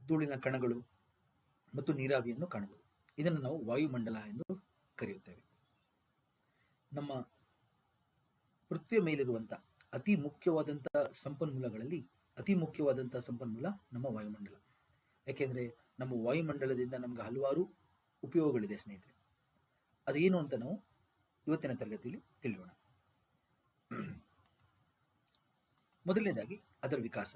ಧೂಳಿನ ಕಣಗಳು ಮತ್ತು ನೀರಾವಿಯನ್ನು ಕಾಣಬಹುದು. ಇದನ್ನು ನಾವು ವಾಯುಮಂಡಲ ಎಂದು ಕರೆಯುತ್ತೇವೆ. ನಮ್ಮ ಪೃಥ್ವಿಯ ಮೇಲಿರುವಂಥ ಅತಿ ಮುಖ್ಯವಾದಂಥ ಸಂಪನ್ಮೂಲಗಳಲ್ಲಿ ಅತಿ ಮುಖ್ಯವಾದಂಥ ಸಂಪನ್ಮೂಲ ನಮ್ಮ ವಾಯುಮಂಡಲ. ಯಾಕೆಂದರೆ ನಮ್ಮ ವಾಯುಮಂಡಲದಿಂದ ನಮ್ಗೆ ಹಲವಾರು ಉಪಯೋಗಗಳಿದೆ ಸ್ನೇಹಿತರೆ. ಅದೇನು ಅಂತ ನಾವು ಇವತ್ತಿನ ತರಗತಿಯಲ್ಲಿ ತಿಳಿಯೋಣ. ಮೊದಲನೇದಾಗಿ ಅದರ ವಿಕಾಸ.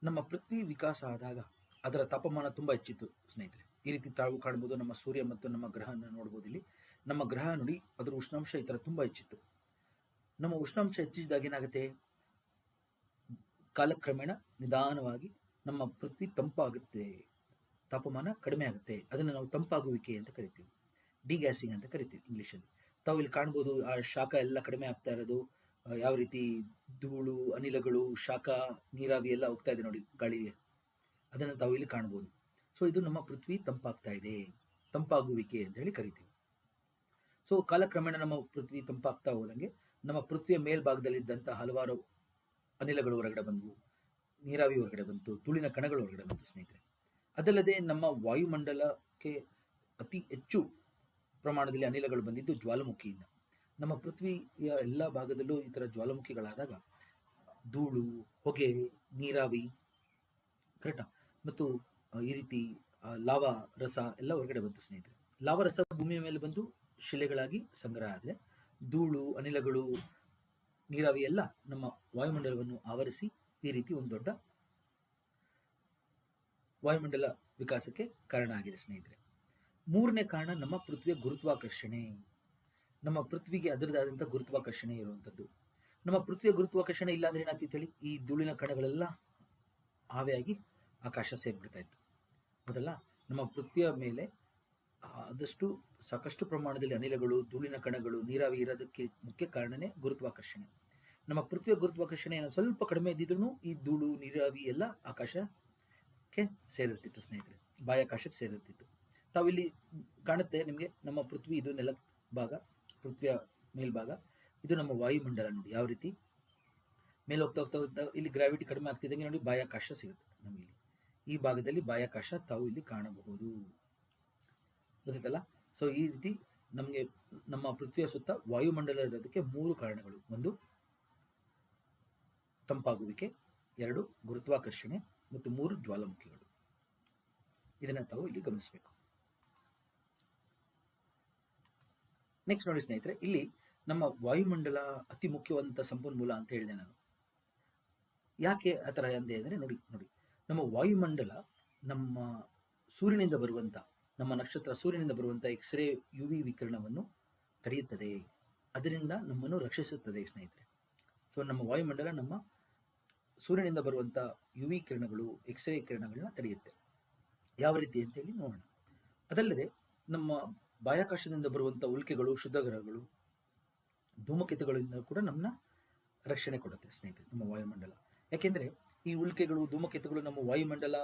ನಮ್ಮ ಪೃಥ್ವಿ ವಿಕಾಸ ಆದಾಗ ಅದರ ತಾಪಮಾನ ತುಂಬ ಹೆಚ್ಚಿತ್ತು ಸ್ನೇಹಿತರೆ. ಈ ರೀತಿ ತಾವು ಕಾಣ್ಬೋದು. ನಮ್ಮ ಸೂರ್ಯ ಮತ್ತು ನಮ್ಮ ಗ್ರಹನ ನೋಡ್ಬೋದು. ಇಲ್ಲಿ ನಮ್ಮ ಗ್ರಹ ನೋಡಿ, ಅದರ ಉಷ್ಣಾಂಶ ಈ ಥರ ತುಂಬ ಹೆಚ್ಚಿತ್ತು. ನಮ್ಮ ಉಷ್ಣಾಂಶ ಹೆಚ್ಚಿಸಿದಾಗ ಏನಾಗುತ್ತೆ, ಕಾಲಕ್ರಮೇಣ ನಿಧಾನವಾಗಿ ನಮ್ಮ ಪೃಥ್ವಿ ತಂಪಾಗುತ್ತೆ, ತಾಪಮಾನ ಕಡಿಮೆ ಆಗುತ್ತೆ. ಅದನ್ನು ನಾವು ತಂಪಾಗುವಿಕೆ ಅಂತ ಕರಿತೀವಿ, ಡಿಗ್ಯಾಸಿಂಗ್ ಅಂತ ಕರಿತೀವಿ ಇಂಗ್ಲೀಷಲ್ಲಿ. ತಾವು ಇಲ್ಲಿ ಕಾಣ್ಬೋದು, ಆ ಶಾಖ ಎಲ್ಲ ಕಡಿಮೆ ಆಗ್ತಾ ಇರೋದು. ಯಾವ ರೀತಿ ಧೂಳು, ಅನಿಲಗಳು, ಶಾಖ, ನೀರಾವಿ ಎಲ್ಲ ಹೋಗ್ತಾ ಇದೆ ನೋಡಿ ಗಾಳಿಗೆ, ಅದನ್ನು ತಾವು ಇಲ್ಲಿ ಕಾಣ್ಬೋದು. ಸೊ ಇದು ನಮ್ಮ ಪೃಥ್ವಿ ತಂಪಾಗ್ತಾ ಇದೆ, ತಂಪಾಗುವಿಕೆ ಅಂತ ಹೇಳಿ ಕರಿತೀವಿ. ಸೊ ಕಾಲಕ್ರಮೇಣ ನಮ್ಮ ಪೃಥ್ವಿ ತಂಪಾಗ್ತಾ ಹೋದಂಗೆ ನಮ್ಮ ಪೃಥ್ವಿಯ ಮೇಲ್ಭಾಗದಲ್ಲಿದ್ದಂಥ ಹಲವಾರು ಅನಿಲಗಳು ಹೊರಗಡೆ ಬಂದವು, ನೀರಾವಿ ಹೊರಗಡೆ ಬಂತು, ಧೂಳಿನ ಕಣಗಳು ಹೊರಗಡೆ ಬಂತು ಸ್ನೇಹಿತರೆ. ಅದಲ್ಲದೆ ನಮ್ಮ ವಾಯುಮಂಡಲಕ್ಕೆ ಅತಿ ಹೆಚ್ಚು ಪ್ರಮಾಣದಲ್ಲಿ ಅನಿಲಗಳು ಬಂದಿದ್ದು ಜ್ವಾಲಾಮುಖಿಯಿಂದ. ನಮ್ಮ ಪೃಥ್ವಿಯ ಎಲ್ಲ ಭಾಗದಲ್ಲೂ ಈ ಥರ ಜ್ವಾಲಾಮುಖಿಗಳಾದಾಗ ಧೂಳು, ಹೊಗೆ, ನೀರಾವಿ, ಕರೆಕ್ಟಾ, ಮತ್ತು ಈ ರೀತಿ ಲಾವಾ ರಸ ಎಲ್ಲ ಹೊರಗಡೆ ಬಂತು ಸ್ನೇಹಿತರೆ. ಲಾವಾ ರಸ ಭೂಮಿಯ ಮೇಲೆ ಬಂದು ಶಿಲೆಗಳಾಗಿ ಸಂಗ್ರಹ ಆದರೆ, ಧೂಳು, ಅನಿಲಗಳು, ನೀರಾವಿ ಎಲ್ಲ ನಮ್ಮ ವಾಯುಮಂಡಲವನ್ನು ಆವರಿಸಿ ಈ ರೀತಿ ಒಂದು ದೊಡ್ಡ ವಾಯುಮಂಡಲ ವಿಕಾಸಕ್ಕೆ ಕಾರಣ ಆಗಿದೆ ಸ್ನೇಹಿತರೆ. ಮೂರನೇ ಕಾರಣ ನಮ್ಮ ಪೃಥ್ವಿಯ ಗುರುತ್ವಾಕರ್ಷಣೆ. ನಮ್ಮ ಪೃಥ್ವಿಗೆ ಅದರದಾದಂಥ ಗುರುತ್ವಾಕರ್ಷಣೆ ಇರುವಂಥದ್ದು. ನಮ್ಮ ಪೃಥ್ವಿಯ ಗುರುತ್ವಾಕರ್ಷಣೆ ಇಲ್ಲ ಅಂದರೆ ಏನಾಗ್ತಿತ್ತು ಹೇಳಿ, ಈ ಧೂಳಿನ ಕಣಗಳೆಲ್ಲ ಆವಿಯಾಗಿ ಆಕಾಶ ಸೇರಿಬಿಡ್ತಾ ಇತ್ತು. ಮೊದಲ ನಮ್ಮ ಪೃಥ್ವಿಯ ಮೇಲೆ ಆದಷ್ಟು ಸಾಕಷ್ಟು ಪ್ರಮಾಣದಲ್ಲಿ ಅನಿಲಗಳು, ಧೂಳಿನ ಕಣಗಳು, ನೀರಾವಿ ಇರೋದಕ್ಕೆ ಮುಖ್ಯ ಕಾರಣನೇ ಗುರುತ್ವಾಕರ್ಷಣೆ. ನಮ್ಮ ಪೃಥ್ವಿಯ ಗುರುತ್ವಾಕರ್ಷಣೆ ಏನೋ ಸ್ವಲ್ಪ ಕಡಿಮೆ ಇದ್ದಿದ್ರೂ ಈ ಧೂಳು, ನೀರಾವಿ ಎಲ್ಲ ಆಕಾಶಕ್ಕೆ ಸೇರಿರ್ತಿತ್ತು ಸ್ನೇಹಿತರೆ, ಬಾಹ್ಯಾಕಾಶಕ್ಕೆ ಸೇರಿರ್ತಿತ್ತು. ತಾವಿಲ್ಲಿ ಕಾಣುತ್ತೆ ನಿಮಗೆ, ನಮ್ಮ ಪೃಥ್ವಿ ಇದು ನೆಲ ಭಾಗ, ಪೃಥ್ವಿಯ ಮೇಲ್ಭಾಗ, ಇದು ನಮ್ಮ ವಾಯುಮಂಡಲ ನೋಡಿ ಯಾವ ರೀತಿ ಮೇಲೆ ಹೋಗ್ತಾ ಹೋಗ್ತಾ ಹೋಗ್ತಾ ಇಲ್ಲಿ ಗ್ರಾವಿಟಿ ಕಡಿಮೆ ಆಗ್ತಿದ್ದಂಗೆ ನೋಡಿ ಬಾಹ್ಯಾಕಾಶ ಸಿಗುತ್ತೆ ನಮಗೆ. ಈ ಭಾಗದಲ್ಲಿ ಬಾಹ್ಯಾಕಾಶ ತಾವು ಇಲ್ಲಿ ಕಾಣಬಹುದು, ಗೊತ್ತಲ್ಲ. ಸೊ ಈ ರೀತಿ ನಮಗೆ ನಮ್ಮ ಪೃಥ್ವಿಯ ಸುತ್ತ ವಾಯುಮಂಡಲ ಇರೋದಕ್ಕೆ ಮೂರು ಕಾರಣಗಳು. ಒಂದು ತಂಪಾಗುವಿಕೆ, ಎರಡು ಗುರುತ್ವಾಕರ್ಷಣೆ, ಮತ್ತು ಮೂರು ಜ್ವಾಲಾಮುಖಿಗಳು. ಇದನ್ನು ತಾವು ಇಲ್ಲಿ ಗಮನಿಸಬೇಕು. ನೆಕ್ಸ್ಟ್ ನೋಡಿ ಸ್ನೇಹಿತರೆ, ಇಲ್ಲಿ ನಮ್ಮ ವಾಯುಮಂಡಲ ಅತಿ ಮುಖ್ಯವಾದಂಥ ಸಂಪನ್ಮೂಲ ಅಂತ ಹೇಳಿದೆ ನಾನು. ಯಾಕೆ ಆ ಥರ ಅಂದೆ ಅಂದರೆ ನೋಡಿ ನಮ್ಮ ವಾಯುಮಂಡಲ ನಮ್ಮ ಸೂರ್ಯನಿಂದ ಬರುವಂಥ, ನಮ್ಮ ನಕ್ಷತ್ರ ಸೂರ್ಯನಿಂದ ಬರುವಂಥ ಎಕ್ಸ್ರೇ UV ವಿಕಿರಣವನ್ನು ತಡೆಯುತ್ತದೆ, ಅದರಿಂದ ನಮ್ಮನ್ನು ರಕ್ಷಿಸುತ್ತದೆ ಸ್ನೇಹಿತರೆ. ಸೊ ನಮ್ಮ ವಾಯುಮಂಡಲ ನಮ್ಮ ಸೂರ್ಯನಿಂದ ಬರುವಂಥ UV ಕಿರಣಗಳು, ಎಕ್ಸ್ರೇ ಕಿರಣಗಳನ್ನ ತಡೆಯುತ್ತೆ. ಯಾವ ರೀತಿ ಅಂತೇಳಿ ನೋಡೋಣ. ಅದಲ್ಲದೆ ನಮ್ಮ ಬಾಹ್ಯಾಕಾಶದಿಂದ ಬರುವಂಥ ಉಲ್ಕೆಗಳು, ಶುದ್ಧಗ್ರಹಗಳು, ಧೂಮಕೇತುಗಳಿಂದ ಕೂಡ ನಮ್ಮನ್ನ ರಕ್ಷಣೆ ಕೊಡುತ್ತೆ ಸ್ನೇಹಿತರೆ ನಮ್ಮ ವಾಯುಮಂಡಲ. ಯಾಕೆಂದರೆ ಈ ಉಲ್ಕೆಗಳು, ಧೂಮಕೇತುಗಳು ನಮ್ಮ ವಾಯುಮಂಡಲ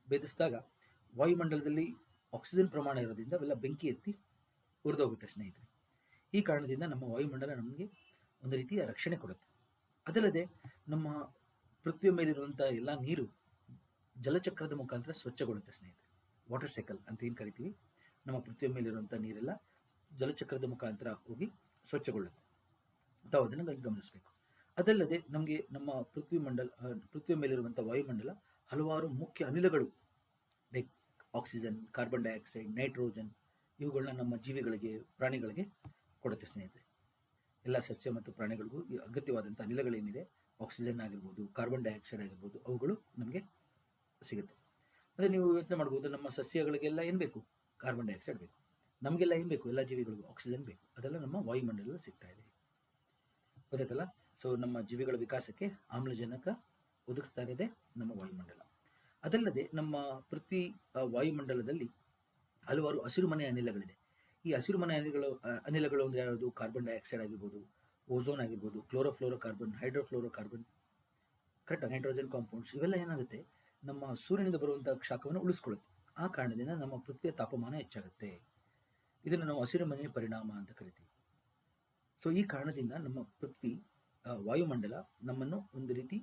ಭೇದಿಸಿದಾಗ ವಾಯುಮಂಡಲದಲ್ಲಿ ಆಕ್ಸಿಜನ್ ಪ್ರಮಾಣ ಇರೋದ್ರಿಂದ ಅವೆಲ್ಲ ಬೆಂಕಿ ಎತ್ತಿ ಉರಿದೋಗುತ್ತೆ ಸ್ನೇಹಿತರೆ. ಈ ಕಾರಣದಿಂದ ನಮ್ಮ ವಾಯುಮಂಡಲ ನಮಗೆ ಒಂದು ರೀತಿಯ ರಕ್ಷಣೆ ಕೊಡುತ್ತೆ. ಅದಲ್ಲದೆ ನಮ್ಮ ಪೃಥ್ವಿಯ ಮೇಲಿರುವಂಥ ಎಲ್ಲ ನೀರು ಜಲಚಕ್ರದ ಮುಖಾಂತರ ಸ್ವಚ್ಛಗೊಳ್ಳುತ್ತೆ ಸ್ನೇಹಿತರೆ. ವಾಟರ್ ಸೈಕಲ್ ಅಂತ ಏನು ಕರಿತೀವಿ, ನಮ್ಮ ಪೃಥ್ವಿಯ ಮೇಲಿರುವಂಥ ನೀರೆಲ್ಲ ಜಲಚಕ್ರದ ಮುಖಾಂತರ ಹೋಗಿ ಸ್ವಚ್ಛಗೊಳ್ಳುತ್ತೆ. ತಾವು ಅದನ್ನು ಗಮನಿಸಬೇಕು. ಅದಲ್ಲದೆ ನಮಗೆ ನಮ್ಮ ಪೃಥ್ವಿಯ ಮೇಲಿರುವಂಥ ವಾಯುಮಂಡಲ ಹಲವಾರು ಮುಖ್ಯ ಅನಿಲಗಳು, like oxygen, carbon dioxide, nitrogen, ಇವುಗಳನ್ನ ನಮ್ಮ ಜೀವಿಗಳಿಗೆ, ಪ್ರಾಣಿಗಳಿಗೆ ಕೊಡುತ್ತೆ ಸ್ನೇಹಿತರೆ. ಎಲ್ಲ ಸಸ್ಯ ಮತ್ತು ಪ್ರಾಣಿಗಳಿಗೂ ಈ ಅಗತ್ಯವಾದಂಥ ಅನಿಲಗಳೇನಿದೆ, ಆಕ್ಸಿಜನ್ ಆಗಿರ್ಬೋದು, ಕಾರ್ಬನ್ ಡೈಆಕ್ಸೈಡ್ ಆಗಿರ್ಬೋದು, ಅವುಗಳು ನಮಗೆ ಸಿಗುತ್ತೆ. ಅಂದರೆ ನೀವು ಯೋಚನೆ ಮಾಡ್ಬೋದು, ನಮ್ಮ ಸಸ್ಯಗಳಿಗೆಲ್ಲ ಏನು ಬೇಕು, ಕಾರ್ಬನ್ ಡೈಆಕ್ಸೈಡ್ ಬೇಕು. ನಮಗೆಲ್ಲ ಏನು ಬೇಕು, ಎಲ್ಲ ಜೀವಿಗಳಿಗೂ ಆಕ್ಸಿಜನ್ ಬೇಕು. ಅದೆಲ್ಲ ನಮ್ಮ ವಾಯುಮಂಡಲ ಸಿಗ್ತಾ ಇದೆ, ಗೊತ್ತಾಯ್ತಲ್ಲ. ಸೊ ನಮ್ಮ ಜೀವಿಗಳ ವಿಕಾಸಕ್ಕೆ ಆಮ್ಲಜನಕ ಒದಗಿಸ್ತಾ ಇದೆ ನಮ್ಮ ವಾಯುಮಂಡಲ. ಅದಲ್ಲದೆ ನಮ್ಮ ಪೃಥ್ವಿ ವಾಯುಮಂಡಲದಲ್ಲಿ ಹಲವಾರು ಹಸಿರುಮನೆ ಅನಿಲಗಳಿದೆ. ಈ ಹಸಿರುಮನೆ ಅನಿಲಗಳು ಅಂದರೆ ಯಾವುದು, ಕಾರ್ಬನ್ ಡೈಆಕ್ಸೈಡ್ ಆಗಿರ್ಬೋದು, ಓಝೋನ್ ಆಗಿರ್ಬೋದು, chlorofluoro carbon, hydrofluoro carbon, correct, nitrogen compounds, ಇವೆಲ್ಲ ಏನಾಗುತ್ತೆ ನಮ್ಮ ಸೂರ್ಯನಿಂದ ಬರುವಂಥ ಶಾಖವನ್ನು ಉಳಿಸ್ಕೊಳ್ಳುತ್ತೆ. ಆ ಕಾರಣದಿಂದ ನಮ್ಮ ಪೃಥ್ವಿಯ ತಾಪಮಾನ ಹೆಚ್ಚಾಗುತ್ತೆ. ಇದನ್ನು ನಾವು ಹಸಿರುಮನೆ ಪರಿಣಾಮ ಅಂತ ಕರಿತೀವಿ. ಸೊ ಈ ಕಾರಣದಿಂದ ನಮ್ಮ ಪೃಥ್ವಿ ವಾಯುಮಂಡಲ ನಮ್ಮನ್ನು ಒಂದು ರೀತಿ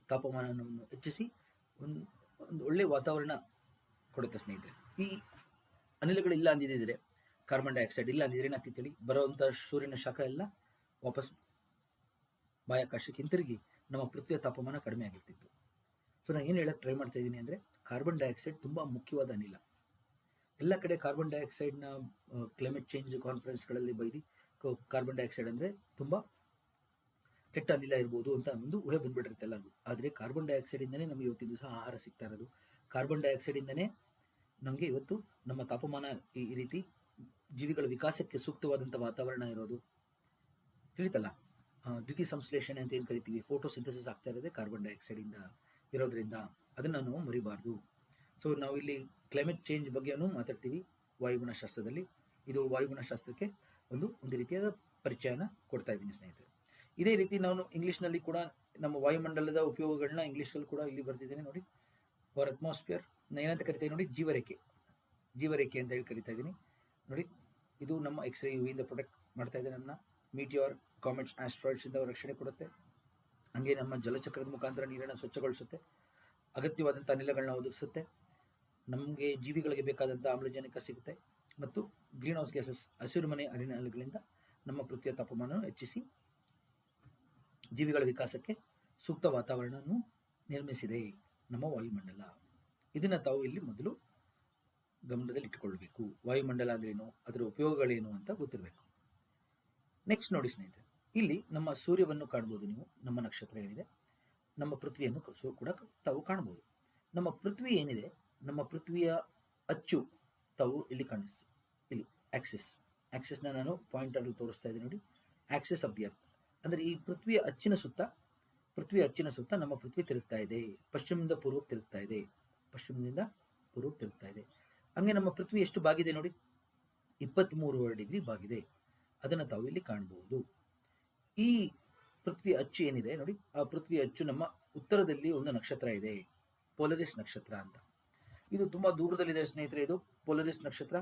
ತಾಪಮಾನವನ್ನು ಹೆಚ್ಚಿಸಿ ಒಂದು ಒಳ್ಳೆ ವಾತಾವರಣ ಕೊಡುತ್ತೆ ಸ್ನೇಹಿತರೆ. ಈ ಅನಿಲಗಳಿಲ್ಲ ಅಂದಿದ್ದರೆ, ಕಾರ್ಬನ್ ಡೈಆಕ್ಸೈಡ್ ಇಲ್ಲ ಅಂದಿದ್ರೆ ಏನಾಗ್ತಿತ್ತು, ಬರುವಂಥ ಸೂರ್ಯನ ಶಾಖ ಎಲ್ಲ ವಾಪಸ್ ಬಾಹ್ಯಾಕಾಶಕ್ಕೆ ಹಿಂತಿರುಗಿ ನಮ್ಮ ಪೃಥ್ವಿಯ ತಾಪಮಾನ ಕಡಿಮೆ ಆಗಿರ್ತಿತ್ತು. ಸೊ ನಾನು ಏನು ಹೇಳಕ್ಕೆ ಟ್ರೈ ಮಾಡ್ತಾ ಇದ್ದೀನಿ ಅಂದರೆ, ಕಾರ್ಬನ್ ಡೈಆಕ್ಸೈಡ್ ತುಂಬ ಮುಖ್ಯವಾದ ಅನಿಲ. ಎಲ್ಲ ಕಡೆ ಕಾರ್ಬನ್ ಡೈಆಕ್ಸೈಡ್ನ ಕ್ಲೈಮೇಟ್ ಚೇಂಜ್ ಕಾನ್ಫರೆನ್ಸ್ಗಳಲ್ಲಿ ಬೈದು ಕಾರ್ಬನ್ ಡೈಆಕ್ಸೈಡ್ ಅಂದರೆ ತುಂಬ ಕೆಟ್ಟ ಅನಿಲ ಇರ್ಬೋದು ಅಂತ ಒಂದು ಊಹೆ ಬಂದ್ಬಿಟ್ಟಿರುತ್ತೆ ಎಲ್ಲರಿಗೂ. ಆದರೆ ಕಾರ್ಬನ್ ಡೈಆಕ್ಸೈಡಿಂದನೇ ನಮಗೆ ಇವತ್ತಿನ ದಿವಸ ಆಹಾರ ಸಿಗ್ತಾ ಇರೋದು. ಕಾರ್ಬನ್ ಡೈಆಕ್ಸೈಡಿಂದನೇ ನಮಗೆ ಇವತ್ತು ನಮ್ಮ ತಾಪಮಾನ ಈ ರೀತಿ ಜೀವಿಗಳ ವಿಕಾಸಕ್ಕೆ ಸೂಕ್ತವಾದಂಥ ವಾತಾವರಣ ಇರೋದು. ತಿಳಿತಲ್ಲ, ದ್ವಿತೀಯ ಸಂಶ್ಲೇಷಣೆ ಅಂತ ಏನು ಕರಿತೀವಿ, ಫೋಟೋಸಿಂಥಸಿಸ್ ಆಗ್ತಾ ಇರೋದೇ ಕಾರ್ಬನ್ ಡೈಆಕ್ಸೈಡಿಂದ ಇರೋದ್ರಿಂದ ಅದನ್ನು ನಾವು ಮರಿಬಾರ್ದು. ಸೊ ನಾವು ಇಲ್ಲಿ ಕ್ಲೈಮೇಟ್ ಚೇಂಜ್ ಬಗ್ಗೆನೂ ಮಾತಾಡ್ತೀವಿ ವಾಯುಗುಣಶಾಸ್ತ್ರದಲ್ಲಿ. ಇದು ವಾಯುಗುಣಶಾಸ್ತ್ರಕ್ಕೆ ಒಂದು ರೀತಿಯಾದ ಪರಿಚಯನ ಕೊಡ್ತಾ ಇದ್ದೀನಿ ಸ್ನೇಹಿತರೆ. ಇದೇ ರೀತಿ ನಾನು ಇಂಗ್ಲೀಷ್ನಲ್ಲಿ ಕೂಡ ನಮ್ಮ ವಾಯುಮಂಡಲದ ಉಪಯೋಗಗಳನ್ನ ಇಂಗ್ಲೀಷಲ್ಲಿ ಕೂಡ ಇಲ್ಲಿ ಬರ್ತಿದ್ದೇನೆ ನೋಡಿ. ಅವರ್ ಅಟ್ಮಾಸ್ಫಿಯರ್ ಏನಂತ ಕರಿತಾ ನೋಡಿ, ಜೀವರೇಖೆ ಅಂತ ಹೇಳಿ ಕರಿತಾ ಇದ್ದೀನಿ ನೋಡಿ. ಇದು ನಮ್ಮ ಎಕ್ಸ್ರೇ ಯುವಿಯಿಂದ ಪ್ರೊಟೆಕ್ಟ್ ಮಾಡ್ತಾ ಇದೆ ನಮ್ಮನ್ನ. ಮೀಟಿಯಾರ್, ಕಾಮೆಟ್ಸ್, ಆಸ್ಟ್ರಾಯ್ಡ್ಸಿಂದ ರಕ್ಷಣೆ ಕೊಡುತ್ತೆ. ಹಾಗೆ ನಮ್ಮ ಜಲಚಕ್ರದ ಮುಖಾಂತರ ನೀರನ್ನು ಸ್ವಚ್ಛಗೊಳಿಸುತ್ತೆ, ಅಗತ್ಯವಾದಂಥ ಅನಿಲಗಳನ್ನ ಒದಗಿಸುತ್ತೆ, ನಮಗೆ ಜೀವಿಗಳಿಗೆ ಬೇಕಾದಂಥ ಆಮ್ಲಜನಕ ಸಿಗುತ್ತೆ, ಮತ್ತು ಗ್ರೀನ್ ಹೌಸ್ ಗ್ಯಾಸಸ್ ಹಸಿರುಮನೆ ಅನಿಲಗಳಿಂದ ನಮ್ಮ ಪೃಥ್ವಿಯ ತಾಪಮಾನವನ್ನು ಹೆಚ್ಚಿಸಿ ಜೀವಿಗಳ ವಿಕಾಸಕ್ಕೆ ಸೂಕ್ತ ವಾತಾವರಣವನ್ನು ನಿರ್ಮಿಸಿದೆ ನಮ್ಮ ವಾಯುಮಂಡಲ. ಇದನ್ನು ತಾವು ಇಲ್ಲಿ ಮೊದಲು ಗಮನದಲ್ಲಿ ಇಟ್ಟುಕೊಳ್ಬೇಕು. ವಾಯುಮಂಡಲ ಅಂದ್ರೇನು, ಅದರ ಉಪಯೋಗಗಳೇನು ಅಂತ ಗೊತ್ತಿರಬೇಕು. ನೆಕ್ಸ್ಟ್ ನೋಡಿ ಸ್ನೇಹಿತರೆ, ಇಲ್ಲಿ ನಮ್ಮ ಸೂರ್ಯವನ್ನು ಕಾಣ್ಬೋದು ನೀವು. ನಮ್ಮ ನಕ್ಷತ್ರ ಏನಿದೆ, ನಮ್ಮ ಪೃಥ್ವಿಯನ್ನು ಕೂಡ ತಾವು ಕಾಣ್ಬೋದು. ನಮ್ಮ ಪೃಥ್ವಿ ಏನಿದೆ, ನಮ್ಮ ಪೃಥ್ವಿಯ ಅಚ್ಚು ತಾವು ಇಲ್ಲಿ ಕಾಣಿಸಿ, ಇಲ್ಲಿ ಆಕ್ಸಿಸ್ನ ನಾನು ಪಾಯಿಂಟಲ್ಲಿ ತೋರಿಸ್ತಾ ಇದ್ದೀನಿ ನೋಡಿ. ಆಕ್ಸಿಸ್ ಆಫ್ ದಿ ಅರ್ತ್ ಅಂದರೆ ಈ ಪೃಥ್ವಿಯ ಅಚ್ಚಿನ ಸುತ್ತ ನಮ್ಮ ಪೃಥ್ವಿ ತಿರುಗ್ತಾ ಇದೆ. ಪಶ್ಚಿಮದಿಂದ ಪೂರ್ವಕ್ಕೆ ತಿರುಗ್ತಾ ಇದೆ. ಹಂಗೆ ನಮ್ಮ ಪೃಥ್ವಿ ಎಷ್ಟು ಬಾಗಿದೆ ನೋಡಿ, 23 ಡಿಗ್ರಿ ಬಾಗಿದೆ. ಅದನ್ನು ತಾವು ಇಲ್ಲಿ ಕಾಣಬಹುದು. ಈ ಪೃಥ್ವಿ ಅಚ್ಚು ಏನಿದೆ ನೋಡಿ, ಆ ಪೃಥ್ವಿ ಅಚ್ಚು ನಮ್ಮ ಉತ್ತರದಲ್ಲಿ ಒಂದು ನಕ್ಷತ್ರ ಇದೆ, ಪೋಲರಿಸ್ ನಕ್ಷತ್ರ ಅಂತ. ಇದು ತುಂಬ ದೂರದಲ್ಲಿದೆ ಸ್ನೇಹಿತರೆ. ಇದು ಪೋಲರಿಸ್ ನಕ್ಷತ್ರ.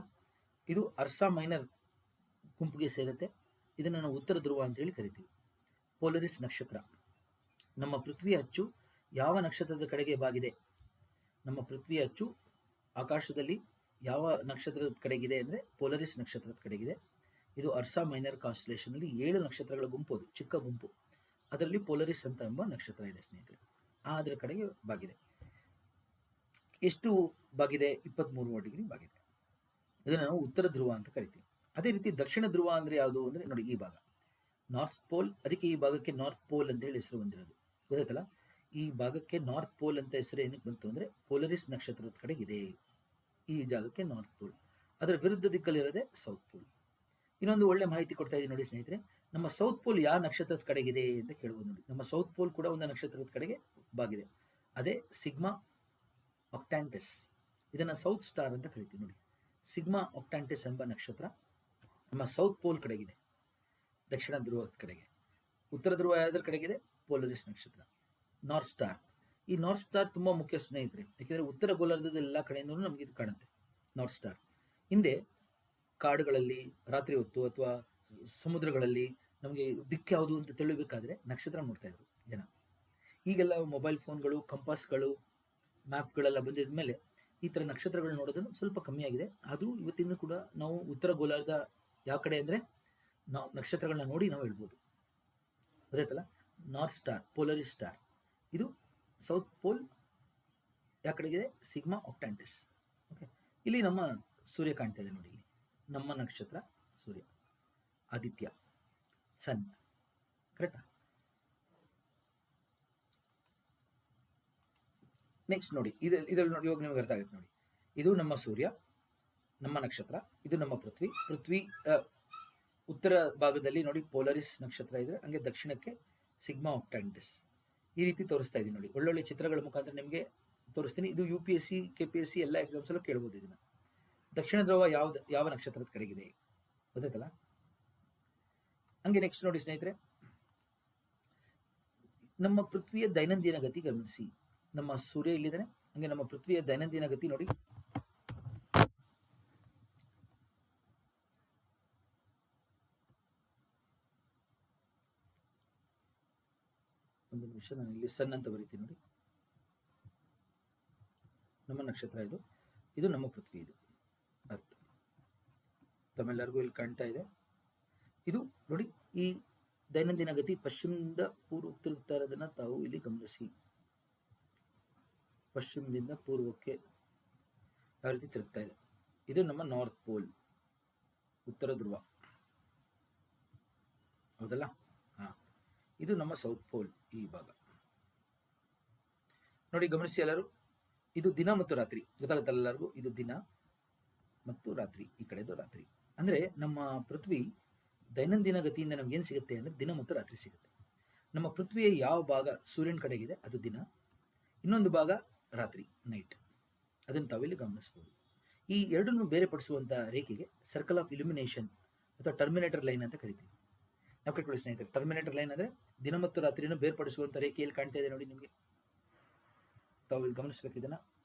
ಇದು ಅರ್ಸಾ ಮೈನರ್ ಗುಂಪಿಗೆ ಸೇರುತ್ತೆ. ಇದನ್ನು ನಾವು ಉತ್ತರ ಧ್ರುವ ಅಂತೇಳಿ ಕರಿತೀವಿ. ಪೋಲರಿಸ್ ನಕ್ಷತ್ರ. ನಮ್ಮ ಪೃಥ್ವಿ ಅಚ್ಚು ಯಾವ ನಕ್ಷತ್ರದ ಕಡೆಗೆ ಬಾಗಿದೆ, ನಮ್ಮ ಪೃಥ್ವಿ ಅಚ್ಚು ಆಕಾಶದಲ್ಲಿ ಯಾವ ನಕ್ಷತ್ರದ ಕಡೆಗಿದೆ ಅಂದರೆ ಪೋಲರಿಸ್ ನಕ್ಷತ್ರದ ಕಡೆಗಿದೆ. ಇದು ಅರ್ಸಾ ಮೈನರ್ ಕಾನ್ಸ್ಟಲೇಷನಲ್ಲಿ 7 ನಕ್ಷತ್ರಗಳ ಗುಂಪು, ಅದು ಚಿಕ್ಕ ಗುಂಪು. ಅದರಲ್ಲಿ ಪೋಲರಿಸ್ ಅಂತ ಎಂಬ ನಕ್ಷತ್ರ ಇದೆ ಸ್ನೇಹಿತರೆ. ಅದರ ಕಡೆಗೆ ಬಾಗಿದೆ. ಎಷ್ಟು ಬಾಗಿದೆ? 23 ಡಿಗ್ರಿ ಬಾಗಿದೆ. ಇದನ್ನು ನಾವು ಉತ್ತರ ಧ್ರುವ ಅಂತ ಕರಿತೀವಿ. ಅದೇ ರೀತಿ ದಕ್ಷಿಣ ಧ್ರುವ ಅಂದರೆ ಯಾವುದು ಅಂದರೆ ನೋಡಿ, ಈ ಭಾಗ ನಾರ್ತ್ ಪೋಲ್. ಅದಕ್ಕೆ ಈ ಭಾಗಕ್ಕೆ ನಾರ್ತ್ ಪೋಲ್ ಅಂತ ಹೇಳಿ ಹೆಸರು ಬಂದಿರೋದು, ಗೊತ್ತಾಯ್ತಲ್ಲ. ಈ ಭಾಗಕ್ಕೆ ನಾರ್ತ್ ಪೋಲ್ ಅಂತ ಹೆಸರು ಏನಕ್ಕೆ ಬಂತು ಅಂದರೆ ಪೋಲರಿಸ್ ನಕ್ಷತ್ರದ ಕಡೆಗಿದೆ ಈ ಜಾಗಕ್ಕೆ ನಾರ್ತ್ ಪೋಲ್. ಅದರ ವಿರುದ್ಧ ದಿಕ್ಕಲ್ಲಿರೋದೆ ಸೌತ್ ಪೋಲ್. ಇನ್ನೊಂದು ಒಳ್ಳೆ ಮಾಹಿತಿ ಕೊಡ್ತಾ ಇದ್ದೀನಿ ನೋಡಿ ಸ್ನೇಹಿತರೆ. ನಮ್ಮ ಸೌತ್ ಪೋಲ್ ಯಾವ ನಕ್ಷತ್ರದ ಕಡೆಗಿದೆ ಅಂತ ಕೇಳ್ಬೋದು ನೋಡಿ. ನಮ್ಮ ಸೌತ್ ಪೋಲ್ ಕೂಡ ಒಂದು ನಕ್ಷತ್ರದ ಕಡೆಗೆ ಬಾಗಿದೆ, ಅದೇ ಸಿಗ್ಮಾ ಆಕ್ಟ್ಯಾಂಟಿಸ್. ಇದನ್ನು ಸೌತ್ ಸ್ಟಾರ್ ಅಂತ ಕರಿತೀವಿ ನೋಡಿ. ಸಿಗ್ಮಾ ಆಕ್ಟ್ಯಾಂಟಿಸ್ ಎಂಬ ನಕ್ಷತ್ರ ನಮ್ಮ ಸೌತ್ ಪೋಲ್ ಕಡೆಗಿದೆ, ದಕ್ಷಿಣ ಧ್ರುವದ ಕಡೆಗೆ. ಉತ್ತರ ಧ್ರುವ ಯಾವುದ್ರ ಕಡೆಗಿದೆ? ಪೋಲರಿಸ್ ನಕ್ಷತ್ರ, ನಾರ್ತ್ ಸ್ಟಾರ್. ಈ ನಾರ್ತ್ ಸ್ಟಾರ್ ತುಂಬ ಮುಖ್ಯ ಸ್ನೇಹಿತರೆ, ಯಾಕೆಂದರೆ ಉತ್ತರ ಗೋಲಾರ್ಧದ ಎಲ್ಲ ಕಡೆಯಿಂದಲೂ ನಮಗೆ ಇದು ಕಾಣುತ್ತೆ ನಾರ್ತ್ ಸ್ಟಾರ್. ಹಿಂದೆ ಕಾಡುಗಳಲ್ಲಿ ರಾತ್ರಿ ಹೊತ್ತು ಅಥವಾ ಸಮುದ್ರಗಳಲ್ಲಿ ನಮಗೆ ದಿಕ್ಕು ಯಾವುದು ಅಂತ ತಿಳಿಬೇಕಾದ್ರೆ ನಕ್ಷತ್ರ ನೋಡ್ತಾ ಇದ್ರು ಜನ. ಈಗೆಲ್ಲ ಮೊಬೈಲ್ ಫೋನ್ಗಳು, ಕಂಪಾಸ್ಗಳು, ಮ್ಯಾಪ್ಗಳೆಲ್ಲ ಬಂದಿದ ಮೇಲೆ ಈ ಥರ ನಕ್ಷತ್ರಗಳು ನೋಡೋದನ್ನು ಸ್ವಲ್ಪ ಕಮ್ಮಿ ಆಗಿದೆ. ಆದರೂ ಇವತ್ತಿನೂ ಕೂಡ ನಾವು ಉತ್ತರ ಗೋಲಾರ್ಧ ಯಾವ ಕಡೆ ಅಂದರೆ ನಾವು ನಕ್ಷತ್ರಗಳನ್ನ ನೋಡಿ ನಾವು ಹೇಳ್ಬೋದು, ಗೊತ್ತಾಯ್ತಲ್ಲ. North star, Polaris star. ಇದು ಸೌತ್ ಪೋಲ್ ಯಾವ ಕಡೆಗಿದೆ? ಸಿಗ್ಮಾ ಆಕ್ಟ್ಯಾಂಟಿಸ್. ಓಕೆ, ಇಲ್ಲಿ ನಮ್ಮ ಸೂರ್ಯ ಕಾಣ್ತಾ ಇದೆ ನೋಡಿ. ಇಲ್ಲಿ ನಮ್ಮ ನಕ್ಷತ್ರ ಸೂರ್ಯ, ಆದಿತ್ಯ, ಸನ್, ಕರೆಕ್ಟಾ? ನೆಕ್ಸ್ಟ್ ನೋಡಿ, ಇದರಲ್ಲಿ ನೋಡಿ, ಇವಾಗ ನಿಮಗೆ ಅರ್ಥ ಆಗುತ್ತೆ ನೋಡಿ. ಇದು ನಮ್ಮ ಸೂರ್ಯ, ನಮ್ಮ ನಕ್ಷತ್ರ. ಇದು ನಮ್ಮ ಪೃಥ್ವಿ ಉತ್ತರ ಭಾಗದಲ್ಲಿ ನೋಡಿ ಪೋಲರಿಸ್ ನಕ್ಷತ್ರ ಇದೆ, ಹಂಗೆ ದಕ್ಷಿಣಕ್ಕೆ ಸಿಗ್ಮಾ ಆಕ್ಟ್ಯಾಂಟಿಸ್. ಈ ರೀತಿ ತೋರಿಸ್ತಾ ಇದ್ದೀನಿ ನೋಡಿ. ಒಳ್ಳೊಳ್ಳೆ ಚಿತ್ರಗಳ ಮುಖಾಂತರ ನಿಮಗೆ ತೋರಿಸ್ತೀನಿ. ಇದು UPSC KPSC ಎಲ್ಲ ಎಕ್ಸಾಮ್ಸಲ್ಲೂ ಕೇಳ್ಬೋದು ಇದನ್ನು. ದಕ್ಷಿಣ ಧ್ರುವ ಯಾವ ನಕ್ಷತ್ರದ ಕಡೆಗಿದೆ, ಗೊತ್ತಾಯ್ತಲ್ಲ. ಹಂಗೆ ನೆಕ್ಸ್ಟ್ ನೋಡಿ ಸ್ನೇಹಿತರೆ, ನಮ್ಮ ಪೃಥ್ವಿಯ ದೈನಂದಿನ ಗತಿ ಗಮನಿಸಿ. ನಮ್ಮ ಸೂರ್ಯ ಇಲ್ಲಿದ್ದಾನೆ, ಹಂಗೆ ನಮ್ಮ ಪೃಥ್ವಿಯ ದೈನಂದಿನ ಗತಿ ನೋಡಿ. ಒಂದು ನಿಮಿಷ, ನಾನು ಇಲ್ಲಿ ಸನ್ ಅಂತ ಬರೀತೀನಿ ನೋಡಿ. ನಮ್ಮ ನಕ್ಷತ್ರ ಇದು, ಇದು ನಮ್ಮ ಪೃಥ್ವಿ, ಇದು ಅರ್ಥ. ತಮ್ಮೆಲ್ಲರಿಗೂ ಇಲ್ಲಿ ಕಾಣ್ತಾ ಇದೆ. ಇದು ನೋಡಿ, ಈ ದೈನಂದಿನ ಗತಿ ಪಶ್ಚಿಮದಿಂದ ಪೂರ್ವಕ್ಕೆ ತಿರುಗ್ತಾ ಇರೋದನ್ನ ತಾವು ಇಲ್ಲಿ ಗಮನಿಸಿ. ಪಶ್ಚಿಮದಿಂದ ಪೂರ್ವಕ್ಕೆ ಯಾವ ರೀತಿ ತಿರುಗ್ತಾ ಇದೆ. ಇದು ನಮ್ಮ ನಾರ್ತ್ ಪೋಲ್, ಉತ್ತರ ಧ್ರುವ, ಹೌದಲ್ಲ? ಹಾ, ಇದು ನಮ್ಮ ಸೌತ್ ಪೋಲ್, ಈ ಭಾಗ ನೋಡಿ. ಗಮನಿಸಿ ಎಲ್ಲರೂ, ಇದು ದಿನ ಮತ್ತು ರಾತ್ರಿ, ಗೊತ್ತಾಗುತ್ತಲ್ಲ ಎಲ್ಲರಿಗೂ? ಇದು ದಿನ ಮತ್ತು ರಾತ್ರಿ, ಈ ಕಡೆದು ರಾತ್ರಿ. ಅಂದ್ರೆ ನಮ್ಮ ಪೃಥ್ವಿ ದೈನಂದಿನ ಗತಿಯಿಂದ ನಮ್ಗೆ ಏನು ಸಿಗುತ್ತೆ ಅಂದ್ರೆ ದಿನ ಮತ್ತು ರಾತ್ರಿ ಸಿಗುತ್ತೆ. ನಮ್ಮ ಪೃಥ್ವಿಯ ಯಾವ ಭಾಗ ಸೂರ್ಯನ ಕಡೆಗಿದೆ ಅದು ದಿನ, ಇನ್ನೊಂದು ಭಾಗ ರಾತ್ರಿ, ನೈಟ್. ಅದನ್ನು ತಾವಿಲ್ಲಿ ಗಮನಿಸಬಹುದು. ಈ ಎರಡನ್ನು ಬೇರೆಪಡಿಸುವಂತ ರೇಖೆಗೆ ಸರ್ಕಲ್ ಆಫ್ ಇಲ್ಯುಮಿನೇಷನ್ ಅಥವಾ ಟರ್ಮಿನೇಟರ್ ಲೈನ್ ಅಂತ ಕರಿತೀವಿ. ನಾವು ಕಟ್ಕೊಳ್ಳಿ ಸ್ನೇಹಿತರೆ, ಟರ್ಮಿನೇಟರ್ ಲೈನ್ ಅಂದ್ರೆ ದಿನ ಮತ್ತು ರಾತ್ರಿಯನ್ನು ಬೇರ್ಪಡಿಸುವಂತ ರೇಖೆಯಲ್ಲಿ ಕಾಣ್ತಾ ಇದೆ ನೋಡಿ ನಿಮಗೆ. ತಾವು ಇಲ್ಲಿ ಗಮನಿಸಬೇಕು ಇದನ್ನ.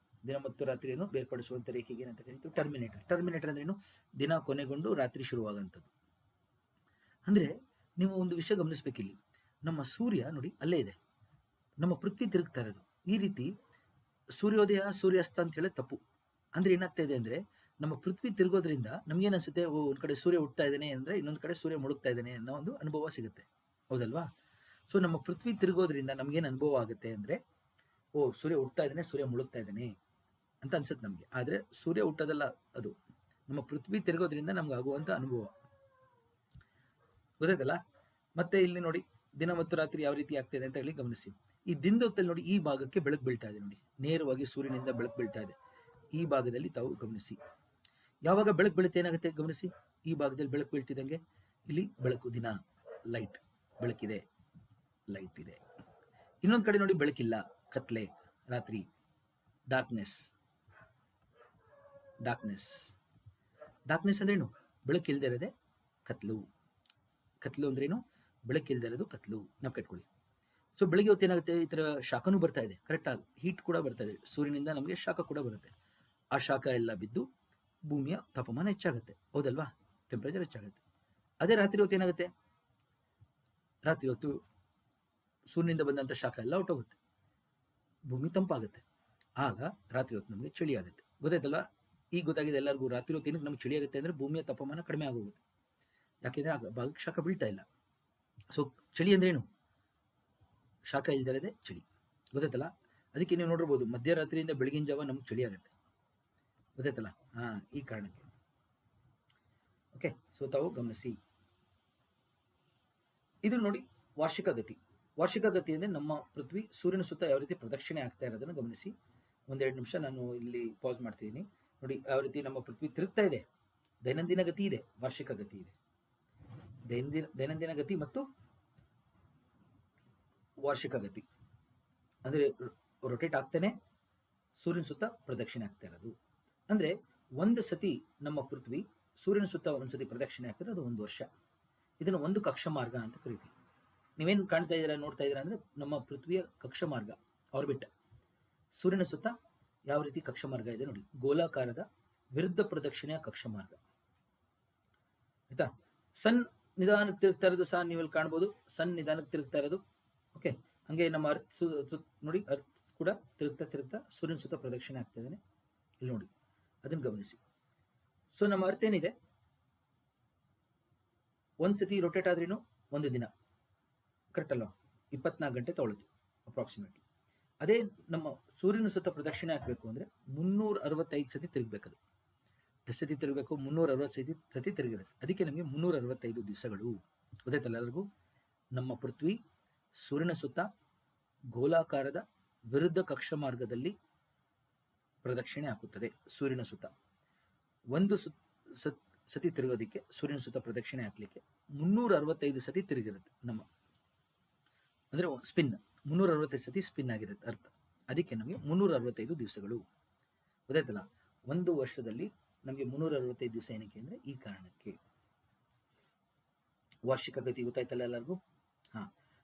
ದಿನ ಮತ್ತು ರಾತ್ರಿಯನ್ನು ಬೇರ್ಪಡಿಸುವಂತ ರೇಖೆಗೆ ಏನಂತ ಕರೀತೀವಿ? ಟರ್ಮಿನೇಟರ್. ಟರ್ಮಿನೇಟರ್ ಅಂದ್ರೆ ಏನು? ದಿನ ಕೊನೆಗೊಂಡು ರಾತ್ರಿ ಶುರುವಾಗುವಂಥದ್ದು. ಅಂದ್ರೆ ನೀವು ಒಂದು ವಿಷಯ ಗಮನಿಸ್ಬೇಕಿಲ್ಲಿ, ನಮ್ಮ ಸೂರ್ಯ ನೋಡಿ ಅಲ್ಲೇ ಇದೆ, ನಮ್ಮ ಪೃಥ್ವಿ ತಿರುಗ್ತಾ ಇರೋದು ಈ ರೀತಿ. ಸೂರ್ಯೋದಯ ಸೂರ್ಯಾಸ್ತ ಅಂತ ಹೇಳಿ ತಪ್ಪು. ಅಂದ್ರೆ ಏನಾಗ್ತಾ ಇದೆ ಅಂದ್ರೆ, ನಮ್ಮ ಪೃಥ್ವಿ ತಿರುಗೋದ್ರಿಂದ ನಮ್ಗೇನ್ ಅನ್ಸುತ್ತೆ, ಒಂದ್ ಕಡೆ ಸೂರ್ಯ ಹುಟ್ತಾ ಇದ್ದಾನೆ ಅಂದ್ರೆ ಇನ್ನೊಂದ್ ಕಡೆ ಸೂರ್ಯ ಮುಳುಗ್ತಾ ಇದ್ದಾನೆ ಅನ್ನೋ ಒಂದು ಅನುಭವ ಸಿಗುತ್ತೆ, ಹೌದಲ್ವಾ? ಸೊ ನಮ್ಮ ಪೃಥ್ವಿ ತಿರುಗೋದ್ರಿಂದ ನಮ್ಗೇನ್ ಅನುಭವ ಆಗುತ್ತೆ ಅಂದ್ರೆ, ಸೂರ್ಯ ಹುಟ್ತಾ ಇದ್ದಾನೆ, ಸೂರ್ಯ ಮುಳುಗ್ತಾ ಇದ್ದಾನೆ ಅಂತ ಅನ್ಸುತ್ತೆ ನಮ್ಗೆ. ಆದ್ರೆ ಸೂರ್ಯ ಹುಟ್ಟೋದಲ್ಲ ಅದು, ನಮ್ಮ ಪೃಥ್ವಿ ತಿರುಗೋದ್ರಿಂದ ನಮ್ಗೆ ಆಗುವಂತ ಅನುಭವ, ಗೊತ್ತಾಯ್ತಲ್ಲ? ಮತ್ತೆ ಇಲ್ಲಿ ನೋಡಿ, ದಿನ ಮತ್ತು ರಾತ್ರಿ ಯಾವ ರೀತಿ ಆಗ್ತಾ ಇದೆ ಅಂತ ಹೇಳಿ ಗಮನಿಸಿ. ಈ ದಿನದ ಹೊತ್ತಲ್ಲಿ ನೋಡಿ, ಈ ಭಾಗಕ್ಕೆ ಬೆಳಕು ಬೀಳ್ತಾ ಇದೆ ನೋಡಿ, ನೇರವಾಗಿ ಸೂರ್ಯನಿಂದ ಬೆಳಕು ಬೀಳ್ತಾ ಇದೆ. ಈ ಭಾಗದಲ್ಲಿ ತಾವು ಗಮನಿಸಿ, ಯಾವಾಗ ಬೆಳಕು ಬೀಳುತ್ತೆ ಏನಾಗುತ್ತೆ ಗಮನಿಸಿ. ಈ ಭಾಗದಲ್ಲಿ ಬೆಳಕು ಬೀಳ್ತಿದ್ದಂಗೆ ಇಲ್ಲಿ ಬೆಳಕು, ದಿನ, ಲೈಟ್, ಬೆಳಕಿದೆ, ಲೈಟ್ ಇದೆ. ಇನ್ನೊಂದು ಕಡೆ ನೋಡಿ ಬೆಳಕಿಲ್ಲ, ಕತ್ಲೆ, ರಾತ್ರಿ, ಡಾರ್ಕ್ನೆಸ್. ಡಾರ್ಕ್ನೆಸ್ ಡಾರ್ಕ್ನೆಸ್ ಅಂದ್ರೇನು? ಬೆಳಕಿಲ್ದೇ ಇರೋದೆ ಕತ್ಲು. ಕತ್ಲು ಅಂದ್ರೇನು? ಬೆಳಕಿಲ್ದೇ ಇರೋದು ಕತ್ಲು. ನಾವು ಕಟ್ಕೊಳ್ಳಿ. ಸೊ ಬೆಳಿಗ್ಗೆ ಹೊತ್ತು ಏನಾಗುತ್ತೆ, ಈ ಥರ ಶಾಖನೂ ಬರ್ತಾ ಇದೆ, ಕರೆಕ್ಟ್ ಆಗಿ ಹೀಟ್ ಕೂಡ ಬರ್ತಾ ಇದೆ, ಸೂರ್ಯನಿಂದ ನಮಗೆ ಶಾಖ ಕೂಡ ಬರುತ್ತೆ. ಆ ಶಾಖ ಎಲ್ಲ ಬಿದ್ದು ಭೂಮಿಯ ತಾಪಮಾನ ಹೆಚ್ಚಾಗುತ್ತೆ, ಹೌದಲ್ವಾ? ಟೆಂಪರೇಚರ್ ಹೆಚ್ಚಾಗುತ್ತೆ. ಅದೇ ರಾತ್ರಿ ಹೊತ್ತು ಏನಾಗುತ್ತೆ, ರಾತ್ರಿ ಹೊತ್ತು ಸೂರ್ಯನಿಂದ ಬಂದಂಥ ಶಾಖ ಎಲ್ಲ ಹೊಟ್ಟೋಗುತ್ತೆ, ಭೂಮಿ ತಂಪಾಗುತ್ತೆ. ಆಗ ರಾತ್ರಿ ಹೊತ್ತು ನಮಗೆ ಚಳಿ ಆಗುತ್ತೆ, ಗೊತ್ತಾಯ್ತಲ್ವಾ? ಈಗ ಗೊತ್ತಾಗಿದೆ ಎಲ್ಲರಿಗೂ, ರಾತ್ರಿ ಹೊತ್ತು ಏನಕ್ಕೆ ನಮ್ಗೆ ಚಳಿ ಆಗುತ್ತೆ ಅಂದರೆ ಭೂಮಿಯ ತಾಪಮಾನ ಕಡಿಮೆ ಆಗೋಗುತ್ತೆ. ಯಾಕೆಂದರೆ ಆ ಭಾಗಕ್ಕೆ ಶಾಖ ಬೀಳ್ತಾ ಇಲ್ಲ. ಸೊ ಚಳಿ ಅಂದ್ರೇನು? ಶಾಖ ಇಲ್ದಿರದೆ ಚಳಿ, ಗೊತ್ತಾಯ್ತಲ್ಲ? ಅದಕ್ಕೆ ನೀವು ನೋಡಿರ್ಬೋದು, ಮಧ್ಯರಾತ್ರಿಯಿಂದ ಬೆಳಗಿನ ಜಾವ ನಮ್ಗೆ ಚಳಿ ಆಗುತ್ತೆ, ಗೊತ್ತಾಯ್ತಲ್ಲ? ಈ ಕಾರಣಕ್ಕೆ. ಓಕೆ, ಸೊ ತಾವು ಗಮನಿಸಿ. ಇದು ನೋಡಿ ವಾರ್ಷಿಕ ಗತಿ. ವಾರ್ಷಿಕ ಗತಿ ಅಂದರೆ ನಮ್ಮ ಪೃಥ್ವಿ ಸೂರ್ಯನ ಸುತ್ತ ಯಾವ ರೀತಿ ಪ್ರದಕ್ಷಿಣೆ ಆಗ್ತಾ ಇರೋದನ್ನು ಗಮನಿಸಿ. ಒಂದೆರಡು ನಿಮಿಷ ನಾನು ಇಲ್ಲಿ ಪಾಸ್ ಮಾಡ್ತಿದ್ದೀನಿ. ನೋಡಿ ಯಾವ ರೀತಿ ನಮ್ಮ ಪೃಥ್ವಿ ತಿರುಗ್ತಾ ಇದೆ. ದೈನಂದಿನ ಗತಿ ಇದೆ, ವಾರ್ಷಿಕ ಗತಿ ಇದೆ. ದೈನಂದಿನ ಗತಿ ಮತ್ತು ವಾರ್ಷಿಕ ಗತಿ ಅಂದರೆ ರೊಟೇಟ್ ಆಗ್ತಾನೆ ಸೂರ್ಯನ ಸುತ್ತ ಪ್ರದಕ್ಷಿಣೆ ಆಗ್ತಾ ಇರೋದು. ಅಂದರೆ ಒಂದು ಸತಿ ನಮ್ಮ ಪೃಥ್ವಿ ಸೂರ್ಯನ ಸುತ್ತ ಒಂದು ಸತಿ ಪ್ರದಕ್ಷಿಣೆ ಆಗ್ತದೆ, ಅದು 1 ವರ್ಷ. ಇದನ್ನು ಒಂದು ಕಕ್ಷ ಮಾರ್ಗ ಅಂತ ಕರಿತೀವಿ. ನೀವೇನು ಕಾಣ್ತಾ ಇದ್ದೀರಾ, ನೋಡ್ತಾ ಇದ್ದೀರಾ ಅಂದರೆ ನಮ್ಮ ಪೃಥ್ವಿಯ ಕಕ್ಷ ಮಾರ್ಗ, ಆರ್ಬಿಟ್. ಸೂರ್ಯನ ಸುತ್ತ ಯಾವ ರೀತಿ ಕಕ್ಷ ಮಾರ್ಗ ಇದೆ ನೋಡಿ, ಗೋಲಾಕಾರದ ವಿರುದ್ಧ ಪ್ರದಕ್ಷಿಣೆಯ ಕಕ್ಷ ಮಾರ್ಗ, ಆಯ್ತಾ? ಸನ್ ನಿಧಾನಕ್ಕೆ ತಿರುಗ್ತಾ ಇರೋದು ಸಹ ನೀವಲ್ಲಿ ಕಾಣ್ಬೋದು, ಸನ್ ನಿಧಾನಕ್ಕೆ ತಿರುಗ್ತಾ ಇರೋದು. ಓಕೆ, ಹಂಗೆ ನಮ್ಮ ಅರ್ತ್ ನೋಡಿ, ಅರ್ತ್ ಕೂಡ ತಿರುಗ್ತಾ ತಿರುಗ್ತಾ ಸೂರ್ಯನ ಸುತ್ತ ಪ್ರದಕ್ಷಿಣೆ ಆಗ್ತಾ ಇದ್ದಾನೆ, ಇಲ್ಲಿ ನೋಡಿ, ಅದನ್ನು ಗಮನಿಸಿ. ಸೊ ನಮ್ಮ ಅರ್ಥ ಏನಿದೆ, ಒಂದ್ಸತಿ ರೊಟೇಟ್ ಆದ್ರೇನು ಒಂದು ದಿನ, ಕರೆಕ್ಟ್ ಅಲ್ವಾ? 24 ಗಂಟೆ ತಗೊಳುತ್ತೆ ಅಪ್ರಾಕ್ಸಿಮೇಟ್ಲಿ. ಅದೇ ನಮ್ಮ ಸೂರ್ಯನ ಸುತ್ತ ಪ್ರದಕ್ಷಿಣೆ ಹಾಕಬೇಕು ಅಂದರೆ 365 ಸತಿ ತಿರುಗಬೇಕದು. ಎಷ್ಟು ಸತಿ ತಿರುಗಬೇಕು? 360 ಸತಿ ತಿರುಗಿರುತ್ತೆ. ಅದಕ್ಕೆ ನಮಗೆ 365 ದಿವಸಗಳು, ಗೊತ್ತಾಯ್ತಲ್ಲ ಎಲ್ಲರಿಗೂ? ನಮ್ಮ ಪೃಥ್ವಿ ಸೂರ್ಯನ ಸುತ್ತ ಗೋಲಾಕಾರದ ವಿರುದ್ಧ ಕಕ್ಷ ಮಾರ್ಗದಲ್ಲಿ ಪ್ರದಕ್ಷಿಣೆ ಹಾಕುತ್ತದೆ. ಸೂರ್ಯನ ಸುತ್ತ ಒಂದು ಸತಿ ತಿರುಗೋದಕ್ಕೆ, ಸೂರ್ಯನ ಸುತ್ತ ಪ್ರದಕ್ಷಿಣೆ ಹಾಕ್ಲಿಕ್ಕೆ 365 ಸತಿ ತಿರುಗಿರುತ್ತೆ ನಮ್ಮ, ಅಂದರೆ ಸ್ಪಿನ್ 365 ಸತಿ ಸ್ಪಿನ್ ಆಗಿರುತ್ತೆ ಅರ್ಥ. ಅದಕ್ಕೆ ನಮಗೆ 365 ದಿವಸಗಳು, ಗೊತ್ತಾಯ್ತಲ್ಲ? ಒಂದು ವರ್ಷದಲ್ಲಿ ನಮಗೆ 365 ದಿವಸ ಏನಕ್ಕೆ ಅಂದರೆ ಈ ಕಾರಣಕ್ಕೆ. ವಾರ್ಷಿಕ ಗತಿ ಗೊತ್ತಾಯ್ತಲ್ಲ ಎಲ್ಲರಿಗೂ?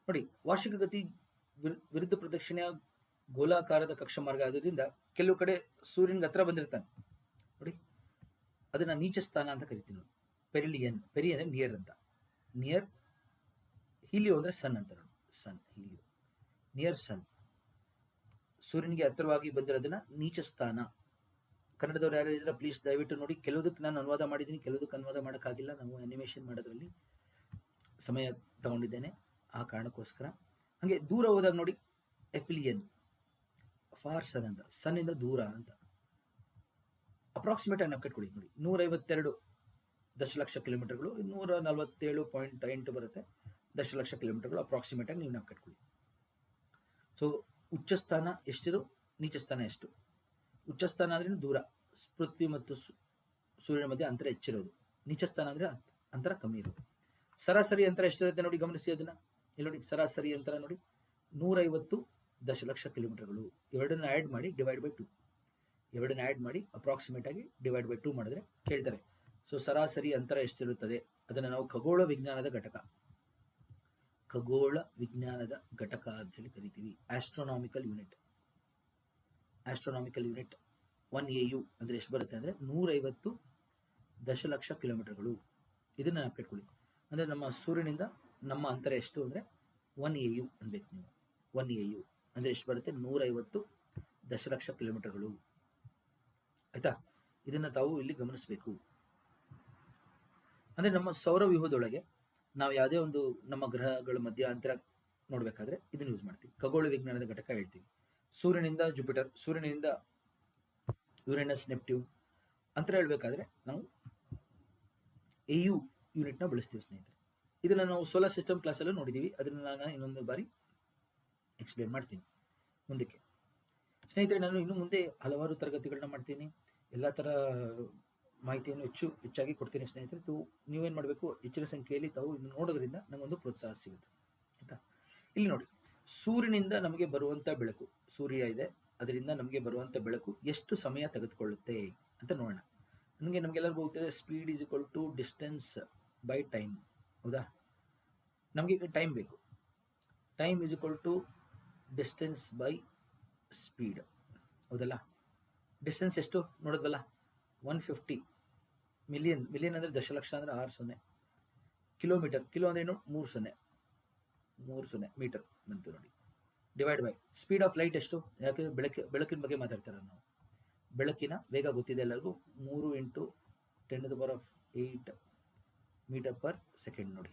ನೋಡಿ, ವಾರ್ಷಿಕ ಗತಿ ವಿರುದ್ಧ ಪ್ರದಕ್ಷಿಣೆಯ ಗೋಲಾಕಾರದ ಕಕ್ಷ ಮಾರ್ಗ ಆಗೋದ್ರಿಂದ ಕೆಲವು ಕಡೆ ಸೂರ್ಯನಿಗೆ ಹತ್ರ ಬಂದಿರ್ತಾನೆ ನೋಡಿ, ಅದನ್ನ ನೀಚ ಸ್ಥಾನ ಅಂತ ಕರಿತೀವಿ. ಪೆರಿಲಿಯನ್, ಪೆರಿ ಅಂದರೆ ನಿಯರ್ ಅಂತ, ನಿಯರ್. ಹೀಲಿಯೋ ಅಂದರೆ ಸನ್ ಅಂತ ನೋಡಿ, ಸನ್, ಹೀಲಿಯೋ, ನಿಯರ್ ಸನ್. ಸೂರ್ಯನಿಗೆ ಹತ್ತಿರವಾಗಿ ಬಂದಿರೋದನ್ನ ನೀಚ ಸ್ಥಾನ. ಕನ್ನಡದವ್ರು ಯಾರು ಇದ್ರೆ ಪ್ಲೀಸ್ ದಯವಿಟ್ಟು ನೋಡಿ. ಕೆಲವುದಕ್ಕೆ ನಾನು ಅನುವಾದ ಮಾಡಿದ್ದೀನಿ, ಕೆಲವುದಕ್ಕೆ ಅನುವಾದ ಮಾಡೋಕ್ಕಾಗಿಲ್ಲ. ನಾವು ಅನಿಮೇಷನ್ ಮಾಡೋದ್ರಲ್ಲಿ ಸಮಯ ತಗೊಂಡಿದ್ದೇನೆ, ಆ ಕಾರಣಕ್ಕೋಸ್ಕರ. ಹಾಗೆ ದೂರ ಹೋದಾಗ ನೋಡಿ, ಎಫಿಲಿಯನ್, ಫಾರ್ ಸನ್ ಅಂತ, ಸನ್ನಿಂದ ದೂರ ಅಂತ. ಅಪ್ರಾಕ್ಸಿಮೇಟ್ ಆಗಿ ನಾವು ಕಟ್ಕೊಳ್ಳಿ ನೋಡಿ, 152 ದಶಲಕ್ಷ ಕಿಲೋಮೀಟರ್ಗಳು, 147.8 ಬರುತ್ತೆ ದಶಲಕ್ಷ ಕಿಲೋಮೀಟರ್ಗಳು. ಅಪ್ರಾಕ್ಸಿಮೇಟ್ ಆಗಿ ನೀವು ನಾವು ಕಟ್ಕೊಳ್ಳಿ. ಸೊ ಉಚ್ಚ ಸ್ಥಾನ ಎಷ್ಟಿರು, ನೀಚ ಸ್ಥಾನ ಎಷ್ಟು. ಉಚ್ಚ ಸ್ಥಾನ ಅಂದ್ರೆ ದೂರ, ಪೃಥ್ವಿ ಮತ್ತು ಸೂರ್ಯನ ಮಧ್ಯೆ ಅಂತರ ಹೆಚ್ಚಿರೋದು. ನೀಚ ಸ್ಥಾನ ಅಂದ್ರೆ ಅಂತರ ಕಮ್ಮಿ ಇರೋದು. ಸರಾಸರಿ ಅಂತರ ಎಷ್ಟಿರುತ್ತೆ ನೋಡಿ, ಗಮನಿಸಿ ಅದನ್ನ. ಇಲ್ಲಿ ನೋಡಿ, ಸರಾಸರಿ ಅಂತರ ನೋಡಿ 150 ದಶಲಕ್ಷ ಕಿಲೋಮೀಟರ್ಗಳು. ಎರಡನ್ನ ಆ್ಯಡ್ ಮಾಡಿ ಡಿವೈಡ್ ಬೈ 2, ಎರಡನ್ನ ಆ್ಯಡ್ ಮಾಡಿ ಅಪ್ರಾಕ್ಸಿಮೇಟ್ ಆಗಿ ಡಿವೈಡ್ ಬೈ 2 ಮಾಡಿದ್ರೆ ಕೇಳ್ತಾರೆ. ಸೊ ಸರಾಸರಿ ಅಂತರ ಎಷ್ಟಿರುತ್ತದೆ, ಅದನ್ನು ನಾವು ಖಗೋಳ ವಿಜ್ಞಾನದ ಘಟಕ, ಖಗೋಳ ವಿಜ್ಞಾನದ ಘಟಕ ಅಂತ ಹೇಳಿ ಕರಿತೀವಿ. Astronomical unit. Astronomical unit 1 AU ಅಂದರೆ ಎಷ್ಟು ಬರುತ್ತೆ ಅಂದರೆ 150 ದಶಲಕ್ಷ ಕಿಲೋಮೀಟರ್ಗಳು. ಇದನ್ನು ನೆನಪಿಟ್ಕೊಳ್ಳಿ. ಅಂದರೆ ನಮ್ಮ ಸೂರ್ಯನಿಂದ ನಮ್ಮ ಅಂತರ ಎಷ್ಟು ಅಂದರೆ 1 AU ಅನ್ಬೇಕು ನೀವು. 1 AU ಅಂದರೆ ಎಷ್ಟು ಬರುತ್ತೆ, 150 ದಶಲಕ್ಷ ಕಿಲೋಮೀಟರ್ಗಳು. ಆಯ್ತಾ, ಇದನ್ನು ತಾವು ಇಲ್ಲಿ ಗಮನಿಸಬೇಕು. ಅಂದರೆ ನಮ್ಮ ಸೌರವ್ಯೂಹದೊಳಗೆ ನಾವು ಯಾವುದೇ ಒಂದು ನಮ್ಮ ಗ್ರಹಗಳ ಮಧ್ಯ ಅಂತರ ನೋಡಬೇಕಾದ್ರೆ ಇದನ್ನು ಯೂಸ್ ಮಾಡ್ತೀವಿ. ಖಗೋಳ ವಿಜ್ಞಾನದ ಘಟಕ ಹೇಳ್ತೀವಿ. ಸೂರ್ಯನಿಂದ ಜುಪಿಟರ್, ಸೂರ್ಯನಿಂದ ಯುರೇನಸ್, ನೆಪ್ಟ್ಯೂನ್ ಅಂತರ ಹೇಳಬೇಕಾದ್ರೆ ನಾವು AU ಯೂನಿಟ್ನ ಬಳಸ್ತೀವಿ ಸ್ನೇಹಿತರೆ. ಇದನ್ನು ನಾವು ಸೋಲಾರ್ ಸಿಸ್ಟಮ್ ಕ್ಲಾಸಲ್ಲೂ ನೋಡಿದ್ದೀವಿ. ಅದನ್ನು ನಾನು ಇನ್ನೊಂದು ಬಾರಿ ಎಕ್ಸ್ಪ್ಲೇನ್ ಮಾಡ್ತೀನಿ ಮುಂದಕ್ಕೆ. ಸ್ನೇಹಿತರೆ, ನಾನು ಇನ್ನು ಮುಂದೆ ಹಲವಾರು ತರಗತಿಗಳನ್ನ ಮಾಡ್ತೀನಿ. ಎಲ್ಲ ಥರ ಮಾಹಿತಿಯನ್ನು ಹೆಚ್ಚಾಗಿ ಕೊಡ್ತೀನಿ ಸ್ನೇಹಿತರೆ. ನೀವೇನು ಮಾಡಬೇಕು, ಹೆಚ್ಚಿನ ಸಂಖ್ಯೆಯಲ್ಲಿ ತಾವು ಇದನ್ನು ನೋಡೋದ್ರಿಂದ ನಮಗೊಂದು ಪ್ರೋತ್ಸಾಹ ಸಿಗುತ್ತೆ. ಆಯಿತಾ, ಇಲ್ಲಿ ನೋಡಿ, ಸೂರ್ಯನಿಂದ ನಮಗೆ ಬರುವಂಥ ಬೆಳಕು, ಸೂರ್ಯ ಇದೆ, ಅದರಿಂದ ನಮಗೆ ಬರುವಂಥ ಬೆಳಕು ಎಷ್ಟು ಸಮಯ ತೆಗೆದುಕೊಳ್ಳುತ್ತೆ ಅಂತ ನೋಡೋಣ. ನಮಗೆಲ್ಲರಿಗೂ ಗೊತ್ತಿದೆ, speed is equal to distance by time. ಹೌದಾ, ನಮಗೆ ಈಗ ಟೈಮ್ ಬೇಕು. Time is equal to distance by speed. ಹೌದಲ್ಲ, ಡಿಸ್ಟೆನ್ಸ್ ಎಷ್ಟು ನೋಡಿದ್ವಲ್ಲ, 150 ಮಿಲಿಯನ್. ಮಿಲಿಯನ್ ಅಂದರೆ ದಶಲಕ್ಷ ಅಂದರೆ 60. ಕಿಲೋಮೀಟರ್, ಕಿಲೋ ಅಂದ್ರೆ ಏನು, 30 ಮೀಟರ್ ಬಂತು ನೋಡಿ. Divide by speed of light ಎಷ್ಟು, ಯಾಕೆಂದರೆ ಬೆಳಕಿನ ಬಗ್ಗೆ ಮಾತಾಡ್ತಾರೆ ನಾವು. ಬೆಳಕಿನ ವೇಗ ಗೊತ್ತಿದೆ ಎಲ್ಲರಿಗೂ, 3 × 10⁸ ಮೀಟರ್ ಪರ್ ಸೆಕೆಂಡ್. ನೋಡಿ,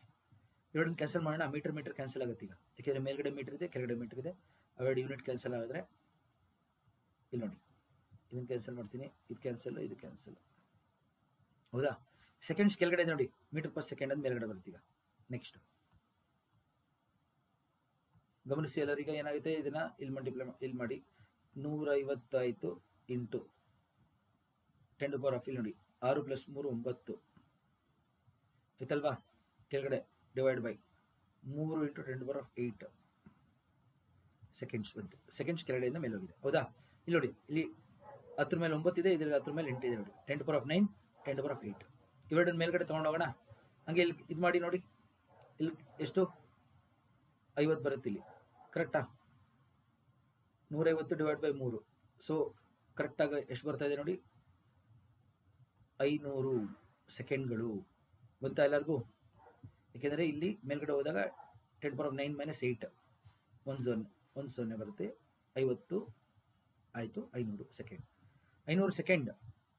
ಎರಡನ್ನು ಕ್ಯಾನ್ಸಲ್ ಮಾಡೋಣ. ಮೀಟರ್ ಕ್ಯಾನ್ಸಲ್ ಆಗುತ್ತೆ ಈಗ, ಯಾಕೆಂದರೆ ಮೇಲ್ಗಡೆ ಮೀಟರ್ ಇದೆ, ಕೆಳಗಡೆ ಮೀಟರ್ ಇದೆ. ಅವೆರಡು ಯೂನಿಟ್ ಕ್ಯಾನ್ಸಲ್ ಆಗಿದ್ರೆ ಇಲ್ಲಿ ನೋಡಿ, ಇದನ್ನು ಕ್ಯಾನ್ಸಲ್ ಮಾಡ್ತೀನಿ, ಇದು ಕ್ಯಾನ್ಸಲ್, ಇದು ಕ್ಯಾನ್ಸಲ್. ಹೌದಾ, ಸೆಕೆಂಡ್ಸ್ ಕೆಳಗಡೆ ಇದೆ ನೋಡಿ, ಮೀಟರ್ ಪರ್ ಸೆಕೆಂಡ್ ಅಂತ ಮೇಲ್ಗಡೆ ಬರುತ್ತೆ. ಈಗ ನೆಕ್ಸ್ಟ್ ಗಮನಿಸಿ ಎಲ್ಲರಿಗ ಏನಾಗುತ್ತೆ, ಇದನ್ನ ಇಲ್ಲಿ ಮಾಡಿ 150 ಆಯಿತು ಇಂಟು 10⁻, ಇಲ್ಲಿ ನೋಡಿ 6 + 3 9 ಆಯ್ತಲ್ವಾ. ಕೆಳಗಡೆ ಡಿವೈಡ್ ಬೈ 3 × 10⁸ ಸೆಕೆಂಡ್ಸ್ ಬಂತು. ಸೆಕೆಂಡ್ಸ್ ಕೆಳಗಡೆಯಿಂದ ಮೇಲೆ ಹೋಗಿದೆ. ಹೌದಾ, ಇಲ್ಲಿ ನೋಡಿ, ಇಲ್ಲಿ 10 ಮೇಲೆ 9 ಇದೆ, ಇದರಲ್ಲಿ 10 ಮೇಲೆ 8 ಇದೆ ನೋಡಿ. 10⁻9 10⁸. ಇವೆರಡನ್ನ ಮೇಲ್ಗಡೆ ತೊಗೊಂಡೋಗೋಣ. ಹಾಗೆ ಇಲ್ಲಿ ಇದು ಮಾಡಿ ನೋಡಿ, ಇಲ್ಲಿ ಎಷ್ಟು 50 ಬರುತ್ತೆ ಇಲ್ಲಿ, ಕರೆಕ್ಟಾ. 150 ಡಿವೈಡ್ ಬೈ 3. ಸೊ ಕರೆಕ್ಟಾಗಿ ಎಷ್ಟು ಬರ್ತಾ ಇದೆ ನೋಡಿ, 500 ಸೆಕೆಂಡ್ಗಳು ಬಂತಾ ಎಲ್ಲರಿಗೂ. ಏಕೆಂದರೆ ಇಲ್ಲಿ ಮೇಲ್ಗಡೆ ಹೋದಾಗ 10⁻9 - 8 10 ಬರುತ್ತೆ. 50 ಆಯಿತು, 500 ಸೆಕೆಂಡ್. 500 second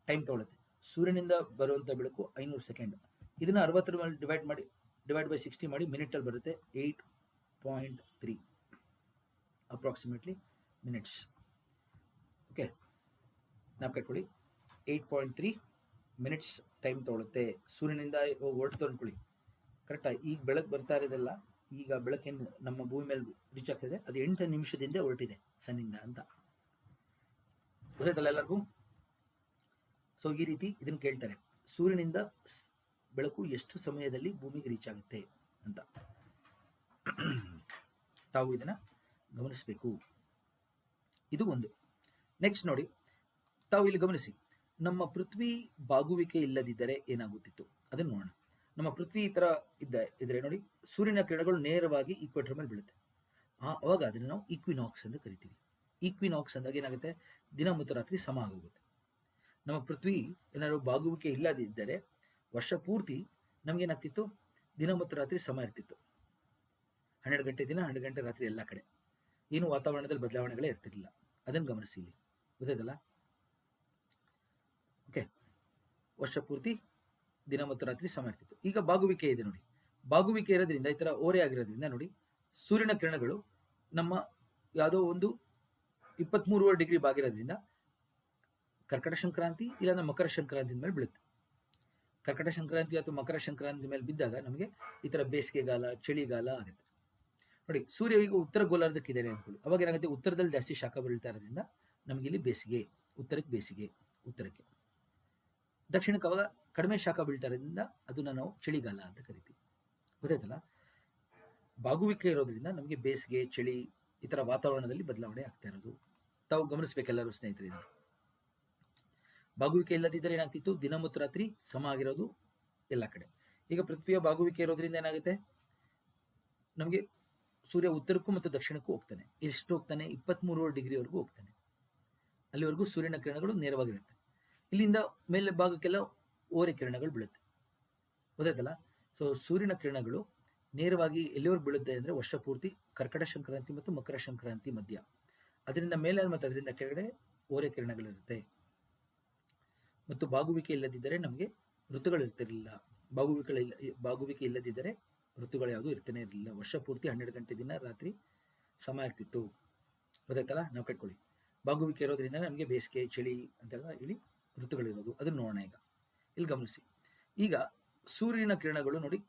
time ತೊಗೊಳುತ್ತೆ. ಸೂರ್ಯನಿಂದ ಬರುವಂಥ ಬೆಳಕು 500 ಸೆಕೆಂಡ್. ಇದನ್ನು 60 ಮೇಲೆ ಡಿವೈಡ್ ಬೈ 60 ಮಾಡಿ ಮಿನಿಟಲ್ಲಿ ಬರುತ್ತೆ. 8.3 ಅಪ್ರಾಕ್ಸಿಮೇಟ್ಲಿ ಮಿನಿಟ್ಸ್. ಓಕೆ, ನಾವು ಕಟ್ಕೊಳ್ಳಿ, 8.3 ಮಿನಿಟ್ಸ್ ಟೈಮ್ ತೊಗೊಳುತ್ತೆ ಸೂರ್ಯನಿಂದ ಹೊರಟು ಅಂದ್ಕೊಳ್ಳಿ. ಕರೆಕ್ಟಾಗಿ ಈಗ ಬೆಳಕು ಬರ್ತಾ ಇರೋದಲ್ಲ, ಈಗ ಬೆಳಕೇನು ನಮ್ಮ ಭೂಮಿ ಮೇಲೆ ರೀಚ್ ಆಗ್ತಿದೆ, ಅದು 8 ನಿಮಿಷದಿಂದ ಹೊರಟಿದೆ ಸನ್ನಿಂದ ಅಂತ. ಗೊತ್ತಾಯ್ತಲ್ಲ ಎಲ್ಲರಿಗೂ. ಸೊ ಈ ರೀತಿ ಇದನ್ನು ಕೇಳ್ತಾರೆ, ಸೂರ್ಯನಿಂದ ಬೆಳಕು ಎಷ್ಟು ಸಮಯದಲ್ಲಿ ಭೂಮಿಗೆ ರೀಚ್ ಆಗುತ್ತೆ ಅಂತ. ತಾವು ಇದನ್ನು ಗಮನಿಸಬೇಕು. ಇದು ಒಂದು. ನೆಕ್ಸ್ಟ್ ನೋಡಿ, ತಾವು ಇಲ್ಲಿ ಗಮನಿಸಿ, ನಮ್ಮ ಪೃಥ್ವಿ ಬಾಗುವಿಕೆ ಇಲ್ಲದಿದ್ದರೆ ಏನಾಗುತ್ತಿತ್ತು ಅದನ್ನು ನೋಡೋಣ. ನಮ್ಮ ಪೃಥ್ವಿ ಈ ಥರ ಇದ್ದರೆ ನೋಡಿ, ಸೂರ್ಯನ ಕಿರಣಗಳು ನೇರವಾಗಿ ಈಕ್ವೇಟರ್ ಮೇಲೆ ಬೀಳುತ್ತೆ. ಅವಾಗ ಅದನ್ನು ನಾವು ಈಕ್ವಿನಾಕ್ಸ್ ಅಂತ ಕರಿತೀವಿ. ಈಕ್ವಿನಾಕ್ಸ್ ಅಂದಾಗ ಏನಾಗುತ್ತೆ, ದಿನ ಮತ್ತು ರಾತ್ರಿ ಸಮ ಆಗೋಗುತ್ತೆ. ನಮ್ಮ ಪೃಥ್ವಿ ಏನಾದ್ರು ಬಾಗುವಿಕೆ ಇಲ್ಲದಿದ್ದರೆ ವರ್ಷ ಪೂರ್ತಿ ನಮಗೇನಾಗ್ತಿತ್ತು, ದಿನ ಮತ್ತು ರಾತ್ರಿ ಸಮ ಇರ್ತಿತ್ತು. 12 ಗಂಟೆ ದಿನ, 12 ಗಂಟೆ ರಾತ್ರಿ ಎಲ್ಲ ಕಡೆ. ಏನು ವಾತಾವರಣದಲ್ಲಿ ಬದಲಾವಣೆಗಳೇ ಇರ್ತಿರಲಿಲ್ಲ. ಅದನ್ನು ಗಮನಿಸಿ ಇಲ್ಲಿ, ಗೊತ್ತಾಯ್ತಲ್ಲ? ಓಕೆ, ವರ್ಷ ಪೂರ್ತಿ ದಿನ ಮತ್ತು ರಾತ್ರಿ ಸಮ ಇರ್ತಿತ್ತು. ಈಗ ಬಾಗುವಿಕೆ ಇದೆ ನೋಡಿ, ಬಾಗುವಿಕೆ ಇರೋದ್ರಿಂದ ಈ ಥರ ಓರೆ ಆಗಿರೋದ್ರಿಂದ ನೋಡಿ, ಸೂರ್ಯನ ಕಿರಣಗಳು ನಮ್ಮ ಯಾವುದೋ ಒಂದು 23 ಡಿಗ್ರಿ ಬಾಗಿರೋದ್ರಿಂದ ಕರ್ಕಟ ಸಂಕ್ರಾಂತಿ ಇಲ್ಲ ಮಕರ ಸಂಕ್ರಾಂತಿ ಮೇಲೆ ಬೀಳುತ್ತೆ. ಕರ್ಕಟ ಸಂಕ್ರಾಂತಿ ಅಥವಾ ಮಕರ ಸಂಕ್ರಾಂತಿ ಮೇಲೆ ಬಿದ್ದಾಗ ನಮಗೆ ಈ ಥರ ಬೇಸಿಗೆಗಾಲ, ಚಳಿಗಾಲ ಆಗುತ್ತೆ ನೋಡಿ. ಸೂರ್ಯ ಈಗ ಉತ್ತರ ಗೋಲಾರ್ಧಕ್ಕಿದ್ದಾರೆ ಅಂದ್ಕೊಳ್ಳಿ, ಅವಾಗ ಏನಾಗುತ್ತೆ, ಉತ್ತರದಲ್ಲಿ ಜಾಸ್ತಿ ಶಾಖ ಬೀಳ್ತಾ ಇರೋದ್ರಿಂದ ನಮಗೆ ಇಲ್ಲಿ ಬೇಸಿಗೆ, ಉತ್ತರಕ್ಕೆ ಬೇಸಿಗೆ, ಉತ್ತರಕ್ಕೆ. ದಕ್ಷಿಣಕ್ಕೆ ಅವಾಗ ಕಡಿಮೆ ಶಾಖ ಬೀಳ್ತಾ ಇರೋದ್ರಿಂದ ಅದನ್ನ ನಾವು ಚಳಿಗಾಲ ಅಂತ ಕರಿತೀವಿ, ಗೊತ್ತಾಯ್ತಲ್ಲ? ಬಾಗುವಿಕೆ ಇರೋದ್ರಿಂದ ನಮಗೆ ಬೇಸಿಗೆ, ಚಳಿ ಈ ಥರ ವಾತಾವರಣದಲ್ಲಿ ಬದಲಾವಣೆ ಆಗ್ತಾ ಇರೋದು ತಾವು ಗಮನಿಸ್ಬೇಕೆಲ್ಲರೂ ಸ್ನೇಹಿತರೆ. ಇದನ್ನು ಬಾಗುವಿಕೆ ಇಲ್ಲದಿದ್ದರೆ ಏನಾಗ್ತಿತ್ತು, ದಿನ ಮತ್ತು ರಾತ್ರಿ ಸಮ ಆಗಿರೋದು ಎಲ್ಲ ಕಡೆ. ಈಗ ಪೃಥ್ವಿಯ ಬಾಗುವಿಕೆ ಇರೋದ್ರಿಂದ ಏನಾಗುತ್ತೆ, ನಮಗೆ ಸೂರ್ಯ ಉತ್ತರಕ್ಕೂ ಮತ್ತು ದಕ್ಷಿಣಕ್ಕೂ ಹೋಗ್ತಾನೆ. ಎಷ್ಟು ಹೋಗ್ತಾನೆ, 23 ಡಿಗ್ರಿವರೆಗೂ ಹೋಗ್ತಾನೆ. ಅಲ್ಲಿವರೆಗೂ ಸೂರ್ಯನ ಕಿರಣಗಳು ನೇರವಾಗಿರುತ್ತೆ. ಇಲ್ಲಿಂದ ಮೇಲೆ ಭಾಗಕ್ಕೆಲ್ಲ ಓರೆ ಕಿರಣಗಳು ಬೀಳುತ್ತೆ, ಗೊತ್ತಾಯ್ತಲ್ಲ? ಸೊ ಸೂರ್ಯನ ಕಿರಣಗಳು ನೇರವಾಗಿ ಎಲ್ಲಿವರೆಗೂ ಬೀಳುತ್ತೆ ಅಂದರೆ ವರ್ಷ ಪೂರ್ತಿ ಕರ್ಕಟ ಸಂಕ್ರಾಂತಿ ಮತ್ತು ಮಕರ ಸಂಕ್ರಾಂತಿ ಮಧ್ಯ. ಅದರಿಂದ ಮೇಲೆ ಮತ್ತು ಅದರಿಂದ ಕೆಳಗಡೆ ಓರೆ ಕಿರಣಗಳಿರುತ್ತೆ. ಮತ್ತು ಬಾಗುವಿಕೆ ಇಲ್ಲದಿದ್ದರೆ ನಮಗೆ ಋತುಗಳಿರ್ತಿರಲಿಲ್ಲ. ಬಾಗುವಿಕೆ ಇಲ್ಲದಿದ್ದರೆ ಋತುಗಳು ಯಾವುದೂ ಇರ್ತಾನೆ ಇರಲಿಲ್ಲ. ವರ್ಷ ಪೂರ್ತಿ 12 ಗಂಟೆ ದಿನ ರಾತ್ರಿ ಸಮ ಇರ್ತಿತ್ತು, ಗೊತ್ತಾಯ್ತಲ್ಲ? ನಾವು ಕಟ್ಕೊಳ್ಳಿ, ಬಾಗುವಿಕೆ ಇರೋದ್ರಿಂದ ನಮಗೆ ಬೇಸಿಗೆ, ಚಳಿ ಅಂತೆಲ್ಲ ಇಲ್ಲಿ ಋತುಗಳಿರೋದು. ಅದನ್ನು ನೋಡೋಣ. ಈಗ ಇಲ್ಲಿ ಗಮನಿಸಿ, ಈಗ ಸೂರ್ಯನ ಕಿರಣಗಳು ನೋಡಿ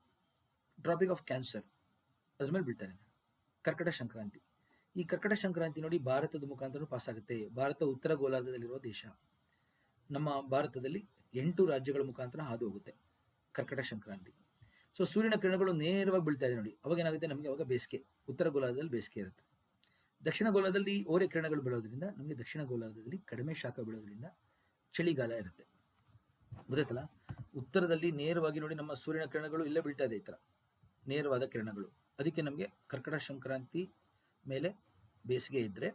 ಟ್ರಾಪಿಕ್ ಆಫ್ ಕ್ಯಾನ್ಸರ್ ಅದ್ರ ಮೇಲೆ ಬೀಳ್ತಾ ಇದೆ. ಕರ್ಕಟ ಸಂಕ್ರಾಂತಿ, ಈ ಕರ್ಕಟ ಸಂಕ್ರಾಂತಿ ನೋಡಿ ಭಾರತದ ಮುಖಾಂತರ ಪಾಸ್ ಆಗುತ್ತೆ. ಭಾರತ ಉತ್ತರ ಗೋಲಾರ್ಧದಲ್ಲಿರುವ ದೇಶ. ನಮ್ಮ ಭಾರತದಲ್ಲಿ 8 ರಾಜ್ಯಗಳ ಮುಖಾಂತರ ಹಾದು ಹೋಗುತ್ತೆ ಕರ್ಕಟ ಸಂಕ್ರಾಂತಿ. ಸೊ ಸೂರ್ಯನ ಕಿರಣಗಳು ನೇರವಾಗಿ ಬೀಳ್ತಾ ಇದೆ ನೋಡಿ, ಅವಾಗ ಏನಾಗುತ್ತೆ, ನಮಗೆ ಅವಾಗ ಬೇಸಿಗೆ, ಉತ್ತರ ಗೋಲಾರ್ಧದಲ್ಲಿ ಬೇಸಿಗೆ ಇರುತ್ತೆ. ದಕ್ಷಿಣ ಗೋಲಾರ್ಧದಲ್ಲಿ ಓರೆ ಕಿರಣಗಳು ಬೀಳೋದ್ರಿಂದ ನಮಗೆ ದಕ್ಷಿಣ ಗೋಲಾರ್ಧದಲ್ಲಿ ಕಡಿಮೆ ಶಾಖ ಬೀಳೋದ್ರಿಂದ ಚಳಿಗಾಲ ಇರುತ್ತೆ, ಗೊತ್ತಾಯ್ತಲ್ಲ? ಉತ್ತರದಲ್ಲಿ ನೇರವಾಗಿ ನೋಡಿ ನಮ್ಮ ಸೂರ್ಯನ ಕಿರಣಗಳು ಇಲ್ಲೇ ಬೀಳ್ತಾ ಇದೆ, ಈ ಥರ ನೇರವಾದ ಕಿರಣಗಳು. ಅದಕ್ಕೆ ನಮಗೆ ಕರ್ಕಟ ಸಂಕ್ರಾಂತಿ ಮೇಲೆ ಬೇಸಿಗೆ ಇದ್ದರೆ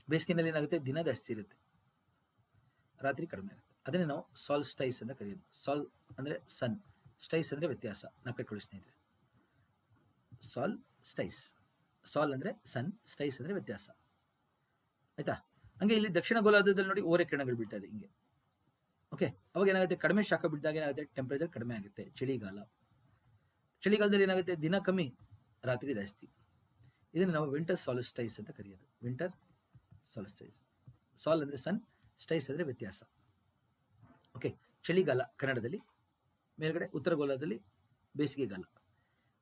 ಬೇಸಿಗೆನಲ್ಲಿ ಏನಾಗುತ್ತೆ, ದಿನ ಜಾಸ್ತಿ ಇರುತ್ತೆ, ರಾತ್ರಿ ಕಡಿಮೆ ಇರುತ್ತೆ. ಅದನ್ನೇ ನಾವು ಸಾಲ್ ಸ್ಟೈಸ್ ಅಂತ ಕರೆಯೋದು. ಸಾಲ್ ಅಂದರೆ ಸನ್, ಸ್ಟೈಸ್ ಅಂದರೆ ವ್ಯತ್ಯಾಸ. ನಾವು ಕಟ್ಕೊಳ್ಳಿ ಸ್ನೇಹಿತರೆ, ಸಾಲ್ ಸ್ಟೈಸ್. ಸಾಲ್ ಅಂದರೆ ಸನ್, ಸ್ಟೈಸ್ ಅಂದರೆ ವ್ಯತ್ಯಾಸ, ಆಯ್ತಾ? ಹಂಗೆ ಇಲ್ಲಿ ದಕ್ಷಿಣ ಗೋಲಾರ್ಧದಲ್ಲಿ ನೋಡಿ ಓರೆ ಕಿರಣಗಳು ಬೀಳ್ತಾ ಇದೆ ಹಿಂಗೆ. ಓಕೆ, ಅವಾಗ ಏನಾಗುತ್ತೆ, ಕಡಿಮೆ ಶಾಖ ಬಿದ್ದಾಗ ಏನಾಗುತ್ತೆ, ಟೆಂಪರೇಚರ್ ಕಡಿಮೆ ಆಗುತ್ತೆ. ಚಳಿಗಾಲ, ಚಳಿಗಾಲದಲ್ಲಿ ಏನಾಗುತ್ತೆ, ದಿನ ಕಮ್ಮಿ, ರಾತ್ರಿ ಜಾಸ್ತಿ. ಇದನ್ನು ನಾವು ವಿಂಟರ್ ಸಾಲಿಸ್ಟೈಸ್ ಅಂತ ಕರೆಯೋದು. ವಿಂಟರ್ ಸಾಲಿಸ್ಟೈಸ್. ಸಾಲ್ ಅಂದರೆ ಸನ್, ಸ್ಟೈಸ್ ಅಂದರೆ ವ್ಯತ್ಯಾಸ. ಓಕೆ, ಚಳಿಗಾಲ ಕನ್ನಡದಲ್ಲಿ, ಮೇಲ್ಗಡೆ ಉತ್ತರ ಗೋಲಾರ್ಧದಲ್ಲಿ ಬೇಸಿಗೆಗಾಲ.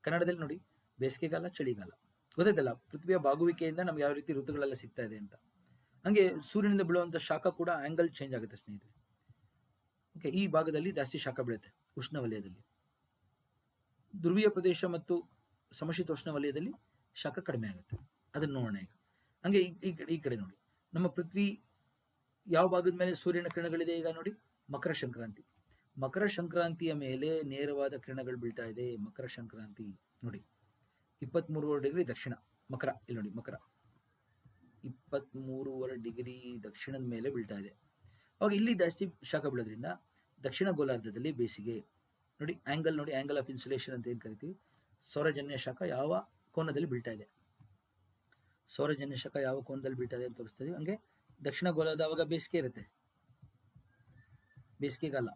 ಕನ್ನಡದಲ್ಲಿ ನೋಡಿ ಬೇಸಿಗೆಗಾಲ, ಚಳಿಗಾಲ, ಗೊತ್ತಾಯ್ತಲ್ಲ? ಪೃಥ್ವಿಯ ಬಾಗುವಿಕೆಯಿಂದ ನಮ್ಗೆ ಯಾವ ರೀತಿ ಋತುಗಳೆಲ್ಲ ಸಿಗ್ತಾ ಇದೆ ಅಂತ. ಹಂಗೆ ಸೂರ್ಯನಿಂದ ಬೀಳುವಂಥ ಶಾಖ ಕೂಡ ಆ್ಯಂಗಲ್ ಚೇಂಜ್ ಆಗುತ್ತೆ ಸ್ನೇಹಿತರೆ. ಓಕೆ, ಈ ಭಾಗದಲ್ಲಿ ಜಾಸ್ತಿ ಶಾಖ ಬೀಳುತ್ತೆ ಉಷ್ಣವಲಯದಲ್ಲಿ. ಧ್ರುವೀಯ ಪ್ರದೇಶ ಮತ್ತು ಸಮಶೀತೋಷ್ಣ ವಲಯದಲ್ಲಿ ಶಾಖ ಕಡಿಮೆ ಆಗುತ್ತೆ. ಅದನ್ನು ನೋಡೋಣ ಈಗ. ಹಂಗೆ ಈ ಕಡೆ ನೋಡಿ, ನಮ್ಮ ಪೃಥ್ವಿ ಯಾವ ಭಾಗದ ಮೇಲೆ ಸೂರ್ಯನ ಕಿರಣಗಳಿದೆ ಈಗ ನೋಡಿ, ಮಕರ ಸಂಕ್ರಾಂತಿ. ಮಕರ ಸಂಕ್ರಾಂತಿಯ ಮೇಲೆ ನೇರವಾದ ಕಿರಣಗಳು ಬೀಳ್ತಾ ಇದೆ. ಮಕರ ಸಂಕ್ರಾಂತಿ ನೋಡಿ 23 ಡಿಗ್ರಿ ದಕ್ಷಿಣ ಮಕರ. ಇಲ್ಲಿ ನೋಡಿ ಮಕರ 23 ಡಿಗ್ರಿ ದಕ್ಷಿಣದ ಮೇಲೆ ಬೀಳ್ತಾ ಇದೆ. ಅವಾಗ ಇಲ್ಲಿ ಜಾಸ್ತಿ ಶಾಖ ಬೀಳೋದ್ರಿಂದ ದಕ್ಷಿಣ ಗೋಲಾರ್ಧದಲ್ಲಿ ಬೇಸಿಗೆ ನೋಡಿ. ಆ್ಯಂಗಲ್ ನೋಡಿ, ಆ್ಯಂಗಲ್ ಆಫ್ ಇನ್ಸುಲೇಷನ್ ಅಂತ ಏನು ಕರಿತೀವಿ. ಸೌರಜನ್ಯ ಶಾಖ ಯಾವ ಕೋನದಲ್ಲಿ ಬೀಳ್ತಾ ಇದೆ, ಸೌರಜನ್ಯ ಶಾಖ ಯಾವ ಕೋನದಲ್ಲಿ ಬೀಳ್ತಾ ಇದೆ ಅಂತ ತೋರಿಸ್ತಾ ಇದೀವಿ. ಹಂಗೆ ದಕ್ಷಿಣ ಗೋಲಾರ್ಧ ಅವಾಗ ಬೇಸಿಗೆ ಇರುತ್ತೆ, ಬೇಸಿಗೆಗಾಲ.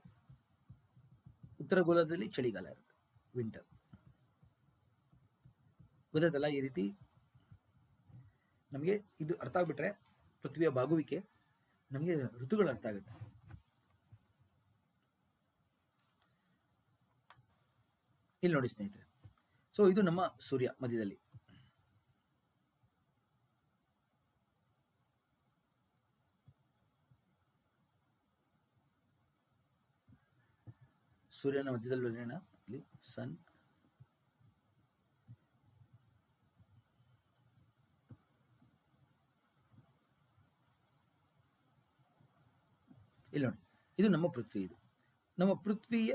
ಉತ್ತರ ಗೋಲಾರ್ಧದಲ್ಲಿ ಚಳಿಗಾಲ ಇರುತ್ತೆ, ವಿಂಟರ್. ಗೊತ್ತಾಯ್ತಲ್ಲ? ಈ ರೀತಿ ನಮಗೆ ಇದು ಅರ್ಥ ಆಗ್ಬಿಟ್ರೆ ಪೃಥ್ವಿಯ ಬಾಗುವಿಕೆ, ನಮಗೆ ಋತುಗಳು ಅರ್ಥ ಆಗುತ್ತೆ. ಇಲ್ಲಿ ನೋಡಿ ಸ್ನೇಹಿತರೆ, ಸೊ ಇದು ನಮ್ಮ ಸೂರ್ಯ ಮಧ್ಯದಲ್ಲಿ. ಸೂರ್ಯನ ಮಧ್ಯದಲ್ಲಿ ಬರೋಣ. ಇಲ್ಲಿ ಸನ್, ಇಲ್ಲಿ ನೋಡಿ, ಇದು ನಮ್ಮ ಪೃಥ್ವಿ. ಇದು ನಮ್ಮ ಪೃಥ್ವಿಯ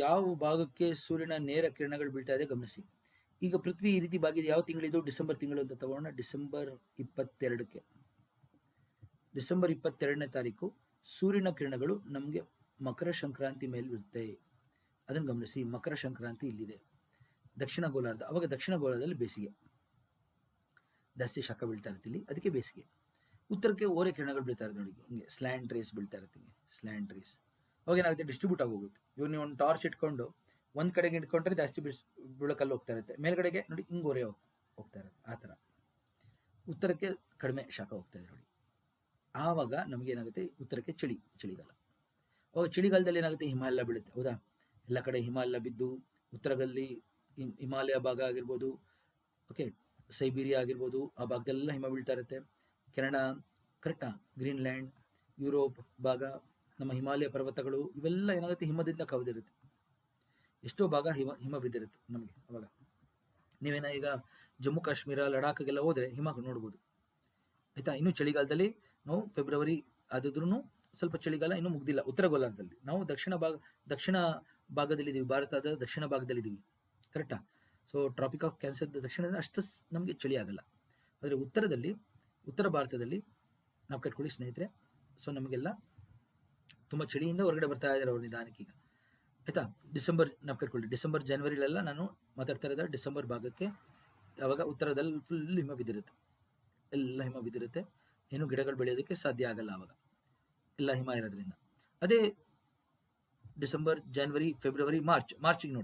ಯಾವ ಭಾಗಕ್ಕೆ ಸೂರ್ಯನ ನೇರ ಕಿರಣಗಳು ಬೀಳ್ತಾ ಇದೆ ಗಮನಿಸಿ. ಈಗ ಪೃಥ್ವಿ ಈ ರೀತಿ ಬಾಗಿದೆ. ಯಾವ ತಿಂಗಳಿದು? ಡಿಸೆಂಬರ್ ತಿಂಗಳು ಅಂತ ತಗೋಣ. ಡಿಸೆಂಬರ್ 22ಕ್ಕೆ, ಡಿಸೆಂಬರ್ 22ನೇ ತಾರೀಕು ಸೂರ್ಯನ ಕಿರಣಗಳು ನಮಗೆ ಮಕರ ಸಂಕ್ರಾಂತಿ ಮೇಲೆ ಬೀಳುತ್ತೆ. ಅದನ್ನು ಗಮನಿಸಿ. ಮಕರ ಸಂಕ್ರಾಂತಿ ಇಲ್ಲಿದೆ. ದಕ್ಷಿಣ ಗೋಲಾರ್ಧ, ಅವಾಗ ದಕ್ಷಿಣ ಗೋಲಾರ್ಧದಲ್ಲಿ ಬೇಸಿಗೆ, ಜಾಸ್ತಿ ಶಾಖ ಬೀಳ್ತಾ ಇರುತ್ತೆ ಇಲ್ಲಿ, ಅದಕ್ಕೆ ಬೇಸಿಗೆ. ಉತ್ತರಕ್ಕೆ ಓರೆ ಕಿರಣಗಳು ಬೀಳ್ತಾ ಇರುತ್ತೆ ನೋಡಿ, ಹಿಂಗೆ ಸ್ಲ್ಯಾಂಟ್ ರೇಸ್ ಬೀಳ್ತಾ ಇರುತ್ತೆ, ಹಿಂಗೆ ಸ್ಲ್ಯಾಂಟ್ ರೇಸ್. ಅವಾಗ ಏನಾಗುತ್ತೆ, ಡಿಸ್ಟ್ರಿಬ್ಯೂಟ್ ಆಗೋಗುತ್ತೆ. ಇವಾಗ ನೀವು ಒಂದು ಟಾರ್ಚ್ ಇಟ್ಕೊಂಡು ಒಂದು ಕಡೆಗೆ ಇಟ್ಕೊಂಡ್ರೆ ಜಾಸ್ತಿ ಬೆಳಕಲ್ಲಿ ಹೋಗ್ತಾ ಇರುತ್ತೆ, ಮೇಲ್ಗಡೆಗೆ ನೋಡಿ ಹಿಂಗೆ ಓರೆ ಹೋಗ್ತಾ ಇರುತ್ತೆ, ಆ ಥರ. ಉತ್ತರಕ್ಕೆ ಕಡಿಮೆ ಶಾಖ ಹೋಗ್ತಾ ಇದೆ ನೋಡಿ. ಆವಾಗ ನಮಗೆ ಏನಾಗುತ್ತೆ, ಉತ್ತರಕ್ಕೆ ಚಳಿಗಾಲ. ಅವಾಗ ಚಳಿಗಾಲದಲ್ಲಿ ಏನಾಗುತ್ತೆ, ಹಿಮ ಎಲ್ಲ ಬೀಳುತ್ತೆ, ಹೌದಾ? ಎಲ್ಲ ಕಡೆ ಹಿಮ ಎಲ್ಲ ಬಿದ್ದು ಉತ್ತರದಲ್ಲಿ ಹಿಮಾಲಯ ಭಾಗ ಆಗಿರ್ಬೋದು, ಓಕೆ, ಸೈಬೀರಿಯಾ ಆಗಿರ್ಬೋದು, ಆ ಭಾಗದಲ್ಲೆಲ್ಲ ಹಿಮ ಬೀಳ್ತಾ ಇರುತ್ತೆ. ಕೆನಡಾ, ಕರೆಕ್ಟಾ, ಗ್ರೀನ್ಲ್ಯಾಂಡ್, ಯುರೋಪ್ ಭಾಗ, ನಮ್ಮ ಹಿಮಾಲಯ ಪರ್ವತಗಳು, ಇವೆಲ್ಲ ಏನಾಗುತ್ತೆ, ಹಿಮದಿಂದ ಕವಿದಿರುತ್ತೆ. ಎಷ್ಟೋ ಭಾಗ ಹಿಮ ಬಿದ್ದಿರುತ್ತೆ ನಮಗೆ. ಅವಾಗ ನೀವೇನ ಈಗ ಜಮ್ಮು ಕಾಶ್ಮೀರ, ಲಡಾಖ್ಗೆಲ್ಲ ಹೋದರೆ ಹಿಮ ನೋಡ್ಬೋದು, ಆಯಿತಾ? ಇನ್ನೂ ಚಳಿಗಾಲದಲ್ಲಿ ನಾವು ಫೆಬ್ರವರಿ ಆದ್ರೂ ಸ್ವಲ್ಪ ಚಳಿಗಾಲ ಇನ್ನೂ ಮುಗ್ದಿಲ್ಲ ಉತ್ತರ ಗೋಲಾರ್ಧದಲ್ಲಿ. ನಾವು ದಕ್ಷಿಣ ಭಾಗದಲ್ಲಿದ್ದೀವಿ, ಭಾರತದ ದಕ್ಷಿಣ ಭಾಗದಲ್ಲಿದ್ದೀವಿ, ಕರೆಕ್ಟಾ? ಸೊ ಟ್ರಾಪಿಕ್ ಆಫ್ ಕ್ಯಾನ್ಸರ್ ದಕ್ಷಿಣದಲ್ಲಿ ಅಷ್ಟು ನಮಗೆ ಚಳಿ ಆಗಲ್ಲ. ಆದರೆ ಉತ್ತರ ಭಾರತದಲ್ಲಿ ನಾವು ಕಟ್ಕೊಳ್ಳಿ ಸ್ನೇಹಿತರೆ. ಸೊ ನಮಗೆಲ್ಲ ತುಂಬ ಚಳಿಯಿಂದ ಹೊರಗಡೆ ಬರ್ತಾ ಇದ್ದಾರೆ ಅವ್ರು ನಿಧಾನಕ್ಕೆ ಈಗ, ಆಯಿತಾ? ಡಿಸೆಂಬರ್ ನಾವು ಕಟ್ಕೊಳ್ಳಿ, ಡಿಸೆಂಬರ್ ಜನವರಿಲೆಲ್ಲ ನಾನು ಮಾತಾಡ್ತಾ ಇರೋದು ಡಿಸೆಂಬರ್ ಭಾಗಕ್ಕೆ. ಆವಾಗ ಉತ್ತರದಲ್ಲಿ ಫುಲ್ ಹಿಮ ಬಿದ್ದಿರುತ್ತೆ, ಎಲ್ಲ ಹಿಮ ಬಿದ್ದಿರುತ್ತೆ, ಏನು ಗಿಡಗಳು ಬೆಳೆಯೋದಕ್ಕೆ ಸಾಧ್ಯ ಆಗಲ್ಲ ಆವಾಗ, ಎಲ್ಲ ಹಿಮ ಇರೋದ್ರಿಂದ. ಅದೇ ಡಿಸೆಂಬರ್, ಜನವರಿ, ಫೆಬ್ರವರಿ, ಮಾರ್ಚಿಗೆ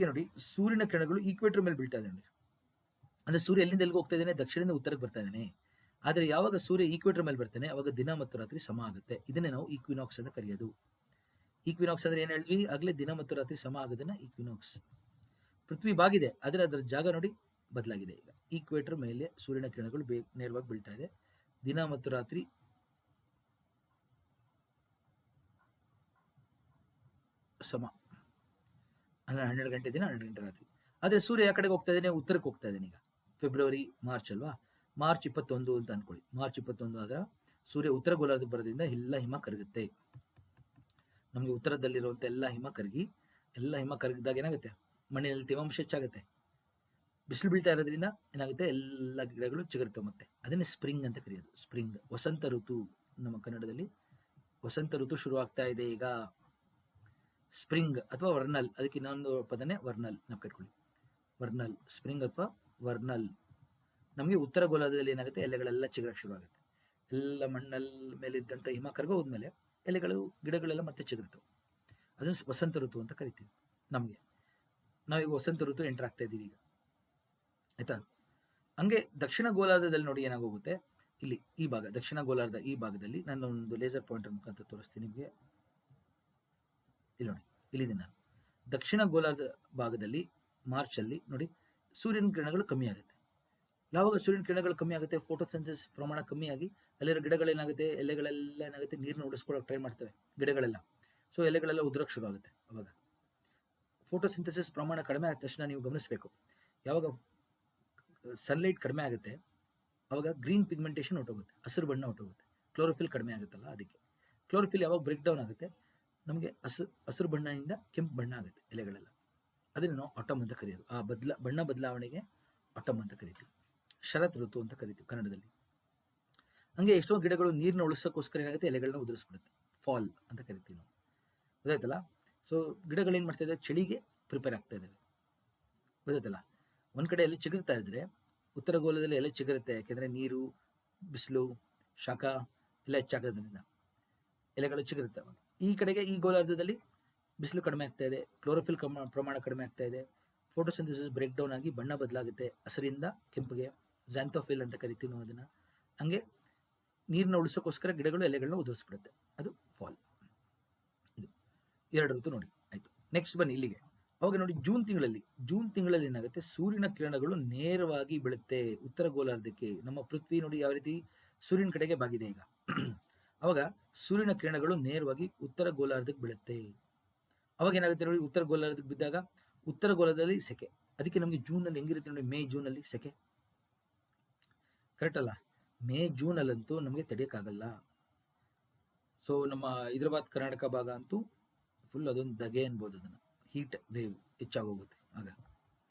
ನೋಡಿ, ಸೂರ್ಯನ ಕಿರಣಗಳು ಈಕ್ವೇಟರ್ ಮೇಲೆ ಬೀಳ್ತಾ ಇದೆ ನೋಡಿ. ಅಂದರೆ ಸೂರ್ಯ ಎಲ್ಲಿಂದ ಎಲ್ಲಿಗೆ ಹೋಗ್ತಾ ಇದ್ದಾನೆ, ದಕ್ಷಿಣದಿಂದ ಉತ್ತರಕ್ಕೆ ಬರ್ತಾ ಇದ್ದಾನೆ. ಆದರೆ ಯಾವಾಗ ಸೂರ್ಯ ಈಕ್ವೇಟರ್ ಮೇಲೆ ಬರ್ತಾನೆ ಅವಾಗ ದಿನ ಮತ್ತು ರಾತ್ರಿ ಸಮ ಆಗುತ್ತೆ. ಇದನ್ನೇ ನಾವು ಈಕ್ವಿನಾಕ್ಸ್ ಅಂತ ಕರೆಯೋದು. ಈಕ್ವಿನಾಕ್ಸ್ ಅಂದ್ರೆ ಏನು ಹೇಳಿದ್ವಿ ಆಗಲೇ, ದಿನ ಮತ್ತು ರಾತ್ರಿ ಸಮ ಆಗೋದನ್ನ ಈಕ್ವಿನಾಕ್ಸ್. ಪೃಥ್ವಿ ಬಾಗಿದೆ, ಆದರೆ ಅದರ ಜಾಗ ನೋಡಿ ಬದಲಾಗಿದೆ. ಈಗ ಈಕ್ವೇಟರ್ ಮೇಲೆ ಸೂರ್ಯನ ಕಿರಣಗಳು ನೇರವಾಗಿ ಬೀಳ್ತಾ ಇದೆ, ದಿನ ಮತ್ತು ರಾತ್ರಿ ಸಮ, 12 ಗಂಟೆ ದಿನ, 12 ಗಂಟೆ ರಾತ್ರಿ. ಆದರೆ ಸೂರ್ಯ ಯಾವ ಕಡೆಗೆ ಹೋಗ್ತಾ ಇದ್ದಾನೆ, ಉತ್ತರಕ್ಕೆ ಹೋಗ್ತಾ ಇದ್ದಾನೆ. ಈಗ ಫೆಬ್ರವರಿ, ಮಾರ್ಚ್ ಅಲ್ವಾ, ಮಾರ್ಚ್ 21 ಅಂತ ಅನ್ಕೊಳ್ಳಿ. ಮಾರ್ಚ್ 21 ಆದ್ರೆ ಸೂರ್ಯ ಉತ್ತರ ಗೋಲಾರ್ಧಕ್ಕೆ ಬರೋದ್ರಿಂದ ಎಲ್ಲ ಹಿಮ ಕರಗುತ್ತೆ. ನಮಗೆ ಉತ್ತರದಲ್ಲಿರುವಂಥ ಎಲ್ಲ ಹಿಮ ಕರಗಿದಾಗ ಏನಾಗುತ್ತೆ, ಮಣ್ಣಿನಲ್ಲಿ ತೇವಾಂಶ ಹೆಚ್ಚಾಗುತ್ತೆ. ಬಿಸಿಲು ಬೀಳ್ತಾ ಇರೋದ್ರಿಂದ ಏನಾಗುತ್ತೆ, ಎಲ್ಲ ಗಿಡಗಳು ಚಿಗುರ್ತವೆ. ಮತ್ತೆ ಅದನ್ನೇ ಸ್ಪ್ರಿಂಗ್ ಅಂತ ಕರೆಯೋದು. ಸ್ಪ್ರಿಂಗ್, ವಸಂತ ಋತು. ನಮ್ಮ ಕನ್ನಡದಲ್ಲಿ ವಸಂತ ಋತು ಶುರುವಾಗ್ತಾ ಇದೆ ಈಗ. ಸ್ಪ್ರಿಂಗ್ ಅಥವಾ ವರ್ನಲ್, ಅದಕ್ಕೆ ಇನ್ನೊಂದು ಪದನೇ ವರ್ನಲ್. ನಾವು ಕಟ್ಕೊಳ್ಳಿ, ವರ್ನಲ್, ಸ್ಪ್ರಿಂಗ್ ಅಥವಾ ವರ್ನಲ್. ನಮಗೆ ಉತ್ತರ ಗೋಲಾರ್ಧದಲ್ಲಿ ಏನಾಗುತ್ತೆ, ಎಲೆಗಳೆಲ್ಲ ಚಿಗುರಕ್ಕೆ ಶುರುವಾಗುತ್ತೆ. ಎಲ್ಲ ಮಣ್ಣಲ್ಲಿ ಮೇಲಿದ್ದಂಥ ಹಿಮ ಕರಗೋದ್ಮೇಲೆ ಎಲೆಗಳು, ಗಿಡಗಳೆಲ್ಲ ಮತ್ತೆ ಚಿಗುರ್ತವೆ. ಅದನ್ನು ವಸಂತ ಋತು ಅಂತ ಕರಿತೀವಿ. ನಾವೀಗ ವಸಂತ ಋತು ಎಂಟರ್ ಆಗ್ತಾ ಇದ್ದೀವಿ ಈಗ, ಆಯ್ತಾ? ಹಂಗೆ ದಕ್ಷಿಣ ಗೋಲಾರ್ಧದಲ್ಲಿ ನೋಡಿ ಏನಾಗೋಗುತ್ತೆ, ಇಲ್ಲಿ ಈ ಭಾಗ ದಕ್ಷಿಣ ಗೋಲಾರ್ಧ, ಈ ಭಾಗದಲ್ಲಿ ನಾನು ಒಂದು ಲೇಸರ್ ಪಾಯಿಂಟರ್ ಮುಖಾಂತರ ತೋರಿಸ್ತೀನಿ ನಿಮಗೆ. ಇಲ್ಲಿ ನೋಡಿ, ಇಲ್ಲಿದೆ ನಾನು. ದಕ್ಷಿಣ ಗೋಲಾರ್ಧ ಭಾಗದಲ್ಲಿ ಮಾರ್ಚಲ್ಲಿ ನೋಡಿ ಸೂರ್ಯನ ಕಿರಣಗಳು ಕಮ್ಮಿ ಆಗುತ್ತೆ. ಯಾವಾಗ ಸೂರ್ಯನ ಕಿರಣಗಳು ಕಮ್ಮಿ ಆಗುತ್ತೆ, ಫೋಟೋಸಿಂಥಸಿಸ್ ಪ್ರಮಾಣ ಕಮ್ಮಿಯಾಗಿ ಅಲ್ಲಿರೋ ಗಿಡಗಳೇನಾಗುತ್ತೆ, ಎಲೆಗಳೆಲ್ಲ ಏನಾಗುತ್ತೆ, ನೀರನ್ನ ಉಳಿಸ್ಕೊಳ್ಳೋಕೆ ಟ್ರೈ ಮಾಡ್ತವೆ ಗಿಡಗಳೆಲ್ಲ. ಸೊ ಎಲೆಗಳೆಲ್ಲ ಉದುರಕ್ಕೆ ಶುರು ಆಗುತ್ತೆ. ಅವಾಗ ಫೋಟೋಸಿಂಥಸಿಸ್ ಪ್ರಮಾಣ ಕಡಿಮೆ ಆದ ತಕ್ಷಣ ನೀವು ಗಮನಿಸಬೇಕು, ಯಾವಾಗ ಸನ್ಲೈಟ್ ಕಡಿಮೆ ಆಗುತ್ತೆ ಅವಾಗ ಗ್ರೀನ್ ಪಿಗ್ಮೆಂಟೇಷನ್ ಹೊಟ್ಟೋಗುತ್ತೆ, ಹಸಿರು ಬಣ್ಣ ಹೊಟ್ಟೋಗುತ್ತೆ. ಕ್ಲೋರೋಫಿಲ್ ಕಡಿಮೆ ಆಗುತ್ತಲ್ಲ ಅದಕ್ಕೆ. ಕ್ಲೋರೋಫಿಲ್ ಯಾವಾಗ ಬ್ರೇಕ್ ಡೌನ್ ಆಗುತ್ತೆ, ನಮಗೆ ಹಸಿರು ಬಣ್ಣದಿಂದ ಕೆಂಪು ಬಣ್ಣ ಆಗುತ್ತೆ ಎಲೆಗಳೆಲ್ಲ. ಅದನ್ನು ನಾವು ಆಟಮ್ ಅಂತ ಕರೆಯೋದು. ಆ ಬಣ್ಣ ಬದಲಾವಣೆಗೆ ಆಟಮ್ ಅಂತ ಕರಿತೀವಿ. ಶರತ್ ಋತು ಅಂತ ಕರಿತೀವಿ ಕನ್ನಡದಲ್ಲಿ. ಹಂಗೆ ಎಷ್ಟೋ ಗಿಡಗಳು ನೀರನ್ನ ಉಳಿಸೋಕ್ಕೋಸ್ಕರ ಏನಾಗುತ್ತೆ, ಎಲೆಗಳನ್ನ ಉದುರಿಸ್ಬಿಡುತ್ತೆ. ಫಾಲ್ ಅಂತ ಕರಿತೀವಿ ನಾವು, ಗೊತ್ತಾಯ್ತಲ್ಲ? ಸೊ ಗಿಡಗಳೇನು ಮಾಡ್ತಾ ಇದ್ದಾವೆ, ಚಳಿಗೆ ಪ್ರಿಪೇರ್ ಆಗ್ತಾ ಇದ್ದಾವೆ, ಗೊತ್ತಾಯ್ತಲ್ಲ? ಒಂದು ಕಡೆ ಎಲೆ ಚಿಗುರ್ತಾ ಇದ್ರೆ ಉತ್ತರ ಗೋಳದಲ್ಲಿ ಎಲೆ ಚಿಗುರುತ್ತೆ, ಯಾಕೆಂದರೆ ನೀರು, ಬಿಸಿಲು, ಶಾಖ ಎಲ್ಲ ಹೆಚ್ಚಾಗೋದ್ರಿಂದ ಎಲೆಗಳು ಚಿಗುರುತ್ತೆ. ಈ ಕಡೆಗೆ ಈ ಗೋಲಾರ್ಧದಲ್ಲಿ ಬಿಸಿಲು ಕಡಿಮೆ ಆಗ್ತಾ ಇದೆ, ಕ್ಲೋರೋಫಿಲ್ ಪ್ರಮಾಣ ಕಡಿಮೆ ಆಗ್ತಾ ಇದೆ, ಫೋಟೋಸಿಂಥಸಿಸ್ ಬ್ರೇಕ್ ಡೌನ್ ಆಗಿ ಬಣ್ಣ ಬದಲಾಗುತ್ತೆ, ಹಸಿರಿಂದ ಕೆಂಪಿಗೆ, ಝ್ಯಾಂಥೋಫಿಲ್ ಅಂತ ಕರಿತೀವಿ ನಾವು ಅದನ್ನು. ಹಂಗೆ ನೀರನ್ನ ಉಳಿಸೋಕ್ಕೋಸ್ಕರ ಗಿಡಗಳು ಎಲೆಗಳನ್ನ ಉದುರಿಸ್ಬಿಡುತ್ತೆ, ಅದು ಫಾಲ್. ಇದು 2 ಋತು ನೋಡಿ, ಆಯಿತು. ನೆಕ್ಸ್ಟ್ ಬನ್ನಿ ಇಲ್ಲಿಗೆ. ಅವಾಗ ನೋಡಿ ಜೂನ್ ತಿಂಗಳಲ್ಲಿ ಏನಾಗುತ್ತೆ, ಸೂರ್ಯನ ಕಿರಣಗಳು ನೇರವಾಗಿ ಬೀಳುತ್ತೆ ಉತ್ತರ ಗೋಲಾರ್ಧಕ್ಕೆ. ನಮ್ಮ ಪೃಥ್ವಿ ನೋಡಿ ಯಾವ ರೀತಿ ಸೂರ್ಯನ ಕಡೆಗೆ ಬಾಗಿದೆ ಈಗ. ಅವಾಗ ಸೂರ್ಯನ ಕಿರಣಗಳು ನೇರವಾಗಿ ಉತ್ತರ ಗೋಲಾರ್ಧಕ್ಕೆ ಬೀಳುತ್ತೆ. ಅವಾಗ ಏನಾಗುತ್ತೆ ನೋಡಿ, ಉತ್ತರ ಗೋಲಾರ್ಧಕ್ಕೆ ಬಿದ್ದಾಗ ಉತ್ತರ ಗೋಲಾರ್ಧದಲ್ಲಿ ಸೆಕೆ. ಅದಕ್ಕೆ ನಮಗೆ ಜೂನಲ್ಲಿ ಹೆಂಗಿರುತ್ತೆ ನೋಡಿ, ಮೇ ಜೂನಲ್ಲಿ ಸೆಕೆ, ಕರೆಕ್ಟ್ ಅಲ್ಲ? ಮೇ ಜೂನಲ್ಲಂತೂ ನಮಗೆ ತಡೆಯೋಕ್ಕಾಗಲ್ಲ. ಸೊ ನಮ್ಮ ಹೈದರಾಬಾದ್ ಕರ್ನಾಟಕ ಭಾಗ ಅಂತೂ ಫುಲ್ ಅದೊಂದು ದಗೆ ಅನ್ಬೋದು, ಅದನ್ನು ಹೀಟ್ ವೇವ್ ಹೆಚ್ಚಾಗೋಗುತ್ತೆ ಆಗ.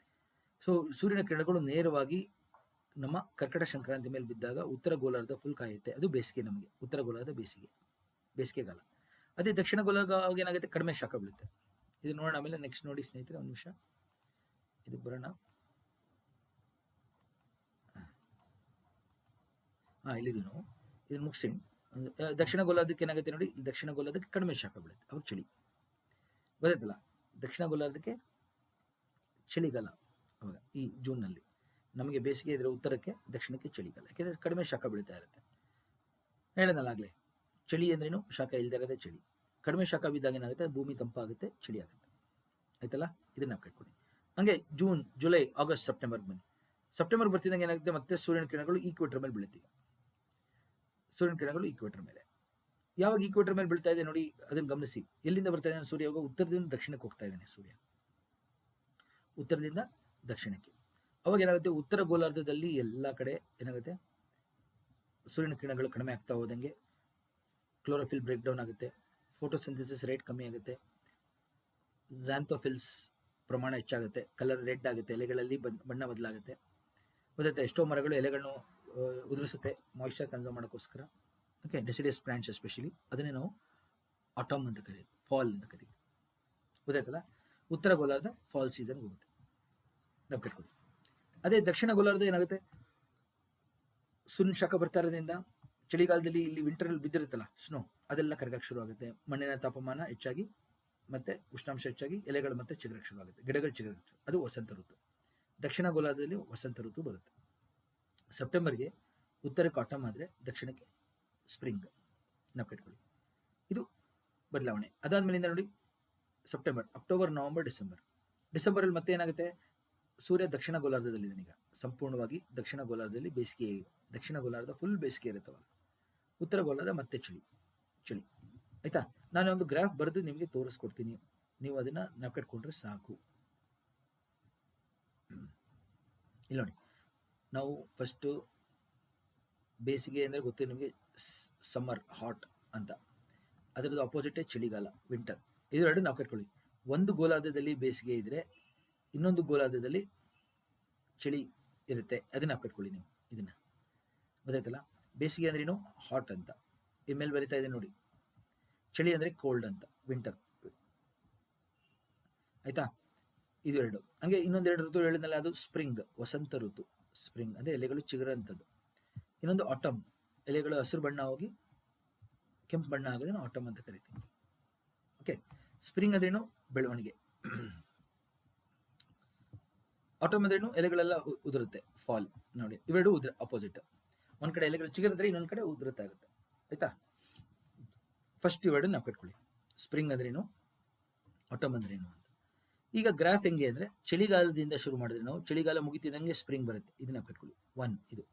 ಸೊ ಸೂರ್ಯನ ಕಿರಣಗಳು ನೇರವಾಗಿ ನಮ್ಮ ಕರ್ಕಟ ಸಂಕ್ರಾಂತಿ ಮೇಲೆ ಬಿದ್ದಾಗ ಉತ್ತರ ಗೋಲಾರ್ಧ ಫುಲ್ ಕಾಯುತ್ತೆ. ಅದು ಬೇಸಿಗೆ, ನಮಗೆ ಉತ್ತರ ಗೋಲಾರ್ಧ ಬೇಸಿಗೆಗಾಲ. ಅದೇ ದಕ್ಷಿಣ ಗೋಲಾರ್ಧ ಏನಾಗುತ್ತೆ, ಕಡಿಮೆ ಶಾಖ ಬೀಳುತ್ತೆ. ಇದು ನೋಡೋಣ. ಆಮೇಲೆ ನೆಕ್ಸ್ಟ್ ನೋಡಿ ಸ್ನೇಹಿತರೆ, ಒಂದು ನಿಮಿಷ ಇದು ಬರೋಣ. ಇಲ್ಲಿದು ನಾವು ಇದನ್ನು ಮುಗಿಸಿ ದಕ್ಷಿಣ ಗೋಲಾರ್ಧಕ್ಕೆ ಏನಾಗುತ್ತೆ ನೋಡಿ, ದಕ್ಷಿಣ ಗೋಲಾರ್ಧಕ್ಕೆ ಕಡಿಮೆ ಶಾಖ ಬೀಳುತ್ತೆ, ಅವಾಗ ಚಳಿ ಗೊತ್ತಾಯ್ತಲ್ಲ. ದಕ್ಷಿಣ ಗೋಲಾರ್ಧಕ್ಕೆ ಚಳಿಗಾಲ ಅವಾಗ ಈ ಜೂನ್ನಲ್ಲಿ. ನಮಗೆ ಬೇಸಿಗೆ ಇದ್ರೆ ಉತ್ತರಕ್ಕೆ, ದಕ್ಷಿಣಕ್ಕೆ ಚಳಿಗಾಲ, ಯಾಕೆಂದರೆ ಕಡಿಮೆ ಶಾಖ ಬೀಳ್ತಾ ಇರುತ್ತೆ. ಹೇಳಿದ್ನಲ್ಲ ಆಗಲೇ, ಚಳಿ ಅಂದ್ರೇನು, ಶಾಖ ಇಲ್ಲದೆ ಇರೋದೇ ಚಳಿ. ಕಡಿಮೆ ಶಾಖ ಬಿದ್ದಾಗ ಏನಾಗುತ್ತೆ, ಭೂಮಿ ತಂಪಾಗುತ್ತೆ, ಚಳಿ ಆಗುತ್ತೆ. ಆಯ್ತಲ್ಲ, ಇದನ್ನ ಕಟ್ಕೊಳ್ಳಿ. ಹಂಗೆ ಜೂನ್, ಜುಲೈ, ಆಗಸ್ಟ್, ಸೆಪ್ಟೆಂಬರ್ ಬನ್ನಿ. ಸೆಪ್ಟೆಂಬರ್ ಬರ್ತಿದ್ದಂಗೆ ಏನಾಗುತ್ತೆ, ಮತ್ತೆ ಸೂರ್ಯನ ಕಿರಣಗಳು ಈಕ್ವೇಟರ್ ಮೇಲೆ ಬೀಳುತ್ತೆ. ಸೂರ್ಯನ ಕಿರಣಗಳು ಈಕ್ವೇಟರ್ ಮೇಲೆ. ಯಾವಾಗ ಈಕ್ವೇಟರ್ ಮೇಲೆ ಬೀಳ್ತಾ ಇದೆ ನೋಡಿ, ಅದನ್ನು ಗಮನಿಸಿ. ಎಲ್ಲಿಂದ ಬರ್ತಾ ಇದ್ದಾನೆ ಸೂರ್ಯ? ಯಾವಾಗ ಉತ್ತರದಿಂದ ದಕ್ಷಿಣಕ್ಕೆ ಹೋಗ್ತಾ ಇದ್ದಾನೆ ಸೂರ್ಯ, ಉತ್ತರದಿಂದ ದಕ್ಷಿಣಕ್ಕೆ. ಅವಾಗ ಏನಾಗುತ್ತೆ, ಉತ್ತರ ಗೋಲಾರ್ಧದಲ್ಲಿ ಎಲ್ಲ ಕಡೆ ಏನಾಗುತ್ತೆ, ಸೂರ್ಯನ ಕಿರಣಗಳು ಕಡಿಮೆ ಆಗ್ತಾ ಹೋದಂಗೆ ಕ್ಲೋರೋಫಿಲ್ ಬ್ರೇಕ್ ಡೌನ್ ಆಗುತ್ತೆ, ಫೋಟೋಸಿಂಥಸಿಸ್ ರೇಟ್ ಕಮ್ಮಿ ಆಗುತ್ತೆ, ಝ್ಯಾಂಥೋಫಿಲ್ಸ್ ಪ್ರಮಾಣ ಹೆಚ್ಚಾಗುತ್ತೆ, ಕಲರ್ ರೆಡ್ ಆಗುತ್ತೆ, ಎಲೆಗಳಲ್ಲಿ ಬಣ್ಣ ಬದಲಾಗುತ್ತೆ. ಗೊತ್ತಾಯ್ತಾ? ಎಷ್ಟೋ ಮರಗಳು ಎಲೆಗಳನ್ನು ಉದುರಿಸುತ್ತೆ ಮಾಯಿಶ್ಚರ್ ಕನ್ಸರ್ವ್ ಮಾಡೋಕ್ಕೋಸ್ಕರ. ಓಕೆ, ಡೆಸಿಡಿಯಸ್ ಪ್ಲಾಂಟ್ಸ್ ಎಸ್ಪೆಷಲಿ, ಅದನ್ನೇ ನಾವು ಆಟಮ್ ಅಂತ ಕರೀತೀವಿ, ಫಾಲ್ ಅಂತ ಕರೀತೀವಿ. ಗೊತ್ತಾಯ್ತಲ್ಲ, ಉತ್ತರ ಗೋಲಾರ್ಧ ಫಾಲ್ ಸೀಸನ್ ಹೋಗುತ್ತೆ, ನಾವು ಕಟ್ಕೊಳ್ಳಿ. ಅದೇ ದಕ್ಷಿಣ ಗೋಲಾರ್ಧ ಏನಾಗುತ್ತೆ, ಸೂರ್ಯನ ಶಾಖ ಬರ್ತಾ ಇರೋದ್ರಿಂದ ಚಳಿಗಾಲದಲ್ಲಿ ಇಲ್ಲಿ ವಿಂಟರಲ್ಲಿ ಬಿದ್ದಿರುತ್ತಲ್ಲ ಸ್ನೋ, ಅದೆಲ್ಲ ಕರಗಕ್ಕೆ ಶುರು ಆಗುತ್ತೆ. ಮಣ್ಣಿನ ತಾಪಮಾನ ಹೆಚ್ಚಾಗಿ ಮತ್ತೆ ಉಷ್ಣಾಂಶ ಹೆಚ್ಚಾಗಿ ಎಲೆಗಳು ಮತ್ತೆ ಚಿಗುರಕ್ಕೆ ಶುರು ಆಗುತ್ತೆ, ಗಿಡಗಳು ಚಿಗುರಕ್ಕೆ. ಅದು ವಸಂತ ಋತು. ದಕ್ಷಿಣ ಗೋಲಾರ್ಧದಲ್ಲಿ ವಸಂತ ಋತು ಬರುತ್ತೆ. ಸೆಪ್ಟೆಂಬರ್ಗೆ ಉತ್ತರಕ್ಕೆ ಆಟಮ್ ಆದರೆ ದಕ್ಷಿಣಕ್ಕೆ ಸ್ಪ್ರಿಂಗ್, ನಾವು ಕಟ್ಕೊಳ್ಳಿ. ಇದು ಬದಲಾವಣೆ. ಅದಾದ್ಮೇಲಿಂದ ನೋಡಿ, ಸೆಪ್ಟೆಂಬರ್, ಅಕ್ಟೋಬರ್, ನವೆಂಬರ್, ಡಿಸೆಂಬರ್. ಡಿಸೆಂಬರಲ್ಲಿ ಮತ್ತೆ ಏನಾಗುತ್ತೆ, ಸೂರ್ಯ ದಕ್ಷಿಣ ಗೋಲಾರ್ಧದಲ್ಲಿದ್ದಾನೆ ಈಗ, ಸಂಪೂರ್ಣವಾಗಿ ದಕ್ಷಿಣ ಗೋಲಾರ್ಧದಲ್ಲಿ ಬೇಸಿಗೆ. ದಕ್ಷಿಣ ಗೋಲಾರ್ಧ ಫುಲ್ ಬೇಸಿಗೆ ಇರುತ್ತವಲ್ಲ, ಉತ್ತರ ಗೋಲಾರ್ಧ ಮತ್ತೆ ಚಳಿ. ಆಯ್ತಾ? ನಾನು ಒಂದು ಗ್ರಾಫ್ ಬರೆದು ನಿಮಗೆ ತೋರಿಸ್ಕೊಡ್ತೀನಿ, ನೀವು ಅದನ್ನ ನಕಟ್ಕೊಂಡ್ರೆ ಸಾಕು. ಇಲ್ಲಿ ನೋಡಿ, ನಾವು ಫಸ್ಟು ಬೇಸಿಗೆ ಅಂದರೆ ಗೊತ್ತು ನಿಮಗೆ, ಸಮ್ಮರ್ ಹಾಟ್ ಅಂತ, ಅದರದ್ದು ಅಪೋಸಿಟೇ ಚಳಿಗಾಲ ವಿಂಟರ್. ಇದೆರಡು ನಾವು ಕಟ್ಕೊಳ್ಳಿ. ಒಂದು ಗೋಲಾರ್ಧದಲ್ಲಿ ಬೇಸಿಗೆ ಇದ್ರೆ ಇನ್ನೊಂದು ಗೋಲಾರ್ಧದಲ್ಲಿ ಚಳಿ ಇರುತ್ತೆ, ಅದನ್ನ ನಾವು ಕಟ್ಕೊಳ್ಳಿ ನೀವು. ಇದನ್ನ ಗೊತ್ತಾಯ್ತಲ್ಲ, ಬೇಸಿಗೆ ಅಂದ್ರೇನು, ಹಾಟ್ ಅಂತ. ಮೇಲೆ ಬರಿತಾ ಇದೆ ನೋಡಿ, ಚಳಿ ಅಂದರೆ ಕೋಲ್ಡ್ ಅಂತ, ವಿಂಟರ್. ಆಯ್ತಾ? ಇದು ಎರಡು. ಹಂಗೆ ಇನ್ನೊಂದೆರಡು ಋತು ಹೇಳಿದ್ನಲ್ಲ, ಅದು ಸ್ಪ್ರಿಂಗ್, ವಸಂತ ಋತು. ಸ್ಪ್ರಿಂಗ್ ಅಂದರೆ ಎಲೆಗಳು ಚಿಗುರಂಥದ್ದು. ಇನ್ನೊಂದು ಆಟಮ್, ಎಲೆಗಳು ಹಸಿರು ಬಣ್ಣ ಹೋಗಿ ಕೆಂಪು ಬಣ್ಣ ಆಗೋದನ್ನು ಆಟಮ್ ಅಂತ ಕರಿತೀವಿ. ಓಕೆ, ಸ್ಪ್ರಿಂಗ್ ಅಂದ್ರೇನು, ಬೆಳವಣಿಗೆ. ಆಟಮ್ ಅಂದ್ರೇನು, ಎಲೆಗಳೆಲ್ಲ ಉದುರುತ್ತೆ, ಫಾಲ್. ನೋಡಿ, ಇವೆರಡು ಅಪೋಸಿಟ್. ಒಂದ್ ಕಡೆ ಎಲೆಗಳು ಚಿಗುರಿದ್ರೆ ಇನ್ನೊಂದ್ ಕಡೆ ಉದುರುತ್ತಾ ಇರುತ್ತೆ. ಆಯ್ತಾ? ಫಸ್ಟ್ ಇವೆರಡು ನಾವು ಕಟ್ಕೊಳ್ಳಿ. ಸ್ಪ್ರಿಂಗ್ ಅಂದ್ರೇನು, ಆಟಮ್ ಅಂದ್ರೇನು ಅಂತ. ಈಗ ಗ್ರಾಫ್ ಹೆಂಗೆ ಅಂದ್ರೆ, ಚಳಿಗಾಲದಿಂದ ಶುರು ಮಾಡಿದ್ರೆ ನಾವು, ಚಳಿಗಾಲ ಮುಗಿತಿದ್ದಂಗೆ ಸ್ಪ್ರಿಂಗ್ ಬರುತ್ತೆ, ಇದನ್ನ ನಾವು ಕಟ್ಕೊಳ್ಳಿ. ಇದು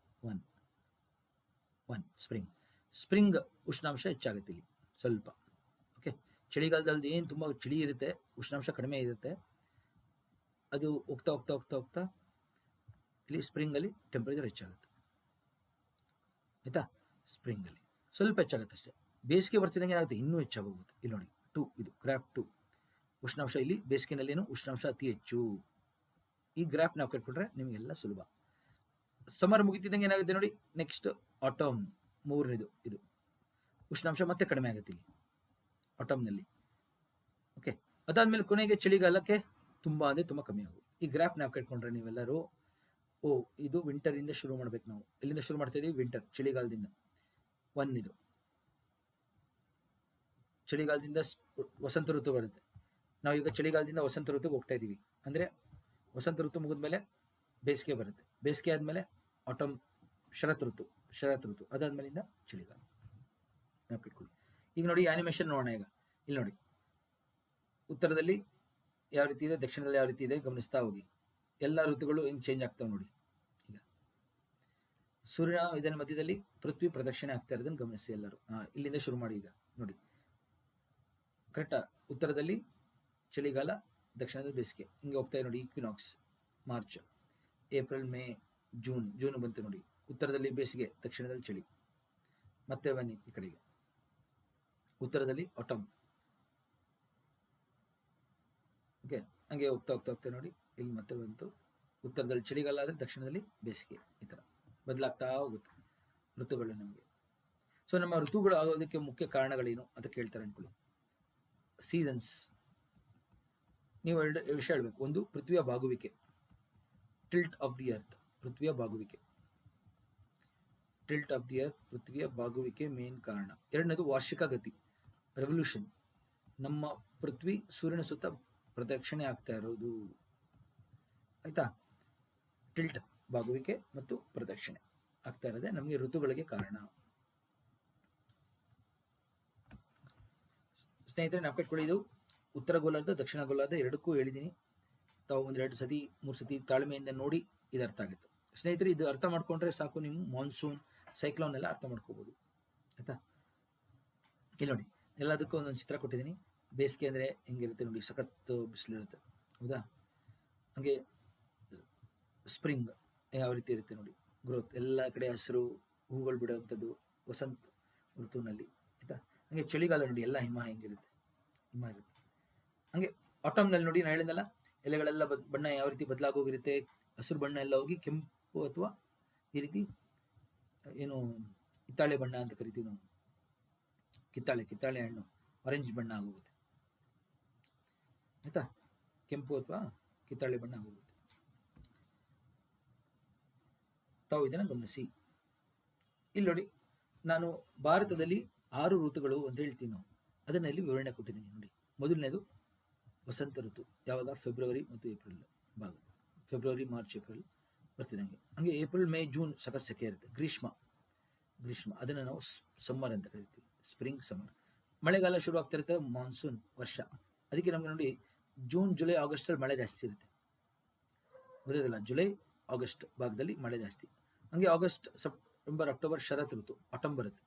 ಒನ್ ಸ್ಪ್ರಿಂಗ್. ಸ್ಪ್ರಿಂಗ್ ಉಷ್ಣಾಂಶ ಹೆಚ್ಚಾಗುತ್ತೆ ಇಲ್ಲಿ ಸ್ವಲ್ಪ. ಓಕೆ, ಚಳಿಗಾಲದಲ್ಲಿ ಏನು ತುಂಬ ಚಳಿ ಇರುತ್ತೆ, ಉಷ್ಣಾಂಶ ಕಡಿಮೆ ಇರುತ್ತೆ, ಅದು ಹೋಗ್ತಾ ಹೋಗ್ತಾ ಹೋಗ್ತಾ ಹೋಗ್ತಾ ಇಲ್ಲಿ ಸ್ಪ್ರಿಂಗಲ್ಲಿ ಟೆಂಪರೇಚರ್ ಹೆಚ್ಚಾಗುತ್ತೆ. ಆಯ್ತಾ? ಸ್ಪ್ರಿಂಗಲ್ಲಿ ಸ್ವಲ್ಪ ಹೆಚ್ಚಾಗುತ್ತೆ ಅಷ್ಟೇ. ಬೇಸಿಗೆ ಬರ್ತಿದ್ದಂಗೆ ಏನಾಗುತ್ತೆ, ಇನ್ನೂ ಹೆಚ್ಚಾಗೋಗುತ್ತೆ. ಇಲ್ಲಿ ನೋಡಿ, ಇದು ಗ್ರಾಫ್ 2. ಉಷ್ಣಾಂಶ ಇಲ್ಲಿ ಬೇಸಿಗೆನಲ್ಲೇನು ಉಷ್ಣಾಂಶ ಅತಿ ಹೆಚ್ಚು. ಈ ಗ್ರಾಫ್ ನಾವು ಕಟ್ಕೊಂಡ್ರೆ ನಿಮಗೆಲ್ಲ ಸುಲಭ. ಸಮರ್ ಮುಗಿತಿದ್ದಂಗೆ ಏನಾಗುತ್ತೆ ನೋಡಿ, ನೆಕ್ಸ್ಟ್ ಆಟಮ್, ಮೂರನೇದು. ಇದು ಉಷ್ಣಾಂಶ ಮತ್ತೆ ಕಡಿಮೆ ಆಗುತ್ತೆ ಇಲ್ಲಿ ಆಟಮ್ನಲ್ಲಿ. ಓಕೆ, ಅದಾದ್ಮೇಲೆ ಕೊನೆಗೆ ಚಳಿಗಾಲಕ್ಕೆ ತುಂಬ ಅಂದರೆ ತುಂಬ ಕಮ್ಮಿ ಆಗುತ್ತೆ. ಈ ಗ್ರಾಫ್ ನಾವು ಕಟ್ಕೊಂಡ್ರೆ ನೀವೆಲ್ಲರೂ, ಇದು ವಿಂಟರಿಂದ ಶುರು ಮಾಡ್ಬೇಕು ನಾವು. ಎಲ್ಲಿಂದ ಶುರು ಮಾಡ್ತಾ ಇದೀವಿ? ವಿಂಟರ್, ಚಳಿಗಾಲದಿಂದ. ಇದು ಚಳಿಗಾಲದಿಂದ ವಸಂತ ಋತು ಬರುತ್ತೆ. ನಾವು ಈಗ ಚಳಿಗಾಲದಿಂದ ವಸಂತ ಋತುಗೆ ಹೋಗ್ತಾ ಇದೀವಿ. ಅಂದರೆ ವಸಂತ ಋತು ಮುಗಿದ್ಮೇಲೆ ಬೇಸಿಗೆ ಬರುತ್ತೆ, ಬೇಸಿಗೆ ಆದಮೇಲೆ ಆಟಮ್, ಶರತ್ ಋತು. ಅದಾದ್ಮೇಲಿಂದ ಚಳಿಗಾಲ. ನಾವು ಇಟ್ಕೊಳ್ಳಿ. ಈಗ ನೋಡಿ, ಆನಿಮೇಷನ್ ನೋಡೋಣ. ಈಗ ಇಲ್ಲಿ ನೋಡಿ, ಉತ್ತರದಲ್ಲಿ ಯಾವ ರೀತಿ ಇದೆ, ದಕ್ಷಿಣದಲ್ಲಿ ಯಾವ ರೀತಿ ಇದೆ ಗಮನಿಸ್ತಾ ಹೋಗಿ. ಎಲ್ಲ ಋತುಗಳು ಹೆಂಗೆ ಚೇಂಜ್ ಆಗ್ತಾವೆ ನೋಡಿ. ಈಗ ಸೂರ್ಯ ಇದರ ಮಧ್ಯದಲ್ಲಿ ಪೃಥ್ವಿ ಪ್ರದಕ್ಷಿಣೆ ಆಗ್ತಾ ಇರೋದನ್ನು ಗಮನಿಸಿ ಎಲ್ಲರೂ. ಇಲ್ಲಿಂದ ಶುರು ಮಾಡಿ. ಈಗ ನೋಡಿ, ಕರೆಕ್ಟಾ? ಉತ್ತರದಲ್ಲಿ ಚಳಿಗಾಲ, ದಕ್ಷಿಣದಲ್ಲಿ ಬೇಸಿಗೆ, ಹಿಂಗೆ ಹೋಗ್ತಾ ಇದೆ ನೋಡಿ. Equinox March, April, May, June ಬಂತು ನೋಡಿ. ಉತ್ತರದಲ್ಲಿ ಬೇಸಿಗೆ, ದಕ್ಷಿಣದಲ್ಲಿ ಚಳಿ. ಮತ್ತೆ ಬನ್ನಿ ಈ ಕಡೆಗೆ, ಉತ್ತರದಲ್ಲಿ ಆಟಮ್. ಓಕೆ, ಹಂಗೆ ಹೋಗ್ತಾ ಹೋಗ್ತಾ ಹೋಗ್ತಾ ನೋಡಿ, ಇಲ್ಲಿ ಮತ್ತೆ ಬಂತು. ಉತ್ತರದಲ್ಲಿ ಚಳಿಗಾಲ ಆದರೆ ದಕ್ಷಿಣದಲ್ಲಿ ಬೇಸಿಗೆ. ಈ ಥರ ಬದಲಾಗ್ತಾ ಹೋಗುತ್ತೆ ಋತುಗಳು ನಮಗೆ. ಸೊ ನಮ್ಮ ಋತುಗಳು ಆಗೋದಕ್ಕೆ ಮುಖ್ಯ ಕಾರಣಗಳೇನು ಅಂತ ಕೇಳ್ತಾರೆ ಅನ್ಕೊಳ್ಳಿ. ಸೀಸನ್ಸ್, ನೀವು ಎರಡು ವಿಷಯ ಹೇಳಬೇಕು. ಒಂದು ಪೃಥ್ವಿಯ ಬಾಗುವಿಕೆ, ಟಿಲ್ಟ್ ಆಫ್ ದಿ ಅರ್ತ್, ಪೃಥ್ವಿಯ ಬಾಗುವಿಕೆ, ಟಿಲ್ಟ್ ಆಫ್ ದಿ ಅರ್ತ್, ಪೃಥ್ವಿಯ ಬಾಗುವಿಕೆ ಮೇನ್ ಕಾರಣ. ಎರಡನೇದು ವಾರ್ಷಿಕ ಗತಿ, ರೆವಲ್ಯೂಷನ್, ನಮ್ಮ ಪೃಥ್ವಿ ಸೂರ್ಯನ ಸುತ್ತ ಪ್ರದಕ್ಷಿಣೆ ಆಗ್ತಾ ಇರೋದು. ಆಯ್ತಾ? ಟಿಲ್ಟ್ ಬಾಗುವಿಕೆ ಮತ್ತು ಪ್ರದಕ್ಷಿಣೆ ಆಗ್ತಾ ಇರೋದೇ ನಮಗೆ ಋತುಗಳಿಗೆ ಕಾರಣ. ಸ್ನೇಹಿತರೆ, ನಾಲ್ಕು ಇದು ಉತ್ತರ ಗೋಲಾರ್ಧ ದಕ್ಷಿಣ ಗೋಲಾರ್ಧ ಎರಡಕ್ಕೂ ಹೇಳಿದ್ದೀನಿ. ತಾವು ಒಂದೆರಡು ಸತಿ 3 ಸತಿ ತಾಳ್ಮೆಯಿಂದ ನೋಡಿ ಇದು ಅರ್ಥ ಆಗುತ್ತೆ. ಸ್ನೇಹಿತರೆ, ಇದು ಅರ್ಥ ಮಾಡ್ಕೊಂಡ್ರೆ ಸಾಕು, ನೀವು ಮಾನ್ಸೂನ್, ಸೈಕ್ಲೋನ್ ಎಲ್ಲ ಅರ್ಥ ಮಾಡ್ಕೋಬೋದು. ಆಯ್ತಾ? ಇಲ್ಲಿ ನೋಡಿ, ಎಲ್ಲದಕ್ಕೂ ಒಂದೊಂದು ಚಿತ್ರ ಕೊಟ್ಟಿದ್ದೀನಿ. ಬೇಸಿಗೆ ಅಂದರೆ ಹೆಂಗಿರುತ್ತೆ ನೋಡಿ, ಸಖತ್ತು ಬಿಸಿಲಿರುತ್ತೆ, ಹೌದಾ? ಹಾಗೆ ಸ್ಪ್ರಿಂಗ್ ಯಾವ ರೀತಿ ಇರುತ್ತೆ ನೋಡಿ, ಗ್ರೋತ್, ಎಲ್ಲ ಕಡೆ ಹಸಿರು ಹೂಗಳು ಬಿಡುವಂಥದ್ದು ವಸಂತ ಋತುವಿನಲ್ಲಿ. ಆಯಿತಾ? ಹಾಗೆ ಚಳಿಗಾಲ ನೋಡಿ, ಎಲ್ಲ ಹಿಮ ಹೆಂಗಿರುತ್ತೆ, ಹಿಮ ಇರುತ್ತೆ. ಹಾಗೆ ಆಟಮ್ನಲ್ಲಿ ನೋಡಿ, ನಾನು ಹೇಳಿದ್ನಲ್ಲ, ಎಲೆಗಳೆಲ್ಲ ಬಣ್ಣ ಯಾವ ರೀತಿ ಬದಲಾಗೋಗಿರುತ್ತೆ, ಹಸಿರು ಬಣ್ಣ ಎಲ್ಲ ಹೋಗಿ ಕೆಂಪು ಅಥವಾ ಈ ರೀತಿ ಏನು ಕಿತ್ತಾಳೆ ಬಣ್ಣ ಅಂತ ಕರಿತೀವಿ ನಾವು, ಕಿತ್ತಾಳೆ ಹಣ್ಣು ಆರೆಂಜ್ ಬಣ್ಣ ಆಗೋಗುತ್ತೆ. ಆಯ್ತಾ? ಕೆಂಪು ಅಥವಾ ಕಿತ್ತಾಳೆ ಬಣ್ಣ ಆಗೋಗುತ್ತೆ. ತಾವು ಇದನ್ನು ಗಮನಿಸಿ. ಇಲ್ಲಿ ನೋಡಿ, ನಾನು ಭಾರತದಲ್ಲಿ 6 ಋತುಗಳು ಅಂತ ಹೇಳ್ತೀವಿ ನಾವು, ಅದನ್ನ ಇಲ್ಲಿ ವಿವರಣೆ ಕೊಟ್ಟಿದ್ದೀನಿ ನೋಡಿ. ಮೊದಲನೇದು ವಸಂತ ಋತು, ಯಾವಾಗ? ಫೆಬ್ರವರಿ ಮತ್ತು ಏಪ್ರಿಲ್ ಭಾಗ, ಫೆಬ್ರವರಿ ಮಾರ್ಚ್ ಏಪ್ರಿಲ್ ಬರ್ತಿದ್ದಂಗೆ. ಹಂಗೆ ಏಪ್ರಿಲ್ ಮೇ ಜೂನ್ ಸಖತ್ ಸೆಕೆ ಇರುತ್ತೆ. ಗ್ರೀಷ್ಮ, ಅದನ್ನು ನಾವು ಸಮ್ಮರ್ ಅಂತ ಕರಿತೀವಿ, ಸ್ಪ್ರಿಂಗ್ ಸಮ್ಮರ್. ಮಳೆಗಾಲ ಶುರು ಆಗ್ತಾ ಇರುತ್ತೆ, ಮಾನ್ಸೂನ್, ವರ್ಷ. ಅದಕ್ಕೆ ನಮಗೆ ನೋಡಿ ಜೂನ್ ಜುಲೈ ಆಗಸ್ಟಲ್ಲಿ ಮಳೆ ಜಾಸ್ತಿ ಇರುತ್ತೆ, ಗೊತ್ತಿಲ್ಲ, ಜುಲೈ ಆಗಸ್ಟ್ ಭಾಗದಲ್ಲಿ ಮಳೆ ಜಾಸ್ತಿ. ಹಂಗೆ ಆಗಸ್ಟ್ ಸೆಪ್ಟೆಂಬರ್ ಅಕ್ಟೋಬರ್ ಶರತ್ ಋತು, ಆಟಮ್ ಬರುತ್ತೆ.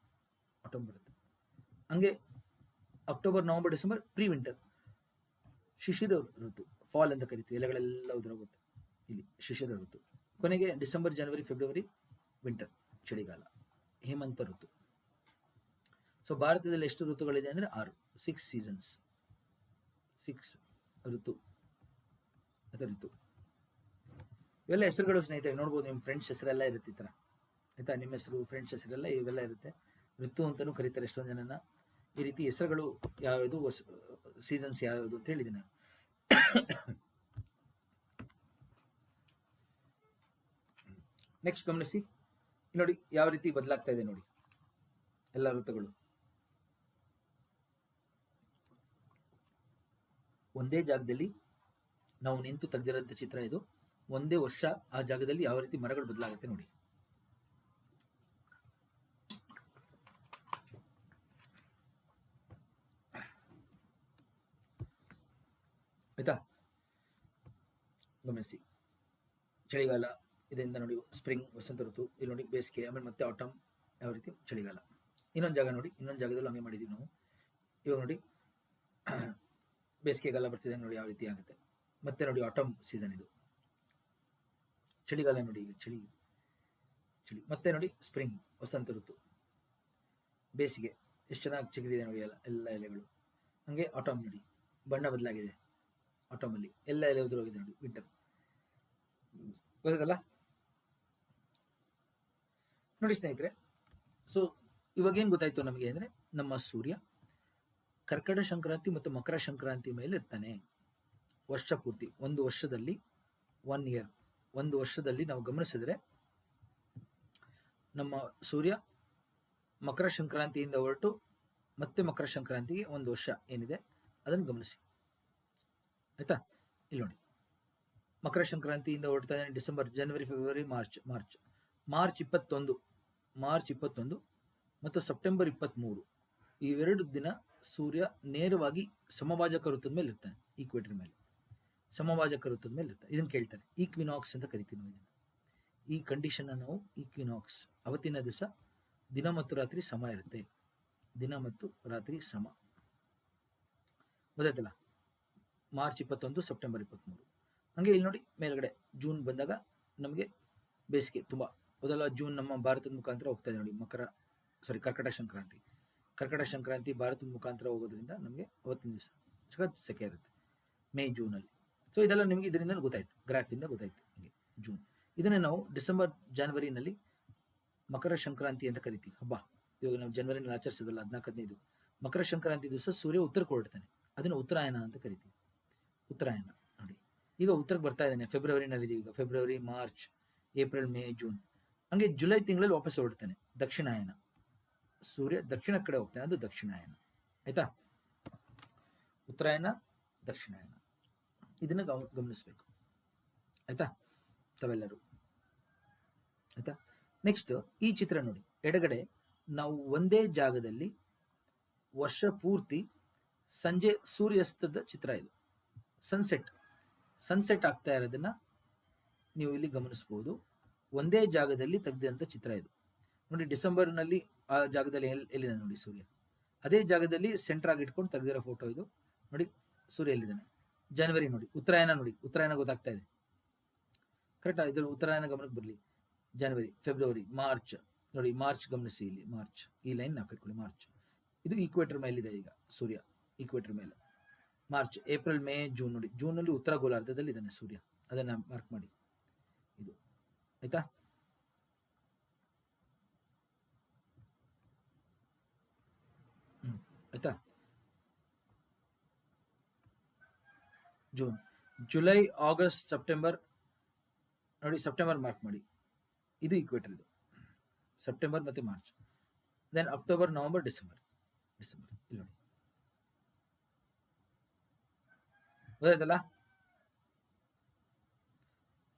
ಹಂಗೆ October November December pre winter, ಶಿಶಿರ ಋತು, ಫಾಲ್ ಅಂತ ಕರಿತೀವಿ, ಎಲೆಗಳೆಲ್ಲ ಉದುರೋಗುತ್ತೆ, ಇಲ್ಲಿ ಶಿಶಿರ ಋತು. ಕೊನೆಗೆ ಡಿಸೆಂಬರ್ ಜನವರಿ ಫೆಬ್ರವರಿ ವಿಂಟರ್, ಚಳಿಗಾಲ, ಹೇಮಂತ ಋತು. ಸೊ ಭಾರತದಲ್ಲಿ ಎಷ್ಟು ಋತುಗಳಿದೆ ಅಂದರೆ 6, 6 ಸೀಸನ್ಸ್, 6 ಋತು ಅಥವಾ ಋತು. ಇವೆಲ್ಲ ಹೆಸರುಗಳು ಸ್ನೇಹಿತರೆ ನೋಡ್ಬೋದು, ನಿಮ್ಮ ಫ್ರೆಂಡ್ಸ್ ಹೆಸರೆಲ್ಲ ಇರುತ್ತೆ ಈ ಥರ. ಆಯಿತಾ? ನಿಮ್ಮ ಹೆಸರು, ಫ್ರೆಂಡ್ಸ್ ಹೆಸರೆಲ್ಲ ಇವೆಲ್ಲ ಇರುತ್ತೆ. ಋತು ಅಂತಲೂ ಕರೀತಾರೆ ಎಷ್ಟೊಂದು ಜನನ. ಈ ರೀತಿ ಹೆಸರುಗಳು ಯಾವುದು, ಸೀಸನ್ಸ್ ಯಾವುದು ಅಂತ ಹೇಳಿದ್ದೀನಿ ನಾನು. ನೆಕ್ಸ್ಟ್ ಗಮನಿಸಿ, ನೋಡಿ ಯಾವ ರೀತಿ ಬದಲಾಗ್ತಾ ಇದೆ ನೋಡಿ ಎಲ್ಲ ಋತುಗಳು. ಒಂದೇ ಜಾಗದಲ್ಲಿ ನಾವು ನಿಂತು ತೆಗೆದಿರೋಂಥ ಚಿತ್ರ ಇದು. ಒಂದೇ ವರ್ಷ ಆ ಜಾಗದಲ್ಲಿ ಯಾವ ರೀತಿ ಮರಗಳು ಬದಲಾಗುತ್ತೆ ನೋಡಿ. ಆಯ್ತಾ? ಗಮನಿಸಿ, ಚಳಿಗಾಲ ಇದರಿಂದ ನೋಡಿ, ಸ್ಪ್ರಿಂಗ್ ವಸಂತ ಋತು, ಇಲ್ಲಿ ನೋಡಿ ಬೇಸಿಗೆ, ಆಮೇಲೆ ಮತ್ತೆ ಆಟಮ್, ಯಾವ ರೀತಿ ಚಳಿಗಾಲ. ಇನ್ನೊಂದು ಜಾಗ ನೋಡಿ, ಇನ್ನೊಂದು ಜಾಗದಲ್ಲೂ ಹಂಗೆ ಮಾಡಿದ್ದೀವಿ ನಾವು. ಇವಾಗ ನೋಡಿ ಬೇಸಿಗೆಗಾಲ ಬರ್ತಿದೆ ನೋಡಿ ಯಾವ ರೀತಿ ಆಗುತ್ತೆ. ಮತ್ತೆ ನೋಡಿ ಆಟಮ್ ಸೀಸನ್ ಇದು, ಚಳಿಗಾಲ ನೋಡಿ, ಈಗ ಚಳಿ. ಮತ್ತೆ ನೋಡಿ ಸ್ಪ್ರಿಂಗ್ ವಸಂತ ಋತು, ಬೇಸಿಗೆ ಎಷ್ಟು ಚೆನ್ನಾಗಿ ಚಿಗುರಿದೆ ನೋಡಿ ಎಲ್ಲ ಎಲೆಗಳು. ಹಾಗೆ ಆಟಮ್ ನೋಡಿ, ಬಣ್ಣ ಬದಲಾಗಿದೆ ಆಟಮಲ್ಲಿ, ಎಲ್ಲ ಎಲೆ ಉದುರೋಗಿದೆ ನೋಡಿ, ವಿಂಟರ್. ಗೊತ್ತಲ್ಲ ನೋಡಿ ಸ್ನೇಹಿತರೆ. ಸೊ ಇವಾಗೇನು ಗೊತ್ತಾಯ್ತು ನಮಗೆ ಅಂದರೆ, ನಮ್ಮ ಸೂರ್ಯ ಕರ್ಕಟ ಸಂಕ್ರಾಂತಿ ಮತ್ತು ಮಕರ ಸಂಕ್ರಾಂತಿ ಮೇಲೆ ಇರ್ತಾನೆ ವರ್ಷ ಪೂರ್ತಿ. ಒಂದು ವರ್ಷದಲ್ಲಿ 1 ಇಯರ್, ಒಂದು ವರ್ಷದಲ್ಲಿ ನಾವು ಗಮನಿಸಿದ್ರೆ ನಮ್ಮ ಸೂರ್ಯ ಮಕರ ಸಂಕ್ರಾಂತಿಯಿಂದ ಹೊರಟು ಮತ್ತೆ ಮಕರ ಸಂಕ್ರಾಂತಿಗೆ ಒಂದು ವರ್ಷ ಏನಿದೆ ಅದನ್ನು ಗಮನಿಸಿ. ಆಯ್ತಾ? ಇಲ್ಲಿ ನೋಡಿ, ಮಕರ ಸಂಕ್ರಾಂತಿಯಿಂದ ಹೊರಡ್ತಾ ಇದ್ದಾನೆ ಡಿಸೆಂಬರ್, ಜನವರಿ, ಫೆಬ್ರವರಿ, ಮಾರ್ಚ್ 21 ಮತ್ತು ಸೆಪ್ಟೆಂಬರ್ 23, ಇವೆರಡು ದಿನ ಸೂರ್ಯ ನೇರವಾಗಿ ಸಮಭಾಜಕ ಋತುದ ಮೇಲೆ ಇರ್ತಾನೆ, ಈಕ್ವೇಟರ್ ಮೇಲೆ, ಸಮಭಾಜಕ ಋತುದ ಮೇಲೆ ಇರ್ತಾನೆ. ಇದನ್ನು ಕೇಳ್ತಾರೆ, ಈಕ್ವಿನಾಕ್ಸ್ ಅಂತ ಕರಿತೀವಿ ನಾವು ಇದನ್ನು. ಈ ಕಂಡೀಷನ್ನ ನಾವು ಈಕ್ವಿನಾಕ್ಸ್, ಅವತ್ತಿನ ದಿವಸ ದಿನ ಮತ್ತು ರಾತ್ರಿ ಸಮ ಇರುತ್ತೆ, ದಿನ ಮತ್ತು ರಾತ್ರಿ ಸಮ. ಗೊತ್ತಾಯ್ತಲ್ಲ? March 21, September 23. ಹಾಗೆ ಇಲ್ಲಿ ನೋಡಿ ಮೇಲ್ಗಡೆ ಜೂನ್ ಬಂದಾಗ ನಮಗೆ ಬೇಸಿಗೆ ತುಂಬ. ಮೊದಲ ಜೂನ್ ನಮ್ಮ ಭಾರತದ ಮುಖಾಂತರ ಹೋಗ್ತಾ ಇದೆ ನೋಡಿ, ಕರ್ಕಟ ಸಂಕ್ರಾಂತಿ ಭಾರತದ ಮುಖಾಂತರ ಹೋಗೋದ್ರಿಂದ ನಮಗೆ ಅವತ್ತಿನ ದಿವಸ ಸೆಕೆ ಇರುತ್ತೆ, ಮೇ ಜೂನಲ್ಲಿ. ಸೊ ಇದೆಲ್ಲ ನಿಮಗೆ ಇದರಿಂದ ಗೊತ್ತಾಯ್ತು, ಗ್ರಾಫಿಂದ ಗೊತ್ತಾಯ್ತು. ಹೀಗೆ ಜೂನ್, ಇದನ್ನೇ ನಾವು ಡಿಸೆಂಬರ್ ಜನವರಿನಲ್ಲಿ ಮಕರ ಸಂಕ್ರಾಂತಿ ಅಂತ ಕರಿತೀವಿ, ಹಬ್ಬ. ಇವಾಗ ನಾವು ಜನವರಿನಲ್ಲಿ ಆಚರಿಸೋದಲ್ಲ, 14-15 ಮಕರ ಸಂಕ್ರಾಂತಿ ದಿವಸ ಸೂರ್ಯ ಉತ್ತರಕ್ಕೆ ಹೊರಡ್ತಾನೆ, ಅದನ್ನು ಉತ್ತರಾಯಣ ಅಂತ ಕರಿತೀವಿ. ಉತ್ತರಾಯಣ ನೋಡಿ. ಈಗ ಉತ್ತರಕ್ಕೆ ಬರ್ತಾ ಇದ್ದಾನೆ, ಫೆಬ್ರವರಿನಲ್ಲಿದ್ದೀವಿ ಈಗ, February, March, April, May, June. ಹಂಗೆ ಜುಲೈ ತಿಂಗಳಲ್ಲಿ ವಾಪಸ್ ಹೊರಡ್ತಾನೆ, ದಕ್ಷಿಣಾಯನ. ಸೂರ್ಯ ದಕ್ಷಿಣ ಕಡೆ ಹೋಗ್ತಾನೆ, ಅದು ದಕ್ಷಿಣಾಯನ. ಆಯ್ತಾ? ಉತ್ತರಾಯಣ, ದಕ್ಷಿಣಾಯನ, ಇದನ್ನ ಗಮನಿಸ್ಬೇಕು. ಆಯ್ತಾ ತಾವೆಲ್ಲರೂ? ಆಯ್ತಾ? ನೆಕ್ಸ್ಟ್ ಈ ಚಿತ್ರ ನೋಡಿ, ಎಡಗಡೆ ನಾವು ಒಂದೇ ಜಾಗದಲ್ಲಿ ವರ್ಷ ಪೂರ್ತಿ ಸಂಜೆ ಸೂರ್ಯಾಸ್ತದ ಚಿತ್ರ ಇದು. ಸನ್ಸೆಟ್ ಆಗ್ತಾ ಇರೋದನ್ನ ನೀವು ಇಲ್ಲಿ ಗಮನಿಸಬಹುದು. ಒಂದೇ ಜಾಗದಲ್ಲಿ ತೆಗೆದಂಥ ಚಿತ್ರ ಇದು ನೋಡಿ. ಡಿಸೆಂಬರ್ನಲ್ಲಿ ಆ ಜಾಗದಲ್ಲಿ ಎಲ್ಲಿದೆ ನೋಡಿ ಸೂರ್ಯ, ಅದೇ ಜಾಗದಲ್ಲಿ ಸೆಂಟರ್ ಆಗಿ ಇಟ್ಕೊಂಡು ತೆಗೆದಿರೋ ಫೋಟೋ ಇದು ನೋಡಿ. ಸೂರ್ಯ ಎಲ್ಲಿದ್ದಾನೆ? ಜನವರಿ ನೋಡಿ, ಉತ್ತರಾಯಣ ನೋಡಿ, ಉತ್ತರಾಯಣ ಗೊತ್ತಾಗ್ತಾ ಇದೆ ಕರೆಕ್ಟಾ? ಇದ್ರ ಉತ್ತರಾಯಣ ಗಮನಕ್ಕೆ ಬರಲಿ. ಜನವರಿ, ಫೆಬ್ರವರಿ, ಮಾರ್ಚ್ ನೋಡಿ, ಮಾರ್ಚ್ ಗಮನಿಸಿ ಇಲ್ಲಿ, ಮಾರ್ಚ್ ಈ ಲೈನ್ ಹಾಕಿಟ್ಕೊಳ್ಳಿ. ಮಾರ್ಚ್ ಇದು ಈಕ್ವೇಟರ್ ಮೇಲಿದೆ ಈಗ ಸೂರ್ಯ, ಈಕ್ವೇಟರ್ ಮೇಲೆ. ಮಾರ್ಚ್, ಏಪ್ರಿಲ್, ಮೇ, ಜೂನ್ ನೋಡಿ, ಜೂನಲ್ಲಿ ಉತ್ತರ ಗೋಲಾರ್ಧದಲ್ಲಿ ಇದ್ದಾನೆ ಸೂರ್ಯ, ಅದನ್ನ ಮಾರ್ಕ್ ಮಾಡಿ. ಇದು ಆಯ್ತಾ? ಆಯ್ತಾ? ಜೂನ್, ಜುಲೈ, ಆಗಸ್ಟ್, ಸೆಪ್ಟೆಂಬರ್ ನೋಡಿ, ಸೆಪ್ಟೆಂಬರ್ ಮಾರ್ಕ್ ಮಾಡಿ, ಇದು ಈಕ್ವೇಟರ್ ಇದು, ಸೆಪ್ಟೆಂಬರ್ ಮತ್ತೆ March. Then October, November, December ಇಲ್ಲಿ ನೋಡಿ, ಗೊತ್ತಾಯ್ತಲ್ಲ?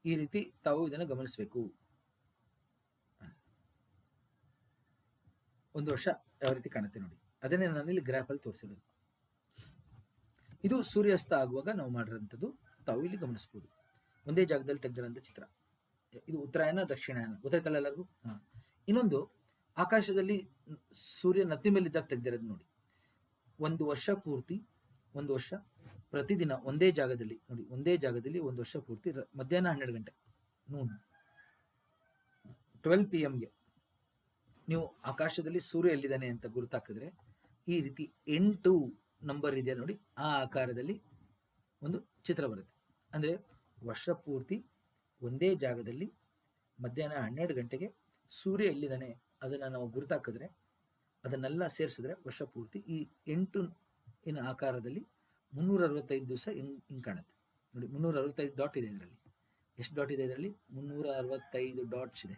ಈ ರೀತಿ ತಾವು ಇದನ್ನು ಗಮನಿಸಬೇಕು. ಒಂದು ವರ್ಷ ಯಾವ ರೀತಿ ಕಾಣುತ್ತೆ ನೋಡಿ, ಅದನ್ನೇ ನಾನು ಇಲ್ಲಿ ಗ್ರಾಫಲ್ಲಿ ತೋರಿಸಿರೋದು. ಇದು ಸೂರ್ಯಾಸ್ತ ಆಗುವಾಗ ನಾವು ಮಾಡಿರೋಂಥದ್ದು, ತಾವು ಇಲ್ಲಿ ಗಮನಿಸ್ಬೋದು. ಒಂದೇ ಜಾಗದಲ್ಲಿ ತೆಗೆದಿರೋಂಥ ಚಿತ್ರ ಇದು. ಉತ್ತರಾಯಣ, ದಕ್ಷಿಣಾಯನ ಗೊತ್ತಾಯ್ತಲ್ಲ ಎಲ್ಲರಿಗೂ? ಇನ್ನೊಂದು, ಆಕಾಶದಲ್ಲಿ ಸೂರ್ಯ ನತ್ತಿ ಮೇಲಿದ್ದಾಗ ತೆಗೆದಿರೋದು ನೋಡಿ. ಒಂದು ವರ್ಷ ಪೂರ್ತಿ, ಒಂದು ವರ್ಷ ಪ್ರತಿದಿನ ಒಂದೇ ಜಾಗದಲ್ಲಿ ನೋಡಿ, ಒಂದೇ ಜಾಗದಲ್ಲಿ ಒಂದು ವರ್ಷ ಪೂರ್ತಿ ಮಧ್ಯಾಹ್ನ 12 ಗಂಟೆ ನೂನ್ 12 PM ನೀವು ಆಕಾಶದಲ್ಲಿ ಸೂರ್ಯ ಎಲ್ಲಿದ್ದಾನೆ ಅಂತ ಗುರುತಾಕಿದ್ರೆ ಈ ರೀತಿ 8 ನಂಬರ್ ಇದೆ ನೋಡಿ, ಆ ಆಕಾರದಲ್ಲಿ ಒಂದು ಚಿತ್ರ ಬರುತ್ತೆ. ಅಂದರೆ ವರ್ಷ ಪೂರ್ತಿ ಒಂದೇ ಜಾಗದಲ್ಲಿ ಮಧ್ಯಾಹ್ನ 12 ಗಂಟೆಗೆ ಸೂರ್ಯ ಎಲ್ಲಿದ್ದಾನೆ ಅದನ್ನು ನಾವು ಗುರುತಾಕಿದ್ರೆ, ಅದನ್ನೆಲ್ಲ ಸೇರಿಸಿದ್ರೆ ವರ್ಷ ಪೂರ್ತಿ ಈ 8 ಆಕಾರದಲ್ಲಿ 365 ದಿವಸ ಹಿಂಗೆ ಕಾಣುತ್ತೆ ನೋಡಿ. 365 ಡಾಟ್ ಇದೆ ಇದರಲ್ಲಿ. ಎಷ್ಟು ಡಾಟ್ ಇದೆ ಇದರಲ್ಲಿ? 365 ಡಾಟ್ಸ್ ಇದೆ.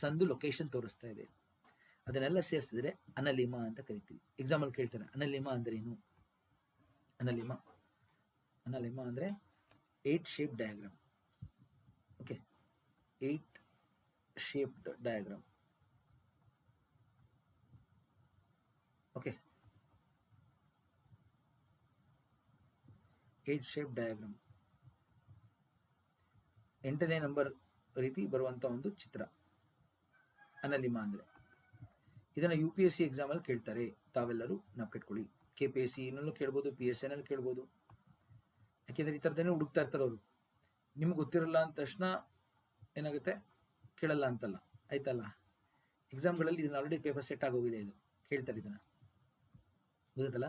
ಸಂದು ಲೊಕೇಶನ್ ತೋರಿಸ್ತಾ ಇದೆ. ಅದನ್ನೆಲ್ಲ ಸೇರಿಸಿದ್ರೆ ಅನಲಿಮ ಅಂತ ಕರಿತೀವಿ. ಎಕ್ಸಾಂಪಲ್ ಕೇಳ್ತಾರೆ, ಅನಲಿಮ ಅಂದ್ರೆ ಏನು? ಅನಲಿಮ ಅಂದ್ರೆ 8 shape diagram. Okay, 8 shaped diagram. Okay, 8 shape diagram, 8ನೇ ನಂಬರ್ ರೀತಿ ಬರುವಂತ ಒಂದು ಚಿತ್ರ ಅನಲಿಮ ಅಂದ್ರೆ. ಇದನ್ನ UPSC ಎಕ್ಸಾಮಲ್ಲಿ ಕೇಳ್ತಾರೆ, ತಾವೆಲ್ಲರೂ ನೆನಪಿಟ್ಕೊಳ್ಳಿ. KPSC ನಲ್ಲೂ ಕೇಳ್ಬೋದು, PSI ನಲ್ಲಿ ಕೇಳ್ಬೋದು. ಯಾಕೆಂದ್ರೆ ಈ ಥರದ್ದೇನೆ ಹುಡುಕ್ತಾ ಇರ್ತಾರೆ ಅವರು. ನಿಮ್ಗೆ ಗೊತ್ತಿರಲ್ಲ ಅಂದ ತಕ್ಷಣ ಏನಾಗುತ್ತೆ, ಕೇಳಲ್ಲ ಅಂತಲ್ಲ, ಆಯ್ತಲ್ಲ? ಎಕ್ಸಾಮ್ಗಳಲ್ಲಿ ಇದನ್ನ ಆಲ್ರೆಡಿ ಪೇಪರ್ ಸೆಟ್ ಆಗೋಗಿದೆ, ಇದು ಕೇಳ್ತಾರೆ ಇದನ್ನ, ಗೊತ್ತಲ್ಲ?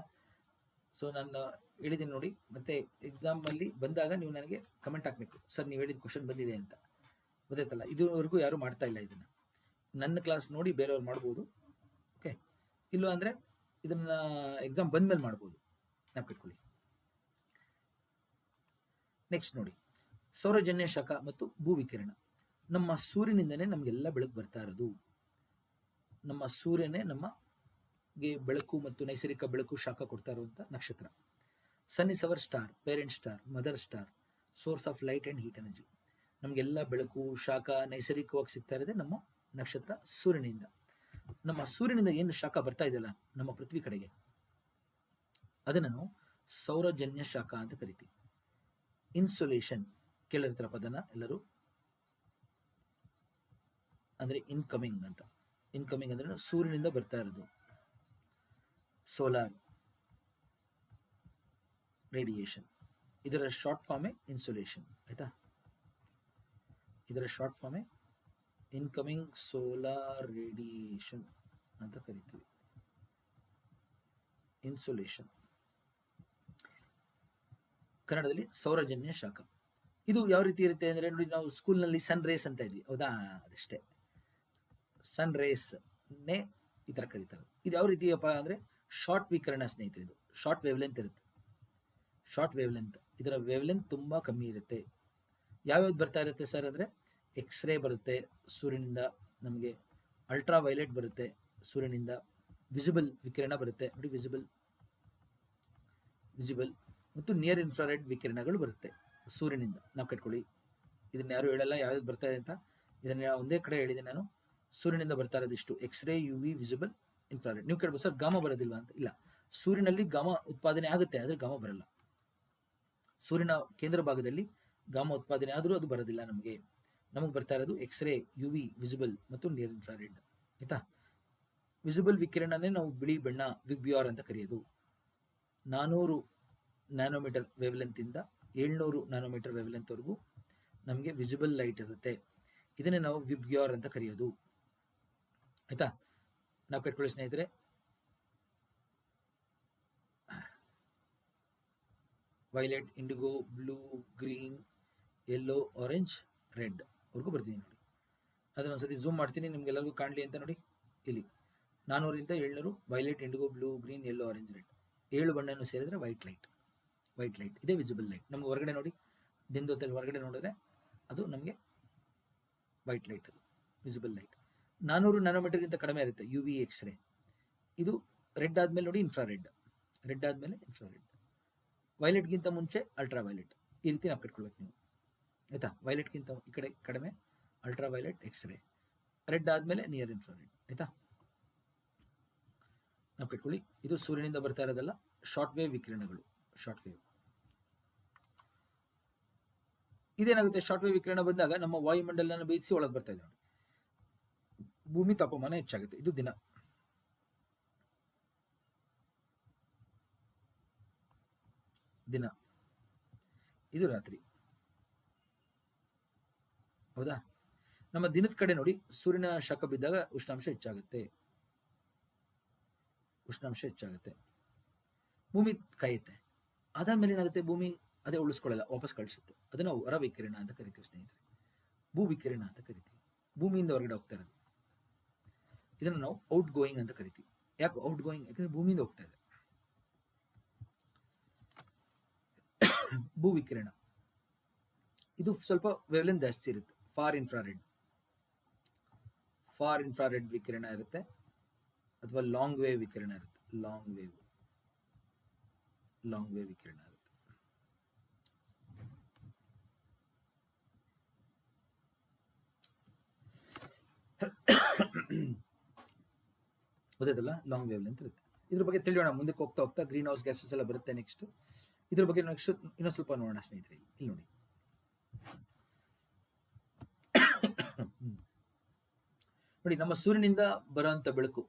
ಸೊ ನಾನು ಹೇಳಿದ್ದೀನಿ ನೋಡಿ. ಮತ್ತೆ ಎಕ್ಸಾಮಲ್ಲಿ ಬಂದಾಗ ನೀವು ನನಗೆ ಕಮೆಂಟ್ ಹಾಕಬೇಕು, ಸರ್ ನೀವು ಹೇಳಿದ ಕ್ವಶನ್ ಬಂದಿದೆ ಅಂತ, ಗೊತ್ತಾಯ್ತಲ್ಲ? ಇದುವರೆಗೂ ಯಾರು ಮಾಡ್ತಾ ಇಲ್ಲ ಇದನ್ನು. ನನ್ನ ಕ್ಲಾಸ್ ನೋಡಿ ಬೇರೆಯವ್ರು ಮಾಡ್ಬೋದು, ಓಕೆ? ಇಲ್ಲ ಅಂದರೆ ಇದನ್ನು ಎಕ್ಸಾಮ್ ಬಂದಮೇಲೆ ಮಾಡ್ಬೋದು, ನೆನಪಿಟ್ಕೊಳ್ಳಿ. ನೆಕ್ಸ್ಟ್ ನೋಡಿ, ಸೌರಜನ್ಯ ಶಾಖ ಮತ್ತು ಭೂವಿಕಿರಣ. ನಮ್ಮ ಸೂರ್ಯನಿಂದನೇ ನಮಗೆಲ್ಲ ಬೆಳಕು ಬರ್ತಾ ಇರೋದು. ನಮ್ಮ ಸೂರ್ಯನೇ ನಮಗೆ ಬೆಳಕು ಮತ್ತು ನೈಸರ್ಗಿಕ ಬೆಳಕು ಶಾಖ ಕೊಡ್ತಾ ಇರುವಂಥ ನಕ್ಷತ್ರ. Sun is our star, parent star, mother star, source of light and heat energy. ನಮಗೆಲ್ಲ ಬೆಳಕು ಶಾಖ ನೈಸರ್ಗಿಕವಾಗಿ ಸಿಗ್ತಾ ಇರೋದೇ ನಮ್ಮ ನಕ್ಷತ್ರ ಸೂರ್ಯನಿಂದ. ನಮ್ಮ ಸೂರ್ಯನಿಂದ ಏನು ಶಾಖ ಬರ್ತಾ ಇದೆಯಲ್ಲ ನಮ್ಮ ಪೃಥ್ವಿ ಕಡೆಗೆ, ಅದನ್ನು ನಾವು ಸೌರಜನ್ಯ ಶಾಖ ಅಂತ ಕರಿತೀವಿ. ಇನ್ಸುಲೇಷನ್ ಕೇಳಿರ್ತಾರ ಪದನ ಎಲ್ಲರೂ, ಅಂದರೆ ಇನ್ಕಮಿಂಗ್ ಅಂತ. ಇನ್ಕಮಿಂಗ್ ಅಂದ್ರೆ ಸೂರ್ಯನಿಂದ ಬರ್ತಾ ಇರೋದು, ಸೋಲಾರ್ ರೇಡಿಯೇಷನ್. ಇದರ ಶಾರ್ಟ್ ಫಾರ್ಮೇ ಇನ್ಸುಲೇಷನ್, ಆಯ್ತಾ? ಇದರ ಶಾರ್ಟ್ ಫಾರ್ಮೇ ಇನ್ಕಮಿಂಗ್ ಸೋಲಾರ್ ರೇಡಿಯೇಷನ್ ಅಂತ ಕರಿತೀವಿ, ಇನ್ಸುಲೇಷನ್. ಕನ್ನಡದಲ್ಲಿ ಸೌರಜನ್ಯ ಶಾಖ. ಇದು ಯಾವ ರೀತಿ ಇರುತ್ತೆ ಅಂದರೆ ನೋಡಿ, ನಾವು ಸ್ಕೂಲ್ನಲ್ಲಿ ಸನ್ ರೇಸ್ ಅಂತ ಇದ್ವಿ, ಹೌದಾ? ಅದಷ್ಟೇ, ಸನ್ ರೇಸ್ನೇ ಈ ಥರ ಕರೀತಾರೆ. ಇದು ಯಾವ ರೀತಿಯಪ್ಪ ಅಂದರೆ ಶಾರ್ಟ್ ವಿಕಿರಣ ಸ್ನೇಹಿತರೆ. ಇದು ಶಾರ್ಟ್ ವೇವ್ ಲೆಂತ್ ಇರುತ್ತೆ. ಶಾರ್ಟ್ ವೇವ್ ಲೆಂತ್, ಇದರ ವೇವ್ ಲೆಂತ್ ತುಂಬ ಕಮ್ಮಿ ಇರುತ್ತೆ. ಯಾವ್ಯಾವ್ದು ಬರ್ತಾ ಇರುತ್ತೆ ಸರ್ ಅಂದರೆ, ಎಕ್ಸ್ರೇ ಬರುತ್ತೆ ಸೂರ್ಯನಿಂದ, ನಮಗೆ ಅಲ್ಟ್ರಾ ವೈಲೆಟ್ ಬರುತ್ತೆ ಸೂರ್ಯನಿಂದ, ವಿಸಿಬಲ್ ವಿಕಿರಣ ಬರುತ್ತೆ ನೋಡಿ, ವಿಸಿಬಲ್ ಮತ್ತು ನಿಯರ್ ಇನ್ಫ್ರಾರೆಡ್ ವಿಕಿರಣಗಳು ಬರುತ್ತೆ ಸೂರ್ಯನಿಂದ. ನಾವು ಕಟ್ಕೊಳ್ಳಿ, ಇದನ್ನ ಯಾರು ಹೇಳಲ್ಲ ಯಾವ್ದು ಬರ್ತಾ ಇದೆ ಅಂತ, ಇದನ್ನ ಒಂದೇ ಕಡೆ ಹೇಳಿದೆ ನಾನು. ಸೂರ್ಯನಿಂದ ಬರ್ತಾ ಇರೋದಿಷ್ಟು x-ray, U V, visible, infrared. ನೀವು ಕೇಳ್ಬೋದು ಸರ್ ಗಾಮ ಬರೋದಿಲ್ವಾ ಅಂತ. ಇಲ್ಲ, ಸೂರ್ಯನಲ್ಲಿ ಗಾಮ ಉತ್ಪಾದನೆ ಆಗುತ್ತೆ, ಆದರೆ ಗಾಮ ಬರಲ್ಲ. ಸೂರ್ಯನ ಕೇಂದ್ರ ಭಾಗದಲ್ಲಿ ಗಾಮ ಉತ್ಪಾದನೆ ಆದರೂ ಅದು ಬರೋದಿಲ್ಲ ನಮಗೆ ಬರ್ತಾ ಇರೋದು ಎಕ್ಸ್ರೇ, ಯು ವಿ, ವಿಸಿಬಲ್ ಮತ್ತು ನಿಯರ್ ಇನ್ಫ್ರಾರೆಡ್. ಆಯ್ತಾ? ವಿಸಿಬಲ್ ವಿಕಿರಣನೇ ನಾವು ಬಿಳಿ ಬಣ್ಣ, ವಿಗ್ಬಿಯಾರ್ ಅಂತ ಕರೆಯೋದು. 400 ನ್ಯಾನೋಮೀಟರ್ ವೇವ್ಲೆಂತಿಂದ 700 ನ್ಯಾನೋಮೀಟರ್ ವೇವ್ಲೆಂತ್ವರೆಗೂ ನಮಗೆ ವಿಸಿಬಲ್ ಲೈಟ್ ಇರುತ್ತೆ. ಇದನ್ನೇ ನಾವು ವಿಬ್ಗ್ಯಾರ್ ಅಂತ ಕರೆಯೋದು. ಆಯ್ತಾ? ನಾವು ಕಟ್ಕೊಳ್ಳಿ ಸ್ನೇಹಿತರೆ, violet, indigo, blue, green, yellow, orange, red ವರ್ಗೂ ಬರ್ತೀನಿ ನೋಡಿ. ಅದನ್ನ ಒಂದ್ಸತಿ ಝೂಮ್ ಮಾಡ್ತೀನಿ ನಿಮ್ಗೆಲ್ಲರಿಗೂ ಕಾಣಲಿ ಅಂತ ನೋಡಿ. ಇಲ್ಲಿ 400ರಿಂದ 700 violet, indigo, blue, green, yellow, orange, red 7 ಬಣ್ಣವನ್ನು ಸೇರಿದ್ರೆ ವೈಟ್ ಲೈಟ್. ಇದೇ ವಿಸಿಬಲ್ ಲೈಟ್. ನಮ್ಗೆ ಹೊರಗಡೆ ನೋಡಿ, ದಿನದೊತ್ತಲ್ಲಿ ಹೊರಗಡೆ ನೋಡಿದ್ರೆ ಅದು ನಮಗೆ ವೈಟ್ ಲೈಟ್, ಅದು ವಿಸಿಬಲ್ ಲೈಟ್. 400 ನ್ಯಾನೋಮೀಟರ್ಗಿಂತ ಕಡಿಮೆ ಇರುತ್ತೆ ಯು ವಿ, ಎಕ್ಸ್ರೇ. ಇದು ರೆಡ್ ಆದಮೇಲೆ ನೋಡಿ ಇನ್ಫ್ರಾರೆಡ್, ವೈಲೆಟ್ಗಿಂತ ಮುಂಚೆ ಅಲ್ಟ್ರಾ ವೈಲೆಟ್. ಈ ರೀತಿ ನಾವು ಕಟ್ಕೊಳ್ಬೇಕು ನೀವು. ಆಯ್ತಾ? ವೈಲೆಟ್ಗಿಂತ ಈ ಕಡೆ ಕಡಿಮೆ ಅಲ್ಟ್ರಾ ವೈಲೆಟ್, ಎಕ್ಸ್ರೇ. ರೆಡ್ ಆದಮೇಲೆ ನಿಯರ್ ಇನ್ಫ್ರಾರೆಡ್. ಆಯ್ತಾ? ನಾವು ಕಟ್ಕೊಳ್ಳಿ, ಇದು ಸೂರ್ಯನಿಂದ ಬರ್ತಾ ಇರೋದಲ್ಲ, ಶಾರ್ಟ್ ವೇವ್ ವಿಕಿರಣಗಳು. ಶಾರ್ಟ್ ವೇವ್ ಇದೇನಾಗುತ್ತೆ, ಶಾರ್ಟ್ ವೇವ್ ವಿಕಿರಣ ಬಂದಾಗ ನಮ್ಮ ವಾಯುಮಂಡಲನ ಭೇದಿಸಿ ಒಳಗೆ ಬರ್ತಾ ಇದೆ ನೋಡಿ. ಭೂಮಿ ತಾಪಮಾನ ಹೆಚ್ಚಾಗುತ್ತೆ. ಇದು ದಿನ. ಇದು ರಾತ್ರಿ. ಹೌದಾ? ನಮ್ಮ ದಿನದ ಕಡೆ ನೋಡಿ, ಸೂರ್ಯನ ಶಾಖ ಬಿದ್ದಾಗ ಉಷ್ಣಾಂಶ ಹೆಚ್ಚಾಗುತ್ತೆ. ಭೂಮಿ ಕಾಯುತ್ತೆ. ಅದಾದ್ಮೇಲೆ ಏನಾಗುತ್ತೆ, ಭೂಮಿ ಅದೇ ಉಳಿಸ್ಕೊಳ್ಳಲ್ಲ, ವಾಪಸ್ ಕಳಿಸುತ್ತೆ. ಅದನ್ನು ಹೊರ ವಿಕಿರಣ ಅಂತ ಕರಿತೀವಿ ಸ್ನೇಹಿತರೆ. ಭೂ ವಿಕಿರಣ ಅಂತ ಕರಿತೀವಿ. ಭೂಮಿಯಿಂದ ಹೊರಗಡೆ ಹೋಗ್ತಾ ಇರೋದು. ಇದನ್ನು ನಾವು ಔಟ್ ಗೋಯಿಂಗ್ ಅಂತ ಕರಿತೀವಿ. ಯಾಕೆ ಔಟ್ ಗೋಯಿಂಗ್? ಯಾಕಂದ್ರೆ ಭೂಮಿಯಿಂದ ಹೋಗ್ತಾ ಇದೆ. ಭೂ ವಿಕಿರಣ ಇದು ಸ್ವಲ್ಪ ವೇವ್ಲೆಂತ್ ಜಾಸ್ತಿ ಇರುತ್ತೆ. ಫಾರ್ ಇನ್ಫ್ರಾರೆಡ್ ವಿಕಿರಣ ಇರುತ್ತೆ, ಅಥವಾ ಲಾಂಗ್ ವೇವ್ ವಿಕಿರಣ ಇರುತ್ತೆ. ಲಾಂಗ್ ವೇವ್ ವಿಕಿರಣ ಇರುತ್ತೆ. ಗೊತ್ತಾಯ್ತಲ್ಲ? ಲಾಂಗ್ ವೇವ್ ಲೆಂತ್ ಇರುತ್ತೆ. ಇದ್ರ ಬಗ್ಗೆ ತಿಳಿಯೋಣ ಮುಂದಕ್ಕೆ ಹೋಗ್ತಾ ಗ್ರೀನ್ ಹೌಸ್ ಗ್ಯಾಸಸ್ ಎಲ್ಲ ಬರುತ್ತೆ ನೆಕ್ಸ್ಟ್. ಇದ್ರ ಬಗ್ಗೆ ನೆಕ್ಸ್ಟ್ ಇನ್ನೊಂದು ಸ್ವಲ್ಪ ನೋಡೋಣ ಸ್ನೇಹಿತರೆ. ಇಲ್ಲಿ ನೋಡಿ, ನಮ್ಮ ಸೂರ್ಯನಿಂದ ಬರುವಂತ ಬೆಳಕು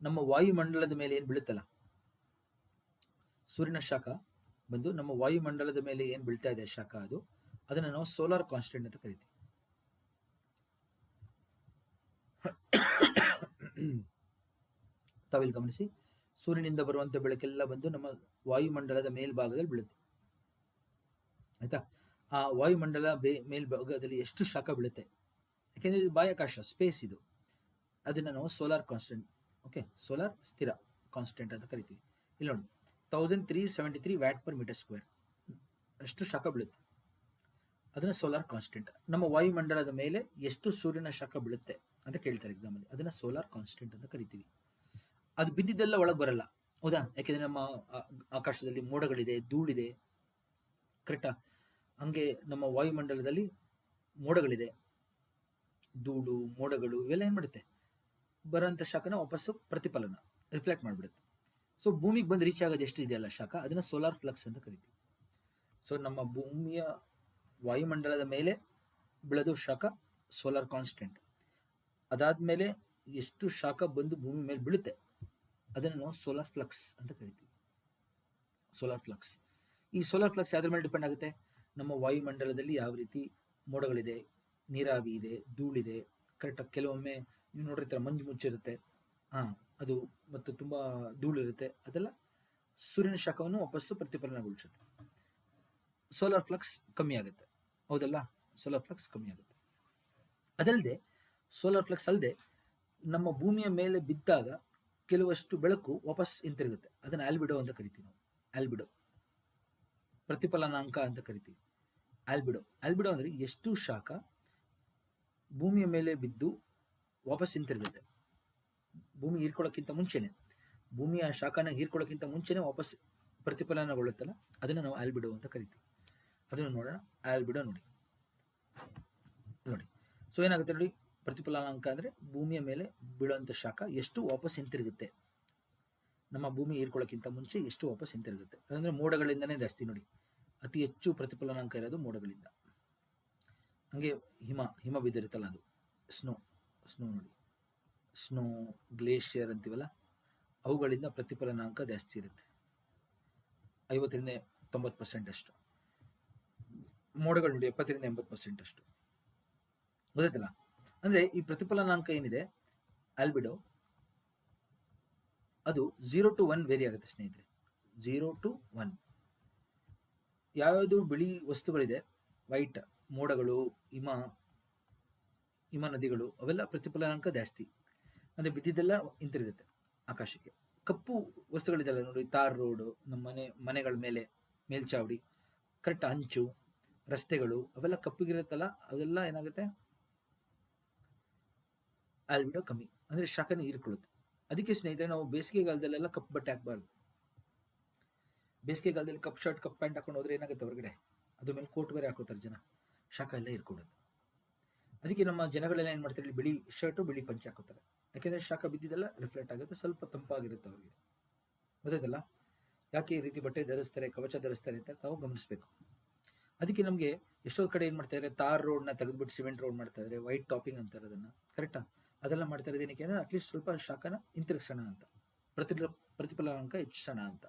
ನಮ್ಮ ವಾಯುಮಂಡಲದ ಮೇಲೆ ಏನು ಬೀಳುತ್ತಲ್ಲ, ಸೂರ್ಯನ ಶಾಖ ಬಂದು ನಮ್ಮ ವಾಯುಮಂಡಲದ ಮೇಲೆ ಏನು ಬೀಳ್ತಾ ಇದೆ ಶಾಖ, ಅದನ್ನು ನಾವು ಸೋಲಾರ್ ಕಾನ್ಸ್ಟೆಂಟ್ ಅಂತ ಕರಿತೀವಿ. ತಾವಿಲ್ಲಿ ಗಮನಿಸಿ, ಸೂರ್ಯನಿಂದ ಬರುವಂತ ಬೆಳಕೆಲ್ಲ ಬಂದು ನಮ್ಮ ವಾಯುಮಂಡಲದ ಮೇಲ್ಭಾಗದಲ್ಲಿ ಬೀಳುತ್ತೆ. ಆಯ್ತಾ? ಆ ವಾಯುಮಂಡಲ ಮೇಲ್ಭಾಗದಲ್ಲಿ ಎಷ್ಟು ಶಾಖ ಬೀಳುತ್ತೆ, ಯಾಕೆಂದ್ರೆ ಇದು ಬಾಹ್ಯಾಕಾಶ, ಸ್ಪೇಸ್ ಇದು. ಅದನ್ನ ನಾವು ಸೋಲಾರ್ ಕಾನ್ಸ್ಟೆಂಟ್, ಓಕೆ, ಸೋಲಾರ್ ಸ್ಥಿರ ಕಾನ್ಸ್ಟೆಂಟ್ ಅಂತ ಕರಿತೀವಿ. ಇಲ್ಲಿ ನೋಡಿ, 1373 ವ್ಯಾಟ್ ಪರ್ ಮೀಟರ್ ಸ್ಕ್ವೇರ್ ಅಷ್ಟು ಶಾಖ ಬೀಳುತ್ತೆ. ಅದನ್ನ ಸೋಲಾರ್ ಕಾನ್ಸ್ಟೆಂಟ್. ನಮ್ಮ ವಾಯುಮಂಡಲದ ಮೇಲೆ ಎಷ್ಟು ಸೂರ್ಯನ ಶಾಖ ಬೀಳುತ್ತೆ ಅಂತ ಕೇಳ್ತಾರೆ ಎಕ್ಸಾಮಲ್ಲಿ, ಅದನ್ನ ಸೋಲಾರ್ ಕಾನ್ಸ್ಟೆಂಟ್ ಅಂತ ಕರಿತೀವಿ. ಅದು ಬಿದ್ದಿದ್ದೆಲ್ಲ ಒಳಗೆ ಬರಲ್ಲ, ಹೌದಾ? ಯಾಕೆಂದ್ರೆ ನಮ್ಮ ಆಕಾಶದಲ್ಲಿ ಮೋಡಗಳಿದೆ, ಧೂಳಿದೆ, ಕರೆಕ್ಟಾ? ಹಂಗೆ ನಮ್ಮ ವಾಯುಮಂಡಲದಲ್ಲಿ ಮೋಡಗಳಿದೆ, ಧೂಳು, ಮೋಡಗಳು ಇವೆಲ್ಲ ಏನ್ ಮಾಡುತ್ತೆ, ಬರೋಂಥ ಶಾಖನ ವಾಪಸ್ಸು ಪ್ರತಿಫಲನ, ರಿಫ್ಲೆಕ್ಟ್ ಮಾಡಿಬಿಡುತ್ತೆ. ಸೊ ಭೂಮಿಗೆ ಬಂದು ರೀಚ್ ಆಗೋದು ಎಷ್ಟು ಇದೆಯಲ್ಲ ಶಾಖ, ಅದನ್ನ ಸೋಲಾರ್ ಫ್ಲಕ್ಸ್ ಅಂತ ಕರಿತೀವಿ. ಸೊ ನಮ್ಮ ಭೂಮಿಯ ವಾಯುಮಂಡಲದ ಮೇಲೆ ಬೀಳೋದು ಶಾಖ ಸೋಲಾರ್ ಕಾನ್ಸ್ಟೆಂಟ್. ಅದಾದ್ಮೇಲೆ ಎಷ್ಟು ಶಾಖ ಬಂದು ಭೂಮಿ ಮೇಲೆ ಬೀಳುತ್ತೆ ಅದನ್ನು ನಾವು ಸೋಲಾರ್ ಫ್ಲಕ್ಸ್ ಅಂತ ಕರಿತೀವಿ. Solar flux. ಈ ಸೋಲಾರ್ ಫ್ಲಕ್ಸ್ ಯಾವ್ದ್ರ ಮೇಲೆ ಡಿಪೆಂಡ್ ಆಗುತ್ತೆ, ನಮ್ಮ ವಾಯುಮಂಡಲದಲ್ಲಿ ಯಾವ ರೀತಿ ಮೋಡಗಳಿದೆ, ನೀರಾವಿ ಇದೆ, ಧೂಳಿದೆ, ಕರೆಕ್ಟಾಗಿ ಕೆಲವೊಮ್ಮೆ ನೀವು ನೋಡಿರ್ತೀರ ಮಂಜು ಮುಚ್ಚಿರುತ್ತೆ, ಅದು ಮತ್ತು ತುಂಬ ಧೂಳಿರುತ್ತೆ, ಅದೆಲ್ಲ ಸೂರ್ಯನ ಶಾಖವನ್ನು ವಾಪಸ್ಸು ಪ್ರತಿಫಲನಗೊಳಿಸುತ್ತೆ. ಸೋಲಾರ್ ಫ್ಲಕ್ಸ್ ಕಮ್ಮಿ ಆಗುತ್ತೆ, ಹೌದಲ್ಲ? ಸೋಲಾರ್ ಫ್ಲಕ್ಸ್ ಕಮ್ಮಿ ಆಗುತ್ತೆ. ಅದಲ್ಲದೆ ಸೋಲಾರ್ ಫ್ಲಕ್ಸ್ ಅಲ್ಲದೆ ನಮ್ಮ ಭೂಮಿಯ ಮೇಲೆ ಬಿದ್ದಾಗ ಕೆಲವಷ್ಟು ಬೆಳಕು ವಾಪಸ್ ಹಿಂತಿರುಗುತ್ತೆ. ಅದನ್ನು ಆಲ್ಬಿಡೋ ಅಂತ ಕರಿತೀವಿ ನಾವು. ಆಲ್ಬಿಡೋ ಪ್ರತಿಫಲನಾಂಕ ಅಂತ ಕರಿತೀವಿ. ಆಲ್ಬಿಡೋ ಆಲ್ಬಿಡೋ ಅಂದರೆ ಎಷ್ಟು ಶಾಖ ಭೂಮಿಯ ಮೇಲೆ ಬಿದ್ದು ವಾಪಸ್ ಹಿಂತಿರುಗುತ್ತೆ. ಭೂಮಿ ಹೀರ್ಕೊಳ್ಳೋಕ್ಕಿಂತ ಮುಂಚೆನೆ, ಭೂಮಿಯ ಶಾಖನ ಹೀರ್ಕೊಳ್ಳೋಕ್ಕಿಂತ ಮುಂಚೆನೆ ವಾಪಸ್ ಪ್ರತಿಫಲನಗೊಳ್ಳುತ್ತಲ್ಲ, ಅದನ್ನು ನಾವು ಆಲ್ಬಿಡೋ ಅಂತ ಕರಿತೀವಿ. ಅದನ್ನು ನೋಡೋಣ. ಆಲ್ಬಿಡೋ ನೋಡಿ. ಸೊ ಏನಾಗುತ್ತೆ ನೋಡಿ, ಪ್ರತಿಫಲನಾಂಕ ಅಂದರೆ ಭೂಮಿಯ ಮೇಲೆ ಬೀಳುವಂಥ ಶಾಖ ಎಷ್ಟು ವಾಪಸ್ ಹಿಂತಿರುಗುತ್ತೆ, ನಮ್ಮ ಭೂಮಿ ಹೀರ್ಕೊಳ್ಳೋಕ್ಕಿಂತ ಮುಂಚೆ ಎಷ್ಟು ವಾಪಸ್ ಹಿಂತಿರುಗುತ್ತೆ. ಅಂದರೆ ಮೋಡಗಳಿಂದನೇ ಜಾಸ್ತಿ ನೋಡಿ, ಅತಿ ಹೆಚ್ಚು ಪ್ರತಿಫಲನಾಂಕ ಇರೋದು ಮೋಡಗಳಿಂದ. ಹಂಗೆ ಹಿಮ ಬಿದ್ದಿರುತ್ತಲ್ಲ, ಅದು ಸ್ನೋ ನೋಡಿ, ಸ್ನೋ ಗ್ಲೇಷಿಯರ್ ಅಂತೀವಲ್ಲ, ಅವುಗಳಿಂದ ಪ್ರತಿಫಲನಾಂಕ ಜಾಸ್ತಿ ಇರುತ್ತೆ, 50ರಿಂದ 90% ಅಷ್ಟು. ಮೋಡಗಳು ನೋಡಿ 70ರಿಂದ 80% ಅಷ್ಟು. ಗೊತ್ತಾಯ್ತಲ್ಲ? ಅಂದರೆ ಈ ಪ್ರತಿಫಲನಾಂಕ ಏನಿದೆ ಆಲ್ಬಿಡೋ, ಅದು 0 to 1 ವೇರಿ ಆಗುತ್ತೆ ಸ್ನೇಹಿತರೆ. 0 to 1. ಯಾವ್ಯಾವುದು ಬಿಳಿ ವಸ್ತುಗಳಿದೆ, ವೈಟ್ ಮೋಡಗಳು, ಹಿಮ ನದಿಗಳು, ಅವೆಲ್ಲ ಪ್ರತಿಫಲನಾಂಕ ಜಾಸ್ತಿ, ಅಂದರೆ ಬಿದ್ದಿದ್ದೆಲ್ಲ ಹಿಂತಿರುಗುತ್ತೆ ಆಕಾಶಕ್ಕೆ. ಕಪ್ಪು ವಸ್ತುಗಳಿದೆಲ್ಲ ನೋಡಿ, ತಾರ್ ರೋಡು, ನಮ್ಮ ಮನೆಗಳ ಮೇಲೆ ಮೇಲ್ಚಾವಡಿ, ಕರೆಕ್ಟ್ ಅಂಚು, ರಸ್ತೆಗಳು, ಅವೆಲ್ಲ ಕಪ್ಪಗಿರುತ್ತಲ್ಲ, ಅದೆಲ್ಲ ಏನಾಗುತ್ತೆ, ಆಲ್ಬಿಡೋ ಕಮ್ಮಿ, ಅಂದರೆ ಶಾಖನ ಹೀರ್ಕೊಳ್ಳುತ್ತೆ. ಅದಕ್ಕೆ ಸ್ನೇಹಿತರೆ, ನಾವು ಬೇಸಿಗೆಗಾಲದಲ್ಲೆಲ್ಲ ಕಪ್ಪು ಬಟ್ಟೆ ಹಾಕಬಾರ್ದು. ಬೇಸಿಗೆಗಾಲದಲ್ಲಿ ಕಪ್ ಶರ್ಟ್, ಕಪ್ ಪ್ಯಾಂಟ್ ಹಾಕೊಂಡು ಹೋದ್ರೆ ಏನಾಗುತ್ತೆ ಹೊರಗಡೆ, ಅದ್ರ ಮೇಲೆ ಕೋಟ್ ಬೇರೆ ಹಾಕೋತಾರೆ ಜನ, ಶಾಖ ಎಲ್ಲ ಹೀರ್ಕೊಳ್ಳೋದು. ಅದಕ್ಕೆ ನಮ್ಮ ಜನಗಳೆಲ್ಲ ಏನು ಮಾಡ್ತಾರೆ, ಬಿಳಿ ಶರ್ಟು ಬಿಳಿ ಪಂಚೆ ಹಾಕೋತಾರೆ, ಯಾಕೆಂದರೆ ಶಾಖ ಬಿದ್ದಿದ್ದೆಲ್ಲ ರಿಫ್ಲೆಕ್ಟ್ ಆಗುತ್ತೆ, ಸ್ವಲ್ಪ ತಂಪಾಗಿರುತ್ತೆ ಅವರಿಗೆ. ಗೊತ್ತಾಯ್ತಲ್ಲ? ಯಾಕೆ ಈ ರೀತಿ ಬಟ್ಟೆ ಧರಿಸ್ತಾರೆ, ಕವಚ ಧರಿಸ್ತಾರೆ ಅಂತ ತಾವು ಗಮನಿಸಬೇಕು. ಅದಕ್ಕೆ ನಮಗೆ ಎಷ್ಟೋ ಕಡೆ ಏನು ಮಾಡ್ತಾ ಇದ್ದಾರೆ, ತಾರ್ ರೋಡ್ನ ತೆಗೆದುಬಿಟ್ಟು ಸಿಮೆಂಟ್ ರೋಡ್ ಮಾಡ್ತಾ ಇದ್ದಾರೆ, ವೈಟ್ ಟಾಪಿಂಗ್ ಅಂತಾರೆ ಅದನ್ನು, ಕರೆಕ್ಟಾ? ಅದೆಲ್ಲ ಮಾಡ್ತಾ ಇರೋದು ಏನಕ್ಕೆ ಅಂದರೆ ಅಟ್ಲೀಸ್ಟ್ ಸ್ವಲ್ಪ ಶಾಖನ ಹಿಂತಿರುಗಿಸೋಣ ಅಂತ, ಪ್ರತಿಫಲನಾಂಕ ಹೆಚ್ಚಿಸೋಣ ಅಂತ.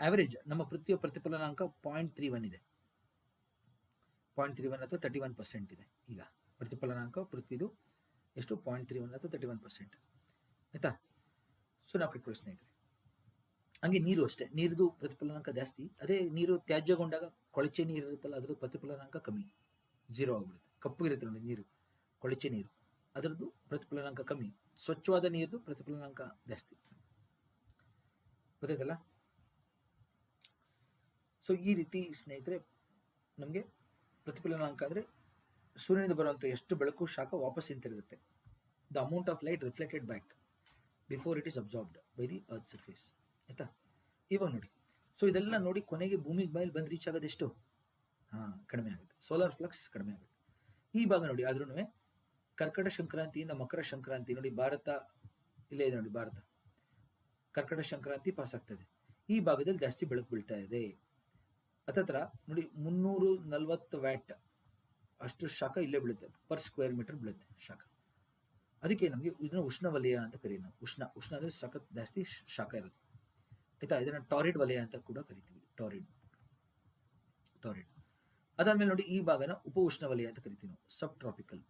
ಆವರೇಜ್ ನಮ್ಮ ಪೃಥ್ವಿಯ ಪ್ರತಿಫಲನಾಂಕ 0.31 ಇದೆ, 0.31 ಅಥವಾ 31% ಇದೆ. ಈಗ ಪ್ರತಿಫಲನಾಂಕ ಪೃಥ್ವಿದು ಎಷ್ಟು, 0.31 ಅಥವಾ 31%. ಆಯ್ತಾ? ಸೊ ನಾವು ಕಟ್ಕೊಳ್ಳಿ ಸ್ನೇಹಿತರೆ. ಹಂಗೆ ನೀರು ಅಷ್ಟೇ, ನೀರಿದು ಪ್ರತಿಫಲನಾಂಕ ಜಾಸ್ತಿ. ಅದೇ ನೀರು ತ್ಯಾಜ್ಯಗೊಂಡಾಗ ಕೊಳಚೆ ನೀರು ಇರುತ್ತಲ್ಲ, ಅದರದ್ದು ಪ್ರತಿಫಲನಾಂಕ ಕಮ್ಮಿ, 0 ಆಗಿಬಿಡುತ್ತೆ. ಕಪ್ಪು ಇರುತ್ತೆ ನೋಡಿ ನೀರು, ಕೊಳಚೆ ನೀರು, ಅದರದ್ದು ಪ್ರತಿಫಲನಾಂಕ ಕಮ್ಮಿ. ಸ್ವಚ್ಛವಾದ ನೀರದು ಪ್ರತಿಫಲನಾಂಕ ಜಾಸ್ತಿ. ಗೊತ್ತಾಯ್ತಲ್ಲ? ಸೊ ಈ ರೀತಿ ಸ್ನೇಹಿತರೆ, ನಮಗೆ ಪ್ರತಿಫಲನಾಂಕ ಅಂದರೆ ಸೂರ್ಯನಿಂದ ಬರುವಂಥ ಎಷ್ಟು ಬೆಳಕು ಶಾಖ ವಾಪಸ್ ಹಿಂತಿರುಗುತ್ತೆ, the amount of light reflected back before it is absorbed by the earth surface. ಆಯ್ತಾ? ಇವಾಗ ನೋಡಿ, ಸೊ ಇದೆಲ್ಲ ನೋಡಿ ಕೊನೆಗೆ ಭೂಮಿಗೆ ಮೇಲೆ ಬಂದು ರೀಚ್ ಆಗೋದು ಎಷ್ಟು, ಕಡಿಮೆ ಆಗುತ್ತೆ, ಸೋಲಾರ್ ಫ್ಲಕ್ಸ್ ಕಡಿಮೆ ಆಗುತ್ತೆ. ಈ ಭಾಗ ನೋಡಿ, ಆದ್ರೂ ಕರ್ಕಟ ಸಂಕ್ರಾಂತಿಯಿಂದ ಮಕರ ಸಂಕ್ರಾಂತಿ ನೋಡಿ, ಭಾರತ ಇಲ್ಲೇ ಇದೆ ನೋಡಿ, ಭಾರತ ಕರ್ಕಟ ಸಂಕ್ರಾಂತಿ ಪಾಸ್ ಆಗ್ತದೆ, ಈ ಭಾಗದಲ್ಲಿ ಜಾಸ್ತಿ ಬೆಳಕು ಬೀಳ್ತಾ ಇದೆ. ಹತ್ತತ್ರ ನೋಡಿ 340 ವ್ಯಾಟ್ ಅಷ್ಟು ಶಾಖ ಇಲ್ಲೇ ಬೀಳುತ್ತೆ, ಪರ್ ಸ್ಕ್ವೇರ್ ಮೀಟರ್ ಬೀಳುತ್ತೆ ಶಾಖ. ಅದಕ್ಕೆ ನಮಗೆ ಇದನ್ನು ಉಷ್ಣವಲಯ ಅಂತ ಕರೀತೀವಿ ನಾವು. ಉಷ್ಣ ಅಂದರೆ ಸಖತ್ ಜಾಸ್ತಿ ಶಾಖ ಇರುತ್ತೆ. ಆಯ್ತಾ? ಇದನ್ನು ಟಾರಿಡ್ ವಲಯ ಅಂತ ಕೂಡ ಕರಿತೀವಿ, ಟಾರಿಡ್. ಅದಾದ್ಮೇಲೆ ನೋಡಿ, ಈ ಭಾಗನ ಉಪ ಉಷ್ಣವಲಯ ಅಂತ ಕರಿತೀವಿ ನಾವು, ಸಬ್ ಟ್ರಾಪಿಕಲ್.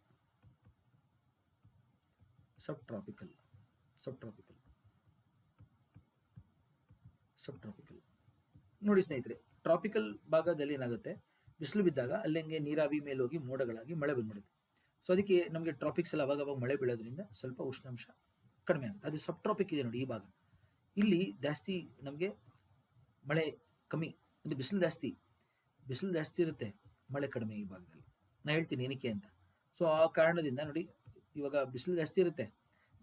ನೋಡಿ ಸ್ನೇಹಿತರೆ, ಟ್ರಾಪಿಕಲ್ ಭಾಗದಲ್ಲಿ ಏನಾಗುತ್ತೆ, ಬಿಸಿಲು ಬಿದ್ದಾಗ ಅಲ್ಲಂಗೆ ನೀರಾವಿ ಮೇಲೋಗಿ ಮೋಡಗಳಾಗಿ ಮಳೆ ಬಂದ್ಬಿಡುತ್ತೆ. ಸೊ ಅದಕ್ಕೆ ನಮಗೆ ಟ್ರಾಪಿಕ್ಸ್ ಎಲ್ಲ ಅವಾಗ ಮಳೆ ಬೀಳೋದ್ರಿಂದ ಸ್ವಲ್ಪ ಉಷ್ಣಾಂಶ ಕಡಿಮೆ ಆಗುತ್ತೆ. ಅದು ಸಬ್ ಟ್ರಾಪಿಕ್ ಇದೆ ನೋಡಿ ಈ ಭಾಗ, ಇಲ್ಲಿ ಜಾಸ್ತಿ ನಮಗೆ ಮಳೆ ಕಮ್ಮಿ, ಅಂದರೆ ಬಿಸಿಲು ಜಾಸ್ತಿ ಇರುತ್ತೆ, ಮಳೆ ಕಡಿಮೆ ಈ ಭಾಗದಲ್ಲಿ. ನಾನು ಹೇಳ್ತೀನಿ ಏನಕ್ಕೆ ಅಂತ. ಸೊ ಆ ಕಾರಣದಿಂದ ನೋಡಿ, ಇವಾಗ ಬಿಸಿಲು ಜಾಸ್ತಿ ಇರುತ್ತೆ,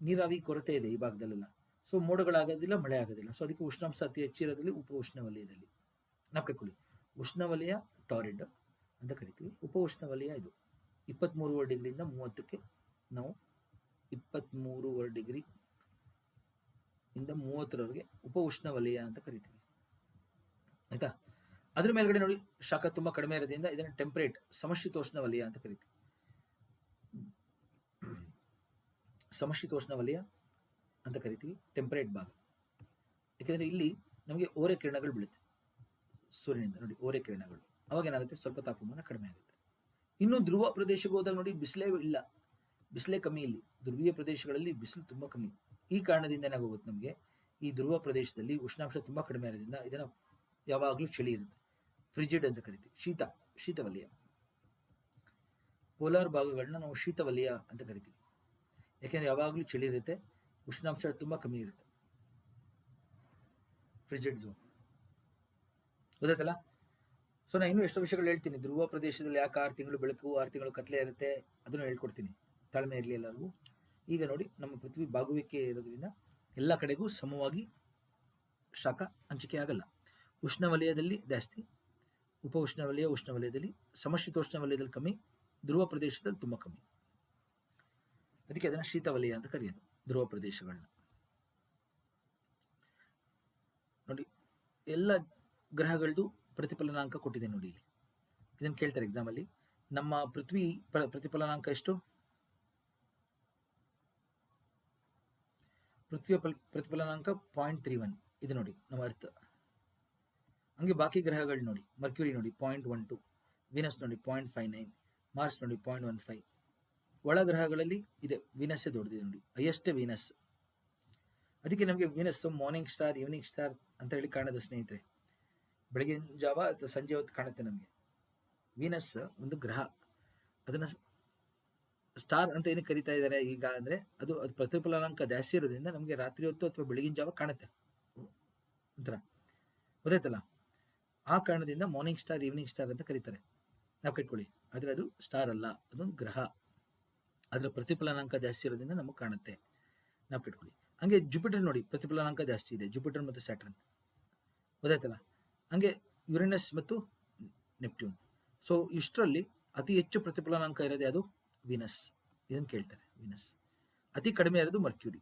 ನೀರಾವಿ ಕೊರತೆ ಇದೆ ಈ ಭಾಗದಲ್ಲೆಲ್ಲ, ಸೊ ಮೋಡಗಳಾಗೋದಿಲ್ಲ, ಮಳೆ ಆಗೋದಿಲ್ಲ. ಸೊ ಅದಕ್ಕೆ ಉಷ್ಣಾಂಶ ಅತಿ ಹೆಚ್ಚಿರೋದ್ರಲ್ಲಿ ಉಪ ಉಷ್ಣವಲಯದಲ್ಲಿ ನಾವು ಕೈಕೊಳ್ಳಿ. ಉಷ್ಣವಲಯ ಟಾರಿಡ್ ಅಂತ ಕರಿತೀವಿ. ಉಪ ಉಷ್ಣವಲಯ ಇದು 23 ಡಿಗ್ರಿಯಿಂದ 30ಕ್ಕೆ ನಾವು 23 ಡಿಗ್ರಿ ಇಂದ 30ರವರೆಗೆ ಉಪ ಉಷ್ಣವಲಯ ಅಂತ ಕರಿತೀವಿ. ಆಯ್ತಾ? ಅದ್ರ ಮೇಲ್ಗಡೆ ನೋಡಿ, ಶಾಖ ತುಂಬ ಕಡಿಮೆ ಇರೋದ್ರಿಂದ ಇದನ್ನು ಟೆಂಪರೇಟ್ ಸಮಶೀತೋಷ್ಣ ವಲಯ ಅಂತ ಕರಿತೀವಿ. ಸಮಶೀತೋಷ್ಣ ವಲಯ ಅಂತ ಕರಿತೀವಿ, ಟೆಂಪರೇಟ್ ಭಾಗ. ಯಾಕೆಂದರೆ ಇಲ್ಲಿ ನಮಗೆ ಓರೆ ಕಿರಣಗಳು ಬೀಳುತ್ತೆ ಸೂರ್ಯನಿಂದ ನೋಡಿ, ಓರೆ ಕಿರಣಗಳು. ಅವಾಗ ಏನಾಗುತ್ತೆ, ಸ್ವಲ್ಪ ತಾಪಮಾನ ಕಡಿಮೆ ಆಗುತ್ತೆ. ಇನ್ನು ಧ್ರುವ ಪ್ರದೇಶಕ್ಕೆ ಹೋದಾಗ ನೋಡಿ, ಬಿಸಿಲೇ ಕಮ್ಮಿ. ಇಲ್ಲಿ ಧ್ರುವೀಯ ಪ್ರದೇಶಗಳಲ್ಲಿ ಬಿಸಿಲು ತುಂಬ ಕಮ್ಮಿ. ಈ ಕಾರಣದಿಂದ ಏನಾಗೋಗುತ್ತೆ, ನಮಗೆ ಈ ಧ್ರುವ ಪ್ರದೇಶದಲ್ಲಿ ಉಷ್ಣಾಂಶ ತುಂಬ ಕಡಿಮೆ ಇರೋದ್ರಿಂದ ಇದನ್ನು ಯಾವಾಗಲೂ ಚಳಿ ಇರುತ್ತೆ, ಫ್ರಿಜಿಡ್ ಅಂತ ಕರಿತೀವಿ. ಶೀತವಲಯ. ಪೋಲಾರ್ ಭಾಗಗಳನ್ನ ನಾವು ಶೀತವಲಯ ಅಂತ ಕರಿತೀವಿ, ಯಾಕೆಂದರೆ ಯಾವಾಗಲೂ ಚಳಿ ಇರುತ್ತೆ, ಉಷ್ಣಾಂಶ ತುಂಬ ಕಮ್ಮಿ ಇರುತ್ತೆ, ಫ್ರಿಜಿಡ್ ಝೋನ್. ಗೊತ್ತಾಯ್ತಲ್ಲ? ಸೊ ನಾನು ಇನ್ನೂ ಎಷ್ಟೋ ವಿಷಯಗಳು ಹೇಳ್ತೀನಿ. ಧ್ರುವ ಪ್ರದೇಶದಲ್ಲಿ ಯಾಕೆ 6 ತಿಂಗಳು ಬೆಳಕು 6 ತಿಂಗಳು ಕತ್ಲೆ ಇರುತ್ತೆ ಅದನ್ನು ಹೇಳ್ಕೊಡ್ತೀನಿ. ತಾಳ್ಮೆ ಇರಲಿ ಎಲ್ಲರಿಗೂ. ಈಗ ನೋಡಿ, ನಮ್ಮ ಪೃಥ್ವಿ ಬಾಗುವಿಕೆ ಇರೋದ್ರಿಂದ ಎಲ್ಲ ಕಡೆಗೂ ಸಮವಾಗಿ ಶಾಖ ಹಂಚಿಕೆ ಆಗಲ್ಲ. ಉಷ್ಣವಲಯದಲ್ಲಿ ಜಾಸ್ತಿ, ಉಪ ಉಷ್ಣವಲಯ, ಉಷ್ಣವಲಯದಲ್ಲಿ, ಸಮಶೀತೋಷ್ಣ ವಲಯದಲ್ಲಿ ಕಮ್ಮಿ, ಧ್ರುವ ಪ್ರದೇಶದಲ್ಲಿ ತುಂಬ ಕಮ್ಮಿ. ಅದಕ್ಕೆ ಅದನ್ನು ಶೀತ ವಲಯ ಅಂತ ಕರೆಯೋದು ಧ್ರುವ ಪ್ರದೇಶಗಳನ್ನ. ನೋಡಿ, ಎಲ್ಲ ಗ್ರಹಗಳದ್ದು ಪ್ರತಿಫಲನಾಂಕ ಕೊಟ್ಟಿದೆ ನೋಡಿ ಇಲ್ಲಿ. ಇದನ್ನು ಕೇಳ್ತಾರೆ ಎಕ್ಸಾಮಲ್ಲಿ. ನಮ್ಮ ಪೃಥ್ವಿ ಪ್ರತಿಫಲನಾಂಕ ಎಷ್ಟು? ಪೃಥ್ವಿಯ ಪ್ರತಿಫಲನಾಂಕ 0.31. ಇದು ನೋಡಿ ನಮ್ಮ ಅರ್ಥ. ಹಂಗೆ ಬಾಕಿ ಗ್ರಹಗಳು ನೋಡಿ, ಮರ್ಕ್ಯೂರಿ ನೋಡಿ 0.12, ವೀನಸ್ ನೋಡಿ 0.59, ಮಾರ್ಸ್ ನೋಡಿ 0.15. ಒಳ ಗ್ರಹಗಳಲ್ಲಿ ಇದೆ, ವೀನಸ್ಸೇ ದೊಡ್ಡದಿದೆ ನೋಡಿ, ಹೈಯೆಸ್ಟ್ ವೀನಸ್. ಅದಕ್ಕೆ ನಮಗೆ Venus morning star, evening star ಅಂತ ಹೇಳಿ ಕಾಣೋದು ಸ್ನೇಹಿತರೆ. ಬೆಳಗಿನ ಜಾವ ಅಥವಾ ಸಂಜೆ ಹೊತ್ತು ಕಾಣುತ್ತೆ ನಮಗೆ. ವೀನಸ್ ಒಂದು ಗ್ರಹ, ಅದನ್ನು ಸ್ಟಾರ್ ಅಂತ ಏನಕ್ಕೆ ಕರಿತಾ ಇದ್ದಾರೆ ಈಗ ಅಂದರೆ, ಅದು ಪ್ರತಿಫಲನಾಂಕ ಜಾಸ್ತಿ ಇರೋದ್ರಿಂದ ನಮಗೆ ರಾತ್ರಿ ಹೊತ್ತು ಅಥವಾ ಬೆಳಗಿನ ಜಾವ ಕಾಣುತ್ತೆ ಒಂಥರ, ಗೊತ್ತಾಯ್ತಲ್ಲ. ಆ ಕಾರಣದಿಂದ ಮಾರ್ನಿಂಗ್ ಸ್ಟಾರ್, ಈವ್ನಿಂಗ್ ಸ್ಟಾರ್ ಅಂತ ಕರೀತಾರೆ. ನಾವು ಕಟ್ಕೊಳ್ಳಿ, ಆದರೆ ಅದು ಸ್ಟಾರ್ ಅಲ್ಲ, ಅದೊಂದು ಗ್ರಹ. ಅದರ ಪ್ರತಿಫಲನಾಂಕ ಜಾಸ್ತಿ ಇರೋದ್ರಿಂದ ನಮಗೆ ಕಾಣುತ್ತೆ, ನಾವು ಕಟ್ಕೊಳ್ಳಿ. ಹಂಗೆ ಜುಪಿಟರ್ ನೋಡಿ, ಪ್ರತಿಫಲನಾಂಕ ಜಾಸ್ತಿ ಇದೆ, ಜುಪಿಟರ್ ಮತ್ತು ಸ್ಯಾಟರ್ನ್, ಗೊತ್ತಾಯ್ತಲ್ಲ. ಹಂಗೆ ಯುರೇನಸ್ ಮತ್ತು ನೆಪ್ಟ್ಯೂನ್. ಸೊ ಇಷ್ಟರಲ್ಲಿ ಅತಿ ಹೆಚ್ಚು ಪ್ರತಿಫಲನಾಂಕ ಇರೋದೇ ಅದು ವೀನಸ್. ಇದನ್ನು ಕೇಳ್ತಾರೆ. ವೀನಸ್ ಅತಿ ಕಡಿಮೆ ಇರೋದು ಮರ್ಕ್ಯೂರಿ.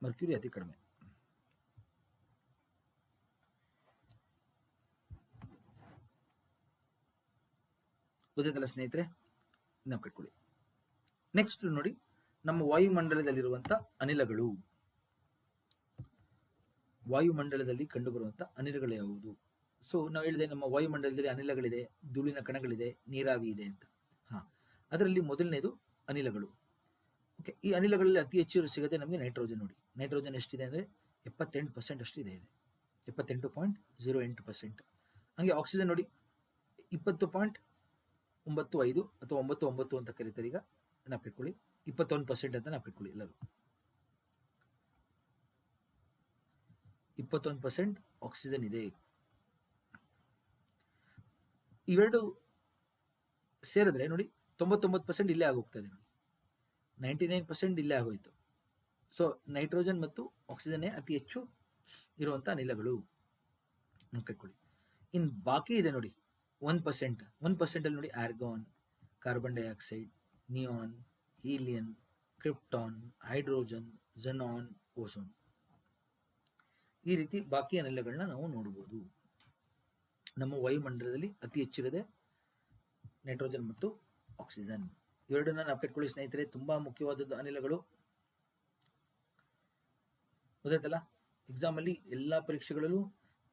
ಮರ್ಕ್ಯೂರಿ ಅತಿ ಕಡಿಮೆ. ಗೊತ್ತಾಯ್ತಲ್ಲ ಸ್ನೇಹಿತರೆ, ನಾವು ಕಟ್ಕೊಳ್ಳಿ. ನೆಕ್ಸ್ಟ್ ನೋಡಿ, ನಮ್ಮ ವಾಯುಮಂಡಲದಲ್ಲಿರುವಂಥ ಅನಿಲಗಳು. ವಾಯುಮಂಡಲದಲ್ಲಿ ಕಂಡುಬರುವಂಥ ಅನಿಲಗಳು ಯಾವುದು? ಸೊ ನಾವು ಹೇಳಿದೆ, ನಮ್ಮ ವಾಯುಮಂಡಲದಲ್ಲಿ ಅನಿಲಗಳಿದೆ, ಧೂಳಿನ ಕಣಗಳಿದೆ, ನೀರಾವಿ ಇದೆ ಅಂತ. ಅದರಲ್ಲಿ ಮೊದಲನೇದು ಅನಿಲಗಳು. ಓಕೆ, ಈ ಅನಿಲಗಳಲ್ಲಿ ಅತಿ ಹೆಚ್ಚು ಸಿಗದೆ ನಮಗೆ ನೈಟ್ರೋಜನ್. ನೋಡಿ, ನೈಟ್ರೋಜನ್ ಎಷ್ಟಿದೆ ಅಂದರೆ 78% ಅಷ್ಟಿದೆ, 78.08%. ಹಾಗೆ ಆಕ್ಸಿಜನ್ ನೋಡಿ 20.95 ಅಥವಾ 99 ಅಂತ ಕರೀತಾರೆ. ಈಗ ನಾಪಿಟ್ಕೊಳ್ಳಿ, 21% ಅಂತ ನಾಪಿಟ್ಕೊಳ್ಳಿ ಎಲ್ಲರೂ. 21% ಆಕ್ಸಿಜನ್ ಇದೆ. ಇವೆರಡು ಸೇರಿದ್ರೆ ನೋಡಿ 99% ಇಲ್ಲೇ ಆಗೋಗ್ತದೆ ನೋಡಿ, 99% ಇಲ್ಲೇ ಆಗೋಯ್ತು. ಸೊ ನೈಟ್ರೋಜನ್ ಮತ್ತು ಆಕ್ಸಿಜನ್ನೇ ಅತಿ ಹೆಚ್ಚು ಇರುವಂಥ ಅನಿಲಗಳು ಕಟ್ಕೊಳ್ಳಿ. ಇನ್ನು ಬಾಕಿ ಇದೆ ನೋಡಿ 1%. 1% ನೋಡಿ argon, carbon dioxide, neon, helium, krypton, hydrogen, xenon, ozone. ಈ ರೀತಿ ಬಾಕಿ ಅನಿಲಗಳನ್ನ ನಾವು ನೋಡ್ಬೋದು. ನಮ್ಮ ವಾಯುಮಂಡಲದಲ್ಲಿ ಅತಿ ಹೆಚ್ಚಿರದೆ ನೈಟ್ರೋಜನ್ ಮತ್ತು ಆಕ್ಸಿಜನ್. ಇವೆರಡನ್ನ ನಾಪಿಟ್ಕೊಳ್ಳಿ ಸ್ನೇಹಿತರೆ, ತುಂಬಾ ಮುಖ್ಯವಾದದ್ದು ಅನಿಲಗಳು. ಗೊತ್ತಾಯ್ತಲ್ಲ. ಎಕ್ಸಾಮಲ್ಲಿ ಎಲ್ಲ ಪರೀಕ್ಷೆಗಳಲ್ಲೂ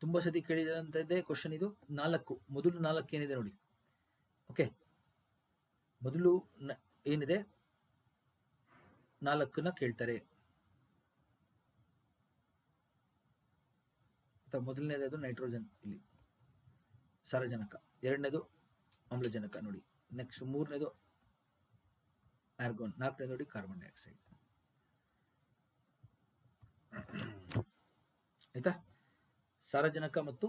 ತುಂಬ ಸತಿ ಕೇಳಿದಂಥದ್ದೇ ಕ್ವಶನ್ ಇದು. 4 ಮೊದಲು 4 ಏನಿದೆ ನೋಡಿ. ಓಕೆ, ಮೊದಲು ಏನಿದೆ 4ನ್ನ ಕೇಳ್ತಾರೆ. ಮೊದಲನೇದು ಅದು ನೈಟ್ರೋಜನ್, ಇಲ್ಲಿ ಸಾರಜನಕ. ಎರಡನೇದು ಆಮ್ಲಜನಕ ನೋಡಿ. Next 3ನೇದು argon. 4ನೇದು ನೋಡಿ ಕಾರ್ಬನ್ ಡೈಆಕ್ಸೈಡ್. ಆಯ್ತಾ? ಸಾರಜನಕ ಮತ್ತು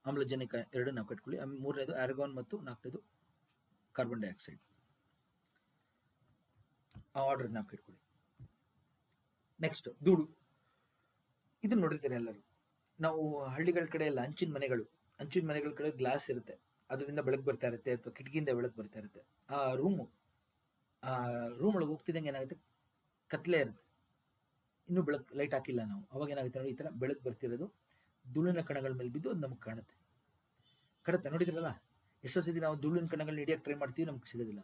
ಆಮ್ಲಜನಕ ಎರಡು ನಾವು ಕಟ್ಕೊಳ್ಳಿ. 3ನೇದು ಆರ್ಗಾನ್ ಮತ್ತು 4ನೇದು ಕಾರ್ಬನ್ ಡೈಆಕ್ಸೈಡ್. ಆ ಆರ್ಡರ್ ನಾವು ಕಟ್ಕೊಳ್ಳಿ. ನೆಕ್ಸ್ಟ್ ಧೂಳು. ಇದನ್ನ ನೋಡಿರ್ತೀರಿ ಎಲ್ಲರೂ. ನಾವು ಹಳ್ಳಿಗಳ ಕಡೆ ಎಲ್ಲ ಹಂಚಿನ ಮನೆಗಳ ಕಡೆ ಗ್ಲಾಸ್ ಇರುತ್ತೆ, ಅದರಿಂದ ಬೆಳಕು ಬರ್ತಾ ಇರುತ್ತೆ, ಅಥವಾ ಕಿಟಕಿಯಿಂದ ಬೆಳಕು ಬರ್ತಾ ಇರುತ್ತೆ. ಆ ರೂಮ್ ಒಳಗೆ ಹೋಗ್ತಿದ್ದಂಗೆ ಏನಾಗುತ್ತೆ, ಕತ್ಲೆ ಇರುತ್ತೆ, ಇನ್ನೂ ಬೆಳಕು ಲೈಟ್ ಹಾಕಿಲ್ಲ ನಾವು. ಅವಾಗ ಏನಾಗುತ್ತೆ ನೋಡಿ, ಈ ಥರ ಬೆಳಕು ಬರ್ತಿರೋದು ಧೂಳಿನ ಕಣಗಳ ಮೇಲೆ ಬಿದ್ದು ಅದು ನಮ್ಗೆ ಕಾಣುತ್ತೆ. ನೋಡಿದ್ರಲ್ಲ, ಎಷ್ಟೋ ಸತಿ ನಾವು ಧೂಳಿನ ಕಣಗಳನ್ನ ಹಿಡಿಯೋಕೆ ಟ್ರೈ ಮಾಡ್ತೀವಿ, ನಮ್ಗೆ ಸಿಗೋದಿಲ್ಲ.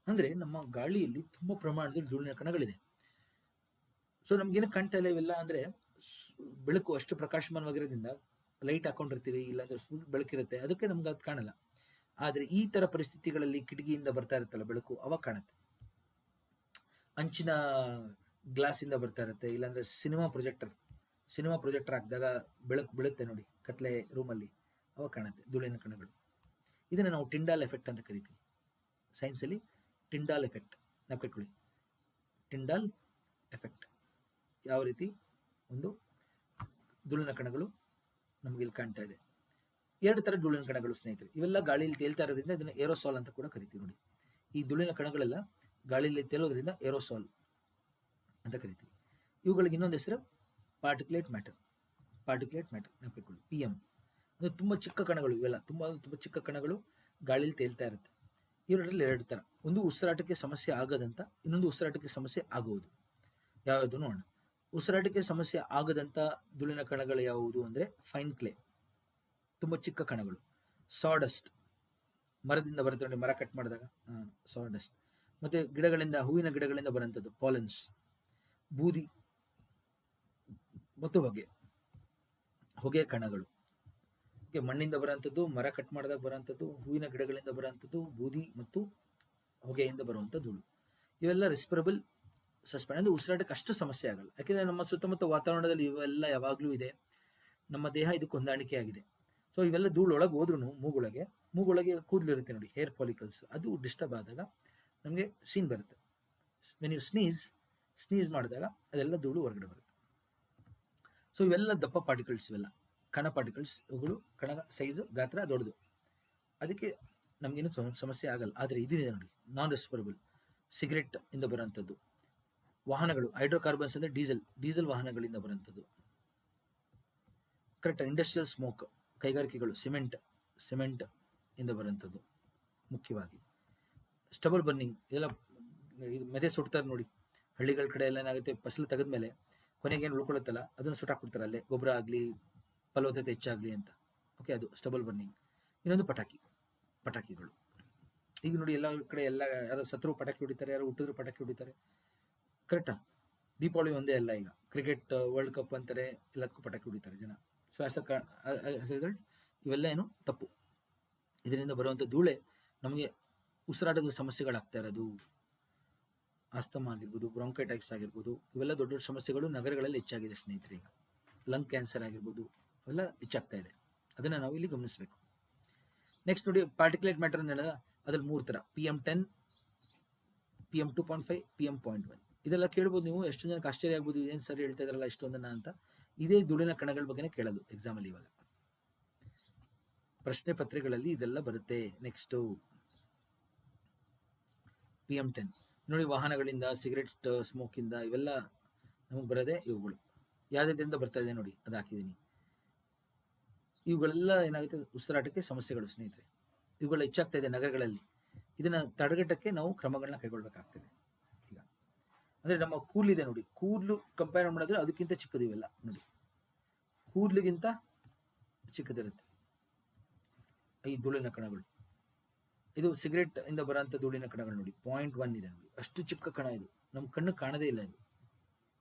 ಅಂದರೆ ನಮ್ಮ ಗಾಳಿಯಲ್ಲಿ ತುಂಬ ಪ್ರಮಾಣದಲ್ಲಿ ಧೂಳಿನ ಕಣಗಳಿದೆ. ಸೊ ನಮ್ಗೇನು ಕಾಣ್ತಾ ಇಲ್ಲ ಇವೆಲ್ಲ ಅಂದರೆ, ಬೆಳಕು ಅಷ್ಟು ಪ್ರಕಾಶಮಾನವಾಗಿರೋದ್ರಿಂದ ಲೈಟ್ ಹಾಕೊಂಡಿರ್ತೀವಿ, ಇಲ್ಲಾಂದ್ರೆ ಬೆಳಕಿರುತ್ತೆ, ಅದಕ್ಕೆ ನಮ್ಗೆ ಅದು ಕಾಣಲ್ಲ. ಆದರೆ ಈ ಥರ ಪರಿಸ್ಥಿತಿಗಳಲ್ಲಿ ಕಿಟಕಿಯಿಂದ ಬರ್ತಾ ಇರುತ್ತಲ್ಲ ಬೆಳಕು, ಅವಾಗ ಕಾಣುತ್ತೆ. ಅಂಚಿನ ಗ್ಲಾಸಿಂದ ಬರ್ತಾ ಇರುತ್ತೆ, ಇಲ್ಲಾಂದ್ರೆ ಸಿನಿಮಾ ಪ್ರೊಜೆಕ್ಟರ್ ಹಾಕಿದಾಗ ಬೆಳಕು ಬೀಳುತ್ತೆ ನೋಡಿ ಕತ್ಲೆ ರೂಮಲ್ಲಿ, ಅವಾಗ ಕಾಣುತ್ತೆ ಧೂಳಿನ ಕಣಗಳು. ಇದನ್ನು ನಾವು ಟಿಂಡಾಲ್ ಎಫೆಕ್ಟ್ ಅಂತ ಕರಿತೀವಿ ಸೈನ್ಸಲ್ಲಿ. ಟಿಂಡಾಲ್ ಎಫೆಕ್ಟ್ ನಾವು ಕಟ್ಕೊಳ್ಳಿ. ಟಿಂಡಾಲ್ ಎಫೆಕ್ಟ್ ಯಾವ ರೀತಿ ಒಂದು ಧೂಳಿನ ಕಣಗಳು ನಮಗೆ ಇಲ್ಲಿ ಕಾಣ್ತಾ ಇದೆ. ಎರಡು ತರ ಧೂಳಿನ ಕಣಗಳು ಸ್ನೇಹಿತರೆ. ಇವೆಲ್ಲ ಗಾಳಿಯಲ್ಲಿ ತೇಲ್ತಾ ಇರೋದ್ರಿಂದ ಇದನ್ನ ಏರೋಸಾಲ್ ಅಂತ ಕೂಡ ಕರಿತೀವಿ ನೋಡಿ. ಈ ಧೂಳಿನ ಕಣಗಳೆಲ್ಲ ಗಾಳಿಯಲ್ಲಿ ತೇಲೋದ್ರಿಂದ ಏರೋಸಾಲ್ ಅಂತ ಕರಿತೀವಿ. ಇವುಗಳಿಗೆ ಇನ್ನೊಂದು ಹೆಸರು ಪಾರ್ಟಿಕ್ಯುಲೇಟ್ ಮ್ಯಾಟರ್. ಪಾರ್ಟಿಕ್ಯುಲೇಟ್ ಮ್ಯಾಟರ್ ನೆನಪಿಟ್ಕೊಳ್ಳಿ, PM. ಅಂದ್ರೆ ತುಂಬಾ ಚಿಕ್ಕ ಕಣಗಳು, ಇವೆಲ್ಲ ತುಂಬಾ ಚಿಕ್ಕ ಕಣಗಳು ಗಾಳಿಯಲ್ಲಿ ತೇಲ್ತಾ ಇರುತ್ತೆ. ಇವೆರಡರಲ್ಲಿ ಎರಡು ತರ, ಒಂದು ಉಸಿರಾಟಕ್ಕೆ ಸಮಸ್ಯೆ ಆಗದಂತ, ಇನ್ನೊಂದು ಉಸಿರಾಟಕ್ಕೆ ಸಮಸ್ಯೆ ಆಗುವುದು. ಯಾವುದು ನೋಡೋಣ. ಉಸಿರಾಟಕ್ಕೆ ಸಮಸ್ಯೆ ಆಗದಂತ ಧೂಳಿನ ಕಣಗಳು ಯಾವುದು ಅಂದ್ರೆ ಫೈನ್ ಕ್ಲೇ, ತುಂಬಾ ಚಿಕ್ಕ ಕಣಗಳು. ಸಾಡಸ್ಟ್, ಮರದಿಂದ ಬರುತ್ತೆ ನೋಡಿ, ಮರ ಕಟ್ ಮಾಡಿದಾಗ ಸಾಡಸ್ಟ್. ಮತ್ತೆ ಗಿಡಗಳಿಂದ, ಹೂವಿನ ಗಿಡಗಳಿಂದ ಬರುವಂಥದ್ದು ಪಾಲನ್ಸ್, ಬೂದಿ ಮತ್ತು ಹೊಗೆ ಕಣಗಳು. ಮಣ್ಣಿಂದ ಬರುವಂಥದ್ದು, ಮರ ಕಟ್ ಮಾಡಿದಾಗ ಬರುವಂಥದ್ದು, ಹೂವಿನ ಗಿಡಗಳಿಂದ ಬರುವಂಥದ್ದು, ಬೂದಿ ಮತ್ತು ಹೊಗೆಯಿಂದ ಬರುವಂಥ ಧೂಳು. ಇವೆಲ್ಲ ರೆಸ್ಪಿರಬಲ್ ಸಸ್ಪೆಂಡ್, ಅಂದ್ರೆ ಉಸಿರಾಟಕ್ಕೆ ಅಷ್ಟು ಸಮಸ್ಯೆ ಆಗಲ್ಲ. ಯಾಕೆಂದ್ರೆ ನಮ್ಮ ಸುತ್ತಮುತ್ತ ವಾತಾವರಣದಲ್ಲಿ ಇವೆಲ್ಲ ಯಾವಾಗಲೂ ಇದೆ, ನಮ್ಮ ದೇಹ ಇದಕ್ಕೆ ಹೊಂದಾಣಿಕೆ ಆಗಿದೆ. ಸೊ ಇವೆಲ್ಲ ಧೂಳು ಒಳಗೆ ಹೋದ್ರೂ ಮೂಗೊಳಗೆ ಕೂದಲಿರುತ್ತೆ ನೋಡಿ, ಹೇರ್ ಫಾಲಿಕಲ್ಸ್, ಅದು ಡಿಸ್ಟರ್ಬ್ ಆದಾಗ ನಮಗೆ ಸೀನ್ ಬರುತ್ತೆ. ವೆನ್ ಯು ಸ್ನೀಸ್ ಮಾಡಿದಾಗ ಅದೆಲ್ಲ ಧೂಳು ಹೊರಗಡೆ ಬರುತ್ತೆ. ಸೊ ಇವೆಲ್ಲ ದಪ್ಪ ಪಾರ್ಟಿಕಲ್ಸ್, ಇವೆಲ್ಲ ಕಣ ಪಾರ್ಟಿಕಲ್ಸ್. ಇವುಗಳು ಕಣ ಸೈಜು, ಗಾತ್ರ ದೊಡ್ಡದು, ಅದಕ್ಕೆ ನಮಗೇನು ಸಮಸ್ಯೆ ಆಗಲ್ಲ. ಆದರೆ ಇದಿದೆ ನೋಡಿ, ನಾನ್ ರೆಸ್ಪಿರಬಲ್, ಸಿಗರೆಟ್ ಇಂದ ಬರುವಂಥದ್ದು, ವಾಹನಗಳು, ಹೈಡ್ರೋಕಾರ್ಬನ್ಸ್ ಅಂದರೆ ಡೀಸೆಲ್ ವಾಹನಗಳಿಂದ ಬರುವಂಥದ್ದು, ಕರೆಕ್ಟ್. ಇಂಡಸ್ಟ್ರಿಯಲ್ ಸ್ಮೋಕ್, ಕೈಗಾರಿಕೆಗಳು, ಸಿಮೆಂಟ್ ಇಂದ ಬರುವಂಥದ್ದು ಮುಖ್ಯವಾಗಿ. ಸ್ಟಬಲ್ ಬರ್ನಿಂಗ್, ಇದೆಲ್ಲ ಮೆದೆ ಸುಡ್ತಾರೆ ನೋಡಿ, ಹಳ್ಳಿಗಳ ಕಡೆ ಎಲ್ಲ ಏನಾಗುತ್ತೆ, ಫಸಲು ತೆಗೆದ್ಮೇಲೆ ಕೊನೆಗೆ ಏನು ಉಳ್ಕೊಳ್ಳುತ್ತಲ್ಲ ಅದನ್ನು ಸುಟ್ಟಾಕ್ಬಿಡ್ತಾರೆ, ಅಲ್ಲೇ ಗೊಬ್ಬರ ಆಗಲಿ ಫಲವತ್ತತೆ ಹೆಚ್ಚಾಗಲಿ ಅಂತ. ಓಕೆ, ಅದು ಸ್ಟಬಲ್ ಬರ್ನಿಂಗ್. ಇನ್ನೊಂದು ಪಟಾಕಿಗಳು. ಈಗ ನೋಡಿ ಎಲ್ಲ ಕಡೆ ಎಲ್ಲ, ಯಾರೋ ಸತ್ರು ಪಟಾಕಿ ಹೊಡಿತಾರೆ, ಯಾರೋ ಹುಟ್ಟಿದ್ರು ಪಟಾಕಿ ಹೊಡಿತಾರೆ, ಕರೆಕ್ಟಾ. ದೀಪಾವಳಿ ಒಂದೇ ಅಲ್ಲ, ಈಗ ಕ್ರಿಕೆಟ್ ವರ್ಲ್ಡ್ ಕಪ್ ಅಂತಾರೆ, ಎಲ್ಲದಕ್ಕೂ ಪಟಾಕಿ ಹೊಡಿತಾರೆ ಜನ. ಇವೆಲ್ಲ ಏನು ತಪ್ಪು. ಇದರಿಂದ ಬರುವಂಥ ಧೂಳೆ ನಮಗೆ ಉಸಿರಾಟದ ಸಮಸ್ಯೆಗಳಾಗ್ತಾ ಇರೋದು, ಆಸ್ತಮಾ ಆಗಿರ್ಬೋದು, ಬ್ರಾಂಕೈಟಿಸ್ ಆಗಿರ್ಬೋದು, ಇವೆಲ್ಲ ದೊಡ್ಡ ದೊಡ್ಡ ಸಮಸ್ಯೆಗಳು ನಗರಗಳಲ್ಲಿ ಹೆಚ್ಚಾಗಿದೆ ಸ್ನೇಹಿತರೆ. ಈಗ ಲಂಗ್ ಕ್ಯಾನ್ಸರ್ ಆಗಿರ್ಬೋದು, ಅವೆಲ್ಲ ಹೆಚ್ಚಾಗ್ತಾ ಇದೆ. ಅದನ್ನು ನಾವು ಇಲ್ಲಿ ಗಮನಿಸಬೇಕು. ನೆಕ್ಸ್ಟ್ ನೋಡಿ, ಪಾರ್ಟಿಕ್ಯುಲೇಟ್ ಮ್ಯಾಟರ್ ಅಂತ ಹೇಳಿದಾಗ ಅದ್ರಲ್ಲಿ 3 ಥರ: PM10, PM2.5, PM0.1. ಇದೆಲ್ಲ ಕೇಳ್ಬೋದು ನೀವು. ಎಷ್ಟು ಜನಕ್ಕೆ ಆಶ್ಚರ್ಯ ಆಗ್ಬೋದು, ಏನು ಸರಿ ಹೇಳ್ತಾ ಇದ್ರಲ್ಲ ಇಷ್ಟೊಂದನ್ನ ಅಂತ. ಇದೇ ಧೂಳಿನ ಕಣಗಳ ಬಗ್ಗೆನೇ ಕೇಳೋದು ಎಕ್ಸಾಮಲ್ಲಿ. ಇವಾಗ ಪ್ರಶ್ನೆ ಪತ್ರಿಕೆಗಳಲ್ಲಿ ಇದೆಲ್ಲ ಬರುತ್ತೆ. ನೆಕ್ಸ್ಟು PM10 ನೋಡಿ, ವಾಹನಗಳಿಂದ, ಸಿಗರೆಟ್ ಸ್ಮೋಕಿಂದ, ಇವೆಲ್ಲ ನಮಗೆ ಬರೋದೇ ಇವುಗಳು. ಯಾವುದರಿಂದ ಬರ್ತಾ ಇದೆ ನೋಡಿ, ಅದು ಹಾಕಿದ್ದೀನಿ. ಇವುಗಳೆಲ್ಲ ಏನಾಗುತ್ತೆ, ಉಸಿರಾಟಕ್ಕೆ ಸಮಸ್ಯೆಗಳು ಸ್ನೇಹಿತರೆ. ಇವುಗಳು ಹೆಚ್ಚಾಗ್ತಾ ಇದೆ ನಗರಗಳಲ್ಲಿ. ಇದನ್ನ ತಡೆಗಟ್ಟಕ್ಕೆ ನಾವು ಕ್ರಮಗಳನ್ನ ಕೈಗೊಳ್ಬೇಕಾಗ್ತದೆ. ಈಗ ಅಂದ್ರೆ ನಮ್ಮ ಕೂದಲಿದೆ ನೋಡಿ, ಕೂದಲು ಕಂಪೇರ್ ಮಾಡಿದ್ರೆ ಅದಕ್ಕಿಂತ ಚಿಕ್ಕದು ಇವೆಲ್ಲ ನೋಡಿ, ಕೂದಲಿಗಿಂತ ಚಿಕ್ಕದಿರುತ್ತೆ ಈ ಧೂಳಿನ ಕಣಗಳು. ಇದು ಸಿಗರೆಟ್ ಇಂದ ಬರೋಂಥ ಧೂಳಿನ ಕಣಗಳು ನೋಡಿ, 0.1 ಇದೆ ನೋಡಿ, ಅಷ್ಟು ಚಿಕ್ಕ ಕಣ ಇದು, ನಮ್ಮ ಕಣ್ಣು ಕಾಣದೇ ಇಲ್ಲ ಇದು,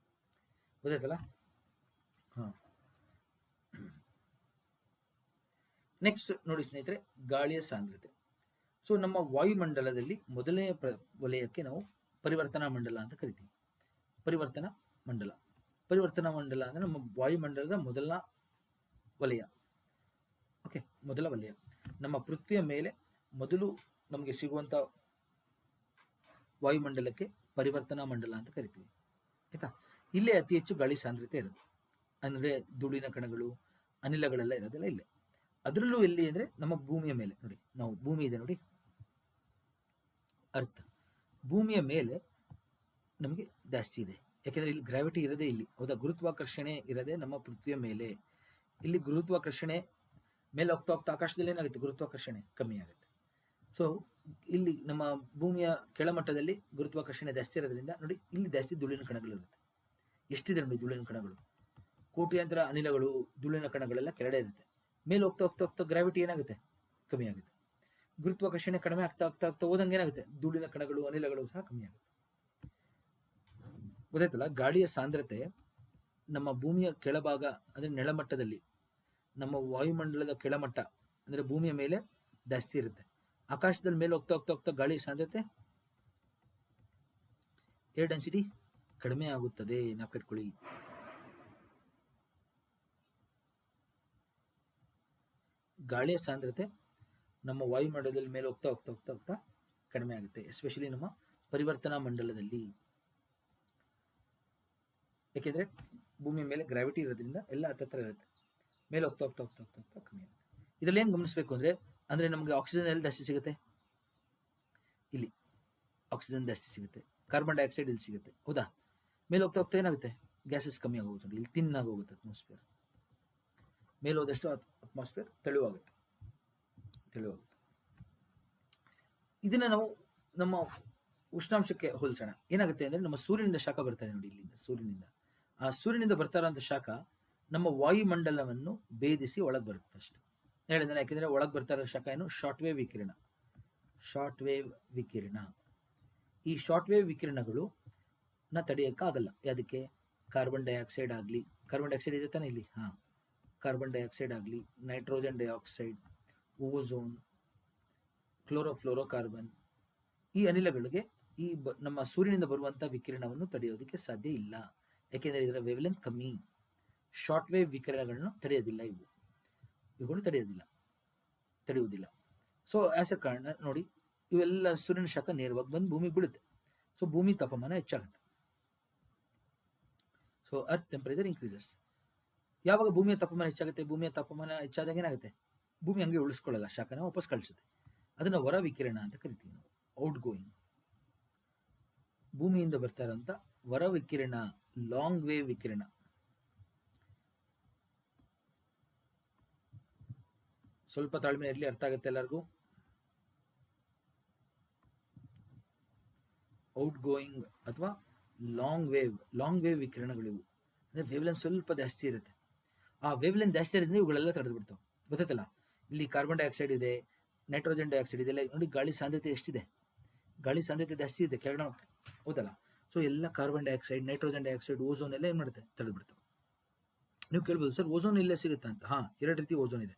ಗೊತ್ತಾಯ್ತಲ್ಲ. ನೆಕ್ಸ್ಟ್ ನೋಡಿ ಸ್ನೇಹಿತರೆ, ಗಾಳಿಯ ಸಾಂದ್ರತೆ. ಸೊ ನಮ್ಮ ವಾಯುಮಂಡಲದಲ್ಲಿ ಮೊದಲನೆಯ ವಲಯಕ್ಕೆ ನಾವು ಪರಿವರ್ತನಾ ಮಂಡಲ ಅಂತ ಕರಿತೀವಿ. ಪರಿವರ್ತನಾ ಮಂಡಲ ಅಂದ್ರೆ ನಮ್ಮ ವಾಯುಮಂಡಲದ ಮೊದಲ ವಲಯ. ಓಕೆ, ಮೊದಲ ವಲಯ. ನಮ್ಮ ಪೃಥ್ವಿಯ ಮೇಲೆ ಮೊದಲು ನಮಗೆ ಸಿಗುವಂತ ವಾಯುಮಂಡಲಕ್ಕೆ ಪರಿವರ್ತನಾ ಮಂಡಲ ಅಂತ ಕರಿತೀವಿ, ಆಯ್ತಾ. ಇಲ್ಲೇ ಅತಿ ಹೆಚ್ಚು ಗಾಳಿ ಸಾಂದ್ರತೆ ಇರುತ್ತೆ, ಅಂದ್ರೆ ಧೂಳಿನ ಕಣಗಳು, ಅನಿಲಗಳೆಲ್ಲ ಇರೋದೆಲ್ಲ ಇಲ್ಲೇ. ಅದರಲ್ಲೂ ಎಲ್ಲಿ ಅಂದ್ರೆ ನಮ್ಮ ಭೂಮಿಯ ಮೇಲೆ ನೋಡಿ, ನಾವು ಭೂಮಿ ಇದೆ ನೋಡಿ, ಅರ್ಥ. ಭೂಮಿಯ ಮೇಲೆ ನಮಗೆ ಜಾಸ್ತಿ ಇದೆ, ಯಾಕೆಂದ್ರೆ ಇಲ್ಲಿ ಗ್ರಾವಿಟಿ ಇರೋದೇ ಇಲ್ಲಿ, ಹೌದಾ. ಗುರುತ್ವಾಕರ್ಷಣೆ ಇರೋದೇ ನಮ್ಮ ಪೃಥ್ವಿಯ ಮೇಲೆ. ಇಲ್ಲಿ ಗುರುತ್ವಾಕರ್ಷಣೆ ಮೇಲೆ ಹೋಗ್ತಾ ಹೋಗ್ತಾ ಆಕಾಶದಲ್ಲಿ ಏನಾಗುತ್ತೆ, ಗುರುತ್ವಾಕರ್ಷಣೆ ಕಮ್ಮಿ ಆಗುತ್ತೆ. ಸೊ ಇಲ್ಲಿ ನಮ್ಮ ಭೂಮಿಯ ಕೆಳಮಟ್ಟದಲ್ಲಿ ಗುರುತ್ವಾಕರ್ಷಣೆ ಜಾಸ್ತಿ ಇರೋದ್ರಿಂದ ನೋಡಿ, ಇಲ್ಲಿ ಜಾಸ್ತಿ ಧೂಳಿನ ಕಣಗಳಿರುತ್ತೆ. ಎಷ್ಟಿದೆ ನೋಡಿ ಧೂಳಿನ ಕಣಗಳು, ಕೋಟ್ಯಾಂತರ ಅನಿಲಗಳು, ಧೂಳಿನ ಕಣಗಳೆಲ್ಲ ಕೆಳಗಡೆ ಇರುತ್ತೆ. ಮೇಲೆ ಹೋಗ್ತಾ ಹೋಗ್ತಾ ಹೋಗ್ತಾ ಗ್ರಾವಿಟಿ ಏನಾಗುತ್ತೆ, ಕಮ್ಮಿ ಆಗುತ್ತೆ. ಗುರುತ್ವಾಕರ್ಷಣೆ ಕಡಿಮೆ ಆಗ್ತಾ ಆಗ್ತಾ ಆಗ್ತಾ ಹೋದಂಗೆ ಏನಾಗುತ್ತೆ, ಧೂಳಿನ ಕಣಗಳು, ಅನಿಲಗಳು ಸಹ ಕಮ್ಮಿ ಆಗುತ್ತೆ. ಗೊತ್ತಾಯ್ತಲ್ಲ. ಗಾಳಿಯ ಸಾಂದ್ರತೆ ನಮ್ಮ ಭೂಮಿಯ ಕೆಳಭಾಗ ಅಂದ್ರೆ ನೆಲಮಟ್ಟದಲ್ಲಿ, ನಮ್ಮ ವಾಯುಮಂಡಲದ ಕೆಳಮಟ್ಟ ಅಂದ್ರೆ ಭೂಮಿಯ ಮೇಲೆ ಜಾಸ್ತಿ ಇರುತ್ತೆ. ಆಕಾಶದಲ್ಲಿ ಮೇಲೆ ಹೋಗ್ತಾ ಹೋಗ್ತಾ ಹೋಗ್ತಾ ಗಾಳಿಯ ಸಾಂದ್ರತೆ, ಏರ್ ಡೆನ್ಸಿಟಿ ಕಡಿಮೆ ಆಗುತ್ತದೆ. ನಾವಿಟ್ಕೊಳ್ಳಿ. ಗಾಳಿಯ ಸಾಂದ್ರತೆ ನಮ್ಮ ವಾಯುಮಂಡಲದಲ್ಲಿ ಮೇಲೆ ಹೋಗ್ತಾ ಹೋಗ್ತಾ ಹೋಗ್ತಾ ಹೋಗ್ತಾ ಕಡಿಮೆ ಆಗುತ್ತೆ, ಎಸ್ಪೆಷಲಿ ನಮ್ಮ ಪರಿವರ್ತನಾ ಮಂಡಲದಲ್ಲಿ. ಯಾಕೆಂದ್ರೆ ಭೂಮಿಯ ಮೇಲೆ ಗ್ರಾವಿಟಿ ಇರೋದ್ರಿಂದ ಎಲ್ಲ ಹತ್ತತ್ರ ಇರುತ್ತೆ, ಮೇಲೆ ಹೋಗ್ತಾ ಹೋಗ್ತಾ ಹೋಗ್ತಾ ಹೋಗ್ತಾ ಹೋಗ್ತಾ ಕಮ್ಮಿ ಆಗುತ್ತೆ. ಇದರಲ್ಲಿ ಏನು ಗಮನಿಸಬೇಕು ಅಂದರೆ ನಮಗೆ ಆಕ್ಸಿಜನ್ ಎಲ್ಲಿ ಜಾಸ್ತಿ ಸಿಗುತ್ತೆ? ಇಲ್ಲಿ ಆಕ್ಸಿಜನ್ ಜಾಸ್ತಿ ಸಿಗುತ್ತೆ, ಕಾರ್ಬನ್ ಡೈಆಕ್ಸೈಡ್ ಇಲ್ಲಿ ಸಿಗುತ್ತೆ, ಹೌದಾ? ಮೇಲೆ ಹೋಗ್ತಾ ಹೋಗ್ತಾ ಏನಾಗುತ್ತೆ? ಗ್ಯಾಸಸ್ ಕಮ್ಮಿ ಆಗೋಗುತ್ತೆ ನೋಡಿ, ಇಲ್ಲಿ ತಿನ್ನಾಗಿ ಹೋಗುತ್ತೆ ಅಟ್ಮಾಸ್ಫಿಯರ್. ಮೇಲೆ ಹೋದಷ್ಟು ಅಟ್ಮಾಸ್ಫಿಯರ್ ತೆಳುವಾಗುತ್ತೆ. ಇದನ್ನ ನಾವು ನಮ್ಮ ಉಷ್ಣಾಂಶಕ್ಕೆ ಹೋಲಿಸೋಣ. ಏನಾಗುತ್ತೆ ಅಂದರೆ ನಮ್ಮ ಸೂರ್ಯನಿಂದ ಶಾಖ ಬರ್ತಾ ಇದೆ ನೋಡಿ, ಇಲ್ಲಿಂದ ಸೂರ್ಯನಿಂದ ಬರ್ತಾ ಇರೋಂಥ ಶಾಖ ನಮ್ಮ ವಾಯುಮಂಡಲವನ್ನು ಭೇದಿಸಿ ಒಳಗೆ ಬರುತ್ತೆ ಫಸ್ಟ್ ಹೇಳಿದ್ರೆ. ಯಾಕೆಂದರೆ ಒಳಗೆ ಬರ್ತಾ ಇರೋ ಶಾಖ ಏನು? ಶಾರ್ಟ್ ವೇವ್ ವಿಕಿರಣ. ಈ ಶಾರ್ಟ್ ವೇವ್ ವಿಕಿರಣಗಳು ತಡೆಯೋಕ್ಕಾಗಲ್ಲ. ಯಾವುದಕ್ಕೆ? ಕಾರ್ಬನ್ ಡೈಆಕ್ಸೈಡ್ ಆಗಲಿ, ಕಾರ್ಬನ್ ಡೈಆಕ್ಸೈಡ್ ಇದೆ ತಾನೇ ಇಲ್ಲಿ, ಕಾರ್ಬನ್ ಡೈಆಕ್ಸೈಡ್ ಆಗಲಿ, ನೈಟ್ರೋಜನ್ ಡೈಆಕ್ಸೈಡ್, ಓಝೋನ್, ಕ್ಲೋರೋಫ್ಲೋರೋಕಾರ್ಬನ್, ಈ ಅನಿಲಗಳಿಗೆ ನಮ್ಮ ಸೂರ್ಯನಿಂದ ಬರುವಂಥ ವಿಕಿರಣವನ್ನು ತಡೆಯೋದಕ್ಕೆ ಸಾಧ್ಯ ಇಲ್ಲ. ಯಾಕೆಂದರೆ ಇದರ ವೇವ್ಲೆಂತ್ ಕಮ್ಮಿ. ಶಾರ್ಟ್ ವೇವ್ ವಿಕಿರಣಗಳನ್ನು ತಡೆಯೋದಿಲ್ಲ, ಇವುಗಳು ತಡೆಯುವುದಿಲ್ಲ. ಸೊ ಆಸ್ ಎ ಕಾರಣ ನೋಡಿ, ಇವೆಲ್ಲ ಸೂರ್ಯನ ಶಾಖ ನೇರವಾಗಿ ಬಂದು ಭೂಮಿಗೆ ಬೀಳುತ್ತೆ. ಸೊ ಭೂಮಿ ತಾಪಮಾನ ಹೆಚ್ಚಾಗುತ್ತೆ. So earth temperature increases. ಯಾವಾಗ ಭೂಮಿಯ ತಾಪಮಾನ ಹೆಚ್ಚಾಗುತ್ತೆ? ಭೂಮಿಯ ತಾಪಮಾನ ಹೆಚ್ಚಾದಾಗ ಏನಾಗುತ್ತೆ? ಭೂಮಿ ಹಂಗೆ ಉಳಿಸ್ಕೊಳ್ಳಲ್ಲ, ಶಾಖನ ವಾಪಸ್ ಕಳಿಸುತ್ತೆ. ಅದನ್ನು ಹೊರ ವಿಕಿರಣ ಅಂತ ಕರಿತೀವಿ ನಾವು, ಔಟ್ ಗೋಯಿಂಗ್. ಭೂಮಿಯಿಂದ ಬರ್ತಾ ಇರೋಂಥ ಹೊರ ವಿಕಿರಣ, ಲಾಂಗ್ ವೇವ್ ವಿಕಿರಣ. ಸ್ವಲ್ಪ ತಾಳ್ಮೆ ಇರಲಿ, ಅರ್ಥ ಆಗುತ್ತೆ ಎಲ್ಲರಿಗೂ. ಔಟ್ ಗೋಯಿಂಗ್ ಅಥವಾ ಲಾಂಗ್ ವೇವ್ ವಿಕಿರಣಗಳಿವು. ಅಂದರೆ ವೇವ್ಲೆಂತ್ ಸ್ವಲ್ಪ ಜಾಸ್ತಿ ಇರುತ್ತೆ. ಆ ವೇವ್ಲೆಂತ್ ಜಾಸ್ತಿ ಇರೋದ್ರಿಂದ ಇವುಗಳೆಲ್ಲ ತಡೆದು ಬಿಡ್ತಾವೆ. ಗೊತ್ತೈತಲ್ಲ, ಇಲ್ಲಿ ಕಾರ್ಬನ್ ಡೈಆಕ್ಸೈಡ್ ಇದೆ, ನೈಟ್ರೋಜನ್ ಡೈಆಕ್ಸೈಡ್ ಇದೆಲ್ಲ ನೋಡಿ. ಗಾಳಿ ಸಾಂದ್ರತೆ ಎಷ್ಟಿದೆ? ಗಾಳಿ ಸಾಂದ್ರತೆ ಜಾಸ್ತಿ ಇದೆ ಕೆಳಗಡೆ, ಹೌದಲ್ಲ? ಸೊ ಎಲ್ಲ carbon dioxide, nitrogen dioxide, ozone ಎಲ್ಲ ಏನು ಮಾಡುತ್ತೆ? ತಡೆದು ಬಿಡ್ತಾವೆ. ನೀವು ಕೇಳ್ಬೋದು, ಸರ್ ಓಝೋನ್ ಇಲ್ಲೇ ಸಿಗುತ್ತೆ ಅಂತ. ಎರಡು ರೀತಿ ಓಝೋನ್ ಇದೆ.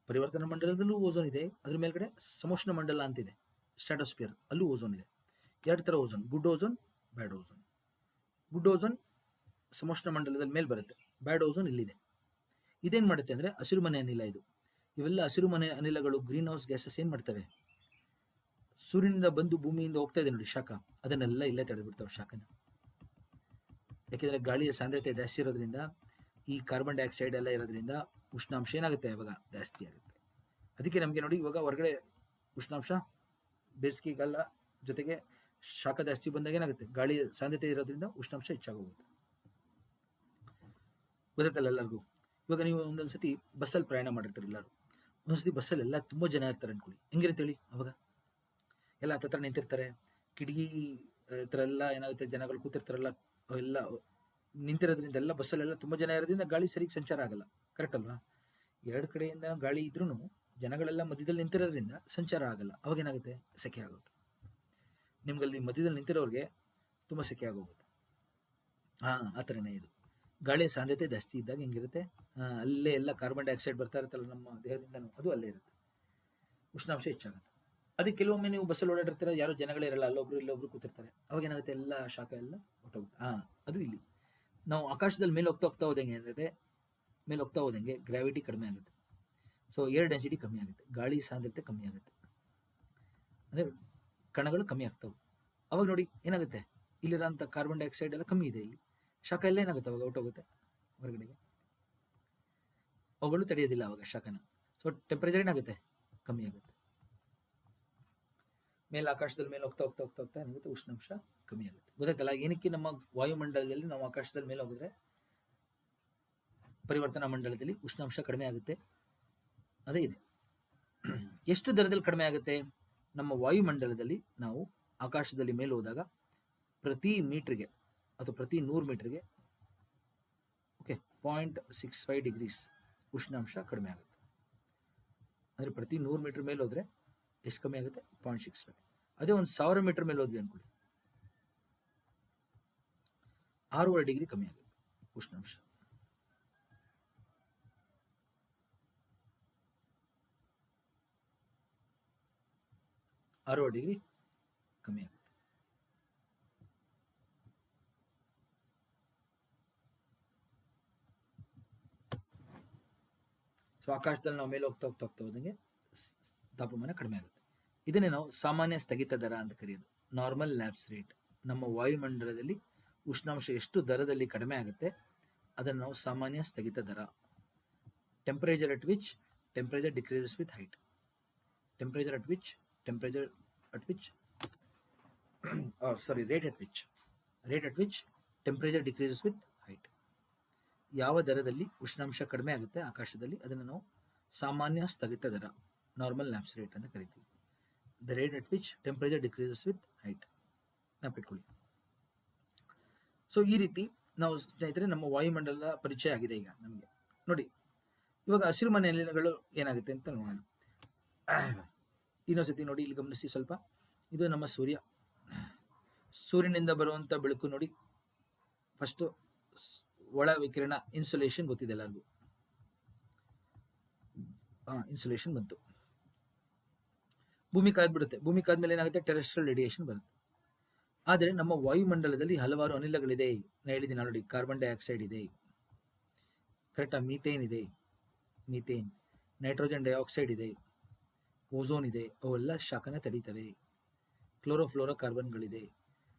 ಪರಿವರ್ತನಾ ಮಂಡಲದಲ್ಲೂ ಓಝೋನ್ ಇದೆ, ಅದ್ರ ಮೇಲ್ಗಡೆ ಸಮೋಷ್ಣ ಮಂಡಲ ಅಂತಿದೆ, ಸ್ಟ್ರಾಟೋಸ್ಫಿಯರ್, ಅಲ್ಲೂ ಓಝೋನ್ ಇದೆ. ಎರಡು ಥರ ಓಝೋನ್, ಗುಡ್ ಓಝೋನ್, ಬ್ಯಾಡ್ ಓಝೋನ್. ಗುಡ್ ಓಝೋನ್ ಸಮೋಷ್ಣ ಮಂಡಲದಲ್ಲಿ ಮೇಲೆ ಬರುತ್ತೆ, ಬ್ಯಾಡ್ ಓಝೋನ್ ಇಲ್ಲಿದೆ. ಇದೇನು ಮಾಡುತ್ತೆ ಅಂದರೆ ಹಸಿರುಮನೆ ಅನಿಲ ಇದು. ಇವೆಲ್ಲ ಹಸಿರುಮನೆ ಅನಿಲಗಳು, ಗ್ರೀನ್ ಹೌಸ್ ಗ್ಯಾಸಸ್ ಏನು ಮಾಡ್ತವೆ? ಸೂರ್ಯನಿಂದ ಬಂದು ಭೂಮಿಯಿಂದ ಹೋಗ್ತಾ ಇದೆ ನೋಡಿ ಶಾಖ, ಅದನ್ನೆಲ್ಲ ಇಲ್ಲೇ ತಡೆದುಬಿಡ್ತಾವೆ ಶಾಖನ. ಯಾಕೆಂದರೆ ಗಾಳಿಯ ಸಾಂದ್ರತೆ ಜಾಸ್ತಿ ಇರೋದ್ರಿಂದ, ಈ ಕಾರ್ಬನ್ ಡೈಆಕ್ಸೈಡ್ ಎಲ್ಲ ಇರೋದ್ರಿಂದ ಉಷ್ಣಾಂಶ ಏನಾಗುತ್ತೆ? ಇವಾಗ ಜಾಸ್ತಿ ಆಗುತ್ತೆ. ಅದಕ್ಕೆ ನಮಗೆ ನೋಡಿ, ಇವಾಗ ಹೊರಗಡೆ ಉಷ್ಣಾಂಶ ಬೇಸಿಗೆಗಾಲ ಜೊತೆಗೆ ಶಾಖ ಜಾಸ್ತಿ ಬಂದಾಗ ಏನಾಗುತ್ತೆ? ಗಾಳಿ ಸಾಂದ್ರತೆ ಇರೋದ್ರಿಂದ ಉಷ್ಣಾಂಶ ಹೆಚ್ಚಾಗೋಗುತ್ತೆ. ಗೊತ್ತಲ್ಲ ಎಲ್ಲರಿಗೂ? ಇವಾಗ ನೀವು ಒಂದೊಂದ್ಸತಿ ಬಸ್ಸಲ್ಲಿ ಪ್ರಯಾಣ ಮಾಡಿರ್ತಾರೆ ಎಲ್ಲರೂ. ಒಂದೊಂದ್ಸತಿ ಬಸ್ಸಲ್ಲಿ ಎಲ್ಲ ತುಂಬ ಜನ ಇರ್ತಾರೆ ಅನ್ಕೊಳ್ಳಿ, ಹೆಂಗಿರುತ್ತೆ ಹೇಳಿ? ಅವಾಗ ಎಲ್ಲ ಹತ್ರ ನಿಂತಿರ್ತಾರೆ, ಕಿಟಕಿ ಹತ್ರ ಎಲ್ಲ ಏನಾಗುತ್ತೆ, ಜನಗಳು ಕೂತಿರ್ತಾರಲ್ಲ, ಎಲ್ಲ ನಿಂತಿರೋದ್ರಿಂದ, ಎಲ್ಲ ಬಸ್ಸಲ್ಲೆಲ್ಲ ತುಂಬ ಜನ ಇರೋದ್ರಿಂದ ಗಾಳಿ ಸರಿಗೆ ಸಂಚಾರ ಆಗಲ್ಲ. ಕರೆಕ್ಟ್ ಅಲ್ವಾ? ಎರಡು ಕಡೆಯಿಂದ ಗಾಳಿ ಇದ್ರೂ ಜನಗಳೆಲ್ಲ ಮಧ್ಯದಲ್ಲಿ ನಿಂತಿರೋದ್ರಿಂದ ಸಂಚಾರ ಆಗಲ್ಲ. ಅವಾಗ ಏನಾಗುತ್ತೆ? ಸೆಕೆ ಆಗುತ್ತೆ. ನಿಮ್ಗಲ್ಲಿ ಮಧ್ಯದಲ್ಲಿ ನಿಂತಿರೋರಿಗೆ ತುಂಬ ಸೆಕೆ ಆಗೋಗುತ್ತೆ. ಆ ಥರನೇ ಇದು. ಗಾಳಿಯ ಸಾಂದ್ರತೆ ಜಾಸ್ತಿ ಇದ್ದಾಗ ಹೆಂಗಿರುತ್ತೆ? ಅಲ್ಲೇ ಎಲ್ಲ ಕಾರ್ಬನ್ ಡೈಆಕ್ಸೈಡ್ ಬರ್ತಾ ಇರುತ್ತಲ್ಲ ನಮ್ಮ ದೇಹದಿಂದ, ಅದು ಅಲ್ಲೇ ಇರುತ್ತೆ, ಉಷ್ಣಾಂಶ ಹೆಚ್ಚಾಗುತ್ತೆ. ಅದಕ್ಕೆ ಕೆಲವೊಮ್ಮೆ ನೀವು ಬಸ್ಸಲ್ಲಿ ಓಡಾಡಿರ್ತೀರ, ಯಾರು ಜನಗಳೇ ಇರಲ್ಲ, ಅಲ್ಲೊಬ್ರು ಇಲ್ಲೊಬ್ರು ಕೂತಿರ್ತಾರೆ. ಅವಾಗ ಏನಾಗುತ್ತೆ? ಎಲ್ಲ ಶಾಖ ಎಲ್ಲ ಹೊಟ್ಟೋಗುತ್ತೆ. ಅದು ಇಲ್ಲಿ ನಾವು ಆಕಾಶದಲ್ಲಿ ಮೇಲೆ ಹೋಗ್ತಾ ಹೋದಂಗೆ ಏನಾಗುತ್ತೆ? ಮೇಲೆ ಹೋಗ್ತಾ ಹೋದಂಗೆ ಗ್ರಾವಿಟಿ ಕಡಿಮೆ ಆಗುತ್ತೆ. ಸೊ ಏರ್ ಡೆನ್ಸಿಟಿ ಕಮ್ಮಿ ಆಗುತ್ತೆ, ಗಾಳಿ ಸಾಂದ್ರತೆ ಕಮ್ಮಿ ಆಗುತ್ತೆ, ಅಂದರೆ ಕಣಗಳು ಕಮ್ಮಿ ಆಗ್ತವೆ. ಅವಾಗ ನೋಡಿ ಏನಾಗುತ್ತೆ? ಇಲ್ಲಿರೋಂಥ ಕಾರ್ಬನ್ ಡೈಆಕ್ಸೈಡ್ ಎಲ್ಲ ಕಮ್ಮಿ ಇದೆ, ಇಲ್ಲಿ ಶಾಖ ಎಲ್ಲ ಏನಾಗುತ್ತೆ? ಅವಾಗ ಹೊಟ್ಟೋಗುತ್ತೆ ಹೊರಗಡೆಗೆ. ಅವುಗಳು ತಡೆಯೋದಿಲ್ಲ ಅವಾಗ ಶಾಖನ. ಸೊ ಟೆಂಪರೇಚರ್ ಏನಾಗುತ್ತೆ? ಕಮ್ಮಿ ಆಗುತ್ತೆ. ಮೇಲೆ ಆಕಾಶದಲ್ಲಿ ಮೇಲೆ ಹೋಗ್ತಾ ಏನಾಗುತ್ತೆ? ಉಷ್ಣಾಂಶ ಕಮ್ಮಿ ಆಗುತ್ತೆ. ಗೊತ್ತಾಗಲ್ಲ ಏನಕ್ಕೆ? ನಮ್ಮ ವಾಯುಮಂಡಲದಲ್ಲಿ ನಾವು ಆಕಾಶದಲ್ಲಿ ಮೇಲೆ ಹೋಗಿದ್ರೆ ಪರಿವರ್ತನಾ ಮಂಡಲದಲ್ಲಿ ಉಷ್ಣಾಂಶ ಕಡಿಮೆ ಆಗುತ್ತೆ. ಅದೇ ಇದೆ. ಎಷ್ಟು ದರದಲ್ಲಿ ಕಡಿಮೆ ಆಗುತ್ತೆ? ನಮ್ಮ ವಾಯುಮಂಡಲದಲ್ಲಿ ನಾವು ಆಕಾಶದಲ್ಲಿ ಮೇಲೆ ಹೋದಾಗ ಪ್ರತಿ ಮೀಟ್ರಿಗೆ ಅಥವಾ ಪ್ರತಿ 100 ಮೀಟ್ರಿಗೆ 0.65 ಡಿಗ್ರೀಸ್ ಉಷ್ಣಾಂಶ ಕಡಿಮೆ ಆಗುತ್ತೆ. ಅಂದರೆ ಪ್ರತಿ 100 ಮೀಟರ್ ಮೇಲೆ ಹೋದರೆ ಎಷ್ಟು ಕಮ್ಮಿ ಆಗುತ್ತೆ? 0.65. ಅದೇ 1000 ಮೀಟರ್ ಮೇಲೆ ಹೋದ್ವಿ ಅಂದ್ಕೊಳ್ಳಿ, 6.5 ಡಿಗ್ರಿ ಕಮ್ಮಿ ಆಗುತ್ತೆ ಉಷ್ಣಾಂಶ. ಡಿಗ್ರಿ ಕಮ್ಮಿ ಆಗುತ್ತೆ. ಸೊ ಆಕಾಶದಲ್ಲಿ ನಾವು ಮೇಲೆ ಹೋಗ್ತಾ ಹೋದಂಗೆ ತಾಪಮಾನ ಕಡಿಮೆ ಆಗುತ್ತೆ. ಇದನ್ನೇ ನಾವು ಸಾಮಾನ್ಯ ಸ್ಥಗಿತ ದರ ಅಂತ ಕರೆಯೋದು, ನಾರ್ಮಲ್ ಲ್ಯಾಪ್ಸ್ ರೇಟ್. ನಮ್ಮ ವಾಯುಮಂಡಲದಲ್ಲಿ ಉಷ್ಣಾಂಶ ಎಷ್ಟು ದರದಲ್ಲಿ ಕಡಿಮೆ ಆಗುತ್ತೆ ಅದನ್ನು ನಾವು ಸಾಮಾನ್ಯ ಸ್ಥಗಿತ ದರ, temperature at which temperature decreases with height. Temperature at which rate at which temperature decreases with height. ಯಾವ ದರದಲ್ಲಿ ಉಷ್ಣಾಂಶ ಕಡಿಮೆ ಆಗುತ್ತೆ ಆಕಾಶದಲ್ಲಿ ಅದನ್ನು ನಾವು ಸಾಮಾನ್ಯ ಸ್ಥಗಿತ ದರ, ನಾರ್ಮಲ್ ಲ್ಯಾಪ್ಸ್ ರೇಟ್ ಅಂತ ಕರಿತೀವಿ. The rate at which temperature decreases with height. ನೆನಪಿಟ್ಕೊಳ್ಳಿ. ಸೊ ಈ ರೀತಿ ನಾವು ಸ್ನೇಹಿತರೆ ನಮ್ಮ ವಾಯುಮಂಡಲದ ಪರಿಚಯ ಆಗಿದೆ ಈಗ ನಮಗೆ. ನೋಡಿ, ಇವಾಗ ಹಸಿರುಮನೆ ಅನಿಲಗಳು ಏನಾಗುತ್ತೆ ಅಂತ ನೋಡೋಣ. ಇನ್ನೊಂದ್ಸತಿ ನೋಡಿ, ಇಲ್ಲಿ ಗಮನಿಸಿ ಸ್ವಲ್ಪ. ಇದು ನಮ್ಮ ಸೂರ್ಯನಿಂದ ಬರುವಂಥ ಬೆಳಕು ನೋಡಿ. ಫಸ್ಟು ಒಳ ವಿಕಿರಣ, ಇನ್ಸುಲೇಷನ್ ಗೊತ್ತಿದೆ ಎಲ್ಲರಿಗೂ. ಇನ್ಸುಲೇಷನ್ ಬಂತು. ಭೂಮಿ ಕಾದ್ಬಿಡುತ್ತೆ. ಭೂಮಿ ಕಾದ್ಮೇಲೆ ಏನಾಗುತ್ತೆ? ಟೆರೆಸ್ಟ್ರಿಯಲ್ ರೇಡಿಯೇಷನ್ ಬರುತ್ತೆ. ಆದರೆ ನಮ್ಮ ವಾಯುಮಂಡಲದಲ್ಲಿ ಹಲವಾರು ಅನಿಲಗಳಿದೆ. ನಾನು ಹೇಳಿದ್ದೀನಿ ನೋಡಿ, ಕಾರ್ಬನ್ ಡೈಆಕ್ಸೈಡ್ ಇದೆ, ಕರೆಕ್ಟಾ? ಮೀಥೇನ್ ಇದೆ, ನೈಟ್ರೋಜನ್ ಡೈಆಕ್ಸೈಡ್ ಇದೆ, ಓಝೋನ್ ಇದೆ. ಅವೆಲ್ಲ ಶಾಖನ ತಡೀತವೆ. ಕ್ಲೋರೋಫ್ಲೋರೋ ಕಾರ್ಬನ್ಗಳಿದೆ,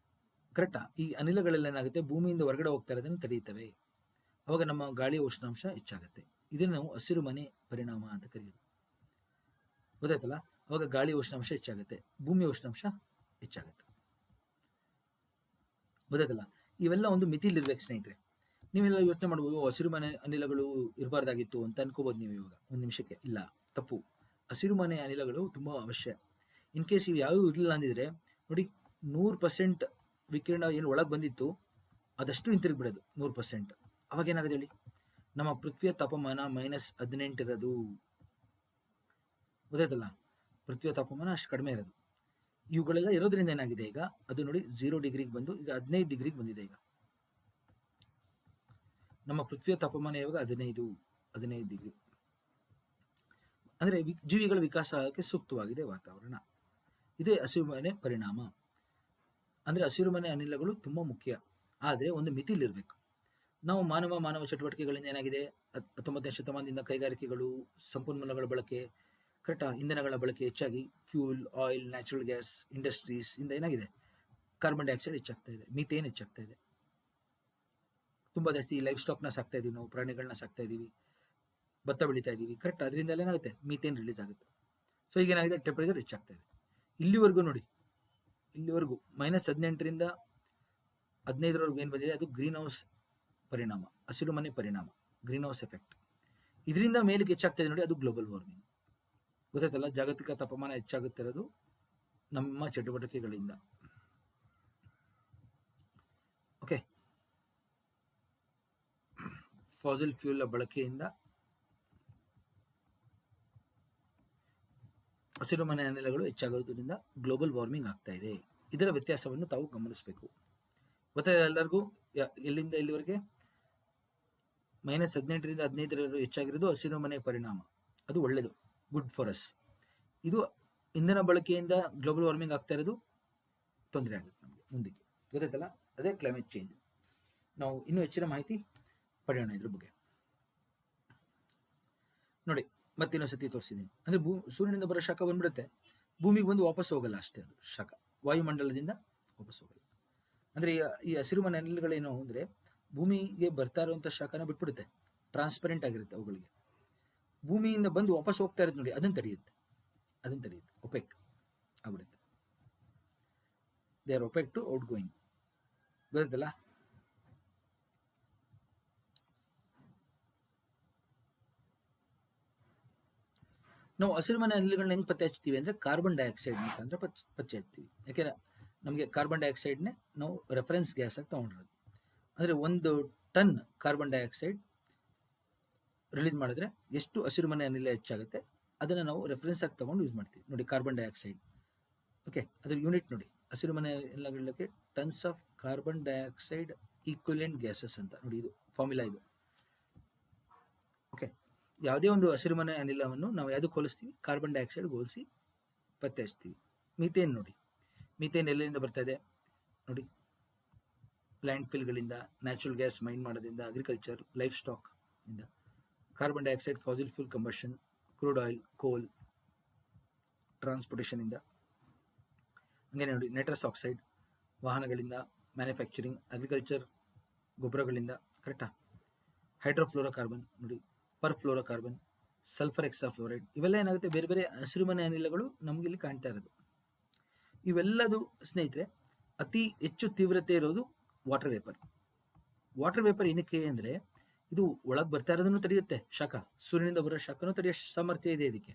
ಕರೆಕ್ಟಾ? ಈ ಅನಿಲಗಳೆಲ್ಲ ಏನಾಗುತ್ತೆ? ಭೂಮಿಯಿಂದ ಹೊರಗಡೆ ಹೋಗ್ತಾ ಇರೋದನ್ನು ತಡೆಯುತ್ತವೆ. ಅವಾಗ ನಮ್ಮ ಗಾಳಿಯ ಉಷ್ಣಾಂಶ ಹೆಚ್ಚಾಗುತ್ತೆ. ಇದನ್ನು ನಾವು ಹಸಿರು ಮನೆ ಪರಿಣಾಮ ಅಂತ ಕರೆಯೋದು. ಗೊತ್ತಾಯ್ತಲ್ಲ? ಅವಾಗ ಗಾಳಿಯ ಉಷ್ಣಾಂಶ ಹೆಚ್ಚಾಗುತ್ತೆ, ಭೂಮಿಯ ಉಷ್ಣಾಂಶ ಹೆಚ್ಚಾಗುತ್ತೆ. ಗೊತ್ತಾಯ್ತಲ್ಲ? ಇವೆಲ್ಲ ಒಂದು ಮಿತಿಲಿರ್ಬೇಕು ಸ್ನೇಹಿತರೆ. ನೀವೆಲ್ಲ ಯೋಚನೆ ಮಾಡ್ಬೋದು, ಹಸಿರು ಮನೆ ಅನಿಲಗಳು ಇರಬಾರ್ದಾಗಿತ್ತು ಅಂತ ಅನ್ಕೋಬೋದು ನೀವು ಇವಾಗ ಒಂದು ನಿಮಿಷಕ್ಕೆ. ಇಲ್ಲ, ತಪ್ಪು. ಹಸಿರು ಮನೆ ಅನಿಲಗಳು ತುಂಬ ಅವಶ್ಯ. ಇನ್ ಕೇಸ್ ಇವು ಯಾವುವು ಇರಲಿಲ್ಲ ಅಂದಿದ್ರೆ ನೋಡಿ, 100% ವಿಕಿರಣ ಏನು ಒಳಗೆ ಬಂದಿತ್ತು ಅದಷ್ಟು ಹಿಂತಿರುಗಿಬಿಡೋದು 100%. ಅವಾಗ ಏನಾಗುತ್ತೆ ಹೇಳಿ? ನಮ್ಮ ಪೃಥ್ವಿಯ ತಾಪಮಾನ -18 ಇರೋದು. ಗೊತ್ತಾಯ್ತಲ್ಲ? ಪೃಥ್ವಿಯ ತಾಪಮಾನ ಅಷ್ಟು ಕಡಿಮೆ ಇರೋದು. ಇವುಗಳೆಲ್ಲ ಇರೋದ್ರಿಂದ ಏನಾಗಿದೆ ಈಗ? ಅದು ನೋಡಿ 0 ಡಿಗ್ರಿಗೆ ಬಂದು ಈಗ 15 ಡಿಗ್ರಿಗೆ ಬಂದಿದೆ. ಈಗ ನಮ್ಮ ಪೃಥ್ವಿಯ ತಾಪಮಾನ ಇವಾಗ 15 ಡಿಗ್ರಿ. ಅಂದರೆ ಜೀವಿಗಳ ವಿಕಾಸಕ್ಕೆ ಸೂಕ್ತವಾಗಿದೆ ವಾತಾವರಣ. ಇದೇ ಹಸಿರುಮನೆ ಪರಿಣಾಮ. ಅಂದರೆ ಹಸಿರುಮನೆ ಅನಿಲಗಳು ತುಂಬ ಮುಖ್ಯ, ಆದರೆ ಒಂದು ಮಿತಿಲಿರಬೇಕು. ನಾವು ಮಾನವ ಚಟುವಟಿಕೆಗಳಿಂದ ಏನಾಗಿದೆ? 19ನೇ ಶತಮಾನದಿಂದ ಕೈಗಾರಿಕೆಗಳು, ಸಂಪನ್ಮೂಲಗಳ ಬಳಕೆ, ಕರೆಕ್ಟಾ? ಇಂಧನಗಳ ಬಳಕೆ ಹೆಚ್ಚಾಗಿ fuel, oil, natural gas, industries ಇಂದ ಏನಾಗಿದೆ? ಕಾರ್ಬನ್ ಡೈಆಕ್ಸೈಡ್ ಹೆಚ್ಚಾಗ್ತಾ ಇದೆ, ಮೀಥೇನ್ ಹೆಚ್ಚಾಗ್ತಾ ಇದೆ. ತುಂಬ ಜಾಸ್ತಿ ಲೈಫ್ ಸ್ಟಾಕ್ನ ಸಾಕ್ತಾ ಇದೀವಿ ನಾವು, ಪ್ರಾಣಿಗಳನ್ನ ಸಾಕ್ತಾ ಇದ್ದೀವಿ, ಭತ್ತ ಬೆಳೀತಾ ಇದ್ದೀವಿ, ಕರೆಕ್ಟ್? ಅದರಿಂದಲೇ ಏನಾಗುತ್ತೆ? ಮೀಥೇನ್ ರಿಲೀಸ್ ಆಗುತ್ತೆ. ಸೊ ಈಗ ಏನಾಗಿದೆ? ಟೆಂಪರೇಚರ್ ಹೆಚ್ಚಾಗ್ತಾ ಇದೆ. ಇಲ್ಲಿವರೆಗೂ ನೋಡಿ, ಇಲ್ಲಿವರೆಗೂ -18ರಿಂದ 15ರವರೆಗೂ ಏನು ಬಂದಿದೆ? ಅದು ಗ್ರೀನ್ ಹೌಸ್ ಪರಿಣಾಮ, ಹಸಿರು ಮನೆ ಪರಿಣಾಮ, ಗ್ರೀನ್ ಹೌಸ್ ಎಫೆಕ್ಟ್. ಇದರಿಂದ ಮೇಲಕ್ಕೆ ಹೆಚ್ಚಾಗ್ತಾ ಇದೆ ನೋಡಿ, ಅದು ಗ್ಲೋಬಲ್ ವಾರ್ಮಿಂಗ್. ಗೊತ್ತಾಯ್ತಲ್ಲ? ಜಾಗತಿಕ ತಾಪಮಾನ ಹೆಚ್ಚಾಗುತ್ತಿರೋದು ನಮ್ಮ ಚಟುವಟಿಕೆಗಳಿಂದ. ಓಕೆ, ಫಾಸಿಲ್ ಫ್ಯೂಲ್ ಬಳಕೆಯಿಂದ ಹಸಿರು ಮನೆ ಅನಿಲಗಳು ಹೆಚ್ಚಾಗೋದ್ರಿಂದ ಗ್ಲೋಬಲ್ ವಾರ್ಮಿಂಗ್ ಆಗ್ತಾ ಇದೆ. ಇದರ ವ್ಯತ್ಯಾಸವನ್ನು ತಾವು ಗಮನಿಸಬೇಕು. ಗೊತ್ತಾಗಿದೆ ಎಲ್ಲರಿಗೂ? ಎಲ್ಲಿಂದ ಎಲ್ಲಿವರೆಗೆ? -18ರಿಂದ 15ರವರೆಗೂ ಹೆಚ್ಚಾಗಿರೋದು ಹಸಿರು ಮನೆ ಪರಿಣಾಮ. ಅದು ಒಳ್ಳೆಯದು, ಗುಡ್ ಫಾರ್ ಅಸ್. ಇದು ಇಂಧನ ಬಳಕೆಯಿಂದ ಗ್ಲೋಬಲ್ ವಾರ್ಮಿಂಗ್ ಆಗ್ತಾ ಇರೋದು ತೊಂದರೆ ಆಗುತ್ತೆ ನಮಗೆ ಮುಂದಕ್ಕೆ. ಗೊತ್ತಾಯ್ತಲ್ಲ? ಅದೇ ಕ್ಲೈಮೇಟ್ ಚೇಂಜ್. ನಾವು ಇನ್ನೂ ಹೆಚ್ಚಿನ ಮಾಹಿತಿ ಪಡೆಯೋಣ ಇದ್ರ ಬಗ್ಗೆ. ನೋಡಿ, ಮತ್ತೆ ಇನ್ನೊಂದ್ಸತಿ ತೋರಿಸಿದ್ದೀನಿ. ಅಂದರೆ ಸೂರ್ಯನಿಂದ ಬರೋ ಶಾಖ ಬಂದ್ಬಿಡುತ್ತೆ, ಭೂಮಿಗೆ ಬಂದು ವಾಪಸ್ ಹೋಗಲ್ಲ ಅಷ್ಟೇ. ಅದು ಶಾಖ ವಾಯುಮಂಡಲದಿಂದ ವಾಪಸ್ ಹೋಗಲ್ಲ. ಅಂದರೆ ಈ ಹಸಿರು ಮನೆ ಅನಿಲಗಳೇನು ಅಂದರೆ ಭೂಮಿಗೆ ಬರ್ತಾ ಇರುವಂಥ ಶಾಖನ ಬಿಟ್ಬಿಡುತ್ತೆ, ಟ್ರಾನ್ಸ್ಪರೆಂಟ್ ಆಗಿರುತ್ತೆ ಅವುಗಳಿಗೆ. ಭೂಮಿಯಿಂದ ಬಂದು ವಾಪಸ್ ಹೋಗ್ತಾ ಇರುತ್ತೆ ನೋಡಿ, ಅದನ್ನು ತಡೆಯುತ್ತೆ. ಒಪೆಕ್ ಆಗ್ಬಿಡುತ್ತೆ. They are opaque to outgoing. ಗೊತ್ತಲ್ಲ? ನಾವು ಹಸಿರು ಮನೆ ಅನಿಲಗಳನ್ನ ಹೆಂಗೆ ಪತ್ತೆ ಹಚ್ತೀವಿ ಅಂದರೆ ಕಾರ್ಬನ್ ಡೈಆಕ್ಸೈಡ್ ಮುಖಾಂತರ ಪತ್ತೆ ಹಚ್ತೀವಿ. ಯಾಕೆಂದರೆ ನಮಗೆ ಕಾರ್ಬನ್ ಡೈಆಕ್ಸೈಡ್ನೇ ನಾವು ರೆಫರೆನ್ಸ್ ಗ್ಯಾಸ್ ಆಗಿ ತೊಗೊಂಡಿರೋದು. ಅಂದರೆ 1 ಟನ್ ಕಾರ್ಬನ್ ಡೈಆಕ್ಸೈಡ್ ರಿಲೀಸ್ ಮಾಡಿದ್ರೆ ಎಷ್ಟು ಹಸಿರು ಮನೆ ಅನಿಲ ಹೆಚ್ಚಾಗುತ್ತೆ ಅದನ್ನು ನಾವು ರೆಫರೆನ್ಸ್ ಆಗಿ ತೊಗೊಂಡು ಯೂಸ್ ಮಾಡ್ತೀವಿ. ನೋಡಿ, ಕಾರ್ಬನ್ ಡೈಆಕ್ಸೈಡ್. ಓಕೆ, ಅದ್ರ ಯೂನಿಟ್ ನೋಡಿ, ಹಸಿರು ಮನೆ ಅನಿಲಗಳಿಗೆ tons of carbon dioxide equivalent gases ಅಂತ ನೋಡಿ, ಇದು ಫಾರ್ಮುಲಾ ಇದು. ಓಕೆ, ಯಾವುದೇ ಒಂದು ಹಸಿರು ಮನೆ ಅನಿಲವನ್ನು ನಾವು ಯಾವುದಕ್ಕೆ ಹೋಲಿಸ್ತೀವಿ? ಕಾರ್ಬನ್ ಡೈಆಕ್ಸೈಡ್ ಹೋಲಿಸಿ ಪತ್ತೆ ಹಚ್ತೀವಿ. ಮೀಥೇನ್ ನೋಡಿ, ಮೀಥೇನ್ ಎಲ್ಲಿಂದ ಬರ್ತಾ ಇದೆ ನೋಡಿ? ಲ್ಯಾಂಡ್ ಫಿಲ್ಗಳಿಂದ, ನ್ಯಾಚುರಲ್ ಗ್ಯಾಸ್ ಮೈನ್ ಮಾಡೋದ್ರಿಂದ, ಅಗ್ರಿಕಲ್ಚರ್, ಲೈಫ್ ಸ್ಟಾಕ್ ಇಂದ. Carbon dioxide fossil fuel combustion, crude oil, ಕೋಲ್, ಟ್ರಾನ್ಸ್ಪೋರ್ಟೇಷನ್ ಇಂದ. ಹಂಗೆ ನೋಡಿ, ನೈಟ್ರಸ್ ಆಕ್ಸೈಡ್ ವಾಹನಗಳಿಂದ, ಮ್ಯಾನುಫ್ಯಾಕ್ಚರಿಂಗ್, ಅಗ್ರಿಕಲ್ಚರ್ ಗೊಬ್ಬರಗಳಿಂದ, ಕರೆಕ್ಟಾ? ಹೈಡ್ರೋಫ್ಲೋರೋ ಕಾರ್ಬನ್ ನೋಡಿ, ಪರ್ಫ್ಲೋರೋ ಕಾರ್ಬನ್, ಸಲ್ಫರ್ ಹೆಕ್ಸಾಫ್ಲೋರೈಡ್, ಇವೆಲ್ಲ ಏನಾಗುತ್ತೆ ಬೇರೆ ಬೇರೆ ಹಸಿರುಮನೆ ಅನಿಲಗಳು ನಮ್ಗೆ ಇಲ್ಲಿ ಕಾಣ್ತಾ ಇರೋದು. ಇವೆಲ್ಲದು ಸ್ನೇಹಿತರೆ ಅತಿ ಹೆಚ್ಚು ತೀವ್ರತೆ ಇರೋದು ವಾಟರ್ ವೇಪರ್. ವಾಟರ್ ವೇಪರ್ ಏನಕ್ಕೆ ಅಂದರೆ ಇದು ಒಳಗೆ ಬರ್ತಾ ಇರೋದನ್ನು ತಡೆಯುತ್ತೆ, ಶಾಖ, ಸೂರ್ಯನಿಂದ ಬರೋ ಶಾಖನೂ ತಡೆಯೋ ಸಾಮರ್ಥ್ಯ ಇದೆ ಇದಕ್ಕೆ,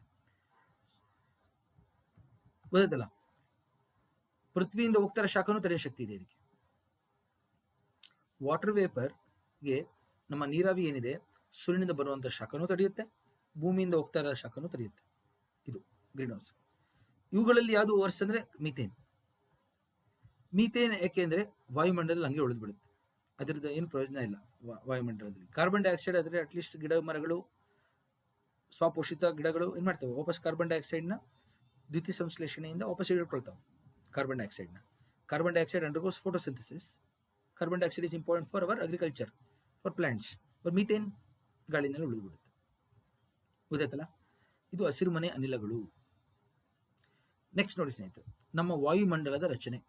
ಗೊತ್ತಲ್ಲ. ಪೃಥ್ವಿಯಿಂದ ಹೋಗ್ತಾರ ಶಾಖನೂ ತಡೆಯೋ ಶಕ್ತಿ ಇದೆ ಇದಕ್ಕೆ. ವಾಟರ್ ವೇಪರ್ಗೆ ನಮ್ಮ ನೀರಾವಿ ಏನಿದೆ ಸೂರ್ಯನಿಂದ ಬರುವಂಥ ಶಾಖನೂ ತಡೆಯುತ್ತೆ, ಭೂಮಿಯಿಂದ ಹೋಗ್ತಾ ಇರೋ ಶಾಖನೂ ತಡೆಯುತ್ತೆ. ಇದು ಗ್ರೀನ್ ಹೌಸ್. ಇವುಗಳಲ್ಲಿ ಯಾವುದು ವರ್ಸ್ ಅಂದರೆ ಮೀಥೇನ್. ಮೀಥೇನ್ ಯಾಕೆಂದರೆ ವಾಯುಮಂಡಲದಲ್ಲಿ ಹಂಗೆ ಉಳಿದು ಬಿಡುತ್ತೆ, ಅದರದ್ದು ಏನು ಪ್ರಯೋಜನ ಇಲ್ಲ ವಾಯುಮಂಡಲದಲ್ಲಿ. ಕಾರ್ಬನ್ ಡೈಆಕ್ಸೈಡ್ ಆದರೆ ಅಟ್ಲೀಸ್ಟ್ ಗಿಡ ಮರಗಳು, ಸ್ವಪೋಷಿತ ಗಿಡಗಳು ಏನು ಮಾಡ್ತವೆ, ವಾಪಸ್ ಕಾರ್ಬನ್ ಡೈಆಕ್ಸೈಡ್ನ ದ್ವಿತೀಯ ಸಂಶ್ಲೇಷಣೆಯಿಂದ ವಾಪಸ್ ಹಿಡ್ಕೊಳ್ತಾವೆ ಕಾರ್ಬನ್ ಡೈಆಕ್ಸೈಡ್ನ. Carbon dioxide undergoes photosynthesis. Carbon dioxide is important for our agriculture, for plants. For methane ಗಾಳಿನಲ್ಲಿ ಉಳಿದುಬಿಡುತ್ತೆ, ಗೊತ್ತಾಯ್ತಲ್ಲ. ಇದು ಹಸಿರುಮನೆ ಅನಿಲಗಳು. ನೆಕ್ಸ್ಟ್ ನೋಡಿ ಸ್ನೇಹಿತರೆ, ನಮ್ಮ ವಾಯುಮಂಡಲದ ರಚನೆ.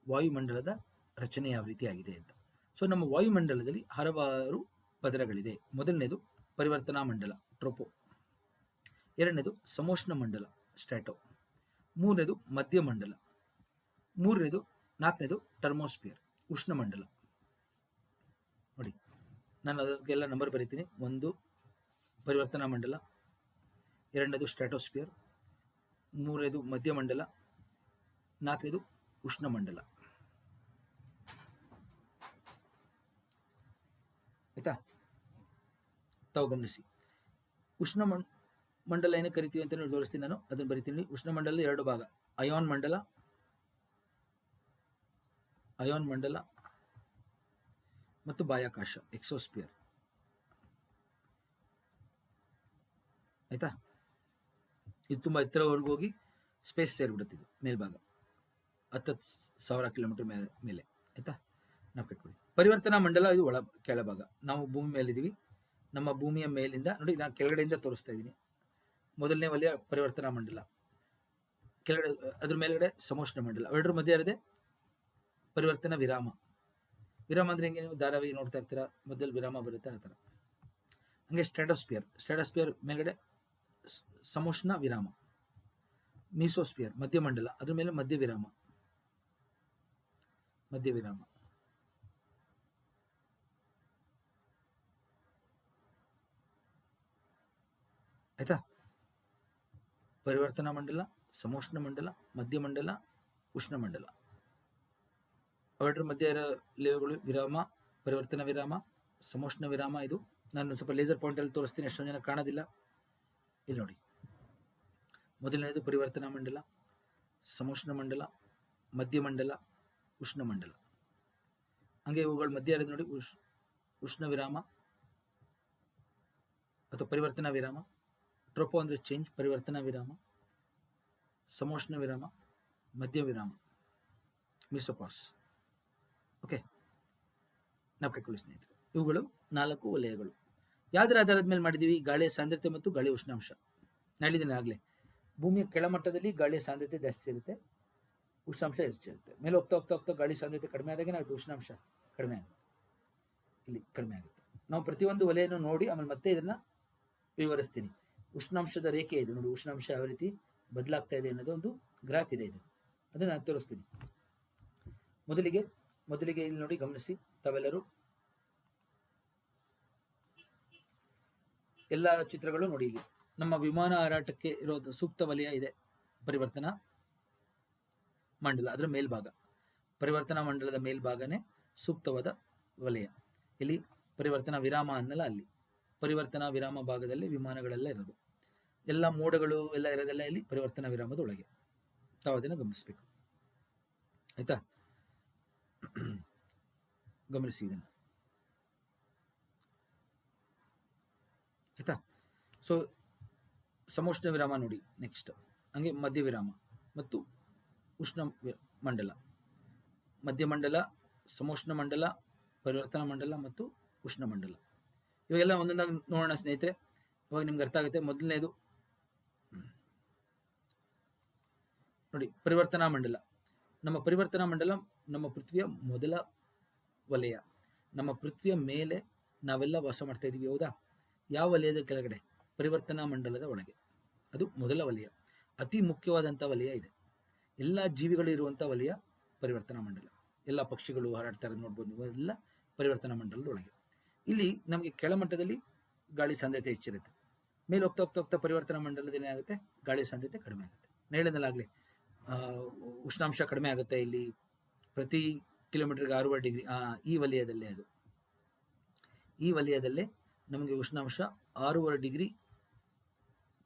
ವಾಯುಮಂಡಲದ ರಚನೆ ಯಾವ ರೀತಿ ಆಗಿದೆ ಅಂತ. ಸೊ ನಮ್ಮ ವಾಯುಮಂಡಲದಲ್ಲಿ ಹಲವಾರು ಪದರಗಳಿದೆ. ಮೊದಲನೇದು ಪರಿವರ್ತನಾ ಮಂಡಲ, ಟ್ರೋಪೋ. ಎರಡನೇದು ಸಮೋಷ್ಣ ಮಂಡಲ, ಸ್ಟ್ರಾಟೋ. ಮೂರನೇದು ಮಧ್ಯಮಂಡಲ. ನಾಲ್ಕನೇದು ಟರ್ಮೋಸ್ಫಿಯರ್, ಉಷ್ಣಮಂಡಲ. ನೋಡಿ ನಾನು ಅದಕ್ಕೆಲ್ಲ ನಂಬರ್ ಬರೀತೀನಿ. ಒಂದು ಪರಿವರ್ತನಾ ಮಂಡಲ, ಎರಡನೇದು ಸ್ಟ್ರಾಟೋಸ್ಫಿಯರ್, ಮೂರನೇದು ಮಧ್ಯಮಂಡಲ, ನಾಲ್ಕನೇದು ಉಷ್ಣಮಂಡಲ. ಆಯ್ತಾ? ತಾವು ಗಮನಿಸಿ. ಮಂಡಲ ಏನಕ್ಕೆ ಕರಿತೀವಿ ಅಂತ ತೋರಿಸ್ತೀನಿ ನಾನು, ಅದನ್ನು ಬರಿತೀನಿ. ಉಷ್ಣಮಂಡಲದ ಎರಡು ಭಾಗ, ಅಯಾನ್ ಮಂಡಲ ಮತ್ತು ಬಾಹ್ಯಾಕಾಶ, ಎಕ್ಸೋಸ್ಫಿಯರ್. ಆಯ್ತಾ? ಇದು ತುಂಬ ಎತ್ತರವರೆಗೂ ಹೋಗಿ ಸ್ಪೇಸ್ ಸೇರಿಬಿಡುತ್ತೆ. ಇದು ಮೇಲ್ಭಾಗ 10,000 ಕಿಲೋಮೀಟರ್ ಮೇಲೆ. ಆಯ್ತಾ? ನಾವು ಕಟ್ಕೊಡಿ. ಪರಿವರ್ತನಾ ಮಂಡಲ ಇದು ಕೆಳಭಾಗ. ನಾವು ಭೂಮಿ ಮೇಲಿದ್ದೀವಿ, ನಮ್ಮ ಭೂಮಿಯ ಮೇಲಿಂದ ನೋಡಿ, ನಾನು ಕೆಳಗಡೆಯಿಂದ ತೋರಿಸ್ತಾ ಇದ್ದೀನಿ. ಮೊದಲನೇ ವಲಯ ಪರಿವರ್ತನಾ ಮಂಡಲ, ಕೆಳಗಡೆ ಅದ್ರ ಮೇಲ್ಗಡೆ ಸಮೋಷ್ಣ ಮಂಡಲ, ಎರಡರ ಮಧ್ಯೆ ಇರದೆ ಪರಿವರ್ತನಾ ವಿರಾಮ. ವಿರಾಮ ಅಂದ್ರೆ ಹೆಂಗೆ, ನೀವು ಧಾರಾವಾಹಿ ನೋಡ್ತಾ ಇರ್ತೀರಾ, ಮೊದಲು ವಿರಾಮ ಬರುತ್ತೆ ಆ ಥರ. ಹಂಗೆ ಸ್ಟ್ರಾಟೋಸ್ಫಿಯರ್ ಮೇಲ್ಗಡೆ ಸಮೋಷ್ಣ ವಿರಾಮ. ಮೀಸೋಸ್ಫಿಯರ್ ಮಧ್ಯಮಂಡಲ, ಅದ್ರ ಮೇಲೆ ಮಧ್ಯ ವಿರಾಮ. ಆಯ್ತಾ? ಪರಿವರ್ತನಾ ಮಂಡಲ, ಸಮೋಷ್ಣ ಮಂಡಲ, ಮಧ್ಯಮಂಡಲ, ಉಷ್ಣಮಂಡಲ. ಅವೆರಡರ ಮಧ್ಯೆ ಇರೋ ಲೇವಗಳು ವಿರಾಮ, ಪರಿವರ್ತನಾ ವಿರಾಮ, ಸಮೋಷ್ಣ ವಿರಾಮ. ಇದು ನಾನು ಸ್ವಲ್ಪ ಲೇಸರ್ ಪಾಯಿಂಟಲ್ಲಿ ತೋರಿಸ್ತೀನಿ, ಎಷ್ಟೊಂದು ಜನ ಕಾಣೋದಿಲ್ಲ. ಇಲ್ಲಿ ನೋಡಿ, ಮೊದಲನೇದು ಪರಿವರ್ತನಾ ಮಂಡಲ, ಸಮೋಷ್ಣ ಮಂಡಲ, ಮಧ್ಯಮಂಡಲ, ಉಷ್ಣಮಂಡಲ. ಹಂಗೆ ಇವುಗಳ ಮಧ್ಯ ಇರೋದು ನೋಡಿ, ಉಷ್ಣ ವಿರಾಮ ಅಥವಾ ಪರಿವರ್ತನಾ ವಿರಾಮ. ಟ್ರೋಪೋ ಅಂದರೆ ಚೇಂಜ್, ಪರಿವರ್ತನಾ ವಿರಾಮ, ಸಮೋಷ್ಣ ವಿರಾಮ, ಮಧ್ಯ ವಿರಾಮ, ಮಿಸೋಪಾಸ್. ಓಕೆ, ನಾವು ಕಟ್ಕೊಳ್ಳಿ ಸ್ನೇಹಿತರೆ. ಇವುಗಳು 4 ವಲಯಗಳು. ಯಾವುದರ ಆಧಾರದ ಮೇಲೆ ಮಾಡಿದ್ದೀವಿ? ಗಾಳಿಯ ಸಾಂದ್ರತೆ ಮತ್ತು ಗಾಳಿಯ ಉಷ್ಣಾಂಶ. ಹೇಳಿದ್ದೀನಿ ಆಗಲೇ, ಭೂಮಿಯ ಕೆಳಮಟ್ಟದಲ್ಲಿ ಗಾಳಿಯ ಸಾಂದ್ರತೆ ಜಾಸ್ತಿ ಇರುತ್ತೆ, ಉಷ್ಣಾಂಶ ಹೆಚ್ಚಿರುತ್ತೆ. ಮೇಲೆ ಹೋಗ್ತಾ ಗಾಳಿ ಸಾಂದ್ರತೆ ಕಡಿಮೆ ಆದಾಗ ನಾವು ಉಷ್ಣಾಂಶ ಕಡಿಮೆ ಆಗುತ್ತೆ, ಇಲ್ಲಿ ಕಡಿಮೆ ಆಗುತ್ತೆ. ನಾವು ಪ್ರತಿಯೊಂದು ವಲಯನೂ ನೋಡಿ ಆಮೇಲೆ ಮತ್ತೆ ಇದನ್ನು ವಿವರಿಸ್ತೀನಿ. ಉಷ್ಣಾಂಶದ ರೇಖೆ ಇದು ನೋಡಿ, ಉಷ್ಣಾಂಶ ಯಾವ ರೀತಿ ಬದಲಾಗ್ತಾ ಇದೆ ಅನ್ನೋದು ಒಂದು ಗ್ರಾಫ್ ಇದೆ, ಇದು ಅದನ್ನು ನಾನು ತೋರಿಸ್ತೀನಿ. ಮೊದಲಿಗೆ ಇಲ್ಲಿ ನೋಡಿ, ಗಮನಿಸಿ ತಾವೆಲ್ಲರೂ. ಎಲ್ಲ ಚಿತ್ರಗಳು ನೋಡಿ. ಇಲ್ಲಿ ನಮ್ಮ ವಿಮಾನ ಹಾರಾಟಕ್ಕೆ ಇರೋದು ಸೂಕ್ತ ವಲಯ ಇದೆ, ಪರಿವರ್ತನಾ ಮಂಡಲ, ಅದರ ಮೇಲ್ಭಾಗ. ಪರಿವರ್ತನಾ ಮಂಡಲದ ಮೇಲ್ಭಾಗನೇ ಸೂಕ್ತವಾದ ವಲಯ. ಇಲ್ಲಿ ಪರಿವರ್ತನಾ ವಿರಾಮ ಅನ್ನಲ್ಲ, ಅಲ್ಲಿ ಪರಿವರ್ತನಾ ವಿರಾಮ ಭಾಗದಲ್ಲಿ ವಿಮಾನಗಳೆಲ್ಲ ಇರೋದು. ಎಲ್ಲ ಮೋಡಗಳು ಎಲ್ಲ ಇರೋದೆಲ್ಲ ಇಲ್ಲಿ ಪರಿವರ್ತನಾ ವಿರಾಮದ ಒಳಗೆ. ತಾವು ಅದನ್ನು ಗಮನಿಸಬೇಕು. ಆಯ್ತಾ? ಗಮನಿಸಿ ಇದನ್ನು. ಆಯ್ತಾ? ಸೊ ಸಮೋಷ್ಣ ವಿರಾಮ ನೋಡಿ. ನೆಕ್ಸ್ಟ್ ಹಂಗೆ ಮಧ್ಯ ವಿರಾಮ ಮತ್ತು ಉಷ್ಣ ಮಂಡಲ, ಮಧ್ಯಮಂಡಲ, ಸಮೋಷ್ಣ ಮಂಡಲ, ಪರಿವರ್ತನಾ ಮಂಡಲ ಮತ್ತು ಉಷ್ಣಮಂಡಲ. ಇವಾಗೆಲ್ಲ ಒಂದೊಂದಾಗಿ ನೋಡೋಣ ಸ್ನೇಹಿತರೆ, ಇವಾಗ ನಿಮ್ಗೆ ಅರ್ಥ ಆಗುತ್ತೆ. ಮೊದಲನೇದು ನೋಡಿ, ಪರಿವರ್ತನಾ ಮಂಡಲ. ನಮ್ಮ ಪರಿವರ್ತನಾ ಮಂಡಲ ನಮ್ಮ ಪೃಥ್ವಿಯ ಮೊದಲ ವಲಯ. ನಮ್ಮ ಪೃಥ್ವಿಯ ಮೇಲೆ ನಾವೆಲ್ಲ ವಾಸ ಮಾಡ್ತಾ ಇದೀವಿ, ಹೌದಾ? ಯಾವ ವಲಯದ ಕೆಳಗಡೆ? ಪರಿವರ್ತನಾ ಮಂಡಲದ ಒಳಗೆ. ಅದು ಮೊದಲ ವಲಯ, ಅತಿ ಮುಖ್ಯವಾದಂಥ ವಲಯ ಇದೆ. ಎಲ್ಲ ಜೀವಿಗಳು ಇರುವಂಥ ವಲಯ ಪರಿವರ್ತನಾ ಮಂಡಲ. ಎಲ್ಲ ಪಕ್ಷಿಗಳು ಹಾರಾಡ್ತಾ ಇರೋದು ನೋಡ್ಬೋದು ನೀವು, ಎಲ್ಲ ಪರಿವರ್ತನಾ ಮಂಡಲದ ಒಳಗೆ. ಇಲ್ಲಿ ನಮಗೆ ಕೆಳಮಟ್ಟದಲ್ಲಿ ಗಾಳಿ ಸಾಂದ್ರತೆ ಹೆಚ್ಚಿರುತ್ತೆ, ಮೇಲೆ ಹೋಗ್ತಾ ಹೋಗ್ತಾ ಹೋಗ್ತಾ ಪರಿವರ್ತನಾ ಮಂಡಲದಲ್ಲಿ ಏನಾಗುತ್ತೆ, ಗಾಳಿ ಸಾಂದ್ರತೆ ಕಡಿಮೆ ಆಗುತ್ತೆ. ನಾನು ಹೇಳಿದ್ನಲ್ಲಾಗಲೇ ಉಷ್ಣಾಂಶ ಕಡಿಮೆ ಆಗುತ್ತೆ ಇಲ್ಲಿ ಪ್ರತಿ ಕಿಲೋಮೀಟರ್ಗೆ 6 ಡಿಗ್ರಿ. ಈ ವಲಯದಲ್ಲೇ ಅದು, ಈ ವಲಯದಲ್ಲೇ ನಮಗೆ ಉಷ್ಣಾಂಶ 6.5 ಡಿಗ್ರಿ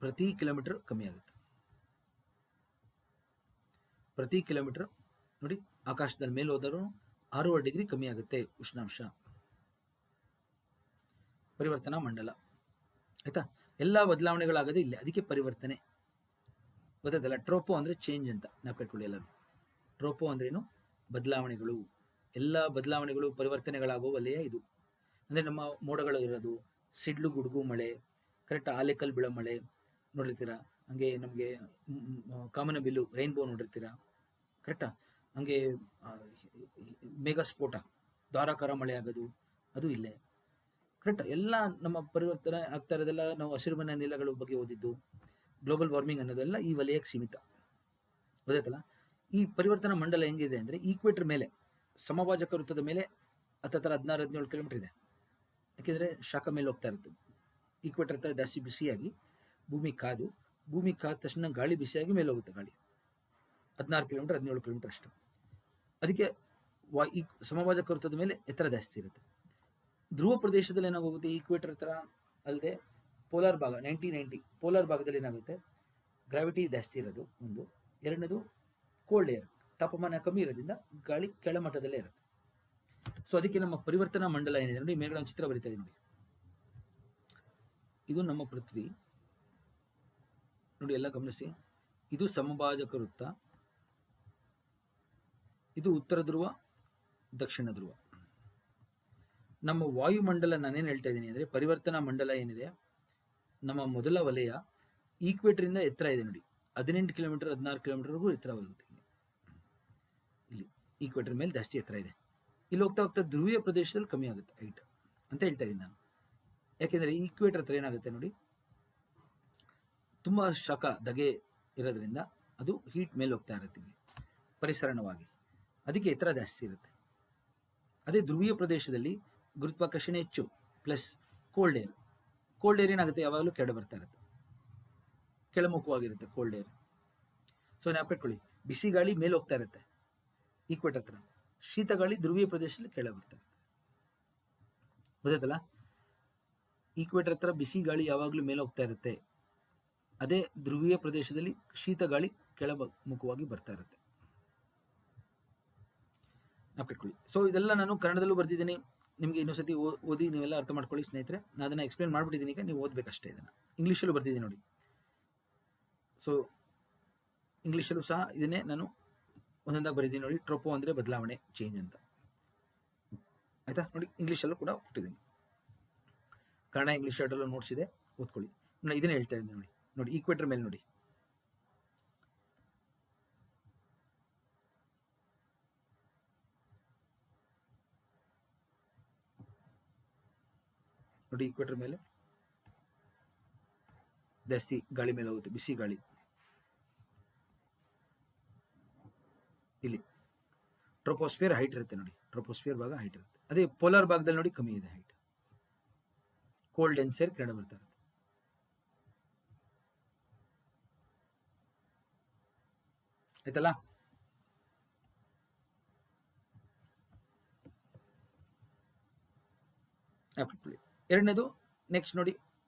ಪ್ರತಿ ಕಿಲೋಮೀಟರ್ ಕಮ್ಮಿ ಆಗುತ್ತೆ. ಪ್ರತಿ ಕಿಲೋಮೀಟರ್ ನೋಡಿ, ಆಕಾಶದಲ್ಲಿ ಮೇಲೆ ಹೋದರೂ 6.5 ಡಿಗ್ರಿ ಕಮ್ಮಿ ಆಗುತ್ತೆ ಉಷ್ಣಾಂಶ. ಪರಿವರ್ತನಾ ಮಂಡಲ ಆಯ್ತಾ. ಎಲ್ಲ ಬದಲಾವಣೆಗಳಾಗದೆ ಇಲ್ಲಿ, ಅದಕ್ಕೆ ಪರಿವರ್ತನೆ. ಗೊತ್ತಾಯ್ತಲ್ಲ. ಟ್ರೋಪೋ ಅಂದರೆ ಚೇಂಜ್ ಅಂತ ನಾಲ್ಕಟ್ಕೊಳ್ಳಿ ಎಲ್ಲರೂ. ಟ್ರೋಪೋ ಅಂದ್ರೇನು? ಬದಲಾವಣೆಗಳು. ಎಲ್ಲ ಬದಲಾವಣೆಗಳು ಪರಿವರ್ತನೆಗಳಾಗುವ ವಲಯ ಇದು. ಅಂದರೆ ನಮ್ಮ ಮೋಡಗಳು ಇರೋದು, ಸಿಡ್ಲು ಗುಡುಗು ಮಳೆ, ಕರೆಕ್ಟ್ ಆಲೆಕಲ್ ಬೀಳೋ ಮಳೆ ನೋಡಿರ್ತೀರ. ಹಂಗೆ ನಮಗೆ ಕಾಮನಬಿಲ್ಲು ರೈನ್ಬೋ ನೋಡಿರ್ತೀರ, ಕರೆಕ್ಟಾ. ಹಂಗೆ ಮೇಘಸ್ಫೋಟ, ಧಾರಾಕಾರ ಮಳೆ ಆಗೋದು, ಅದು ಇಲ್ಲೇ ಕರೆಕ್ಟ್. ಎಲ್ಲ ನಮ್ಮ ಪರಿವರ್ತನೆ ಆಗ್ತಾ ಇರೋದೆಲ್ಲ ನಾವು ಹಸಿರುಮನೆ ಅನಿಲಗಳ ಬಗ್ಗೆ ಓದಿದ್ದು, ಗ್ಲೋಬಲ್ ವಾರ್ಮಿಂಗ್ ಅನ್ನೋದೆಲ್ಲ ಈ ವಲಯಕ್ಕೆ ಸೀಮಿತ. ಗೊತ್ತಾಯ್ತಲ್ಲ. ಈ ಪರಿವರ್ತನಾ ಮಂಡಲ ಹೆಂಗಿದೆ ಅಂದರೆ, ಈಕ್ವೇಟರ್ ಮೇಲೆ, ಸಮಭಾಜಕ ವೃತ್ತದ ಮೇಲೆ ಹತ್ತತ್ರ 16-17 ಕಿಲೋಮೀಟರ್ ಇದೆ. ಯಾಕೆಂದರೆ ಶಾಖ ಮೇಲೆ ಹೋಗ್ತಾ ಇರುತ್ತೆ. ಈಕ್ವೇಟರ್ ಹತ್ರ ಜಾಸ್ತಿ ಬಿಸಿಯಾಗಿ ಭೂಮಿ ಕಾದ ತಕ್ಷಣ ಗಾಳಿ ಬಿಸಿಯಾಗಿ ಮೇಲೆ ಹೋಗುತ್ತೆ. ಗಾಳಿ 16 ಕಿಲೋಮೀಟರ್ 17 ಕಿಲೋಮೀಟರ್ ಅಷ್ಟು. ಅದಕ್ಕೆ ಈ ಸಮಭಾಜಕ ವೃತ್ತದ ಮೇಲೆ ಎತ್ತರ ಜಾಸ್ತಿ ಇರುತ್ತೆ. ಧ್ರುವ ಪ್ರದೇಶದಲ್ಲಿ ಏನಾಗೋಗುತ್ತೆ, ಈಕ್ವೇಟರ್ ಹತ್ರ ಅಲ್ಲದೆ ಪೋಲಾರ್ ಭಾಗ 90 ಪೋಲಾರ್ ಭಾಗದಲ್ಲಿ ಏನಾಗುತ್ತೆ, ಗ್ರಾವಿಟಿ ಜಾಸ್ತಿ ಇರೋದು ಒಂದು. ಎರಡನೇದು ಕೋಲ್ಡ್ ಏರ್, ತಾಪಮಾನ ಕಮ್ಮಿ ಇರೋದ್ರಿಂದ ಗಾಳಿ ಕೆಳಮಟ್ಟದಲ್ಲೇ ಇರುತ್ತೆ. ಸೊ ಅದಕ್ಕೆ ನಮ್ಮ ಪರಿವರ್ತನಾ ಮಂಡಲ ಏನಿದೆ ನೋಡಿ, ಮೇಲ್ಗಡೆ ಒಂದು ಚಿತ್ರ ಬರೀತಾ ಇದೆ ನೋಡಿ. ಇದು ನಮ್ಮ ಪೃಥ್ವಿ ನೋಡಿ, ಎಲ್ಲ ಗಮನಿಸಿ. ಇದು ಸಮಭಾಜಕ ವೃತ್ತ, ಇದು ಉತ್ತರ ಧ್ರುವ, ದಕ್ಷಿಣ ಧ್ರುವ. ನಮ್ಮ ವಾಯುಮಂಡಲ ನಾನೇನು ಹೇಳ್ತಾ ಇದ್ದೀನಿ ಅಂದರೆ, ಪರಿವರ್ತನಾ ಮಂಡಲ ಏನಿದೆ, ನಮ್ಮ ಮೊದಲ ವಲಯ ಈಕ್ವೇಟರಿಂದ ಎತ್ತರ ಇದೆ ನೋಡಿ, 18 ಕಿಲೋಮೀಟರ್ 16 ಕಿಲೋಮೀಟರ್ವರೆಗೂ ಎತ್ತರ ಹೋಗುತ್ತೆ. ಇಲ್ಲಿ ಈಕ್ವೇಟರ್ ಮೇಲೆ ಜಾಸ್ತಿ ಎತ್ತರ ಇದೆ. ಇಲ್ಲಿ ಹೋಗ್ತಾ ಹೋಗ್ತಾ ಧ್ರುವೀಯ ಪ್ರದೇಶದಲ್ಲಿ ಕಮ್ಮಿ ಆಗುತ್ತೆ ಹೈಟ್ ಅಂತ ಹೇಳ್ತಾ ಇದ್ದೀನಿ ನಾನು. ಯಾಕೆಂದರೆ ಈಕ್ವೇಟರ್ ಹತ್ರ ಏನಾಗುತ್ತೆ ನೋಡಿ, ತುಂಬ ಶಾಖ ಧಗೆ ಇರೋದ್ರಿಂದ ಅದು ಹೀಟ್ ಮೇಲೆ ಹೋಗ್ತಾ ಇರುತ್ತೆ ಪರಿಸರಣವಾಗಿ, ಅದಕ್ಕೆ ಎತ್ತರ ಜಾಸ್ತಿ ಇರುತ್ತೆ. ಅದೇ ಧ್ರುವೀಯ ಪ್ರದೇಶದಲ್ಲಿ ಗುರುತ್ವಾಕರ್ಷಣೆ ಹೆಚ್ಚು, ಪ್ಲಸ್ ಕೋಲ್ಡ್ ಏರ್ ಏನಾಗುತ್ತೆ, ಯಾವಾಗಲೂ ಕೆಳ ಬರ್ತಾ ಇರುತ್ತೆ, ಕೆಳಮುಖವಾಗಿರುತ್ತೆ ಕೋಲ್ಡ್ ಏರ್. ಸೊ ನೆನಪಿಟ್ಕೊಳ್ಳಿ, ಬಿಸಿ ಗಾಳಿ ಮೇಲೆ ಹೋಗ್ತಾ ಇರುತ್ತೆ ಈಕ್ವೇಟರ್ ಹತ್ರ, ಶೀತ ಗಾಳಿ ಧ್ರುವೀಯ ಪ್ರದೇಶದಲ್ಲಿ ಕೆಳ ಬರ್ತಾ ಇರುತ್ತೆ. ಗೊತ್ತಾಯ್ತಲ್ಲ. ಈಕ್ವೇಟರ್ ಹತ್ರ ಬಿಸಿ ಗಾಳಿ ಯಾವಾಗಲೂ ಮೇಲೆ ಹೋಗ್ತಾ ಇರುತ್ತೆ, ಅದೇ ಧ್ರುವೀಯ ಪ್ರದೇಶದಲ್ಲಿ ಶೀತ ಗಾಳಿ ಕೆಳಮುಖವಾಗಿ ಬರ್ತಾ ಇರುತ್ತೆ. ನೆನಪಿಟ್ಕೊಳ್ಳಿ. ಸೊ ಇದೆಲ್ಲ ನಾನು ಕನ್ನಡದಲ್ಲೂ ಬರ್ತಿದ್ದೀನಿ, ನಿಮಗೆ ಇನ್ನೊಂದ್ಸತಿ ಓದಿ ನೀವೆಲ್ಲ ಅರ್ಥ ಮಾಡ್ಕೊಳ್ಳಿ ಸ್ನೇಹಿತರೆ. ನಾನು ಅದನ್ನು ಎಕ್ಸ್ಪ್ಲೇನ್ ಮಾಡಿಬಿಟ್ಟಿದ್ದೀನಿ, ಈಗ ನೀವು ಓದಬೇಕಷ್ಟೇ. ಇದನ್ನು ಇಂಗ್ಲೀಷಲ್ಲೂ ಬರ್ತಿದ್ದೀನಿ ನೋಡಿ. ಸೊ ಇಂಗ್ಲೀಷಲ್ಲೂ ಸಹ ಇದನ್ನೇ ನಾನು ಒಂದೊಂದಾಗಿ ಬರೀತೀನಿ ನೋಡಿ. ಟ್ರೋಪೋ ಅಂದರೆ ಬದಲಾವಣೆ, ಚೇಂಜ್ ಅಂತ. ಆಯಿತಾ ನೋಡಿ, ಇಂಗ್ಲೀಷಲ್ಲೂ ಕೂಡ ಕೊಟ್ಟಿದ್ದೀನಿ. ಕನ್ನಡ ಇಂಗ್ಲೀಷ್ ಎರಡಲ್ಲೂ ನೋಟ್ಸ್ ಇದೆ, ಓದ್ಕೊಳ್ಳಿ. ನಾನು ಇದನ್ನೇ ಹೇಳ್ತಾ ಇದ್ದೀನಿ ನೋಡಿ. ನೋಡಿ ಈಕ್ವೇಟರ್ ಮೇಲೆ ನೋಡಿ, ನೋಡಿ ಈಕ್ವೇಟರ್ ಮೇಲೆ ಜಾಸ್ತಿ ಗಾಳಿ ಮೇಲೆ ಹೋಗುತ್ತೆ, ಬಿಸಿ ಗಾಳಿ. ಇಲ್ಲಿ ಟ್ರೋಪೋಸ್ಫಿಯರ್ ಹೈಟ್ ಇರುತ್ತೆ ನೋಡಿ, ಟ್ರೋಪೋಸ್ಫಿಯರ್ ಭಾಗ ಹೈಟ್ ಇರುತ್ತೆ. ಅದೇ ಪೋಲಾರ್ ಭಾಗದಲ್ಲಿ ನೋಡಿ ಕಮ್ಮಿ ಇದೆ ಹೈಟ್, ಕೋಲ್ಡ್ ಡೆನ್ಸ್ ಏರ್ ಕೆಳಗೆ ಬರ್ತಾ ಇರುತ್ತೆ. ಆಯ್ತಲ್ಲ. ಎರಡನೇದು ನೆಕ್ಸ್ಟ್ ನೋಡಿ,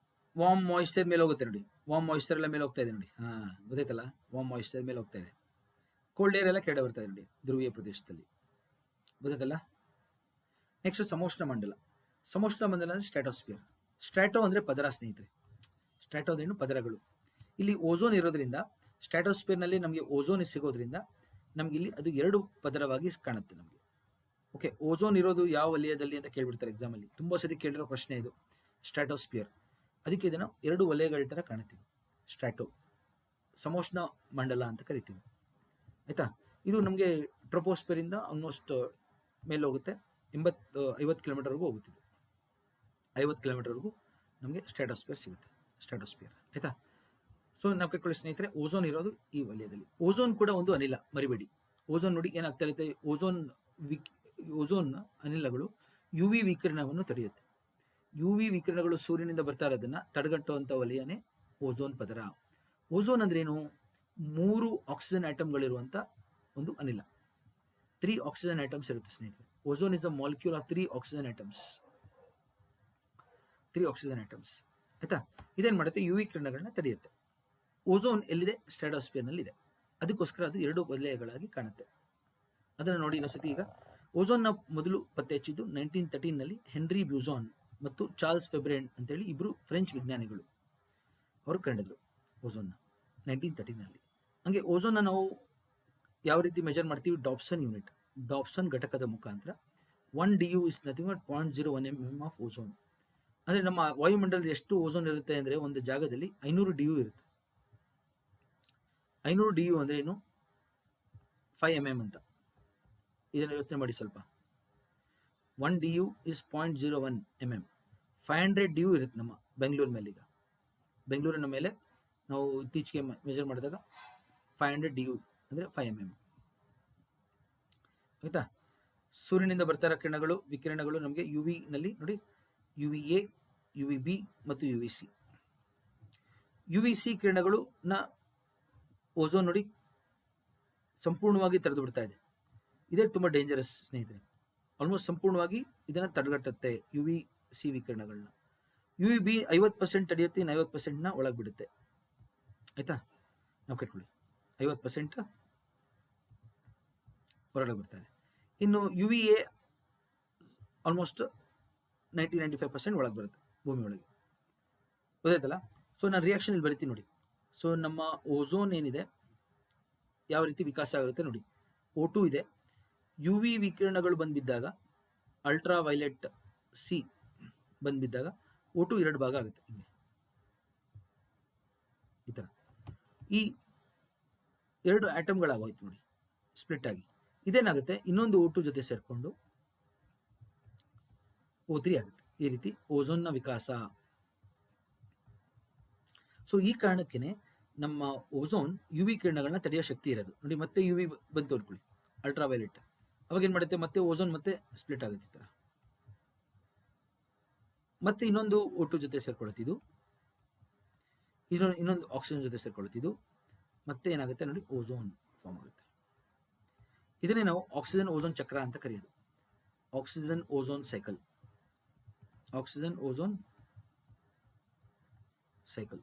ವಾರ್ಮ್ ಮಾಯಿಶ್ಚರ್ ಮೇಲೆ ಹೋಗುತ್ತೆ ನೋಡಿ. ವಾರ್ಮ್ ಮಾಯಿಶ್ಚರ್ ಎಲ್ಲ ಮೇಲೆ ಹೋಗ್ತಾ ಇದೆ ನೋಡಿ. ಗೊತ್ತಾಯ್ತಲ್ಲ, ವಾರ್ಮ್ ಮಾಯಿಶ್ಚರ್ ಮೇಲೆ ಹೋಗ್ತಾ ಇದೆ. ಕೋಲ್ಡ್ ಏರ್ ಎಲ್ಲ ಕೆಳಗೆ ಬರ್ತಾ ಇದೆ ನೋಡಿ ಧ್ರುವೀಯ ಪ್ರದೇಶದಲ್ಲಿ. ಗೊತ್ತಾಯ್ತಲ್ಲ. ನೆಕ್ಸ್ಟ್ ಸಮೋಷ್ಣ ಮಂಡಲ. ಸಮೋಷ್ಣ ಮಂಡಲ ಅಂದರೆ ಸ್ಟ್ರಾಟೋಸ್ಫಿಯರ್. ಸ್ಟ್ರಾಟೋ ಅಂದರೆ ಪದರ ಸ್ನೇಹಿತರೆ. ಸ್ಟ್ರಾಟೋ ಅಂದ್ರೇನು? ಪದರಗಳು. ಇಲ್ಲಿ ಓಝೋನ್ ಇರೋದ್ರಿಂದ, ಸ್ಟ್ರಾಟೋಸ್ಫಿಯರ್ನಲ್ಲಿ ನಮಗೆ ಓಝೋನ್ ಸಿಗೋದ್ರಿಂದ ನಮ್ಗೆ ಇಲ್ಲಿ ಅದು 2 ಪದರವಾಗಿ ಕಾಣುತ್ತೆ ನಮಗೆ. ಓಕೆ, ಓಝೋನ್ ಇರೋದು ಯಾವ ವಲಯದಲ್ಲಿ ಅಂತ ಕೇಳ್ಬಿಡ್ತಾರೆ ಎಕ್ಸಾಮಲ್ಲಿ, ತುಂಬ ಸರಿ ಕೇಳಿರೋ ಪ್ರಶ್ನೆ ಇದು. ಸ್ಟ್ರಾಟೋಸ್ಫಿಯರ್, ಅದಕ್ಕೆ ಇದನ್ನು 2 ವಲಯಗಳ ಥರ ಕಾಣುತ್ತೀವಿ. ಸ್ಟ್ರಾಟೋ, ಸಮೋಷ್ಣ ಮಂಡಲ ಅಂತ ಕರಿತೀವಿ. ಆಯಿತಾ. ಇದು ನಮಗೆ ಟ್ರೋಪೋಸ್ಫಿಯರಿಂದ ಆಲ್ಮೋಸ್ಟ್ ಮೇಲೆ ಹೋಗುತ್ತೆ, 50 ಕಿಲೋಮೀಟರ್ವರೆಗೂ ಹೋಗುತ್ತಿದೆ. 50 ಕಿಲೋಮೀಟರ್ವರೆಗೂ ನಮಗೆ ಸ್ಟ್ರಾಟೋಸ್ಫಿಯರ್ ಸಿಗುತ್ತೆ. ಸ್ಟ್ರಾಟೋಸ್ಫಿಯರ್. ಆಯ್ತಾ? ಸೊ ನಾವು ಕಟ್ಕೊಳ್ಳಿ ಸ್ನೇಹಿತರೆ, ಓಝೋನ್ ಇರೋದು ಈ ವಲಯದಲ್ಲಿ. ಓಝೋನ್ ಕೂಡ ಒಂದು ಅನಿಲ, ಮರಿಬೇಡಿ. ಓಝೋನ್ ನೋಡಿ ಏನಾಗ್ತಾ ಇರುತ್ತೆ, ಓಝೋನ್ ಅನಿಲಗಳು ಯು ವಿ ವಿಕಿರಣವನ್ನು ತಡೆಯುತ್ತೆ. ಯು ವಿ ವಿಕಿರಣಗಳು ಸೂರ್ಯನಿಂದ ಬರ್ತಾ ಇರೋದನ್ನ ತಡೆಗಟ್ಟುವಂಥ ವಲಯನೇ ಓಝೋನ್ ಪದರ. ಓಝೋನ್ ಅಂದ್ರೆ ಏನು? 3 ಆಕ್ಸಿಜನ್ ಆಟಮ್ಗಳಿರುವಂಥ ಒಂದು ಅನಿಲ. 3 ಆಕ್ಸಿಜನ್ ಆಟಮ್ಸ್ ಇರುತ್ತೆ ಸ್ನೇಹಿತರೆ. Ozone is a molecule of 3 oxygen atoms. 3 oxygen atoms. ಆಯ್ತಾ? ಇದೇನು ಮಾಡುತ್ತೆ? ಯು ವಿ ಕಿರಣಗಳನ್ನ ತಡೆಯುತ್ತೆ. ಓಝೋನ್ ಎಲ್ಲಿದೆ? ಸ್ಟ್ರಾಟೋಸ್ಫಿಯರ್ನಲ್ಲಿ ಇದೆ. ಅದಕ್ಕೋಸ್ಕರ ಅದು 2 ವಲಯಗಳಾಗಿ ಕಾಣುತ್ತೆ. ಅದನ್ನು ನೋಡಿ ಇನ್ನೊಂದ್ಸತಿ. ಈಗ ಓಝೋನ್ನ ಮೊದಲು ಪತ್ತೆ ಹಚ್ಚಿದ್ದು 1913ನಲ್ಲಿ ಹೆನ್ರಿ ಬ್ಯೂಜಾನ್ ಮತ್ತು ಚಾರ್ಲ್ಸ್ ಫೆಬ್ರೇನ್ ಅಂತೇಳಿ ಇಬ್ಬರು ಫ್ರೆಂಚ್ ವಿಜ್ಞಾನಿಗಳು. ಅವರು ಕಂಡಿದ್ರು ಓಝೋನ್ನ 1913ನಲ್ಲಿ. ಹಂಗೆ ಓಝೋನ್ನ ನಾವು ಯಾವ ರೀತಿ ಮೆಜರ್ ಮಾಡ್ತೀವಿ? ಡಾಪ್ಸನ್ ಯೂನಿಟ್, ಡಾಪ್ಸನ್ ಘಟಕದ ಮುಖಾಂತರ. 1 DU is nothing but 0.01 mm of ozone. ಅಂದರೆ ನಮ್ಮ ವಾಯುಮಂಡಲದ ಎಷ್ಟು ಓಝೋನ್ ಇರುತ್ತೆ ಅಂದರೆ ಒಂದು ಜಾಗದಲ್ಲಿ 500 DU ಇರುತ್ತೆ. 500 DU ಅಂದರೆ ಏನು? 5 mm ಅಂತ. ಇದನ್ನು ಯೋಚನೆ ಮಾಡಿ ಸ್ವಲ್ಪ. 1 DU ಇಸ್ 0.01 mm. 500 DU ಇರುತ್ತೆ ನಮ್ಮ ಬೆಂಗಳೂರು ಮೇಲೆ. ಈಗ ಬೆಂಗಳೂರಿನ ಮೇಲೆ ನಾವು ಇತ್ತೀಚೆಗೆ ಮೆಜರ್ ಮಾಡಿದಾಗ 500 DU ಅಂದರೆ 5 mm. ಆಯ್ತಾ? ಸೂರ್ಯನಿಂದ ಬರ್ತಾ ಇರೋ ಕಿರಣಗಳು, ವಿಕಿರಣಗಳು ನಮಗೆ ಯು ವಿನಲ್ಲಿ ನೋಡಿ, U V A, U V B ಮತ್ತು U V C. U V C ಕಿರಣಗಳನ್ನ ಓಝೋನ್ ನೋಡಿ ಸಂಪೂರ್ಣವಾಗಿ ತಡೆದು ಬಿಡ್ತಾ ಇದೆ. ಇದೇ ತುಂಬ ಡೇಂಜರಸ್ ಸ್ನೇಹಿತರೆ. ಆಲ್ಮೋಸ್ಟ್ ಸಂಪೂರ್ಣವಾಗಿ ಇದನ್ನು ತಡೆಗಟ್ಟುತ್ತೆ ಯು ವಿ ಸಿ ವಿಕಿರಣಗಳನ್ನ. ಯು ವಿ ಬಿ 50% ತಡೆಯುತ್ತೆ, 50%ನ ಒಳಗೆ ಬಿಡುತ್ತೆ. ಆಯ್ತಾ? ನಾವು ಕಟ್ಕೊಳ್ಳಿ, 50% ಹೊರಗಡೆ ಬರ್ತಾರೆ. ಇನ್ನು ಯು ವಿ ಎ ಆಲ್ಮೋಸ್ಟ್ 90-95% ಒಳಗೆ ಬರುತ್ತೆ ಭೂಮಿ ಒಳಗೆ. ಗೊತ್ತಾಯ್ತಲ್ಲ? ಸೊ ನಾನು ರಿಯಾಕ್ಷನ್ ಇಲ್ಲಿ ಬರಿತೀನಿ ನೋಡಿ. ಸೊ ನಮ್ಮ ಓಝೋನ್ ಏನಿದೆ ಯಾವ ರೀತಿ ವಿಕಾಸ ಆಗುತ್ತೆ ನೋಡಿ. O2 ಇದೆ. ಯು ವಿ ವಿಕಿರಣಗಳು ಬಂದ್ಬಿದ್ದಾಗ, ಅಲ್ಟ್ರಾ ವೈಲೆಟ್ ಸಿ ಬಂದ್ಬಿದ್ದಾಗ O2 2 ಭಾಗ ಆಗುತ್ತೆ. ಹಿಂಗೆ ಈ ಥರ ಈ 2 ಆಟಮ್ಗಳಾಗೋಯ್ತು ನೋಡಿ, ಸ್ಪ್ಲಿಟ್ ಆಗಿ. ಇದೇನಾಗುತ್ತೆ? ಇನ್ನೊಂದು O2 ಜೊತೆ ಸೇರಿಕೊಂಡು O3 ಆಗುತ್ತೆ. ಈ ರೀತಿ ಓಝೋನ್ನ ವಿಕಾಸ. ಸೊ ಈ ಕಾರಣಕ್ಕೇನೆ ನಮ್ಮ ಓಝೋನ್ ಯು ವಿ ಕಿರಣಗಳನ್ನ ತಡೆಯೋ ಶಕ್ತಿ ಇರೋದು ನೋಡಿ. ಮತ್ತೆ ಯು ವಿ ಬಂತು ಅನ್ಕೊಳ್ಳಿ, ಅಲ್ಟ್ರಾ ವೈಲೆಟ್, ಅವಾಗ ಏನು ಮಾಡುತ್ತೆ? ಮತ್ತೆ ಓಝೋನ್ ಮತ್ತೆ ಸ್ಪ್ಲಿಟ್ ಆಗುತ್ತೆ ಈ ಥರ. ಮತ್ತೆ ಇನ್ನೊಂದು O2 ಜೊತೆ ಸೇರ್ಕೊಳ್ಳುತ್ತಿದ್ದು, ಇನ್ನೊಂದು ಆಕ್ಸಿಜನ್ ಜೊತೆ ಸೇರ್ಕೊಳ್ಳುತ್ತಿದ್ದು, ಮತ್ತೆ ಏನಾಗುತ್ತೆ ನೋಡಿ, ಓಝೋನ್ ಫಾರ್ಮ್ ಆಗುತ್ತೆ. ಇದನ್ನೇ ನಾವು ಆಕ್ಸಿಜನ್ ಓಝೋನ್ ಚಕ್ರ ಅಂತ ಕರೆಯೋದು. Oxygen ozone cycle. Oxygen ozone cycle.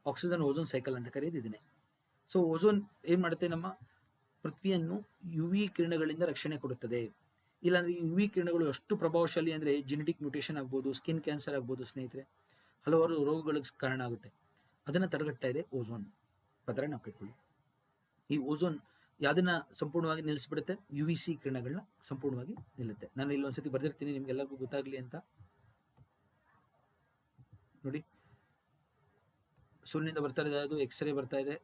Oxygen ozone cycle ಅಂತ ಕರೆಯೋದು ಇದನ್ನೇ. ಸೊ ಓಝೋನ್ ಏನು ಮಾಡುತ್ತೆ? ನಮ್ಮ ಪೃಥ್ವಿಯನ್ನು ಯು ವಿ ಕಿರಣಗಳಿಂದ ರಕ್ಷಣೆ ಕೊಡುತ್ತದೆ. ಇಲ್ಲಾಂದ್ರೆ ಯು ವಿ ಕಿರಣಗಳು ಎಷ್ಟು ಪ್ರಭಾವಶಾಲಿ ಅಂದರೆ ಜೆನೆಟಿಕ್ ಮ್ಯೂಟೇಷನ್ ಆಗ್ಬೋದು, ಸ್ಕಿನ್ ಕ್ಯಾನ್ಸರ್ ಆಗ್ಬೋದು ಸ್ನೇಹಿತರೆ, ಹಲವಾರು ರೋಗಗಳಿಗೆ ಕಾರಣ ಆಗುತ್ತೆ. ಅದನ್ನು ತಡೆಗಟ್ತಾ ಇದೆ ಓಝೋನ್ ಪದರ. ನಾವು ಕಟ್ಕೊಳ್ಳಿ. ಈ ಓಝೋನ್ ಯಾವುದನ್ನ ಸಂಪೂರ್ಣವಾಗಿ ನಿಲ್ಲಿಸ್ಬಿಡುತ್ತೆ? ಯು ವಿ ಸಿ ಕಿರಣಗಳನ್ನ ಸಂಪೂರ್ಣವಾಗಿ ನಿಲ್ಲುತ್ತೆ. ನಾನು ಇಲ್ಲೊಂದ್ಸತಿ ಬರ್ದಿರ್ತೀನಿ ನಿಮ್ಗೆಲ್ಲರಿಗೂ ಗೊತ್ತಾಗ್ಲಿ ಅಂತ ನೋಡಿ. ಸೂರ್ಯನಿಂದ ಬರ್ತಾ ಇದೆ, ಅದು ಎಕ್ಸ್ರೇ ಬರ್ತಾ ಇದೆ,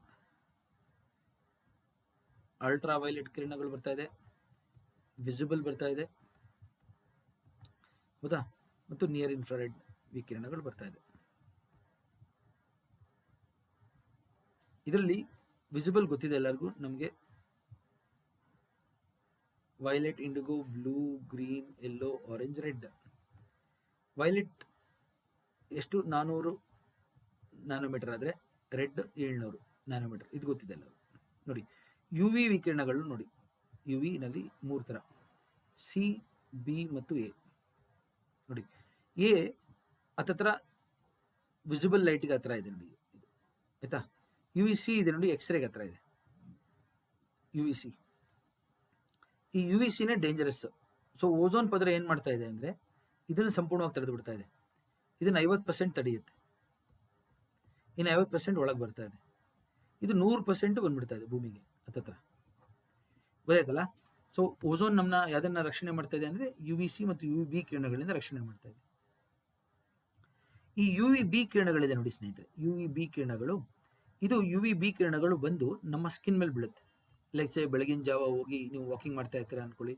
ಅಲ್ಟ್ರಾ ವೈಲೆಟ್ ಕಿರಣಗಳು ಬರ್ತಾ ಇದೆ, ವಿಸಿಬಲ್ ಬರ್ತಾ ಇದೆ, ಹೌದಾ? ಮತ್ತು ನಿಯರ್ ಇನ್ಫ್ರಾರೆಡ್ ವಿಕಿರಣಗಳು ಬರ್ತಾ ಇದೆ. ಇದರಲ್ಲಿ ವಿಸಿಬಲ್ ಗೊತ್ತಿದೆ ಎಲ್ಲರಿಗೂ ನಮಗೆ. Violet, indigo, blue, green, yellow, orange, red. Violet ಎಷ್ಟು? 400 ನ್ಯಾನೋಮೀಟರ್ ಆದರೆ ರೆಡ್ 700 ನ್ಯಾನೋಮೀಟರ್. ಇದು ಗೊತ್ತಿದೆ ಎಲ್ಲರೂ ನೋಡಿ. ಯು ವಿ ವಿಕಿರಣಗಳು ನೋಡಿ, ಯು ವಿನಲ್ಲಿ 3 ಥರ, ಸಿ, ಬಿ ಮತ್ತು ಎ. ನೋಡಿ, ಎ ಹತ್ತತ್ರ ವಿಸಿಬಲ್ ಲೈಟ್ಗೆ ಹತ್ರ ಇದೆ ನೋಡಿ, ಆಯ್ತಾ? ಯು ವಿ ಸಿ ಇದೆ ನೋಡಿ, ಎಕ್ಸ್ರೇಗೆ ಹತ್ರ ಇದೆ ಯು ವಿ ಸಿ. ಈ ಯು ವಿ ಸಿನೇ ಡೇಂಜರಸ್. ಸೊ ಓಝೋನ್ ಪದರ ಏನು ಮಾಡ್ತಾ ಇದೆ ಅಂದರೆ ಇದನ್ನು ಸಂಪೂರ್ಣವಾಗಿ ತಡೆದು ಬಿಡ್ತಾ ಇದೆ. ಇದನ್ನು 50% ತಡೆಯುತ್ತೆ, ಇನ್ನು 50% ಒಳಗೆ ಬರ್ತಾ ಇದೆ. ಇದು 100% ಬಂದ್ಬಿಡ್ತಾ ಇದೆ ಭೂಮಿಗೆ ಹತ್ತತ್ರ. ಗೊತ್ತಾಯ್ತಲ್ಲ? ಸೊ ಓಝೋನ್ ನಮ್ಮನ್ನ ಯಾವುದನ್ನ ರಕ್ಷಣೆ ಮಾಡ್ತಾ ಇದೆ ಅಂದರೆ ಯು ವಿ ಸಿ ಮತ್ತು ಯು ವಿ ಬಿ ಕಿರಣಗಳಿಂದ ರಕ್ಷಣೆ ಮಾಡ್ತಾ ಇದೆ. ಈ ಯು ವಿ ಬಿ ಕಿರಣಗಳಿದೆ ನೋಡಿ ಸ್ನೇಹಿತರೆ, ಯು ವಿ ಬಿ ಕಿರಣಗಳು. ಇದು ಯು ವಿ ಬಿ ಕಿರಣಗಳು ಬಂದು ನಮ್ಮ ಸ್ಕಿನ್ ಮೇಲೆ ಬೀಳುತ್ತೆ. ಲೈಕ್ ಬೆಳಗಿನ ಜಾವ ಹೋಗಿ ನೀವು ವಾಕಿಂಗ್ ಮಾಡ್ತಾ ಇರ್ತೀರಾ ಅನ್ಕೊಳ್ಳಿ,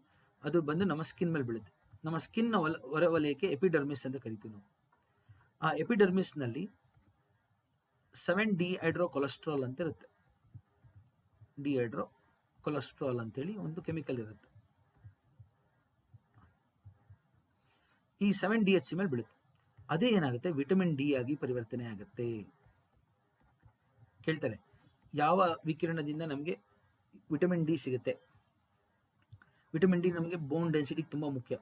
ಅದು ಬಂದು ನಮ್ಮ ಸ್ಕಿನ್ ಮೇಲೆ ಬೀಳುತ್ತೆ. ನಮ್ಮ ಸ್ಕಿನ್ ಹೊರವಲಯಕ್ಕೆ ಎಪಿಡರ್ಮಿಸ್ ಅಂತ ಕರಿತೀವಿ ನಾವು. ಆ ಎಪಿಡರ್ಮಿಸ್ನಲ್ಲಿ 7-ಡಿಹೈಡ್ರೋ ಕೊಲೆಸ್ಟ್ರಾಲ್ ಅಂತ ಇರುತ್ತೆ. ಡಿಹೈಡ್ರೋ ಕೊಲೆಸ್ಟ್ರಾಲ್ ಅಂತೇಳಿ ಒಂದು ಕೆಮಿಕಲ್ ಇರುತ್ತೆ. ಈ 7-DHC ಮೇಲೆ ಬೀಳುತ್ತೆ. ಅದೇ ಏನಾಗುತ್ತೆ, ವಿಟಮಿನ್ ಡಿ ಆಗಿ ಪರಿವರ್ತನೆ ಆಗುತ್ತೆ. ಕೇಳ್ತಾರೆ ಯಾವ ವಿಕಿರಣದಿಂದ ನಮಗೆ ವಿಟಮಿನ್ ಡಿ ಸಿಗುತ್ತೆ? ವಿಟಮಿನ್ ಡಿ ನಮಗೆ ಬೋನ್ ಡೆನ್ಸಿಟಿ ತುಂಬ ಮುಖ್ಯ,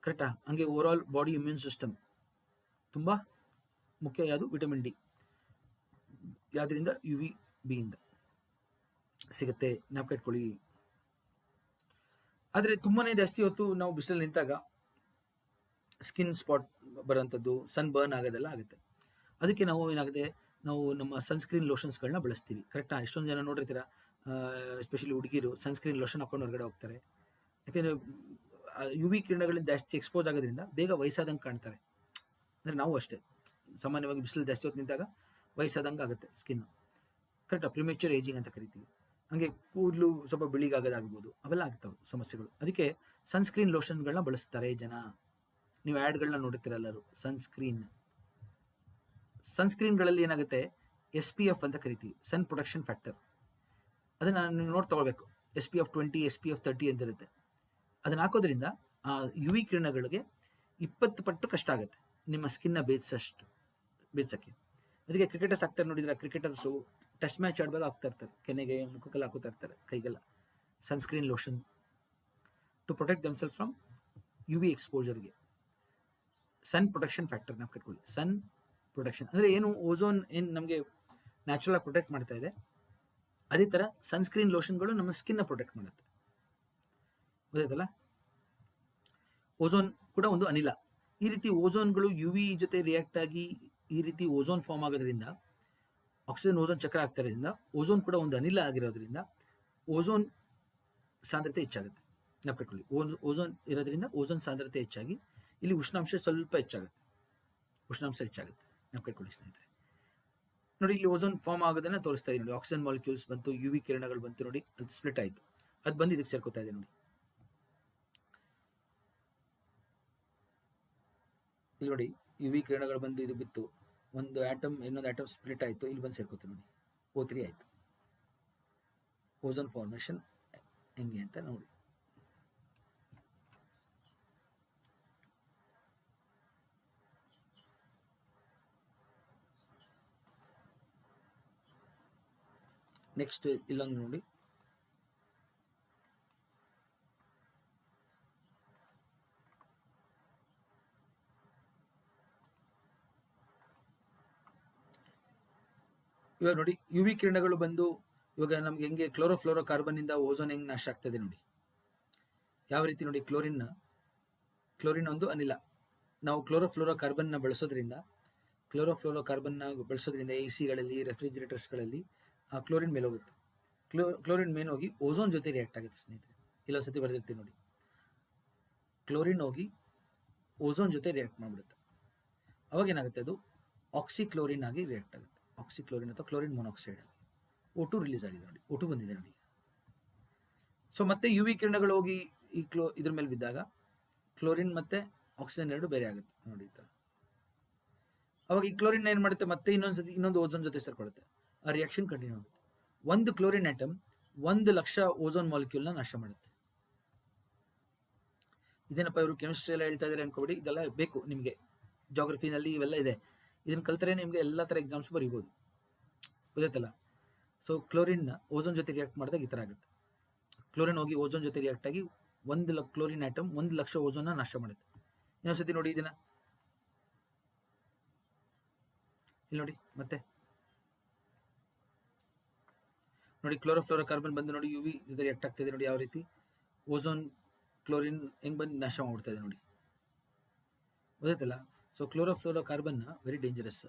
ಕರೆಕ್ಟಾ? ಹಂಗೆ over all body immune system ತುಂಬ ಮುಖ್ಯ. ಯಾವುದು? Vitamin D. ಯಾವುದರಿಂದ? UVB ಇಂದ ಸಿಗುತ್ತೆ, ಜ್ಞಾಪಕ ಇಟ್ಕೊಳ್ಳಿ. ಆದರೆ ತುಂಬಾ ಜಾಸ್ತಿ ಹೊತ್ತು ನಾವು ಬಿಸಿಲಲ್ಲಿ ನಿಂತಾಗ ಸ್ಕಿನ್ ಸ್ಪಾಟ್ ಬರೋಂಥದ್ದು, ಸನ್ ಬರ್ನ್ ಆಗೋದೆಲ್ಲ ಆಗುತ್ತೆ. ಅದಕ್ಕೆ ನಾವು ಏನಾಗುತ್ತೆ, ನಾವು ನಮ್ಮ ಸನ್ಸ್ಕ್ರೀನ್ ಲೋಷನ್ಸ್ಗಳನ್ನ ಬಳಸ್ತೀವಿ, ಕರೆಕ್ಟಾ? ಎಷ್ಟೊಂದು ಜನ ನೋಡಿರ್ತೀರ, ಎಸ್ಪೆಷಲಿ ಹುಡುಗಿರು ಸನ್ಸ್ಕ್ರೀನ್ ಲೋಷನ್ ಹಾಕೊಂಡು ಹೊರಗಡೆ ಹೋಗ್ತಾರೆ. ಯಾಕೆಂದರೆ UV ಕಿರಣಗಳಿಂದ ಜಾಸ್ತಿ ಎಕ್ಸ್ಪೋಸ್ ಆಗೋದ್ರಿಂದ ಬೇಗ ವಯಸ್ಸಾದಂಗೆ ಕಾಣ್ತಾರೆ. ಅಂದರೆ ನಾವು ಅಷ್ಟೇ, ಸಾಮಾನ್ಯವಾಗಿ ಬಿಸಿಲು ಜಾಸ್ತಿ ಹೊತ್ತು ನಿಂತಾಗ ವಯಸ್ಸಾದಂಗೆ ಆಗುತ್ತೆ ಸ್ಕಿನ್, ಕರೆಕ್ಟಾ? ಪ್ರಿಮೇಚರ್ ಏಜಿಂಗ್ ಅಂತ ಕರಿತೀವಿ. ಹಾಗೆ ಕೂದಲು ಸ್ವಲ್ಪ ಬಿಳಿಗಾಗೋದಾಗ್ಬೋದು, ಅವೆಲ್ಲ ಆಗ್ತಾವೆ ಸಮಸ್ಯೆಗಳು. ಅದಕ್ಕೆ ಸನ್ಸ್ಕ್ರೀನ್ ಲೋಷನ್ಗಳನ್ನ ಬಳಸ್ತಾರೆ ಜನ. ನೀವು ಆ್ಯಡ್ಗಳನ್ನ ನೋಡಿರ್ತೀರ ಎಲ್ಲರೂ. ಸನ್ಸ್ಕ್ರೀನ್ಗಳಲ್ಲಿ ಏನಾಗುತ್ತೆ, SPF ಅಂತ ಕರಿತೀವಿ, ಸನ್ ಪ್ರೊಟೆಕ್ಷನ್ ಫ್ಯಾಕ್ಟರ್. ಅದನ್ನು ನೀವು ನೋಡಿ ತಗೊಳ್ಬೇಕು. SPF 20, SPF 30 ಅಂತ ಇರುತ್ತೆ. ಅದನ್ನು ಹಾಕೋದ್ರಿಂದ ಆ UV ಕಿರಣಗಳಿಗೆ 20 ಪಟ್ಟು ಕಷ್ಟ ಆಗುತ್ತೆ ನಿಮ್ಮ ಸ್ಕಿನ್ನ ಬೇಯಿಸೋಕ್ಕೆ. ಅದಕ್ಕೆ ಕ್ರಿಕೆಟರ್ಸ್ ಆಗ್ತಾರೆ ನೋಡಿದ್ರೆ, ಕ್ರಿಕೆಟರ್ಸು ಟೆಸ್ಟ್ ಮ್ಯಾಚ್ ಆಡುವಾಗ ಹಾಕ್ತಾ ಇರ್ತಾರೆ, ಕೆನೆಗೆ ಮುಖಕ್ಕೆಲ್ಲ ಹಾಕೋತಾ ಇರ್ತಾರೆ, ಕೈಗೆಲ್ಲ sunscreen lotion to protect themselves from UV ಎಕ್ಸ್ಪೋಜರ್ಗೆ. ಸನ್ ಪ್ರೊಟೆಕ್ಷನ್ ಫ್ಯಾಕ್ಟರ್ ನಾವು ಕಟ್ಕೊಳ್ಳಿ. ಸನ್ ಪ್ರೊಟೆಕ್ಷನ್ ಅಂದರೆ ಏನು? ಓಝೋನ್ ಏನು ನಮಗೆ ನ್ಯಾಚುರಲ್ ಆಗಿ ಪ್ರೊಟೆಕ್ಟ್ ಮಾಡ್ತಾ ಇದೆ, ಅದೇ ಥರ ಸನ್ಸ್ಕ್ರೀನ್ ಲೋಷನ್ಗಳು ನಮ್ಮ ಸ್ಕಿನ್ನ ಪ್ರೊಟೆಕ್ಟ್ ಮಾಡುತ್ತೆ. ಗೊತ್ತಾಯ್ತಲ್ಲ? ಓಝೋನ್ ಕೂಡ ಒಂದು ಅನಿಲ. ಈ ರೀತಿ ಓಝೋನ್ಗಳು UV ಜೊತೆ ರಿಯಾಕ್ಟ್ ಆಗಿ ಈ ರೀತಿ ಓಝೋನ್ ಫಾರ್ಮ್ ಆಗೋದ್ರಿಂದ, ಆಕ್ಸಿಜನ್ ಓಝೋನ್ ಚಕ್ರ ಆಗ್ತಾ ಇರೋದ್ರಿಂದ, ಓಝೋನ್ ಕೂಡ ಒಂದು ಅನಿಲ ಆಗಿರೋದ್ರಿಂದ ಓಝೋನ್ ಸಾಂದ್ರತೆ ಹೆಚ್ಚಾಗುತ್ತೆ. ನಾವು ಕಟ್ಕೊಳ್ಳಿ, ಓಝೋನ್ ಇರೋದ್ರಿಂದ ಓಝೋನ್ ಸಾಂದ್ರತೆ ಹೆಚ್ಚಾಗಿ ಇಲ್ಲಿ ಉಷ್ಣಾಂಶ ಸ್ವಲ್ಪ ಹೆಚ್ಚಾಗುತ್ತೆ. ನಾವು ಕಟ್ಕೊಳ್ಳಿ ಸ್ನೇಹಿತರೆ. ನೋಡಿ, ಇಲ್ಲಿ ಓಝೋನ್ ಫಾರ್ಮ್ ಆಗೋದನ್ನ ತೋರಿಸ್ತಾ ಇದೆ ನೋಡಿ. ಆಕ್ಸಿಜನ್ ಮಾಲಿಕ್ಯೂಲ್ಸ್ ಬಂತು, UV ಕಿರಣಗಳು ಬಂತು ನೋಡಿ, ಅದು ಸ್ಪ್ಲಿಟ್ ಆಯಿತು, ಅದು ಬಂದು ಇದಕ್ಕೆ ಸೇರ್ಕೋತಾ ಇದೆ ನೋಡಿ. ಇಲ್ಲಿ ನೋಡಿ, UV ಕಿರಣಗಳು ಬಂದು ಇದು ಬಿತ್ತು, ಒಂದು ಆಟಮ್ ಇನ್ನೊಂದು ಆಟಮ್ ಸ್ಪ್ಲಿಟ್ ಆಯಿತು, ಇಲ್ಲಿ ಬಂದು ಸೇರ್ಕೋತು ನೋಡಿ, O3 ಆಯಿತು. ಓಝೋನ್ ಫಾರ್ಮೇಷನ್ ಹೆಂಗೆ ಅಂತ ನೋಡಿ. ನೆಕ್ಸ್ಟ್ ಇಲ್ಲೊಂದು ನೋಡಿ, ಇವಾಗ ನೋಡಿ UV ಕಿರಣಗಳು ಬಂದು ಇವಾಗ ನಮ್ಗೆ ಹೆಂಗೆ ಕ್ಲೋರೋಫ್ಲೋರೋ ಕಾರ್ಬನ್ ಇಂದ ಓಝೋನ್ ಹೆಂಗೆ ನಾಶ ಆಗ್ತದೆ ನೋಡಿ, ಯಾವ ರೀತಿ ನೋಡಿ. ಕ್ಲೋರಿನ್ ಒಂದು ಅನಿಲ. ನಾವು ಕ್ಲೋರೋಫ್ಲೋರೋ ಕಾರ್ಬನ್ನ ಬಳಸೋದ್ರಿಂದ AC ಗಳಲ್ಲಿ, ರೆಫ್ರಿಜಿರೇಟರ್ಸ್ಗಳಲ್ಲಿ ಆ ಕ್ಲೋರಿನ್ ಮೇಲೆ ಹೋಗುತ್ತೆ. ಕ್ಲೋರಿನ್ ಮೇಲೆ ಹೋಗಿ ಓಝೋನ್ ಜೊತೆ ರಿಯಾಕ್ಟ್ ಆಗುತ್ತೆ ಸ್ನೇಹಿತರೆ. ಇಲ್ಲೊಂದು ಸತಿ ಬರೆದಿರ್ತೀವಿ ನೋಡಿ, ಕ್ಲೋರಿನ್ ಹೋಗಿ ಓಝೋನ್ ಜೊತೆ ರಿಯಾಕ್ಟ್ ಮಾಡಿಬಿಡುತ್ತೆ. ಅವಾಗ ಏನಾಗುತ್ತೆ, ಅದು ಆಕ್ಸಿಕ್ಲೋರಿನ್ ಆಗಿ ರಿಯಾಕ್ಟ್ ಆಗುತ್ತೆ. ಆಕ್ಸಿಕ್ಲೋರಿನ್ ಅಥವಾ ಕ್ಲೋರಿನ್ ಮೊನಾಕ್ಸೈಡ್ ಆಗಿ O2 ರಿಲೀಸ್ ಆಗಿದೆ ನೋಡಿ, O2 ಬಂದಿದೆ ನೋಡಿ. ಸೊ ಮತ್ತೆ UV ಕಿರಣಗಳು ಹೋಗಿ ಈ ಇದ್ರ ಮೇಲೆ ಬಿದ್ದಾಗ ಕ್ಲೋರಿನ್ ಮತ್ತೆ ಆಕ್ಸಿಜನ್ ಎರಡು ಬೇರೆ ಆಗುತ್ತೆ ನೋಡಿ. ಈ ಥರ ಅವಾಗ ಈ ಕ್ಲೋರಿನ್ ಏನು ಮಾಡುತ್ತೆ, ಮತ್ತೆ ಇನ್ನೊಂದು ಓಝೋನ್ ಜೊತೆ ಸೇರ್ಕೊಳ್ಳುತ್ತೆ. ಆ ರಿಯಾಕ್ಷನ್ ಕಂಟಿನ್ಯೂ ಆಗುತ್ತೆ. ಒಂದು ಕ್ಲೋರಿನ್ ಆಟಮ್ 1,00,000 ಓಝೋನ್ ಮಾಲಿಕ್ಯೂಲ್ನ ನಾಶ ಮಾಡುತ್ತೆ. ಇದೇನಪ್ಪ ಇವರು ಕೆಮಿಸ್ಟ್ರಿ ಎಲ್ಲ ಹೇಳ್ತಾ ಇದ್ದಾರೆ ಅನ್ಕೋಬೇಡಿ, ಇದೆಲ್ಲ ಬೇಕು ನಿಮಗೆ. ಜಾಗ್ರಫಿನಲ್ಲಿ ಇವೆಲ್ಲ ಇದೆ, ಇದನ್ನು ಕಲ್ತರೆ ನಿಮಗೆ ಎಲ್ಲ ಥರ ಎಕ್ಸಾಮ್ಸ್ ಬರೀಬೋದು, ಗೊತ್ತಾಯ್ತಲ್ಲ? ಸೊ ಕ್ಲೋರಿನ್ ಓಝೋನ್ ಜೊತೆ ರಿಯಾಕ್ಟ್ ಮಾಡಿದಾಗ ಈ ಥರ ಆಗುತ್ತೆ. ಕ್ಲೋರಿನ್ ಹೋಗಿ ಓಝೋನ್ ಜೊತೆ ರಿಯಾಕ್ಟ್ ಆಗಿ ಕ್ಲೋರಿನ್ ಆಟಮ್ 1,00,000 ಓಝೋನ್ನ ನಾಶ ಮಾಡುತ್ತೆ. ಇನ್ನೊಂದ್ಸತಿ ನೋಡಿ ಇದನ್ನ, ಇಲ್ಲಿ ನೋಡಿ, ಮತ್ತೆ ನೋಡಿ ಕ್ಲೋರೋಫ್ಲೋರೋ ಕಾರ್ಬನ್ ಬಂದು ನೋಡಿ UV ಜೊತೆ ರಿಯಾಕ್ಟ್ ಆಗ್ತಾಯಿದೆ ನೋಡಿ. ಯಾವ ರೀತಿ ಓಝೋನ್ ಕ್ಲೋರಿನ್ ಹೆಂಗೆ ಬಂದು ನಾಶ ಮಾಡ್ಬಿಡ್ತಾ ಇದೆ ನೋಡಿ, ಗೊತ್ತಾಯ್ತಲ್ಲ? ಸೊ ಕ್ಲೋರೋಫ್ಲೋರೋ ಕಾರ್ಬನ್ನ ವೆರಿ ಡೇಂಜರಸ್.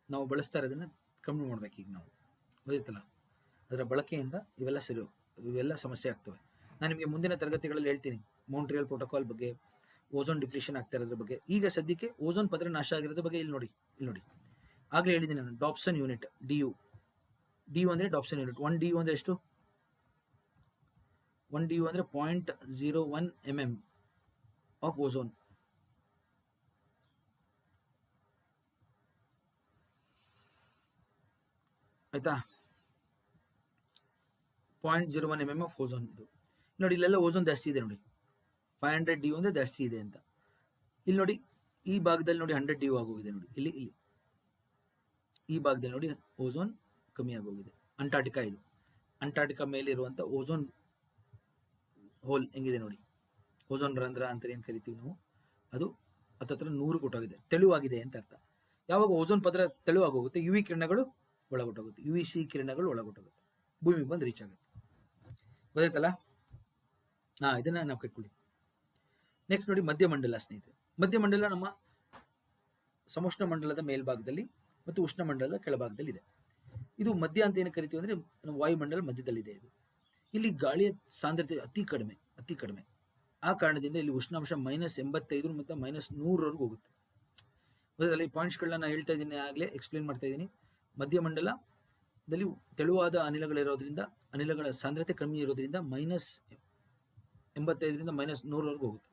ನಾವು ಬಳಸ್ತಾ ಇರೋದನ್ನು ಕಮ್ಮಿ ಮಾಡ್ಬೇಕು ಈಗ ನಾವು, ಗೊತ್ತಾಯ್ತಲ್ಲ? ಅದರ ಬಳಕೆಯಿಂದ ಇವೆಲ್ಲ ಸಮಸ್ಯೆ ಆಗ್ತವೆ. ನಾನು ನಿಮಗೆ ಮುಂದಿನ ತರಗತಿಗಳಲ್ಲಿ ಹೇಳ್ತೀನಿ ಮಾಂಟ್ರಿಯಲ್ ಪ್ರೋಟೋಕಾಲ್ ಬಗ್ಗೆ, ಓಝೋನ್ ಡಿಪ್ಲೀಷನ್ ಆಗ್ತಾ ಇರೋದ್ರ ಬಗ್ಗೆ. ಈಗ ಸದ್ಯಕ್ಕೆ ಓಝೋನ್ ಪದರ ನಾಶ ಆಗಿರೋದ್ರ ಬಗ್ಗೆ ಇಲ್ಲಿ ನೋಡಿ. ಆಗಲೇ ಹೇಳಿದ್ದೀನಿ ನಾನು, ಡಾಪ್ಸನ್ ಯೂನಿಟ್, DU ಅಂದರೆ ಡಾಪ್ಸನ್ ಯೂನಿಟ್. 1 DU ಅಂದರೆ ಎಷ್ಟು? 1 du ಅಂದರೆ 0.01 mm ಆಫ್ ಓಝೋನ್. ಆಯ್ತಾ, 0.01 mm ಆಫ್ ಓಝೋನ್. ಇದು ನೋಡಿ, ಇಲ್ಲೆಲ್ಲ ಓಝೋನ್ ಜಾಸ್ತಿ ಇದೆ ನೋಡಿ, 500 du ಅಂದರೆ ಜಾಸ್ತಿ ಇದೆ ಅಂತ. ಇಲ್ಲಿ ನೋಡಿ, ಈ ಭಾಗದಲ್ಲಿ ನೋಡಿ 100 du ಆಗೋಗಿದೆ ನೋಡಿ, ಇಲ್ಲಿ ಈ ಭಾಗದಲ್ಲಿ ನೋಡಿ ಓಝೋನ್ ಕಮ್ಮಿ ಆಗೋಗಿದೆ. ಅಂಟಾರ್ಟಿಕಾ, ಇದು ಅಂಟಾರ್ಟಿಕಾ ಮೇಲಿರುವಂಥ ಓಝೋನ್ ಹೋಲ್ ಹೆಂಗಿದೆ ನೋಡಿ, ಓಝೋನ್ ರಂಧ್ರ ಅಂತ ಏನು ಕರಿತೀವಿ ನಾವು, ಅದು ಹತ್ತತ್ರ 100 ಕೊಟ್ಟೋಗಿದೆ, ತೆಳುವಾಗಿದೆ ಅಂತ ಅರ್ಥ. ಯಾವಾಗ ಓಝೋನ್ ಪದರ ತೆಳುವಾಗೋಗುತ್ತೆ, ಯು ವಿ ಕಿರಣಗಳು ಒಳಗೊಟ್ಟೋಗುತ್ತೆ, ಯು ವಿ ಸಿ ಕಿರಣಗಳು ಒಳಗೊಟ್ಟೋಗುತ್ತೆ, ಭೂಮಿಗೆ ಬಂದು ರೀಚ್ ಆಗುತ್ತೆ. ಗೊತ್ತಾಯ್ತಲ್ಲ? ಇದನ್ನ ನಾವು ಕಟ್ಕೊಳ್ಳಿ. ನೆಕ್ಸ್ಟ್ ನೋಡಿ ಮಧ್ಯಮಂಡಲ ಸ್ನೇಹಿತರೆ. ಮಧ್ಯಮಂಡಲ ನಮ್ಮ ಸಮೋಷ್ಣ ಮಂಡಲದ ಮೇಲ್ಭಾಗದಲ್ಲಿ ಮತ್ತು ಉಷ್ಣಮಂಡಲದ ಕೆಳಭಾಗದಲ್ಲಿ ಇದೆ. ಇದು ಮಧ್ಯ ಅಂತ ಏನು ಕರಿತೀವಿ ಅಂದರೆ ವಾಯುಮಂಡಲ ಮಧ್ಯದಲ್ಲಿದೆ. ಇದು ಇಲ್ಲಿ ಗಾಳಿಯ ಸಾಂದ್ರತೆ ಅತಿ ಕಡಿಮೆ. ಆ ಕಾರಣದಿಂದ ಇಲ್ಲಿ ಉಷ್ಣಾಂಶ -85 ಮತ್ತು -100 ಹೋಗುತ್ತೆ. ಈ ಪಾಯಿಂಟ್ಸ್ಗಳನ್ನ ನಾನು ಹೇಳ್ತಾ ಇದ್ದೀನಿ, ಆಗಲೇ ಎಕ್ಸ್ಪ್ಲೇನ್ ಮಾಡ್ತಾ ಇದ್ದೀನಿ. ಮಧ್ಯಮಂಡಲದಲ್ಲಿ ತೆಳುವಾದ ಅನಿಲಗಳಿರೋದ್ರಿಂದ, ಅನಿಲಗಳ ಸಾಂದ್ರತೆ ಕಮ್ಮಿ ಇರೋದ್ರಿಂದ -85 -100 ಹೋಗುತ್ತೆ.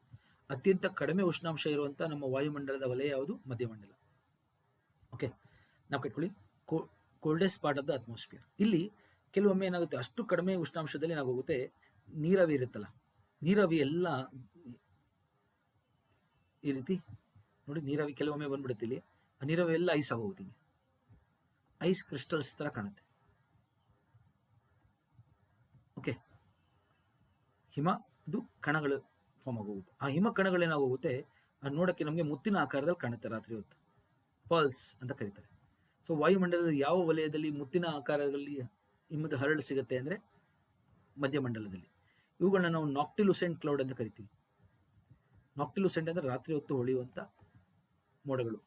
ಅತ್ಯಂತ ಕಡಿಮೆ ಉಷ್ಣಾಂಶ ಇರುವಂಥ ನಮ್ಮ ವಾಯುಮಂಡಲದ ವಲಯ ಯಾವುದು? ಮಧ್ಯಮಂಡಲ. ಓಕೆ, ನಾವು ಕಟ್ಕೊಳ್ಳಿ. Coldest part of the atmosphere. ಇಲ್ಲಿ ಕೆಲವೊಮ್ಮೆ ಏನಾಗುತ್ತೆ, ಅಷ್ಟು ಕಡಿಮೆ ಉಷ್ಣಾಂಶದಲ್ಲಿ ಏನಾಗೋಗುತ್ತೆ, ನೀರಾವಿ ಇರುತ್ತಲ್ಲ, ನೀರಾವಿ ಎಲ್ಲ ಈ ರೀತಿ ನೋಡಿ, ನೀರಾವಿ ಕೆಲವೊಮ್ಮೆ ಬಂದ್ಬಿಡುತ್ತೆ. ಇಲ್ಲಿ ಆ ನೀರಾವಿ ಎಲ್ಲ ಐಸ್ ಆಗೋಗುತ್ತೆ, ಐಸ್ ಕ್ರಿಸ್ಟಲ್ಸ್ ಥರ ಕಾಣುತ್ತೆ. ಓಕೆ, ಹಿಮ ಇದು ಕಣಗಳು ಫಾರ್ಮ್ ಆಗೋಗುತ್ತೆ. ಆ ಹಿಮ ಕಣಗಳು ಏನಾಗೋಗುತ್ತೆ, ಅದು ನೋಡೋಕ್ಕೆ ನಮಗೆ ಮುತ್ತಿನ ಆಕಾರದಲ್ಲಿ ಕಾಣುತ್ತೆ ರಾತ್ರಿ ಹೊತ್ತು, ಪರ್ಲ್ಸ್ ಅಂತ ಕರೀತಾರೆ. ಸೊ ವಾಯುಮಂಡಲದ ಯಾವ ವಲಯದಲ್ಲಿ ಮುತ್ತಿನ ಆಕಾರದಲ್ಲಿ ಹಿಮದ ಹರಳು ಸಿಗುತ್ತೆ ಅಂದರೆ ಮಧ್ಯಮಂಡಲದಲ್ಲಿ. ಇವುಗಳನ್ನ ನಾವು ನಾಕ್ಟಿಲುಸೆಂಟ್ ಕ್ಲೌಡ್ ಅಂತ ಕರಿತೀವಿ. ನಾಕ್ಟಿಲುಸೆಂಟ್ ಅಂದರೆ ರಾತ್ರಿ ಹೊತ್ತು ಹೊಳೆಯುವಂಥ ಮೋಡಗಳು,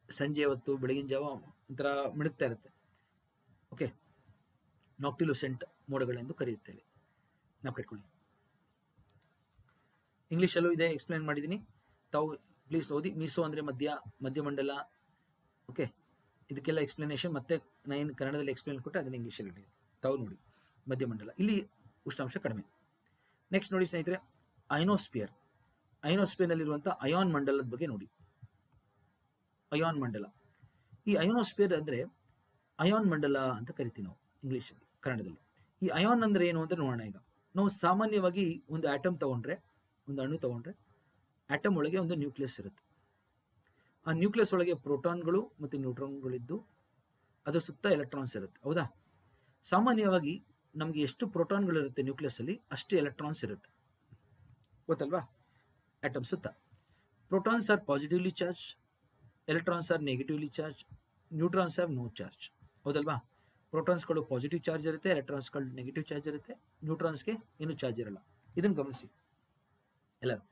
ಸಂಜೆ ಹೊತ್ತು ಬೆಳಗಿನ ಜಾವ ಒಂಥರ ಮಿಣುಕ್ತಾ ಇರುತ್ತೆ. ಓಕೆ, ನಾಕ್ಟಿಲುಸೆಂಟ್ ಮೋಡಗಳೆಂದು ಕರೆಯುತ್ತೇವೆ. ನಾವು ಕಟ್ಕೊಳ್ಳಿ. ಇಂಗ್ಲೀಷಲ್ಲೂ ಇದೆ, ಎಕ್ಸ್ಪ್ಲೇನ್ ಮಾಡಿದ್ದೀನಿ, ತಾವು ಪ್ಲೀಸ್ ಓದಿ. ಮೀಸೋ ಅಂದರೆ ಮಧ್ಯಮಂಡಲ. ಓಕೆ, ಇದಕ್ಕೆಲ್ಲ ಎಕ್ಸ್ಪ್ಲನೇಷನ್ ಮತ್ತೆ ನಾನು ಕನ್ನಡದಲ್ಲಿ ಎಕ್ಸ್ಪ್ಲೇನ್ ಕೊಟ್ಟೆ, ಅದನ್ನು ಇಂಗ್ಲೀಷಲ್ಲಿ ಹೇಳಿದೆ, ತಾವು ನೋಡಿ. ಮಧ್ಯಮಂಡಲ ಇಲ್ಲಿ ಉಷ್ಣಾಂಶ ಕಡಿಮೆ. ನೆಕ್ಸ್ಟ್ ನೋಡಿ ಸ್ನೇಹಿತರೆ, ಐನೋಸ್ಪಿಯರ್. ಐನೋಸ್ಪಿಯರ್ನಲ್ಲಿರುವಂಥ ಅಯಾನ್ ಮಂಡಲದ ಬಗ್ಗೆ ನೋಡಿ. ಅಯಾನ್ ಮಂಡಲ, ಈ ಅಯೋನೋಸ್ಪಿಯರ್ ಅಂದರೆ ಅಯಾನ್ ಮಂಡಲ ಅಂತ ಕರಿತೀವಿ ನಾವು ಇಂಗ್ಲೀಷಲ್ಲಿ. ಕನ್ನಡದಲ್ಲಿ ಈ ಅಯಾನ್ ಅಂದರೆ ಏನು ಅಂತ ನೋಡೋಣ. ಈಗ ನಾವು ಸಾಮಾನ್ಯವಾಗಿ ಒಂದು ಆಟಮ್ ತಗೊಂಡ್ರೆ, ಒಂದು ಅಣು ತಗೊಂಡ್ರೆ, ಆಟಮ್ ಒಳಗೆ ಒಂದು ನ್ಯೂಕ್ಲಿಯಸ್ ಇರುತ್ತೆ. ಆ ನ್ಯೂಕ್ಲಿಯಸ್ ಒಳಗೆ ಪ್ರೋಟಾನ್ಗಳು ಮತ್ತು ನ್ಯೂಟ್ರಾನ್ಗಳಿದ್ದು ಅದರ ಸುತ್ತ ಎಲೆಕ್ಟ್ರಾನ್ಸ್ ಇರುತ್ತೆ, ಹೌದಾ? ಸಾಮಾನ್ಯವಾಗಿ ನಮಗೆ ಎಷ್ಟು ಪ್ರೋಟಾನ್ಗಳಿರುತ್ತೆ ನ್ಯೂಕ್ಲಿಯಸ್ಸಲ್ಲಿ, ಅಷ್ಟು ಎಲೆಕ್ಟ್ರಾನ್ಸ್ ಇರುತ್ತೆ, ಗೊತ್ತಲ್ವಾ? ಆಟಮ್ ಸುತ್ತ protons are positively charge, electrons are negatively charge, neutrons have no charge, ಹೌದಲ್ವಾ? ಪ್ರೋಟಾನ್ಸ್ಗಳು ಪಾಸಿಟಿವ್ ಚಾರ್ಜ್ ಇರುತ್ತೆ, ಎಲೆಕ್ಟ್ರಾನ್ಸ್ಗಳು ನೆಗೆಟಿವ್ ಚಾರ್ಜ್ ಇರುತ್ತೆ, ನ್ಯೂಟ್ರಾನ್ಸ್ಗೆ ಏನು ಚಾರ್ಜ್ ಇರಲ್ಲ. ಇದನ್ನು ಗಮನಿಸಿ ಎಲ್ಲರೂ.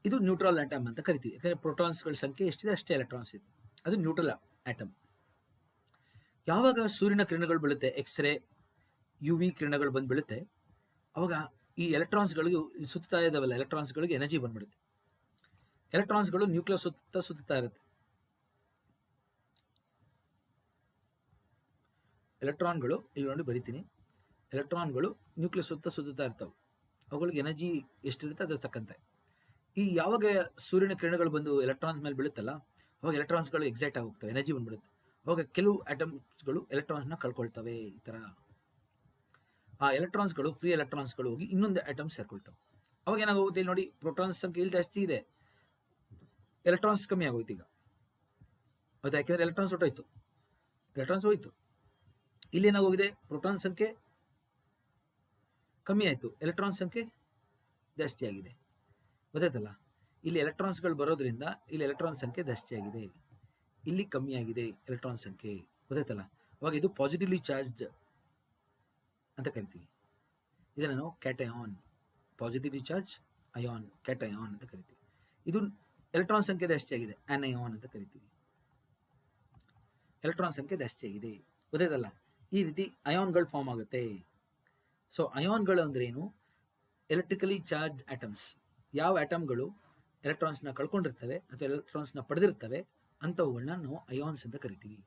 ಇದು ನ್ಯೂಟ್ರಲ್ ಆಟಮ್ ಅಂತ ಕರಿತೀವಿ, ಯಾಕಂದರೆ ಪ್ರೋಟಾನ್ಸ್ಗಳ ಸಂಖ್ಯೆ ಎಷ್ಟಿದೆ ಅಷ್ಟೇ ಎಲೆಕ್ಟ್ರಾನ್ಸ್ ಇದೆ. ಅದು ನ್ಯೂಟ್ರಲ್ ಆಟಮ್. ಯಾವಾಗ ಸೂರ್ಯನ ಕಿರಣಗಳು ಬೀಳುತ್ತೆ, ಎಕ್ಸ್ರೇ, ಯು ವಿ ಕಿರಣಗಳು ಬಂದು ಬೀಳುತ್ತೆ, ಅವಾಗ ಈ ಎಲೆಕ್ಟ್ರಾನ್ಸ್ಗಳಿಗೆ ಸುತ್ತಾ ಇದ್ದಾವಲ್ಲ, ಎಲೆಕ್ಟ್ರಾನ್ಸ್ಗಳಿಗೆ ಎನರ್ಜಿ ಬಂದ್ಬಿಡುತ್ತೆ. ಎಲೆಕ್ಟ್ರಾನ್ಸ್ಗಳು ನ್ಯೂಕ್ಲಿಯಸ್ ಸುತ್ತಾ ಇರುತ್ತೆ. ಎಲೆಕ್ಟ್ರಾನ್ಗಳು ಇಲ್ಲಿ ನೋಡಿ ಬರಿತೀನಿ, ಎಲೆಕ್ಟ್ರಾನ್ಗಳು ನ್ಯೂಕ್ಲಿಯಸ್ ಸುತ್ತಾ ಇರ್ತವೆ. ಅವುಗಳಿಗೆ ಎನರ್ಜಿ ಎಷ್ಟಿರುತ್ತೆ ಅದ್ರ ತಕ್ಕಂತೆ. ಈ ಯಾವಾಗ ಸೂರ್ಯನ ಕಿರಣಗಳು ಬಂದು ಎಲೆಕ್ಟ್ರಾನ್ಸ್ ಮೇಲೆ ಬೀಳುತ್ತಲ್ಲ, ಅವಾಗ ಎಲೆಕ್ಟ್ರಾನ್ಸ್ಗಳು ಎಕ್ಸೈಟ್ ಆಗೋಗ್ತವೆ, ಎನರ್ಜಿ ಬಂದ್ಬಿಡುತ್ತೆ. ಅವಾಗ ಕೆಲವು ಆಟಮ್ಸ್ಗಳು ಎಲೆಕ್ಟ್ರಾನ್ಸ್ನ ಕಳ್ಕೊಳ್ತವೆ. ಈ ಥರ ಆ ಎಲೆಕ್ಟ್ರಾನ್ಸ್ಗಳು, ಫ್ರೀ ಎಲೆಕ್ಟ್ರಾನ್ಸ್ಗಳು ಹೋಗಿ ಇನ್ನೊಂದು ಆಟಮ್ಸ್ ಸೇರ್ಕೊಳ್ತವೆ. ಅವಾಗ ಏನಾಗೋಗುತ್ತೆ, ಇಲ್ಲಿ ನೋಡಿ, ಪ್ರೋಟಾನ್ಸ್ ಸಂಖ್ಯೆ ಇಲ್ಲಿ ಜಾಸ್ತಿ ಇದೆ, ಎಲೆಕ್ಟ್ರಾನ್ಸ್ ಕಮ್ಮಿ ಆಗೋಯ್ತು ಈಗ, ಹೌದಾ? ಯಾಕೆಂದರೆ ಎಲೆಕ್ಟ್ರಾನ್ಸ್ ಹೋಯ್ತು. ಇಲ್ಲಿ ಏನಾಗೋಗಿದೆ, ಪ್ರೋಟಾನ್ ಸಂಖ್ಯೆ ಕಮ್ಮಿ ಆಯಿತು, ಎಲೆಕ್ಟ್ರಾನ್ ಸಂಖ್ಯೆ ಜಾಸ್ತಿ ಆಗಿದೆ, ಗೊತ್ತಾಯ್ತಲ್ಲ? ಇಲ್ಲಿ ಎಲೆಕ್ಟ್ರಾನ್ಸ್ಗಳು ಬರೋದ್ರಿಂದ ಇಲ್ಲಿ ಎಲೆಕ್ಟ್ರಾನ್ ಸಂಖ್ಯೆ ಜಾಸ್ತಿ ಆಗಿದೆ, ಇಲ್ಲಿ ಕಮ್ಮಿ ಆಗಿದೆ ಎಲೆಕ್ಟ್ರಾನ್ ಸಂಖ್ಯೆ, ಗೊತ್ತಾಯ್ತಲ್ಲ? ಅವಾಗ ಇದು ಪಾಸಿಟಿವ್ಲಿ ಚಾರ್ಜ್ ಅಂತ ಕರಿತೀವಿ. ಇದನ್ನು ನಾವು cation, positively charge ion, cation ಅಂತ ಕರಿತೀವಿ. ಇದು ಎಲೆಕ್ಟ್ರಾನ್ ಸಂಖ್ಯೆ ಜಾಸ್ತಿ ಆಗಿದೆ, ಆನಯಾನ್ ಅಂತ ಕರಿತೀವಿ. ಎಲೆಕ್ಟ್ರಾನ್ ಸಂಖ್ಯೆ ಜಾಸ್ತಿ ಆಗಿದೆ, ಗೊತ್ತಾಯ್ತಲ್ಲ? ಈ ರೀತಿ ಅಯಾನ್ಗಳು ಫಾರ್ಮ್ ಆಗುತ್ತೆ. ಸೊ ಅಯಾನ್ಗಳು ಅಂದ್ರೆ ಏನು? Electrically charge atoms. ಯಾವ ಆಟಮ್ಗಳು ಎಲೆಕ್ಟ್ರಾನ್ಸ್ನ ಕಳ್ಕೊಂಡಿರ್ತವೆ ಅಥವಾ ಎಲೆಕ್ಟ್ರಾನ್ಸ್ನ ಪಡೆದಿರ್ತವೆ, ಅಂಥವುಗಳನ್ನ ನಾವು ಅಯಾನ್ಸ್ ಅಂತ ಕರಿತೀವಿ.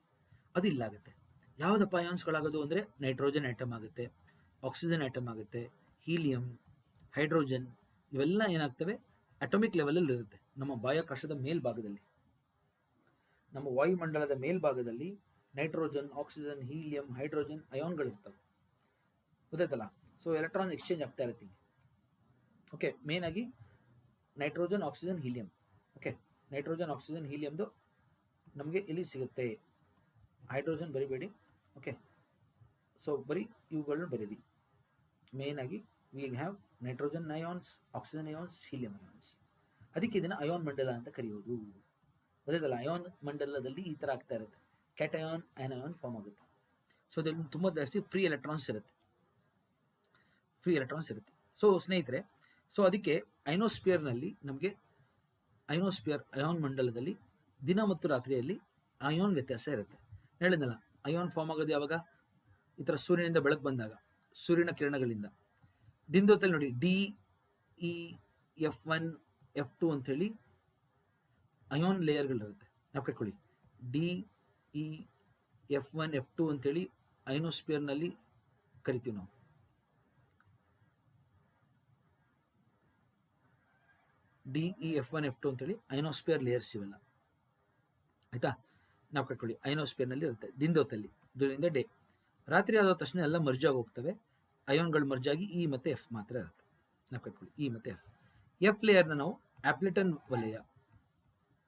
ಅದು ಇಲ್ಲಾಗುತ್ತೆ. ಯಾವುದಪ್ಪ ಅಯಾನ್ಸ್ಗಳಾಗೋದು ಅಂದರೆ ನೈಟ್ರೋಜನ್ ಆಟಮ್ ಆಗುತ್ತೆ, ಆಕ್ಸಿಜನ್ ಆಟಮ್ ಆಗುತ್ತೆ, ಹೀಲಿಯಂ, ಹೈಡ್ರೋಜನ್, ಇವೆಲ್ಲ ಏನಾಗ್ತವೆ ಅಟೋಮಿಕ್ ಲೆವೆಲಲ್ಲಿ ಇರುತ್ತೆ. ನಮ್ಮ ಬಾಹ್ಯಾಕಾಶದ ಮೇಲ್ಭಾಗದಲ್ಲಿ, ನಮ್ಮ ವಾಯುಮಂಡಲದ ಮೇಲ್ಭಾಗದಲ್ಲಿ ನೈಟ್ರೋಜನ್, ಆಕ್ಸಿಜನ್, ಹೀಲಿಯಂ, ಹೈಡ್ರೋಜನ್ ಅಯಾನ್ಗಳಿರ್ತವೆ. ಗೊತ್ತಾಯ್ತಲ್ಲ? ಸೊ ಎಲೆಕ್ಟ್ರಾನ್ ಎಕ್ಸ್ಚೇಂಜ್ ಆಗ್ತಾ ಇರುತ್ತೆ. ಓಕೆ, ಮೇನ್ ಆಗಿ nitrogen, oxygen, helium. Okay, nitrogen, oxygen, ಹೀಲಿಯಂದು ನಮಗೆ ಎಲ್ಲಿ ಸಿಗುತ್ತೆ? ಹೈಡ್ರೋಜನ್ ಬರಿಬೇಡಿ. ಓಕೆ, ಸೊ ಬರೀ ಇವುಗಳನ್ನ ಬರೀರಿ. ಮೇನ್ ಆಗಿ we have nitrogen ions, oxygen ions, helium ions. ಅದಕ್ಕೆ ಇದನ್ನು ಅಯಾನ್ ಮಂಡಲ ಅಂತ ಕರೆಯೋದು. ಗೊತ್ತಾಯ್ತಲ್ಲ? ಅಯಾನ್ ಮಂಡಲದಲ್ಲಿ ಈ ಥರ ಆಗ್ತಾ ಇರುತ್ತೆ. ಕ್ಯಾಟಯಾನ್, ಆನಯಾನ್ ಫಾರ್ಮ್ ಆಗುತ್ತೆ. ಸೊ ಅದರಲ್ಲಿ ತುಂಬ ಜಾಸ್ತಿ ಫ್ರೀ ಎಲೆಕ್ಟ್ರಾನ್ಸ್ ಇರುತ್ತೆ. ಸೊ ಸ್ನೇಹಿತರೆ, ಸೊ ಅದಕ್ಕೆ ಐನೋಸ್ಪಿಯರ್ನಲ್ಲಿ ನಮಗೆ ಅಯಾನ್ ಮಂಡಲದಲ್ಲಿ ದಿನ ಮತ್ತು ರಾತ್ರಿಯಲ್ಲಿ ಅಯಾನ್ ವ್ಯತ್ಯಾಸ ಇರುತ್ತೆ. ಹೇಳಿದ್ನಲ್ಲ, ಅಯಾನ್ ಫಾರ್ಮ್ ಆಗೋದು ಯಾವಾಗ? ಈ ಥರ ಸೂರ್ಯನಿಂದ ಬೆಳಕು ಬಂದಾಗ, ಸೂರ್ಯನ ಕಿರಣಗಳಿಂದ. ದಿನದೊತ್ತಲ್ಲಿ ನೋಡಿ DE-F1, F2 ಅಂಥೇಳಿ ಅಯಾನ್ ಲೇಯರ್ಗಳಿರುತ್ತೆ. ನಾವು ಕಟ್ಕೊಳ್ಳಿ, DE-F1, F2 ಅಂಥೇಳಿ ಐನೋಸ್ಪಿಯರ್ನಲ್ಲಿ ಕರಿತೀವಿ ನಾವು. DE-F1, F2 ಅಂತೇಳಿ ಐನೋಸ್ಪಿಯರ್ ಲೇಯರ್ಸ್ ಇವೆಲ್ಲ. ಆಯ್ತಾ? ನಾವು ಕಟ್ಕೊಳ್ಳಿ, ಐನೋಸ್ಪಿಯರ್ನಲ್ಲಿ ಇರುತ್ತೆ ದಿನದೊತ್ತಲ್ಲಿ, ಡ್ಯೂರಿಂಗ್ ದ ಡೇ. ರಾತ್ರಿ ಆದ ತಕ್ಷಣ ಎಲ್ಲ ಮರ್ಜ್ ಆಗಿ ಹೋಗ್ತವೆ, ಅಯಾನ್ಗಳು ಮರ್ಜ್ ಆಗಿ E ಮತ್ತು F ಮಾತ್ರ ಇರುತ್ತೆ. ನಾವು ಕಟ್ಕೊಳ್ಳಿ, E ಮತ್ತು F ಲೇಯರ್ನ ನಾವು ಆಪ್ಲಿಟನ್ ವಲಯ,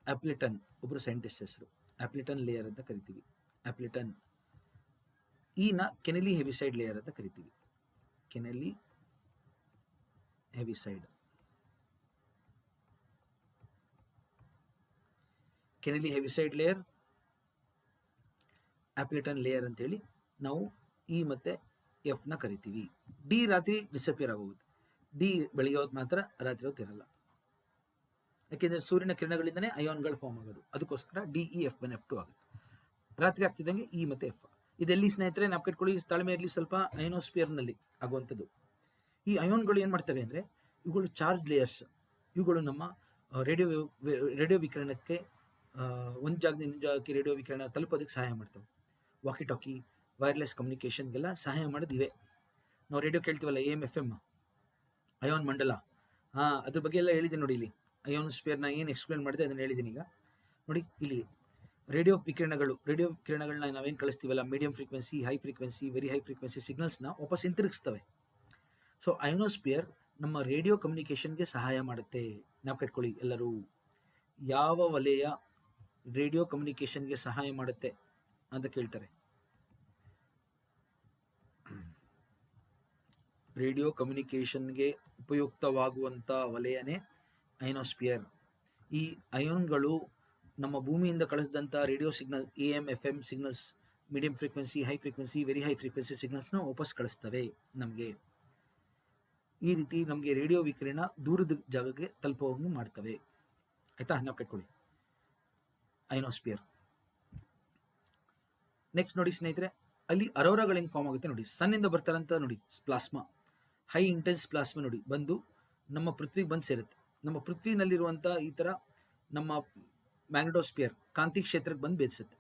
ಆಪ್ಲಿಟನ್ ಒಬ್ಬರು ಸೈಂಟಿಸ್ಟ್ ಹೆಸರು, ಆಪ್ಲಿಟನ್ ಲೇಯರ್ ಅಂತ ಕರಿತೀವಿ. ಆಪ್ಲಿಟನ್. ಈನ ಕೆನೆಲಿ ಹೆವಿಸೈಡ್ ಲೇಯರ್ ಅಂತ ಕರಿತೀವಿ. ಕೆನೆಲಿ ಹೆವಿಸೈಡ್ ಲೇಯರ್, ಆಪ್ಲಿಟನ್ ಲೇಯರ್ ಅಂತೇಳಿ ನಾವು E ಮತ್ತು Fನ ಕರಿತೀವಿ. ಡಿ ರಾತ್ರಿ ಡಿಸಪಿಯರ್ ಆಗೋಗುತ್ತೆ. ಡಿ ಬೆಳಿಗ್ಗೆ ಹೊತ್ತು ಮಾತ್ರ, ರಾತ್ರಿ ಹೊತ್ತು ಇರಲ್ಲ. ಯಾಕೆಂದರೆ ಸೂರ್ಯನ ಕಿರಣಗಳಿಂದನೇ ಅಯಾನ್ಗಳು ಫಾರ್ಮ್ ಆಗೋದು. ಅದಕ್ಕೋಸ್ಕರ DE-F1, F2 ಆಗುತ್ತೆ. ರಾತ್ರಿ ಆಗ್ತಿದ್ದಂಗೆ E ಮತ್ತು F. ಇದೆಲ್ಲಿ ಸ್ನೇಹಿತರೆ? ನಾವು ಕಟ್ಕೊಳ್ಳಿ, ತಾಳ್ಮೆಯಲ್ಲಿ ಸ್ವಲ್ಪ ಐನೋಸ್ಪಿಯರ್ನಲ್ಲಿ ಆಗುವಂಥದ್ದು. ಈ ಅಯಾನ್ಗಳು ಏನು ಮಾಡ್ತವೆ ಅಂದರೆ, ಇವುಗಳು ಚಾರ್ಜ್ ಲೇಯರ್ಸ್. ಇವುಗಳು ನಮ್ಮ ರೇಡಿಯೋ ವಿಕಿರಣಕ್ಕೆ, ಒಂದು ಜಾಗದಿಂದ ಇನ್ನೊಂದು ಜಾಗಕ್ಕೆ ರೇಡಿಯೋ ವಿಕಿರಣ ತಲುಪೋದಕ್ಕೆ ಸಹಾಯ ಮಾಡ್ತವೆ. ವಾಕಿ ಟಾಕಿ, ವೈರ್ಲೆಸ್ ಕಮ್ಯುನಿಕೇಷನ್ಗೆಲ್ಲ ಸಹಾಯ ಮಾಡೋದು ಇವೆ. ನಾವು ರೇಡಿಯೋ ಕೇಳ್ತೀವಲ್ಲ, AM, FM, ಅಯಾನ್ ಮಂಡಲ. ಅದ್ರ ಬಗ್ಗೆ ಎಲ್ಲ ಹೇಳಿದ್ದೀನಿ ನೋಡಿ. ಇಲ್ಲಿ ಅಯಾನೋಸ್ಫಿಯರ್ನ ಏನು ಎಕ್ಸ್ಪ್ಲೇನ್ ಮಾಡಿದೆ ಅದನ್ನು ಹೇಳಿದ್ದೀನಿ. ಈಗ ನೋಡಿ, ಇಲ್ಲಿ ರೇಡಿಯೋ ವಿಕಿರಣಗಳನ್ನ ನಾವೇನು ಕಳಿಸ್ತೀವಲ್ಲ, medium frequency, high frequency, very high frequency ಸಿಗ್ನಲ್ಸ್ನ ವಾಪಸ್ ಹಿಂತಿರುಗಿಸ್ತವೆ. ಸೊ ಅಯಾನೋಸ್ಫಿಯರ್ ನಮ್ಮ ರೇಡಿಯೋ ಕಮ್ಯುನಿಕೇಷನ್ಗೆ ಸಹಾಯ ಮಾಡುತ್ತೆ. ನಾವು ಕಟ್ಕೊಳ್ಳಿ ಎಲ್ಲರೂ, ಯಾವ ವಲಯ ರೇಡಿಯೋ ಕಮ್ಯುನಿಕೇಷನ್ಗೆ ಸಹಾಯ ಮಾಡುತ್ತೆ ಅಂತ ಕೇಳ್ತಾರೆ. ರೇಡಿಯೋ ಕಮ್ಯುನಿಕೇಷನ್ಗೆ ಉಪಯುಕ್ತವಾಗುವಂಥ ವಲಯನೇ ಐನೋಸ್ಪಿಯರ್. ಈ ಅಯಾನ್ಗಳು ನಮ್ಮ ಭೂಮಿಯಿಂದ ಕಳಿಸಿದಂಥ radio signal, AM, FM signals, medium frequency, high frequency, very high frequency ಸಿಗ್ನಲ್ಸ್ನ ವಾಪಸ್ ಕಳಿಸ್ತವೆ ನಮಗೆ. ಈ ರೀತಿ ನಮಗೆ ರೇಡಿಯೋ ವಿಕಿರಣ ದೂರದ ಜಾಗಕ್ಕೆ ತಲುಪುವಂಗೆ ಮಾಡ್ತವೆ. ಆಯಿತಾ? ನಾವು ಕಟ್ಕೊಳ್ಳಿ, ಐನೋಸ್ಪಿಯರ್. ನೆಕ್ಸ್ಟ್ ನೋಡಿ ಸ್ನೇಹಿತರೆ, ಅಲ್ಲಿ ಅರೋರಾಗಳು ಹೆಂಗೆ ಫಾರ್ಮ್ ಆಗುತ್ತೆ ನೋಡಿ. ಸನ್ನಿಂದ ಬರ್ತಾರಂತ ನೋಡಿ ಪ್ಲಾಸ್ಮಾ, ಹೈ ಇಂಟೆನ್ಸ್ ಪ್ಲಾಸ್ಮಾ ನೋಡಿ, ಬಂದು ನಮ್ಮ ಪೃಥ್ವಿಗೆ ಬಂದು ಸೇರುತ್ತೆ. ನಮ್ಮ ಪೃಥ್ವಿನಲ್ಲಿರುವಂಥ ಈ ಥರ ನಮ್ಮ ಮ್ಯಾಗ್ನೆಟೋಸ್ಪಿಯರ್ ಕಾಂತಿ ಕ್ಷೇತ್ರಕ್ಕೆ ಬಂದು ಬೇಯಿಸುತ್ತೆ.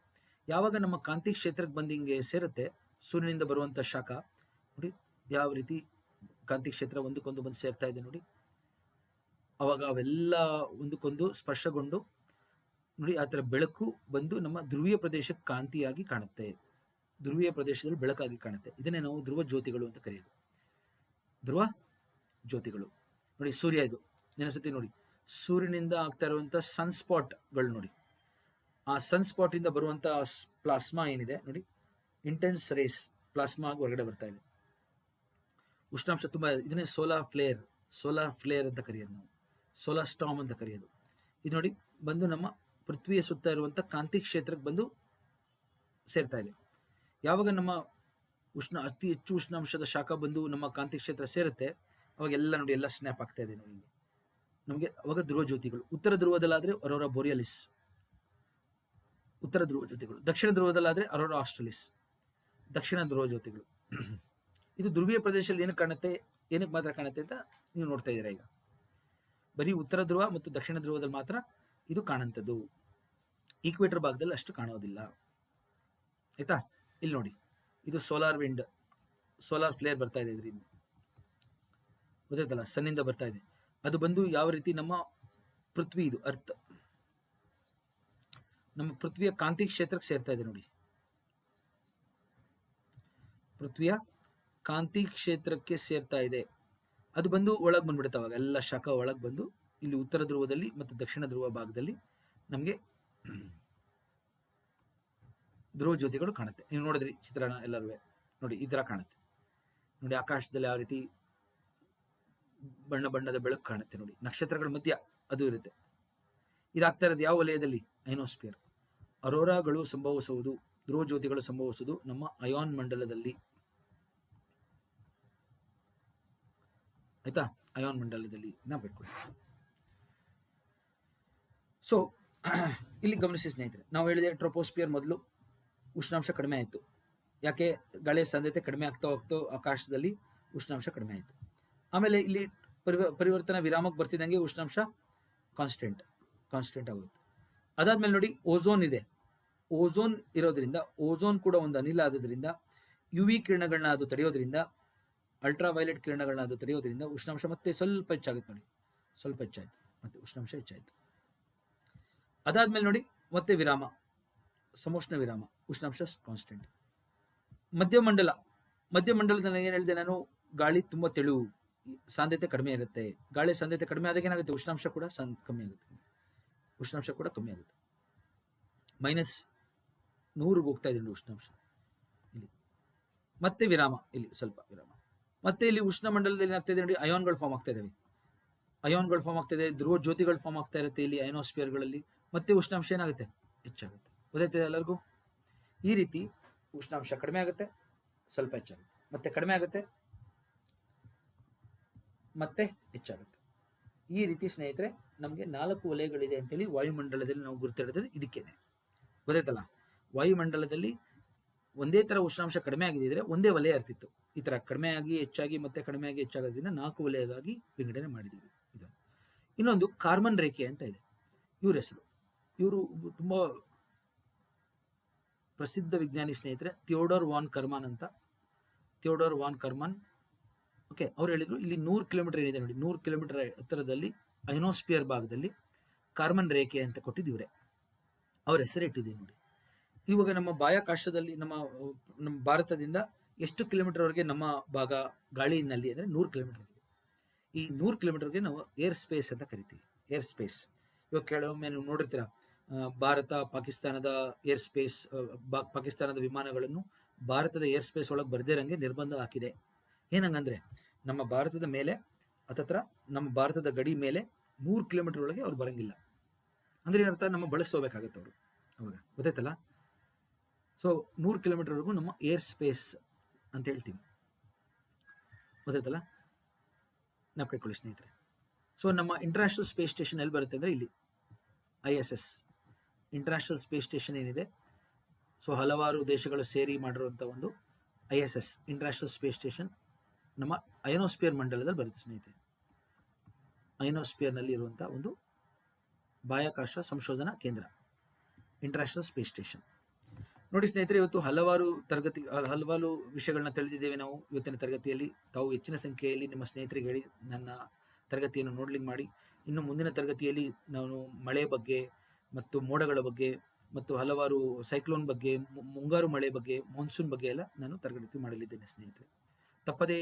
ಯಾವಾಗ ನಮ್ಮ ಕಾಂತಿ ಕ್ಷೇತ್ರಕ್ಕೆ ಬಂದು ಹಿಂಗೆ ಸೇರುತ್ತೆ, ಸೂರ್ಯನಿಂದ ಬರುವಂಥ ಶಾಖ ನೋಡಿ, ಯಾವ ರೀತಿ ಕಾಂತಿ ಕ್ಷೇತ್ರ ಒಂದಕ್ಕೊಂದು ಬಂದು ಸೇರ್ತಾ ಇದೆ ನೋಡಿ. ಅವಾಗ ಅವೆಲ್ಲ ಒಂದಕ್ಕೊಂದು ಸ್ಪರ್ಶಗೊಂಡು ನೋಡಿ, ಆ ಥರ ಬೆಳಕು ಬಂದು ನಮ್ಮ ಧ್ರುವೀಯ ಪ್ರದೇಶಕ್ಕೆ ಕಾಂತಿಯಾಗಿ ಕಾಣುತ್ತೆ. ಧ್ರುವೀಯ ಪ್ರದೇಶದಲ್ಲಿ ಬೆಳಕಾಗಿ ಕಾಣುತ್ತೆ. ಇದನ್ನೇ ನಾವು ಧ್ರುವ ಜ್ಯೋತಿಗಳು ಅಂತ ಕರೆಯೋದು. ಧ್ರುವ ಜ್ಯೋತಿಗಳು ನೋಡಿ. ಸೂರ್ಯ ಇದು ನೆನಸತಿ ನೋಡಿ, ಸೂರ್ಯನಿಂದ ಆಗ್ತಾ ಇರುವಂಥ ಸನ್ಸ್ಪಾಟ್ಗಳು ನೋಡಿ. ಆ ಸನ್ಸ್ಪಾಟಿಂದ ಬರುವಂಥ ಪ್ಲಾಸ್ಮಾ ಏನಿದೆ ನೋಡಿ, ಇಂಟೆನ್ಸ್ ರೇಸ್ ಪ್ಲಾಸ್ಮಾ ಆಗಿ ಹೊರಗಡೆ ಬರ್ತಾ ಇದೆ. ಉಷ್ಣಾಂಶ ತುಂಬ, ಇದನ್ನೇ ಸೋಲಾರ್ ಫ್ಲೇರ್ ಅಂತ ಕರೆಯೋದು ನಾವು, ಸೋಲಾರ್ ಸ್ಟಾರ್ಮ್ ಅಂತ ಕರೆಯೋದು. ಇದು ನೋಡಿ, ಬಂದು ನಮ್ಮ ಪೃಥ್ವಿಯ ಸುತ್ತ ಇರುವಂಥ ಕಾಂತಿ ಕ್ಷೇತ್ರಕ್ಕೆ ಬಂದು ಸೇರ್ತಾ ಇದೆ. ಯಾವಾಗ ನಮ್ಮ ಅತಿ ಹೆಚ್ಚು ಉಷ್ಣಾಂಶದ ಶಾಖ ಬಂದು ನಮ್ಮ ಕಾಂತಿ ಕ್ಷೇತ್ರ ಸೇರುತ್ತೆ, ಅವಾಗೆಲ್ಲ ನೋಡಿ, ಎಲ್ಲ ಸ್ನ್ಯಾಪ್ ಆಗ್ತಾ ಇದೆ ನೋಡಿ ನಮಗೆ. ಅವಾಗ ಧ್ರುವ ಜ್ಯೋತಿಗಳು. ಉತ್ತರ ಧ್ರುವದಲ್ಲಾದರೆ ಅರೋರಾ ಬೋರಿಯಲಿಸ್, ಉತ್ತರ ಧ್ರುವ ಜ್ಯೋತಿಗಳು. ದಕ್ಷಿಣ ಧ್ರುವದಲ್ಲಾದರೆ ಅರೋರಾ ಆಸ್ಟ್ರಲಿಸ್, ದಕ್ಷಿಣ ಧ್ರುವ ಜ್ಯೋತಿಗಳು. ಇದು ಧ್ರುವೀಯ ಪ್ರದೇಶದಲ್ಲಿ ಏನಕ್ಕೆ ಕಾಣುತ್ತೆ, ಏನಕ್ಕೆ ಮಾತ್ರ ಕಾಣುತ್ತೆ ಅಂತ ನೀವು ನೋಡ್ತಾ ಇದ್ದೀರಾ. ಈಗ ಬರೀ ಉತ್ತರ ಧ್ರುವ ಮತ್ತು ದಕ್ಷಿಣ ಧ್ರುವದಲ್ಲಿ ಮಾತ್ರ ಇದು ಕಾಣಂಥದ್ದು. ಈಕ್ವೇಟರ್ ಭಾಗದಲ್ಲಿ ಅಷ್ಟು ಕಾಣೋದಿಲ್ಲ. ಆಯ್ತಾ? ಇಲ್ಲಿ ನೋಡಿ, ಇದು ಸೋಲಾರ್ ವಿಂಡ್, ಸೋಲಾರ್ ಫ್ಲೇರ್ ಬರ್ತಾ ಇದೆ ಇದರಿಂದ, ಗೊತ್ತಾಯ್ತಲ್ಲ, ಸನ್ನಿಂದ ಬರ್ತಾ ಇದೆ. ಅದು ಬಂದು ಯಾವ ರೀತಿ ನಮ್ಮ ಪೃಥ್ವಿ, ಇದು ಅರ್ಥ, ನಮ್ಮ ಪೃಥ್ವಿಯ ಕಾಂತಿ ಕ್ಷೇತ್ರಕ್ಕೆ ಸೇರ್ತಾ ಇದೆ ನೋಡಿ. ಪೃಥ್ವಿಯ ಕಾಂತಿ ಕ್ಷೇತ್ರಕ್ಕೆ ಸೇರ್ತಾ ಇದೆ. ಅದು ಬಂದು ಒಳಗೆ ಬಂದ್ಬಿಡುತ್ತೆ. ಅವಾಗ ಎಲ್ಲ ಶಾಖ ಒಳಗೆ ಬಂದು ಇಲ್ಲಿ ಉತ್ತರ ಧ್ರುವದಲ್ಲಿ ಮತ್ತು ದಕ್ಷಿಣ ಧ್ರುವ ಭಾಗದಲ್ಲಿ ನಮಗೆ ಧ್ರುವ ಜ್ಯೋತಿಗಳು ಕಾಣುತ್ತೆ. ನೀವು ನೋಡಿದ್ರಿ ಚಿತ್ರಣ ಎಲ್ಲರೂ ನೋಡಿ, ಈ ಥರ ಕಾಣುತ್ತೆ ನೋಡಿ. ಆಕಾಶದಲ್ಲಿ ಯಾವ ರೀತಿ ಬಣ್ಣ ಬಣ್ಣದ ಬೆಳಕು ಕಾಣುತ್ತೆ ನೋಡಿ. ನಕ್ಷತ್ರಗಳ ಮಧ್ಯ ಅದು ಇರುತ್ತೆ. ಇದಾಗ್ತಾ ಇರೋದು ಯಾವ ವಲಯದಲ್ಲಿ? ಐನೋಸ್ಫಿಯರ್. ಅರೋರಾಗಳು ಸಂಭವಿಸುವುದು, ಧ್ರುವ ಜ್ಯೋತಿಗಳು ಸಂಭವಿಸುವುದು ನಮ್ಮ ಅಯಾನ್ ಮಂಡಲದಲ್ಲಿ. ಆಯ್ತಾ? ಅಯಾನ್ ಮಂಡಲದಲ್ಲಿ ನಾವು ಬಿಟ್ಕೊಳ್ಳಿ. ಸೊ ಇಲ್ಲಿ ಗಮನಿಸಿ ಸ್ನೇಹಿತರೆ, ನಾವು ಹೇಳಿದೆ ಟ್ರೋಪೋಸ್ಫಿಯರ್ ಮೊದಲು ಉಷ್ಣಾಂಶ ಕಡಿಮೆ ಆಯಿತು. ಯಾಕೆ? ಗಾಳಿಯ ಸಾಂದ್ರತೆ ಕಡಿಮೆ ಆಗ್ತಾ ಹೋಗ್ತಾ ಆಕಾಶದಲ್ಲಿ ಉಷ್ಣಾಂಶ ಕಡಿಮೆ ಆಯಿತು. ಆಮೇಲೆ ಇಲ್ಲಿ ಪರಿವರ್ತನಾ ವಿರಾಮಕ್ಕೆ ಬರ್ತಿದ್ದಂಗೆ ಉಷ್ಣಾಂಶ ಕಾನ್ಸ್ಟೆಂಟ್ ಆಗುತ್ತೆ. ಅದಾದ್ಮೇಲೆ ನೋಡಿ, ಓಝೋನ್ ಇದೆ. ಓಝೋನ್ ಇರೋದ್ರಿಂದ, ಓಝೋನ್ ಕೂಡ ಒಂದು ಅನಿಲ ಆಗೋದ್ರಿಂದ, UV ಕಿರಣಗಳನ್ನ ಅದು ತಡೆಯೋದ್ರಿಂದ, ಅಲ್ಟ್ರಾ ವೈಲೆಟ್ ಕಿರಣಗಳನ್ನ ಅದು ತಡೆಯೋದ್ರಿಂದ ಉಷ್ಣಾಂಶ ಮತ್ತೆ ಸ್ವಲ್ಪ ಹೆಚ್ಚಾಗುತ್ತೆ ನೋಡಿ. ಸ್ವಲ್ಪ ಹೆಚ್ಚಾಯಿತು, ಮತ್ತೆ ಉಷ್ಣಾಂಶ ಹೆಚ್ಚಾಯಿತು. ಅದಾದ್ಮೇಲೆ ನೋಡಿ, ಮತ್ತೆ ವಿರಾಮ, ಸಮೋಷ್ಣ ವಿರಾಮ, ಉಷ್ಣಾಂಶ ಕಾನ್ಸ್ಟೆಂಟ್. ಮಧ್ಯಮಂಡಲದಲ್ಲಿ ಏನು ಹೇಳಿದೆ ನಾನು? ಗಾಳಿ ತುಂಬ ತೆಳು, ಸಾಂದ್ರತೆ ಕಡಿಮೆ ಇರುತ್ತೆ. ಗಾಳಿ ಸಾಂದ್ರತೆ ಕಡಿಮೆ ಆದಾಗ ಏನಾಗುತ್ತೆ? ಉಷ್ಣಾಂಶ ಕೂಡ ಕಮ್ಮಿ ಆಗುತ್ತೆ. -100ಗೆ ಹೋಗ್ತಾ ಇದೆ ಉಷ್ಣಾಂಶ ಇಲ್ಲಿ. ಮತ್ತೆ ವಿರಾಮ, ಇಲ್ಲಿ ಸ್ವಲ್ಪ ವಿರಾಮ. ಮತ್ತೆ ಇಲ್ಲಿ ಉಷ್ಣ ಮಂಡಲದಲ್ಲಿ ಏನಾಗ್ತಾ ಇದೆ ನೋಡಿ, ಅಯಾನ್ಗಳು ಫಾರ್ಮ್ ಆಗ್ತಾ ಇದಾವೆ. ಧ್ರುವ ಜ್ಯೋತಿಗಳು ಫಾರ್ಮ್ ಆಗ್ತಾ ಇರುತ್ತೆ ಇಲ್ಲಿ ಐನೋಸ್ಫಿಯರ್ಗಳಲ್ಲಿ. ಮತ್ತೆ ಉಷ್ಣಾಂಶ ಏನಾಗುತ್ತೆ? ಹೆಚ್ಚಾಗುತ್ತೆ. ಗೊತ್ತಾಯ್ತದೆ ಎಲ್ಲರಿಗೂ? ಈ ರೀತಿ ಉಷ್ಣಾಂಶ ಕಡಿಮೆ ಆಗುತ್ತೆ, ಸ್ವಲ್ಪ ಹೆಚ್ಚಾಗುತ್ತೆ, ಮತ್ತೆ ಕಡಿಮೆ ಆಗುತ್ತೆ, ಮತ್ತೆ ಹೆಚ್ಚಾಗುತ್ತೆ. ಈ ರೀತಿ ಸ್ನೇಹಿತರೆ ನಮಗೆ 4 ವಲಯಗಳಿದೆ ಅಂತೇಳಿ ವಾಯುಮಂಡಲದಲ್ಲಿ ನಾವು ಗುರುತಿಡಿದ್ರೆ ಇದಕ್ಕೇನೆ. ಗೊತ್ತಾಯ್ತಲ್ಲ? ವಾಯುಮಂಡಲದಲ್ಲಿ ಒಂದೇ ತರ ಉಷ್ಣಾಂಶ ಕಡಿಮೆ ಆಗಿದ್ರೆ ಒಂದೇ ವಲಯ ಇರ್ತಿತ್ತು. ಈ ತರ ಕಡಿಮೆ ಆಗಿ ಹೆಚ್ಚಾಗಿ ಮತ್ತೆ ಕಡಿಮೆ ಆಗಿ ಹೆಚ್ಚಾಗೋದ್ರಿಂದ 4 ವಲಯವಾಗಿ ವಿಂಗಡಣೆ ಮಾಡಿದ್ದೀವಿ. ಇದು ಇನ್ನೊಂದು ಕಾರ್ಬನ್ ರೇಖೆ ಅಂತ ಇದೆ. ಇವ್ರ ಹೆಸರು, ಇವರು ತುಂಬಾ ಪ್ರಸಿದ್ಧ ವಿಜ್ಞಾನಿ ಸ್ನೇಹಿತರೆ, ಥಿಯೋಡರ್ ವಾನ್ ಕರ್ಮಾನ್ ಅಂತ. ಓಕೆ, ಅವ್ರು ಹೇಳಿದ್ರು ಇಲ್ಲಿ 100 ಕಿಲೋಮೀಟರ್ ಏನಿದೆ ನೋಡಿ, 100 ಕಿಲೋಮೀಟರ್ ಎತ್ತರದಲ್ಲಿ ಐನೋಸ್ಫಿಯರ್ ಭಾಗದಲ್ಲಿ ಕಾರ್ಬನ್ ರೇಖೆ ಅಂತ ಕೊಟ್ಟಿದ್ದು ಇವರೇ. ಅವ್ರ ಹೆಸರು ಇಟ್ಟಿದ್ದೀವಿ ನೋಡಿ. ಇವಾಗ ನಮ್ಮ ಬಾಹ್ಯಾಕಾಶದಲ್ಲಿ ನಮ್ಮ ಭಾರತದಿಂದ ಎಷ್ಟು ಕಿಲೋಮೀಟರ್ವರೆಗೆ ನಮ್ಮ ಭಾಗ ಗಾಳಿನಲ್ಲಿ ಅಂದರೆ 100 ಕಿಲೋಮೀಟರ್ ಇದೆ. ಈ 100 ಕಿಲೋಮೀಟರ್ಗೆ ನಾವು ಏರ್ ಸ್ಪೇಸ್ ಅಂತ ಕರಿತೀವಿ. ಏರ್ ಸ್ಪೇಸ್ ಇವಾಗ ಕೆಲವೊಮ್ಮೆ ನೀವು ನೋಡಿರ್ತೀರ, ಭಾರತ ಪಾಕಿಸ್ತಾನದ ಏರ್ ಸ್ಪೇಸ್, ಪಾಕಿಸ್ತಾನದ ವಿಮಾನಗಳನ್ನು ಭಾರತದ ಏರ್ ಸ್ಪೇಸ್ ಒಳಗೆ ಬರ್ದಿರಂಗೆ ನಿರ್ಬಂಧ ಹಾಕಿದೆ. ಏನಂಗಂದ್ರೆ ನಮ್ಮ ಭಾರತದ ಮೇಲೆ ಹತ್ತತ್ರ ನಮ್ಮ ಭಾರತದ ಗಡಿ ಮೇಲೆ 100 ಕಿಲೋಮೀಟರ್ ಒಳಗೆ ಅವ್ರು ಬರಂಗಿಲ್ಲ. ಅಂದ್ರೆ ಏನರ್ಥ? ನಮ್ಮ ಬಳಸ್ಕೋಬೇಕಾಗತ್ತೆ ಅವರು. ಅವಾಗ ಗೊತ್ತಾಯ್ತಲ್ಲ? ಸೊ 100 ಕಿಲೋಮೀಟರ್ವರೆಗೂ ನಮ್ಮ ಏರ್ ಸ್ಪೇಸ್ ಅಂತ ಹೇಳ್ತೀವಿ. ಗೊತ್ತಾಯ್ತಲ್ಲ? ನೆನಪಿಟ್ಕೊಳ್ಳಿ ಸ್ನೇಹಿತರೆ. ಸೊ ನಮ್ಮ ಇಂಟರ್ನ್ಯಾಷನಲ್ ಸ್ಪೇಸ್ ಸ್ಟೇಷನ್ ಎಲ್ಲಿ ಬರುತ್ತೆ ಅಂದರೆ ಇಲ್ಲಿ ISS ಇಂಟರ್ನ್ಯಾಷನಲ್ ಸ್ಪೇಸ್ ಸ್ಟೇಷನ್ ಏನಿದೆ, ಸೊ ಹಲವಾರು ದೇಶಗಳು ಸೇರಿ ಮಾಡಿರುವಂಥ ಒಂದು ISS ಇಂಟರ್ನ್ಯಾಷನಲ್ ಸ್ಪೇಸ್ ಸ್ಟೇಷನ್ ನಮ್ಮ ಅಯನೋಸ್ಫಿಯರ್ ಮಂಡಲದಲ್ಲಿ ಬರುತ್ತೆ ಸ್ನೇಹಿತರೆ. ಅಯನೋಸ್ಫಿಯರ್ನಲ್ಲಿ ಇರುವಂಥ ಒಂದು ಬಾಹ್ಯಾಕಾಶ ಸಂಶೋಧನಾ ಕೇಂದ್ರ ಇಂಟರ್ನ್ಯಾಷನಲ್ ಸ್ಪೇಸ್ ಸ್ಟೇಷನ್. ನೋಡಿ ಸ್ನೇಹಿತರೆ, ಇವತ್ತು ಹಲವಾರು ವಿಷಯಗಳನ್ನ ತಿಳಿದಿದ್ದೇವೆ ನಾವು ಇವತ್ತಿನ ತರಗತಿಯಲ್ಲಿ. ತಾವು ಹೆಚ್ಚಿನ ಸಂಖ್ಯೆಯಲ್ಲಿ ನಿಮ್ಮ ಸ್ನೇಹಿತರಿಗೆ ಹೇಳಿ ನನ್ನ ತರಗತಿಯನ್ನು ನೋಡ್ಲಿಕ್ಕೆ ಮಾಡಿ. ಇನ್ನು ಮುಂದಿನ ತರಗತಿಯಲ್ಲಿ ನಾನು ಮಳೆ ಬಗ್ಗೆ ಮತ್ತು ಮೋಡಗಳ ಬಗ್ಗೆ ಮತ್ತು ಹಲವಾರು ಸೈಕ್ಲೋನ್ ಬಗ್ಗೆ, ಮುಂಗಾರು ಮಳೆ ಬಗ್ಗೆ, ಮಾನ್ಸೂನ್ ಬಗ್ಗೆ ಎಲ್ಲ ನಾನು ತರಗತಿ ಮಾಡಲಿದ್ದೇನೆ ಸ್ನೇಹಿತರೆ. ತಪ್ಪದೇ